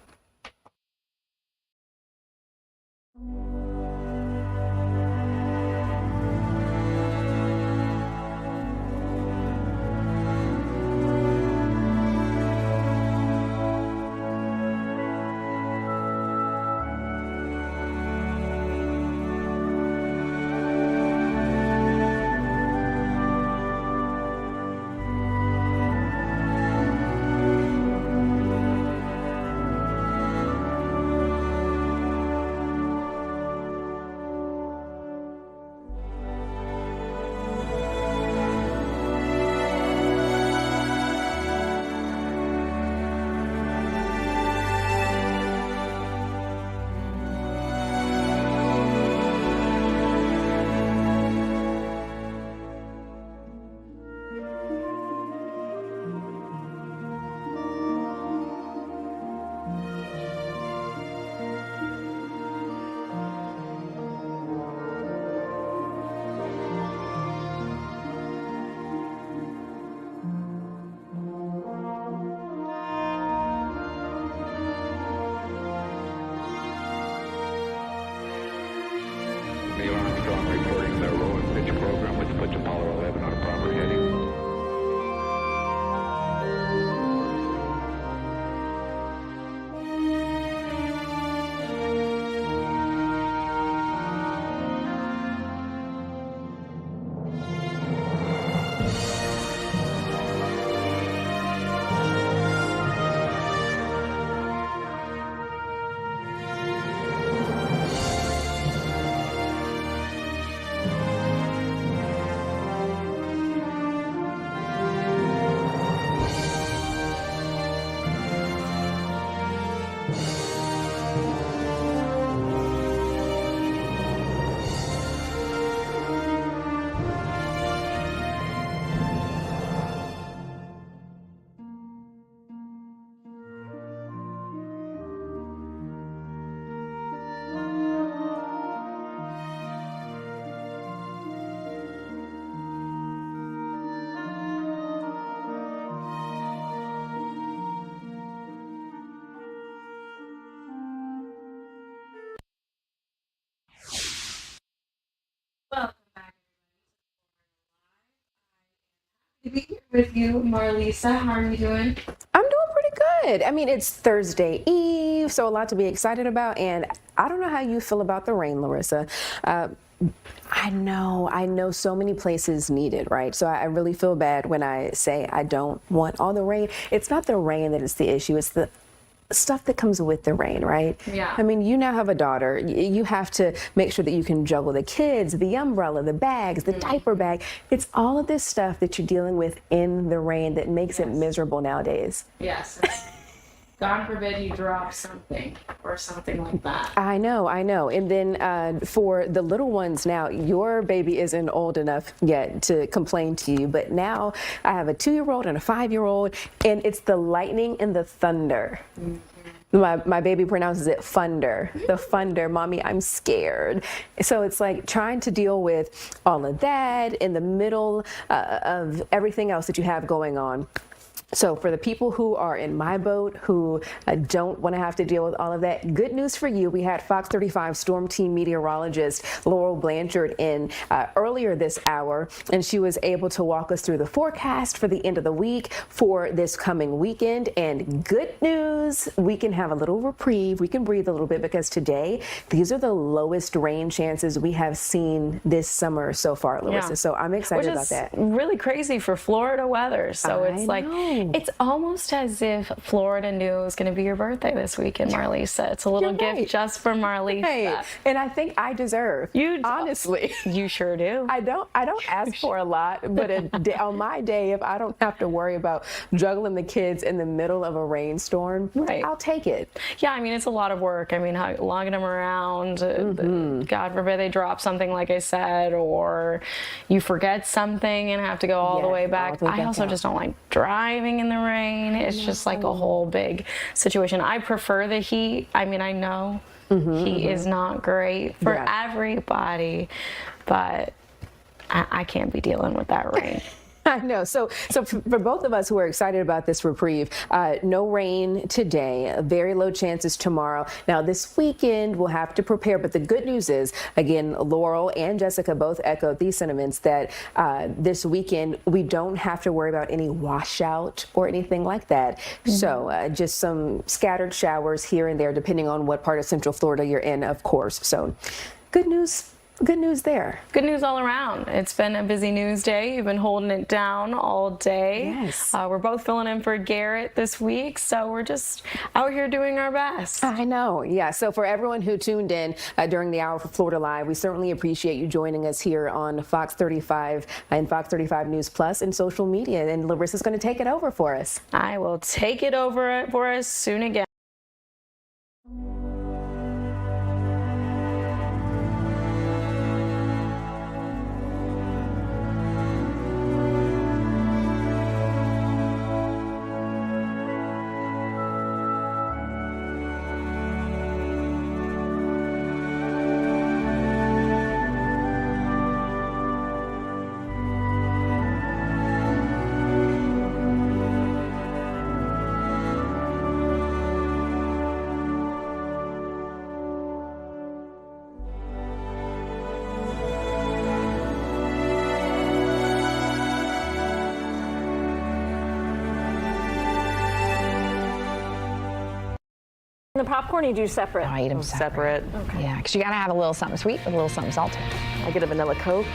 with you, Marlisa. How are you doing? I'm doing pretty good. I mean, it's Thursday Eve, so a lot to be excited about. And I don't know how you feel about the rain, Larissa. I know so many places need it, right? So I really feel bad when I say I don't want all the rain. It's not the rain that is the issue. It's the stuff that comes with the rain, right? Yeah. I mean, you now have a daughter. You have to make sure that you can juggle the kids, the umbrella, the bags, the diaper bag. It's all of this stuff that you're dealing with in the rain that makes it miserable nowadays. Yes. God forbid you drop something or something like that. I know. And then for the little ones now, your baby isn't old enough yet to complain to you, but now I have a 2-year-old and a 5-year-old, and it's the lightning and the thunder. My baby pronounces it thunder. The thunder, mommy, I'm scared. So it's like trying to deal with all of that in the middle of everything else that you have going on. So for the people who are in my boat, who don't want to have to deal with all of that, good news for you. We had Fox 35 Storm Team meteorologist Laurel Blanchard in earlier this hour, and she was able to walk us through the forecast for the end of the week for this coming weekend. And good news, we can have a little reprieve. We can breathe a little bit because today, these are the lowest rain chances we have seen this summer so far, Larissa. Yeah. So I'm excited about that. Really crazy for Florida weather. So it's like, it's almost as if Florida knew it was going to be your birthday this weekend, Marlisa. It's a little gift just for Marlisa. Right. And I think I deserve. Honestly. You sure do. I don't ask for a lot, but on my day, if I don't have to worry about juggling the kids in the middle of a rainstorm, I'll take it. Yeah, I mean, it's a lot of work. I mean, lugging them around, God forbid they drop something, like I said, or you forget something and have to go all the way back. I also just don't like driving in the rain. It's just like a whole big situation. I prefer the heat. I mean, I know heat is not great for everybody, but I can't be dealing with that rain. I know. So for both of us who are excited about this reprieve, no rain today, very low chances tomorrow. Now this weekend we'll have to prepare, but the good news is, again, Laurel and Jessica both echoed these sentiments that this weekend we don't have to worry about any washout or anything like that. So just some scattered showers here and there, depending on what part of Central Florida you're in, of course. So good news. Good news there. Good news all around. It's been a busy news day. You've been holding it down all day. Yes. We're both filling in for Garrett this week, so we're just out here doing our best. I know. Yeah. So for everyone who tuned in during the hour for Florida Live, we certainly appreciate you joining us here on Fox 35 and Fox 35 News Plus and social media. And Larissa's going to take it over for us. I will take it over for us soon again. The popcorn you do separate? I eat them separate. Okay. Yeah, because you got to have a little something sweet, a little something salty. I get a vanilla Coke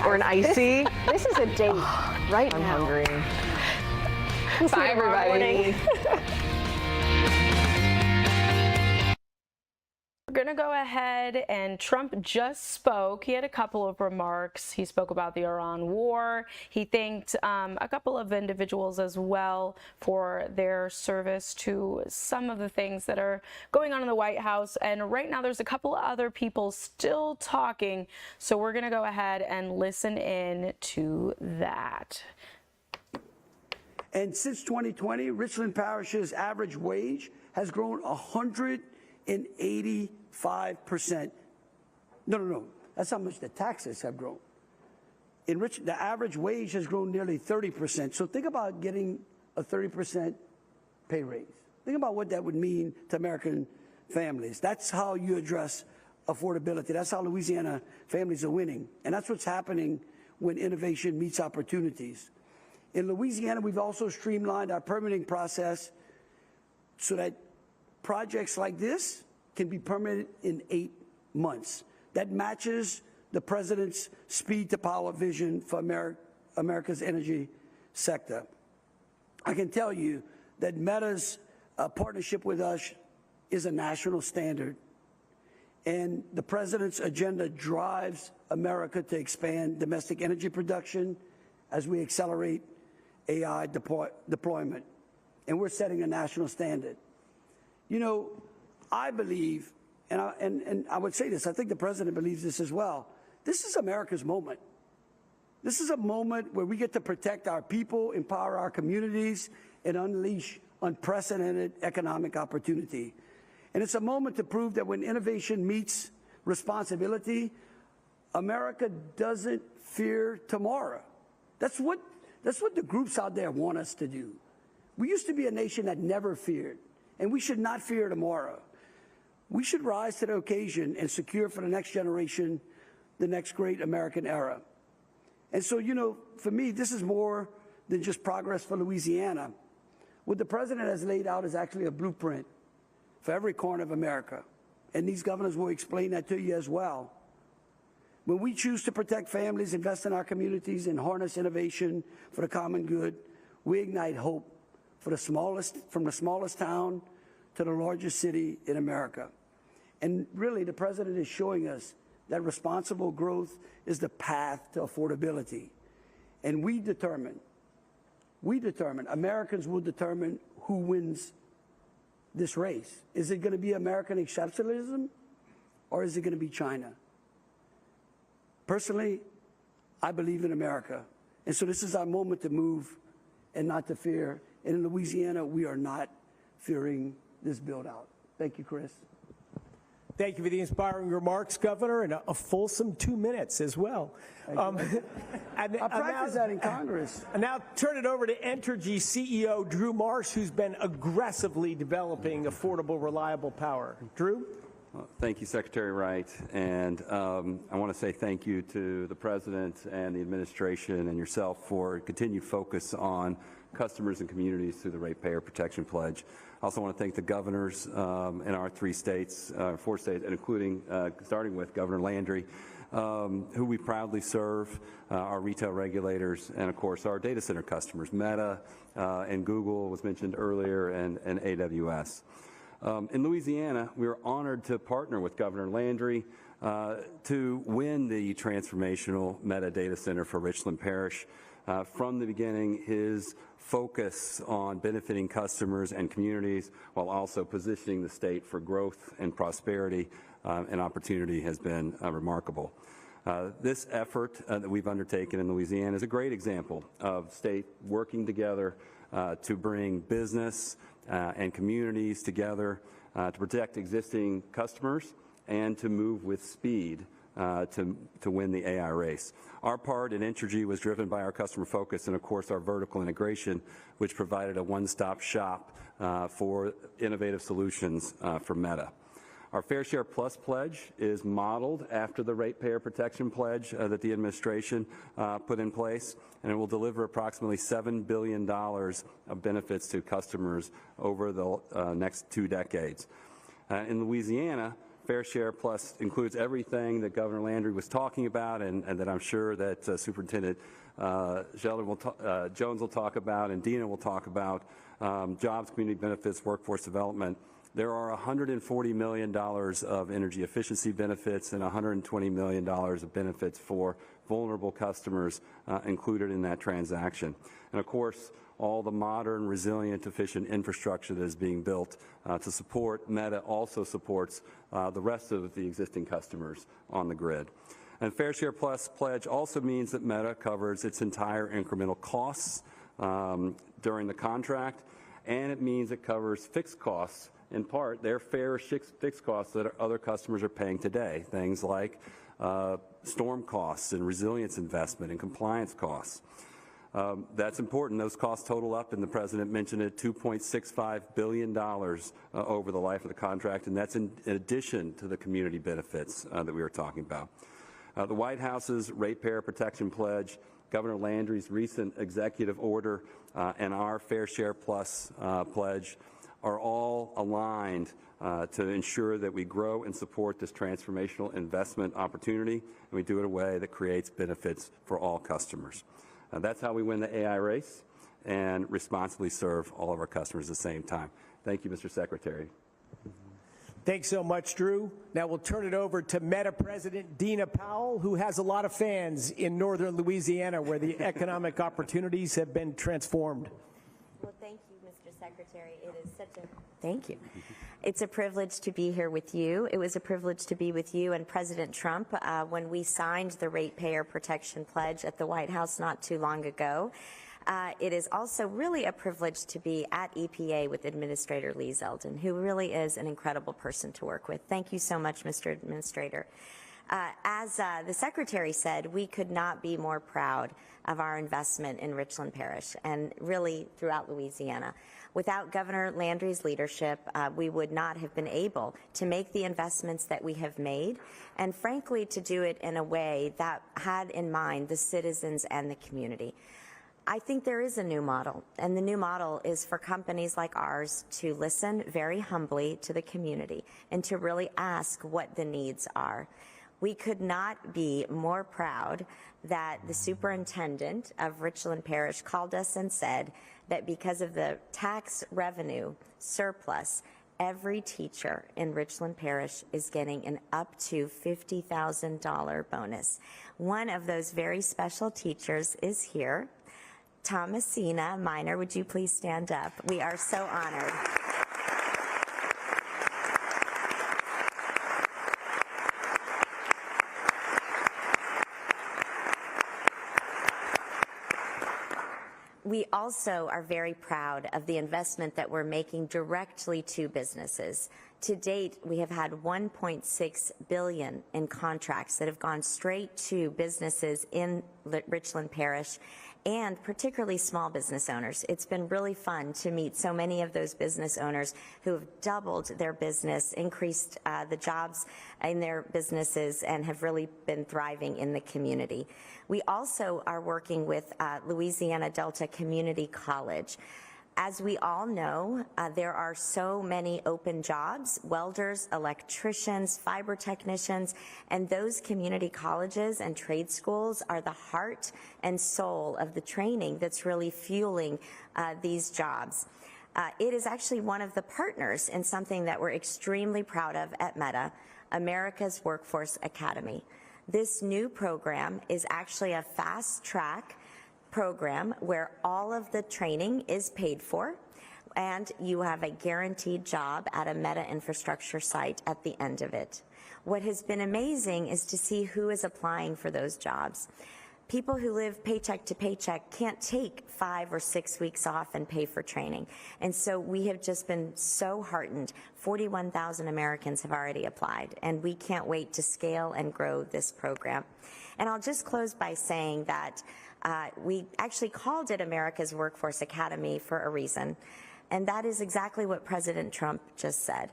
or an icy. This is a date right I'm now. hungry. Bye, everybody. We're going to go ahead, and Trump just spoke. He had a couple of remarks. He spoke about the Iran war. He thanked a couple of individuals as well for their service to some of the things that are going on in the White House. And right now there's a couple of other people still talking. So we're going to go ahead and listen in to that. And since 2020, Richland Parish's average wage has grown 185%. No. That's how much the taxes have grown. In Richland, the average wage has grown nearly 30%. So think about getting a 30% pay raise. Think about what that would mean to American families. That's how you address affordability. That's how Louisiana families are winning. And that's what's happening when innovation meets opportunities. In Louisiana, we've also streamlined our permitting process so that projects like this can be permitted in 8 months. That matches the president's speed to power vision for America's energy sector. I can tell you that Meta's partnership with us is a national standard, and the president's agenda drives America to expand domestic energy production as we accelerate AI deployment, and we're setting a national standard. You know, I believe, and I would say this, I think the president believes this as well, this is America's moment. This is a moment where we get to protect our people, empower our communities, and unleash unprecedented economic opportunity. And it's a moment to prove that when innovation meets responsibility, America doesn't fear tomorrow. That's what the groups out there want us to do. We used to be a nation that never feared, and we should not fear tomorrow. We should rise to the occasion and secure for the next generation the next great American era. And so, you know, for me, this is more than just progress for Louisiana. What the president has laid out is actually a blueprint for every corner of America. And these governors will explain that to you as well. When we choose to protect families, invest in our communities, and harness innovation for the common good, we ignite hope for from the smallest town to the largest city in America. And really, the president is showing us that responsible growth is the path to affordability. And we determine, Americans will determine who wins this race. Is it going to be American exceptionalism, or is it going to be China? Personally, I believe in America. And so this is our moment to move and not to fear. And in Louisiana, we are not fearing this build out. Thank you, Chris. Thank you for the inspiring remarks, Governor, and a fulsome 2 minutes as well. I practiced that in Congress. And now turn it over to Entergy CEO Drew Marsh, who's been aggressively developing affordable, reliable power. Drew? Well, thank you, Secretary Wright. And I want to say thank you to the President and the administration and yourself for continued focus on customers and communities through the Ratepayer Protection Pledge. I also want to thank the governors in our 4 states, and including, starting with Governor Landry, who we proudly serve, our retail regulators, and of course our data center customers, Meta and Google was mentioned earlier, and AWS. In Louisiana, we were honored to partner with Governor Landry to win the transformational Meta data center for Richland Parish. From the beginning, his focus on benefiting customers and communities while also positioning the state for growth and prosperity and opportunity has been remarkable. This effort that we've undertaken in Louisiana is a great example of state working together to bring business and communities together to protect existing customers and to move with speed to win the AI race. Our part in Entergy was driven by our customer focus and, of course, our vertical integration, which provided a one-stop shop for innovative solutions for Meta. Our Fair Share Plus pledge is modeled after the Ratepayer Protection Pledge that the administration put in place, and it will deliver approximately $7 billion of benefits to customers over the next 2 decades. In Louisiana, Fair Share Plus includes everything that Governor Landry was talking about and that I'm sure that Superintendent Jones will talk about and Dina will talk about, jobs, community benefits, workforce development. There are $140 million of energy efficiency benefits and $120 million of benefits for vulnerable customers included in that transaction. And of course, all the modern, resilient, efficient infrastructure that is being built to support Meta also supports the rest of the existing customers on the grid. And Fair Share Plus pledge also means that Meta covers its entire incremental costs during the contract, and it means it covers fixed costs, in part, their fair fixed costs that other customers are paying today, things like storm costs and resilience investment and compliance costs. That's important. Those costs total up, and the President mentioned it, $2.65 billion over the life of the contract, and that's in addition to the community benefits that we were talking about. The White House's Ratepayer Protection Pledge Governor Landry's recent executive order and our Fair Share Plus pledge are all aligned to ensure that we grow and support this transformational investment opportunity, and we do it in a way that creates benefits for all customers. That's how we win the AI race and responsibly serve all of our customers at the same time. Thank you, Mr. Secretary. Thanks so much, Drew. Now we'll turn it over to Meta President Dina Powell, who has a lot of fans in northern Louisiana where the economic opportunities have been transformed. Well, thank you, Mr. Secretary. It is such a thank you. It's a privilege to be here with you. It was a privilege to be with you and President Trump when we signed the Ratepayer Protection Pledge at the White House not too long ago. It is also really a privilege to be at EPA with Administrator Lee Zeldin, who really is an incredible person to work with. Thank you so much, Mr. Administrator. As the Secretary said, we could not be more proud of our investment in Richland Parish and really throughout Louisiana. Without Governor Landry's leadership, we would not have been able to make the investments that we have made, and frankly, to do it in a way that had in mind the citizens and the community. I think there is a new model, and the new model is for companies like ours to listen very humbly to the community and to really ask what the needs are. We could not be more proud that the superintendent of Richland Parish called us and said that because of the tax revenue surplus, every teacher in Richland Parish is getting an up to $50,000 bonus. One of those very special teachers is here. Thomasina Minor, would you please stand up? We are so honored. We also are very proud of the investment that we're making directly to businesses. To date, we have had $1.6 billion in contracts that have gone straight to businesses in Richland Parish, and particularly small business owners. It's been really fun to meet so many of those business owners who have doubled their business, increased the jobs in their businesses, and have really been thriving in the community. We also are working with Louisiana Delta Community College. As we all know, there are so many open jobs, welders, electricians, fiber technicians, and those community colleges and trade schools are the heart and soul of the training that's really fueling these jobs. It is actually one of the partners in something that we're extremely proud of at Meta, America's Workforce Academy. This new program is actually a fast-track program where all of the training is paid for, and you have a guaranteed job at a Meta infrastructure site at the end of it. What has been amazing is to see who is applying for those jobs. People who live paycheck to paycheck can't take 5 or 6 weeks off and pay for training. And so we have just been so heartened. 41,000 Americans have already applied, and we can't wait to scale and grow this program. And I'll just close by saying that we actually called it America's Workforce Academy for a reason, and that is exactly what President Trump just said,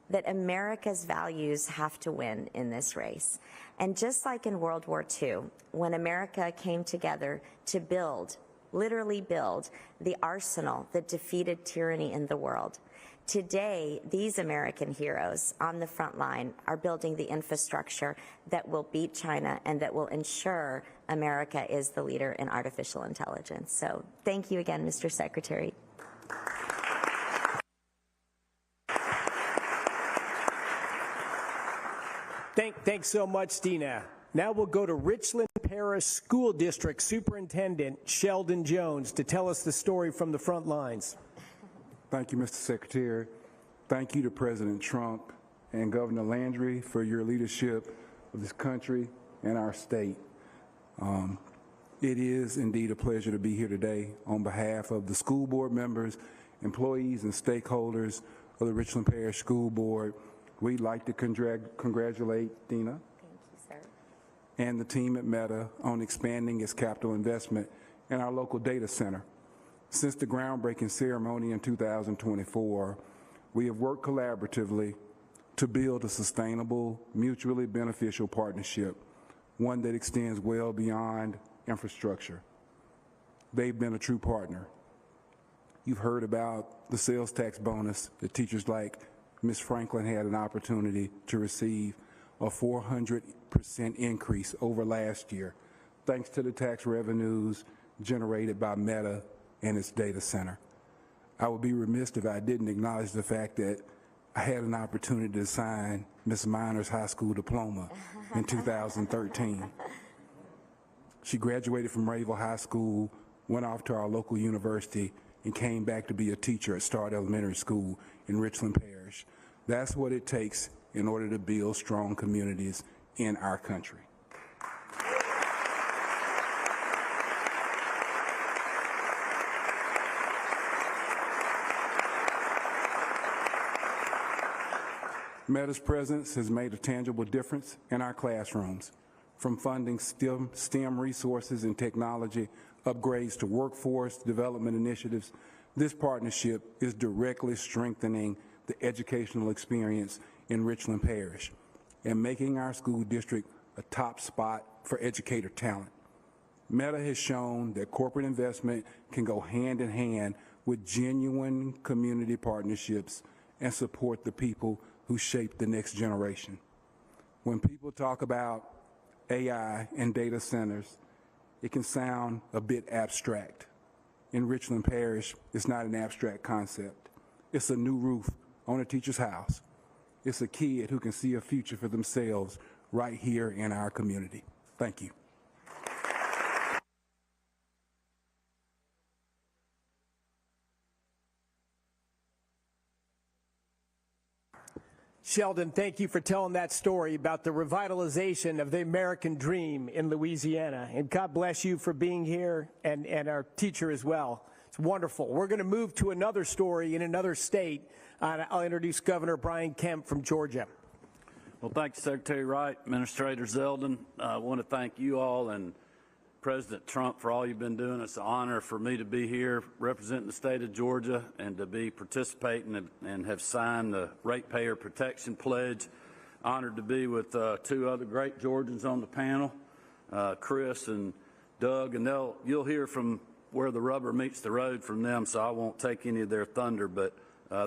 that America's values have to win in this race. And just like in World War II, when America came together to build, literally build, the arsenal that defeated tyranny in the world, today, these American heroes on the front line are building the infrastructure that will beat China and that will ensure America is the leader in artificial intelligence. So thank you again, Mr. Secretary. Thanks so much, Dina. Now we'll go to Richland Parish School District Superintendent Sheldon Jones to tell us the story from the front lines. Thank you, Mr. Secretary. Thank you to President Trump and Governor Landry for your leadership of this country and our state. It is indeed a pleasure to be here today on behalf of the school board members, employees, and stakeholders of the Richland Parish School Board. We'd like to congratulate Dina. Thank you, sir. And the team at Meta on expanding its capital investment in our local data center. Since the groundbreaking ceremony in 2024, we have worked collaboratively to build a sustainable, mutually beneficial partnership, one that extends well beyond infrastructure. They've been a true partner. You've heard about the sales tax bonus that teachers like Ms. Franklin had an opportunity to receive, a 400% increase over last year, thanks to the tax revenues generated by Meta and its data center. I would be remiss if I didn't acknowledge the fact that I had an opportunity to sign Ms. Minor's high school diploma in 2013. She graduated from Rayville High School, went off to our local university, and came back to be a teacher at Start Elementary School in Richland Parish. That's what it takes in order to build strong communities in our country. Meta's presence has made a tangible difference in our classrooms, from funding STEM resources and technology, upgrades to workforce development initiatives. This partnership is directly strengthening the educational experience in Richland Parish and making our school district a top spot for educator talent. Meta has shown that corporate investment can go hand in hand with genuine community partnerships and support the people who shape the next generation. When people talk about AI and data centers, it can sound a bit abstract. In Richland Parish, it's not an abstract concept. It's a new roof on a teacher's house. It's a kid who can see a future for themselves right here in our community. Thank you. Sheldon, thank you for telling that story about the revitalization of the American dream in Louisiana. And God bless you for being here, and our teacher as well. It's wonderful. We're going to move to another story in another state. I'll introduce Governor Brian Kemp from Georgia. Well, thank you, Secretary Wright, Administrator Zeldin. I want to thank you all and President Trump for all you've been doing. It's an honor for me to be here representing the state of Georgia and to be participating and have signed the Ratepayer Protection Pledge. Honored to be with two other great Georgians on the panel, Chris and Doug, and you'll hear from where the rubber meets the road from them, so I won't take any of their thunder, but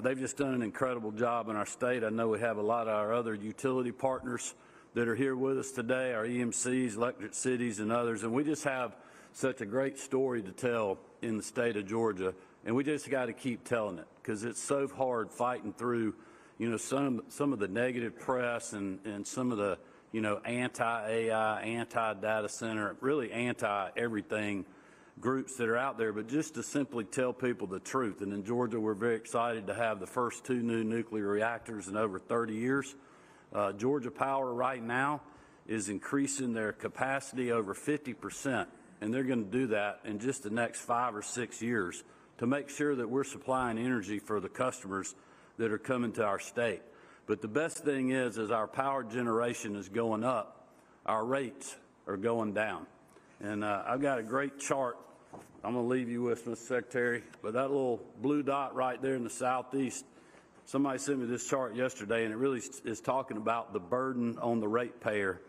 they've just done an incredible job in our state. I know we have a lot of our other utility partners that are here with us today, our EMCs, electric cities, and others. And we just have such a great story to tell in the state of Georgia. And we just got to keep telling it because it's so hard fighting through, some of the negative press and some of the, anti-AI, anti-data center, really anti-everything groups that are out there, but just to simply tell people the truth. And in Georgia, we're very excited to have the first 2 new nuclear reactors in over 30 years. Georgia Power right now is increasing their capacity over 50%, and they're going to do that in just the next 5 or 6 years to make sure that we're supplying energy for the customers that are coming to our state. But the best thing is our power generation is going up, our rates are going down. And I've got a great chart I'm going to leave you with, Mr. Secretary, but that little blue dot right there in the southeast, somebody sent me this chart yesterday, and it really is talking about the burden on the ratepayer,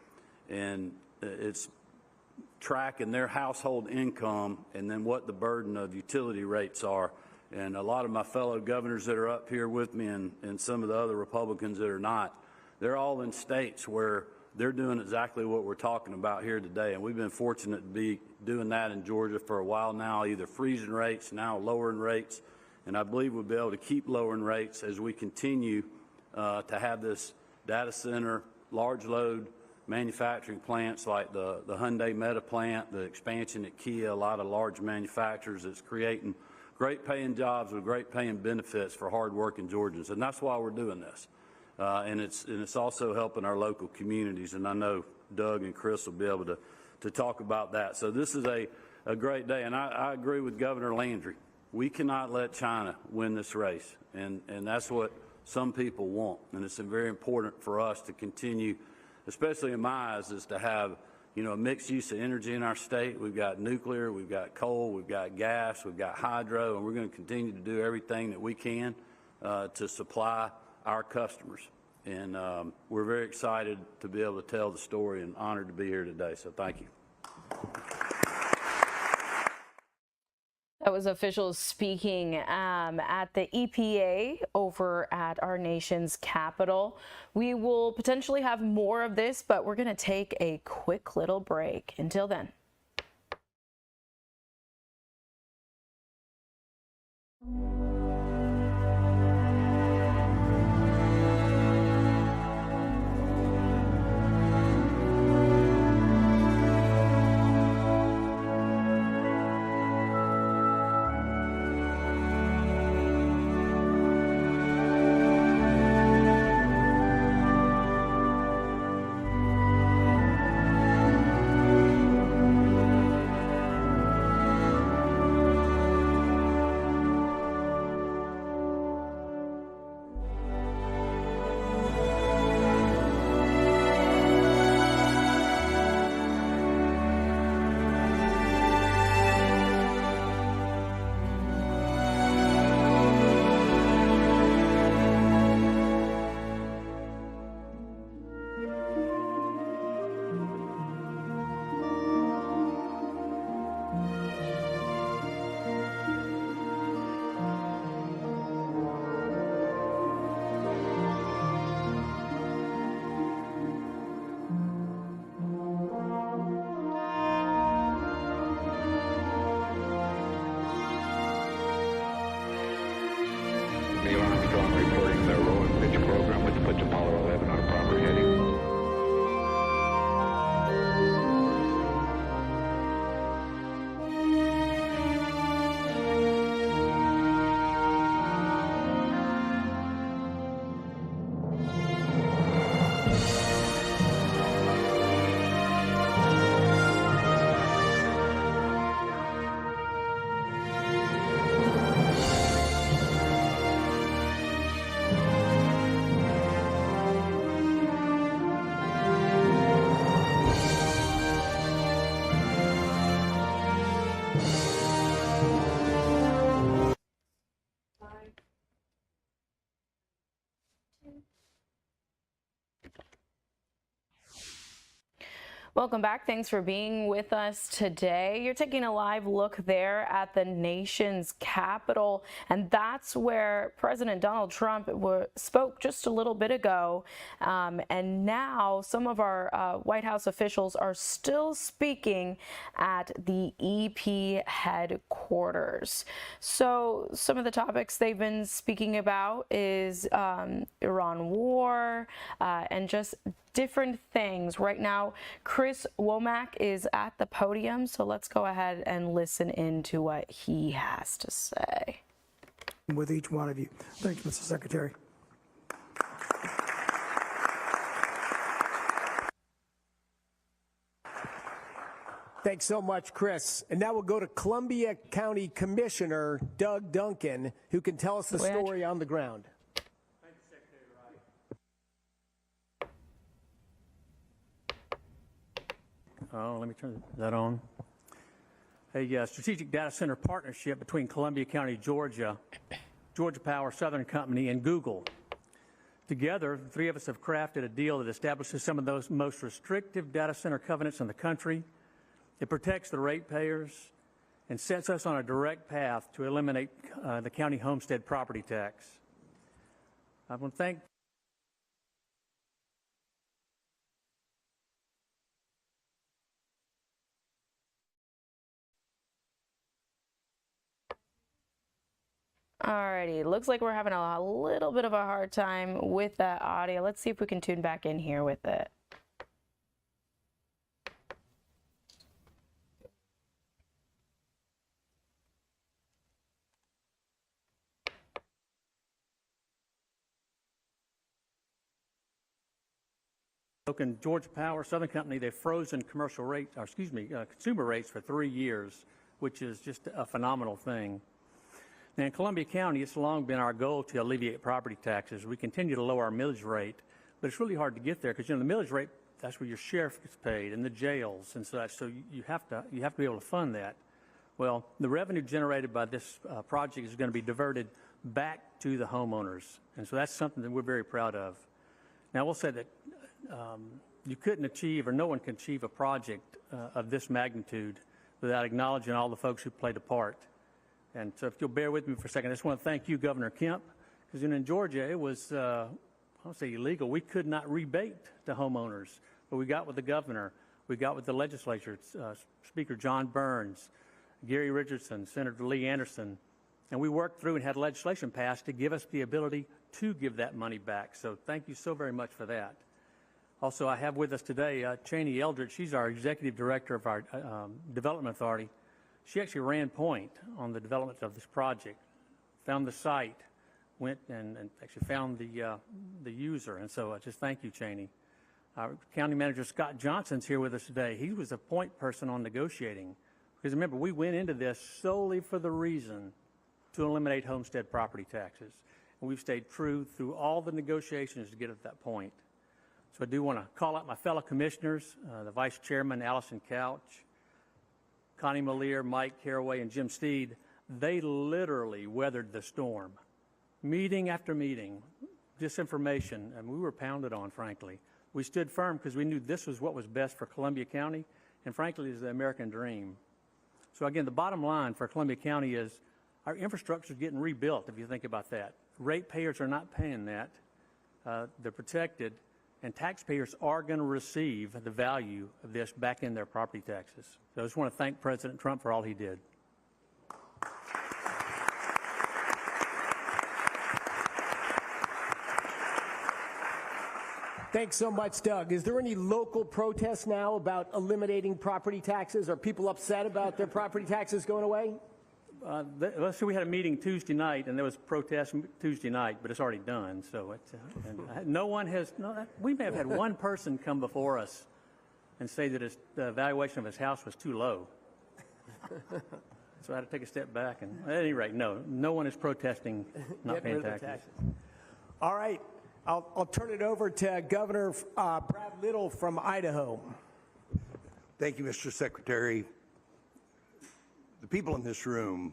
and it's tracking their household income and then what the burden of utility rates are. And a lot of my fellow governors that are up here with me and some of the other Republicans that are not, they're all in states where they're doing exactly what we're talking about here today. And we've been fortunate to be doing that in Georgia for a while now, either freezing rates, now lowering rates. And I believe we'll be able to keep lowering rates as we continue to have this data center, large load manufacturing plants like the Hyundai Meta plant, the expansion at Kia, a lot of large manufacturers that's creating great paying jobs with great paying benefits for hardworking Georgians. And that's why we're doing this. And it's also helping our local communities. And I know Doug and Chris will be able to talk about that. So this is a great day. And I agree with Governor Landry. We cannot let China win this race, and that's what some people want. And it's very important for us to continue, especially in my eyes, is to have a mixed use of energy in our state. We've got nuclear, we've got coal, we've got gas, we've got hydro, and we're going to continue to do everything that we can to supply our customers. And we're very excited to be able to tell the story and honored to be here today. So thank you. was officials speaking at the EPA over at our nation's capital. We will potentially have more of this, but we're going to take a quick little break. Until then. Neil Armstrong reporting the roll and pitch program with puts Apollo 11 on a proper heading. Welcome back. Thanks for being with us today. You're taking a live look there at the nation's capital, and that's where President Donald Trump spoke just a little bit ago. And now some of our White House officials are still speaking at the EP headquarters. So some of the topics they've been speaking about is Iran war and just different things. Right now, Chris Womack is at the podium, so let's go ahead and listen into what he has to say. With each one of you. Thank you, Mr. Secretary. Thanks so much, Chris. And now we'll go to Columbia County Commissioner Doug Duncan, who can tell us the story on the ground. Oh, let me turn that on. A strategic data center partnership between Columbia County, Georgia, Georgia Power, Southern Company, and Google. Together, the three of us have crafted a deal that establishes some of those most restrictive data center covenants in the country. It protects the ratepayers and sets us on a direct path to eliminate the county homestead property tax. I want to thank Alrighty, looks like we're having a little bit of a hard time with that audio. Let's see if we can tune back in here with it. In Georgia Power, Southern Company, they've frozen commercial rates, or consumer rates for 3 years, which is just a phenomenal thing. Now, in Columbia County, it's long been our goal to alleviate property taxes. We continue to lower our millage rate, but it's really hard to get there because, you know, the millage rate, that's where your sheriff gets paid and the jails and such. So you have to be able to fund that. Well, the revenue generated by this project is going to be diverted back to the homeowners, and so that's something that we're very proud of. Now, I will say that you couldn't achieve, or no one can achieve, a project of this magnitude without acknowledging all the folks who played a part. And so if you'll bear with me for a second, I just want to thank you, Governor Kemp, because in Georgia it was, I don't say illegal, we could not rebate to homeowners, but we got with the governor, we got with the legislature, Speaker John Burns, Gary Richardson, Senator Lee Anderson, and we worked through and had legislation passed to give us the ability to give that money back. So thank you so very much for that. Also, I have with us today Cheney Eldridge. She's our executive director of our development authority. She actually ran point on the development of this project, found the site, went and actually found the user. And so I just thank you, Cheney. Our County Manager Scott Johnson's here with us today. He was a point person on negotiating. Because remember, we went into this solely for the reason to eliminate homestead property taxes. And we've stayed true through all the negotiations to get at that point. So I do want to call out my fellow commissioners, the Vice Chairman, Allison Couch, Connie Malier, Mike Caraway, and Jim Steed. They literally weathered the storm. Meeting after meeting, disinformation, and we were pounded on, frankly. We stood firm because we knew this was what was best for Columbia County, and frankly, is the American dream. So again, the bottom line for Columbia County is our infrastructure is getting rebuilt, if you think about that. Ratepayers are not paying that. They're protected, and taxpayers are going to receive the value of this back in their property taxes. So I just want to thank President Trump for all he did. Thanks so much, Doug. Is there any local protest now about eliminating property taxes? Are people upset about their property taxes going away? Let's say we had a meeting Tuesday night, and there was protest Tuesday night, but it's already done. So it's, no one has. We may have had one person come before us and say that the valuation of his house was too low. So I had to take a step back. And at any rate, no one is protesting not paying taxes. All right. I'll turn it over to Governor Brad Little from Idaho. Thank you, Mr. Secretary. The people in this room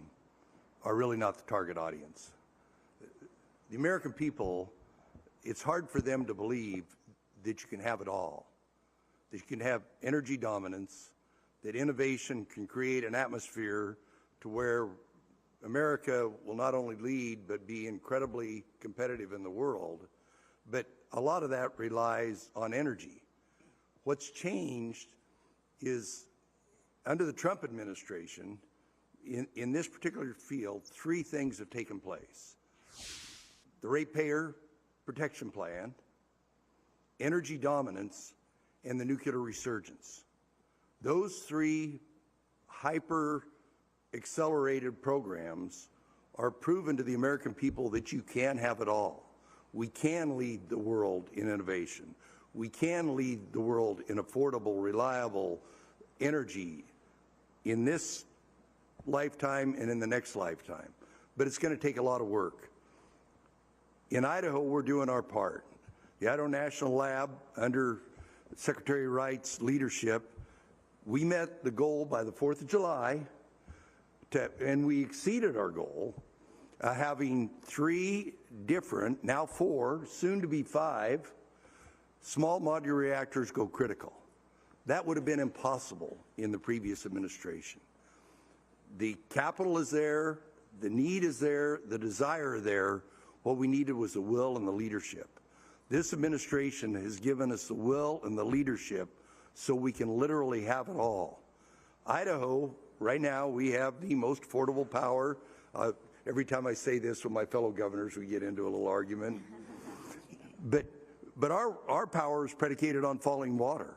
are really not the target audience. The American people, it's hard for them to believe that you can have it all, that you can have energy dominance, that innovation can create an atmosphere to where America will not only lead but be incredibly competitive in the world. But a lot of that relies on energy. What's changed is under the Trump administration, in this particular field, three things have taken place. The Ratepayer Protection Plan, energy dominance, and the nuclear resurgence. Those three hyper-accelerated programs are proven to the American people that you can have it all. We can lead the world in innovation. We can lead the world in affordable, reliable energy in this lifetime and in the next lifetime. But it's going to take a lot of work. In Idaho, we're doing our part. The Idaho National Lab, under Secretary Wright's leadership, we met the goal by the 4th of July, and we exceeded our goal, having 3 different, now 4, soon to be 5, small modular reactors go critical. That would have been impossible in the previous administration. The capital is there, the need is there, the desire there. What we needed was the will and the leadership. This administration has given us the will and the leadership so we can literally have it all. Idaho, right now, we have the most affordable power. Every time I say this with my fellow governors, we get into a little argument. But our power is predicated on falling water.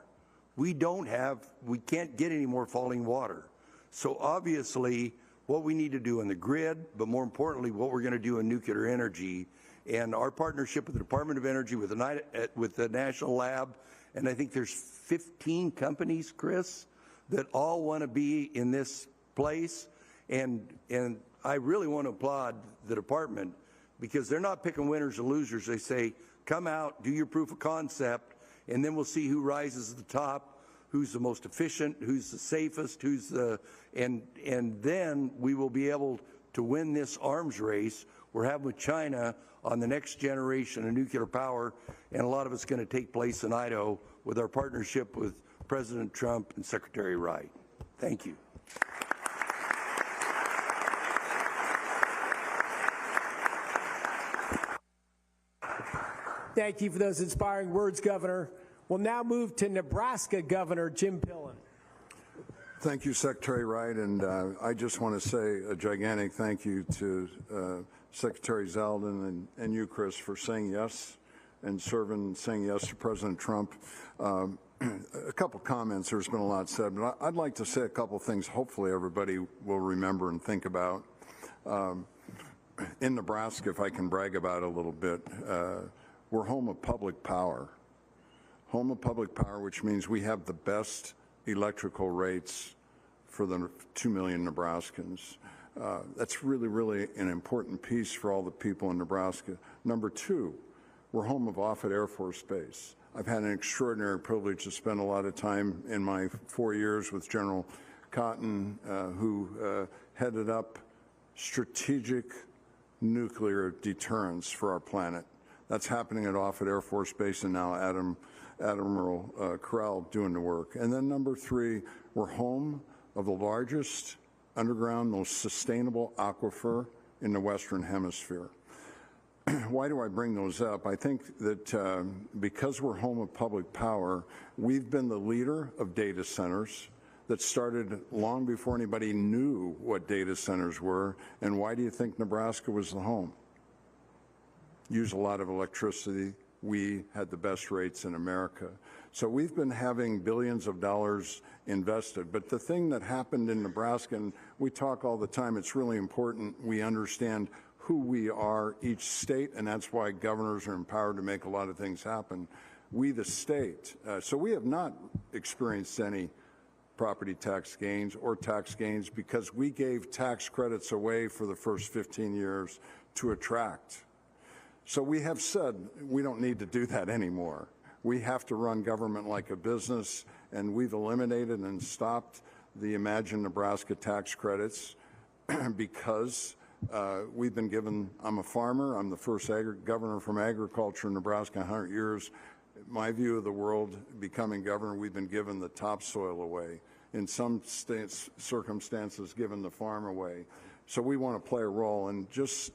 We can't get any more falling water. So obviously, what we need to do in the grid, but more importantly, what we're going to do in nuclear energy, and our partnership with the Department of Energy, with the National Lab, and I think there's 15 companies, Chris, that all want to be in this place, and I really want to applaud the department because they're not picking winners and losers. They say, come out, do your proof of concept, and then we'll see who rises to the top, who's the most efficient, who's the safest, and then we will be able to win this arms race we're having with China on the next generation of nuclear power, and a lot of it's going to take place in Idaho with our partnership with President Trump and Secretary Wright. Thank you. Thank you for those inspiring words, Governor. We'll now move to Nebraska Governor Jim Pillen. Thank you, Secretary Wright, and I just want to say a gigantic thank you to Secretary Zeldin and you, Chris, for saying yes and saying yes to President Trump. A couple comments. There's been a lot said, but I'd like to say a couple things hopefully everybody will remember and think about. In Nebraska, if I can brag about it a little bit, we're home of public power. Home of public power, which means we have the best electrical rates for the 2 million Nebraskans. That's really, really an important piece for all the people in Nebraska. Number two, we're home of Offutt Air Force Base. I've had an extraordinary privilege to spend a lot of time in my 4 years with General Cotton, who headed up strategic nuclear deterrence for our planet. That's happening at Offutt Air Force Base, and now Admiral Corral doing the work. And then number three, we're home of the largest underground, most sustainable aquifer in the Western Hemisphere. Why do I bring those up? I think that because we're home of public power, we've been the leader of data centers that started long before anybody knew what data centers were. And why do you think Nebraska was the home? Use a lot of electricity. We had the best rates in America. So we've been having billions of dollars invested. But the thing that happened in Nebraska, and we talk all the time, it's really important we understand who we are, each state, and that's why governors are empowered to make a lot of things happen. We, the state, so we have not experienced any property tax gains or tax gains because we gave tax credits away for the first 15 years to attract. So we have said we don't need to do that anymore. We have to run government like a business, and we've eliminated and stopped the Imagine Nebraska tax credits because we've been given, I'm a farmer, I'm the first governor from agriculture in Nebraska in 100 years. My view of the world, becoming governor, we've been given the topsoil away. In some circumstances, given the farm away. So we want to play a role. And just,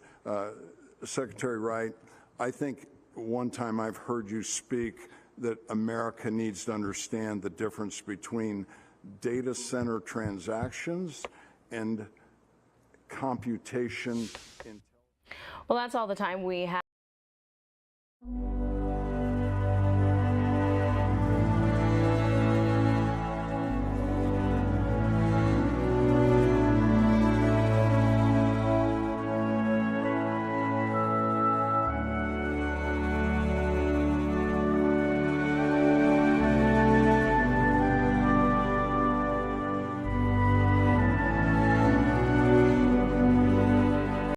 Secretary Wright, I think one time I've heard you speak that America needs to understand the difference between data center transactions and computation. Well, that's all the time we have.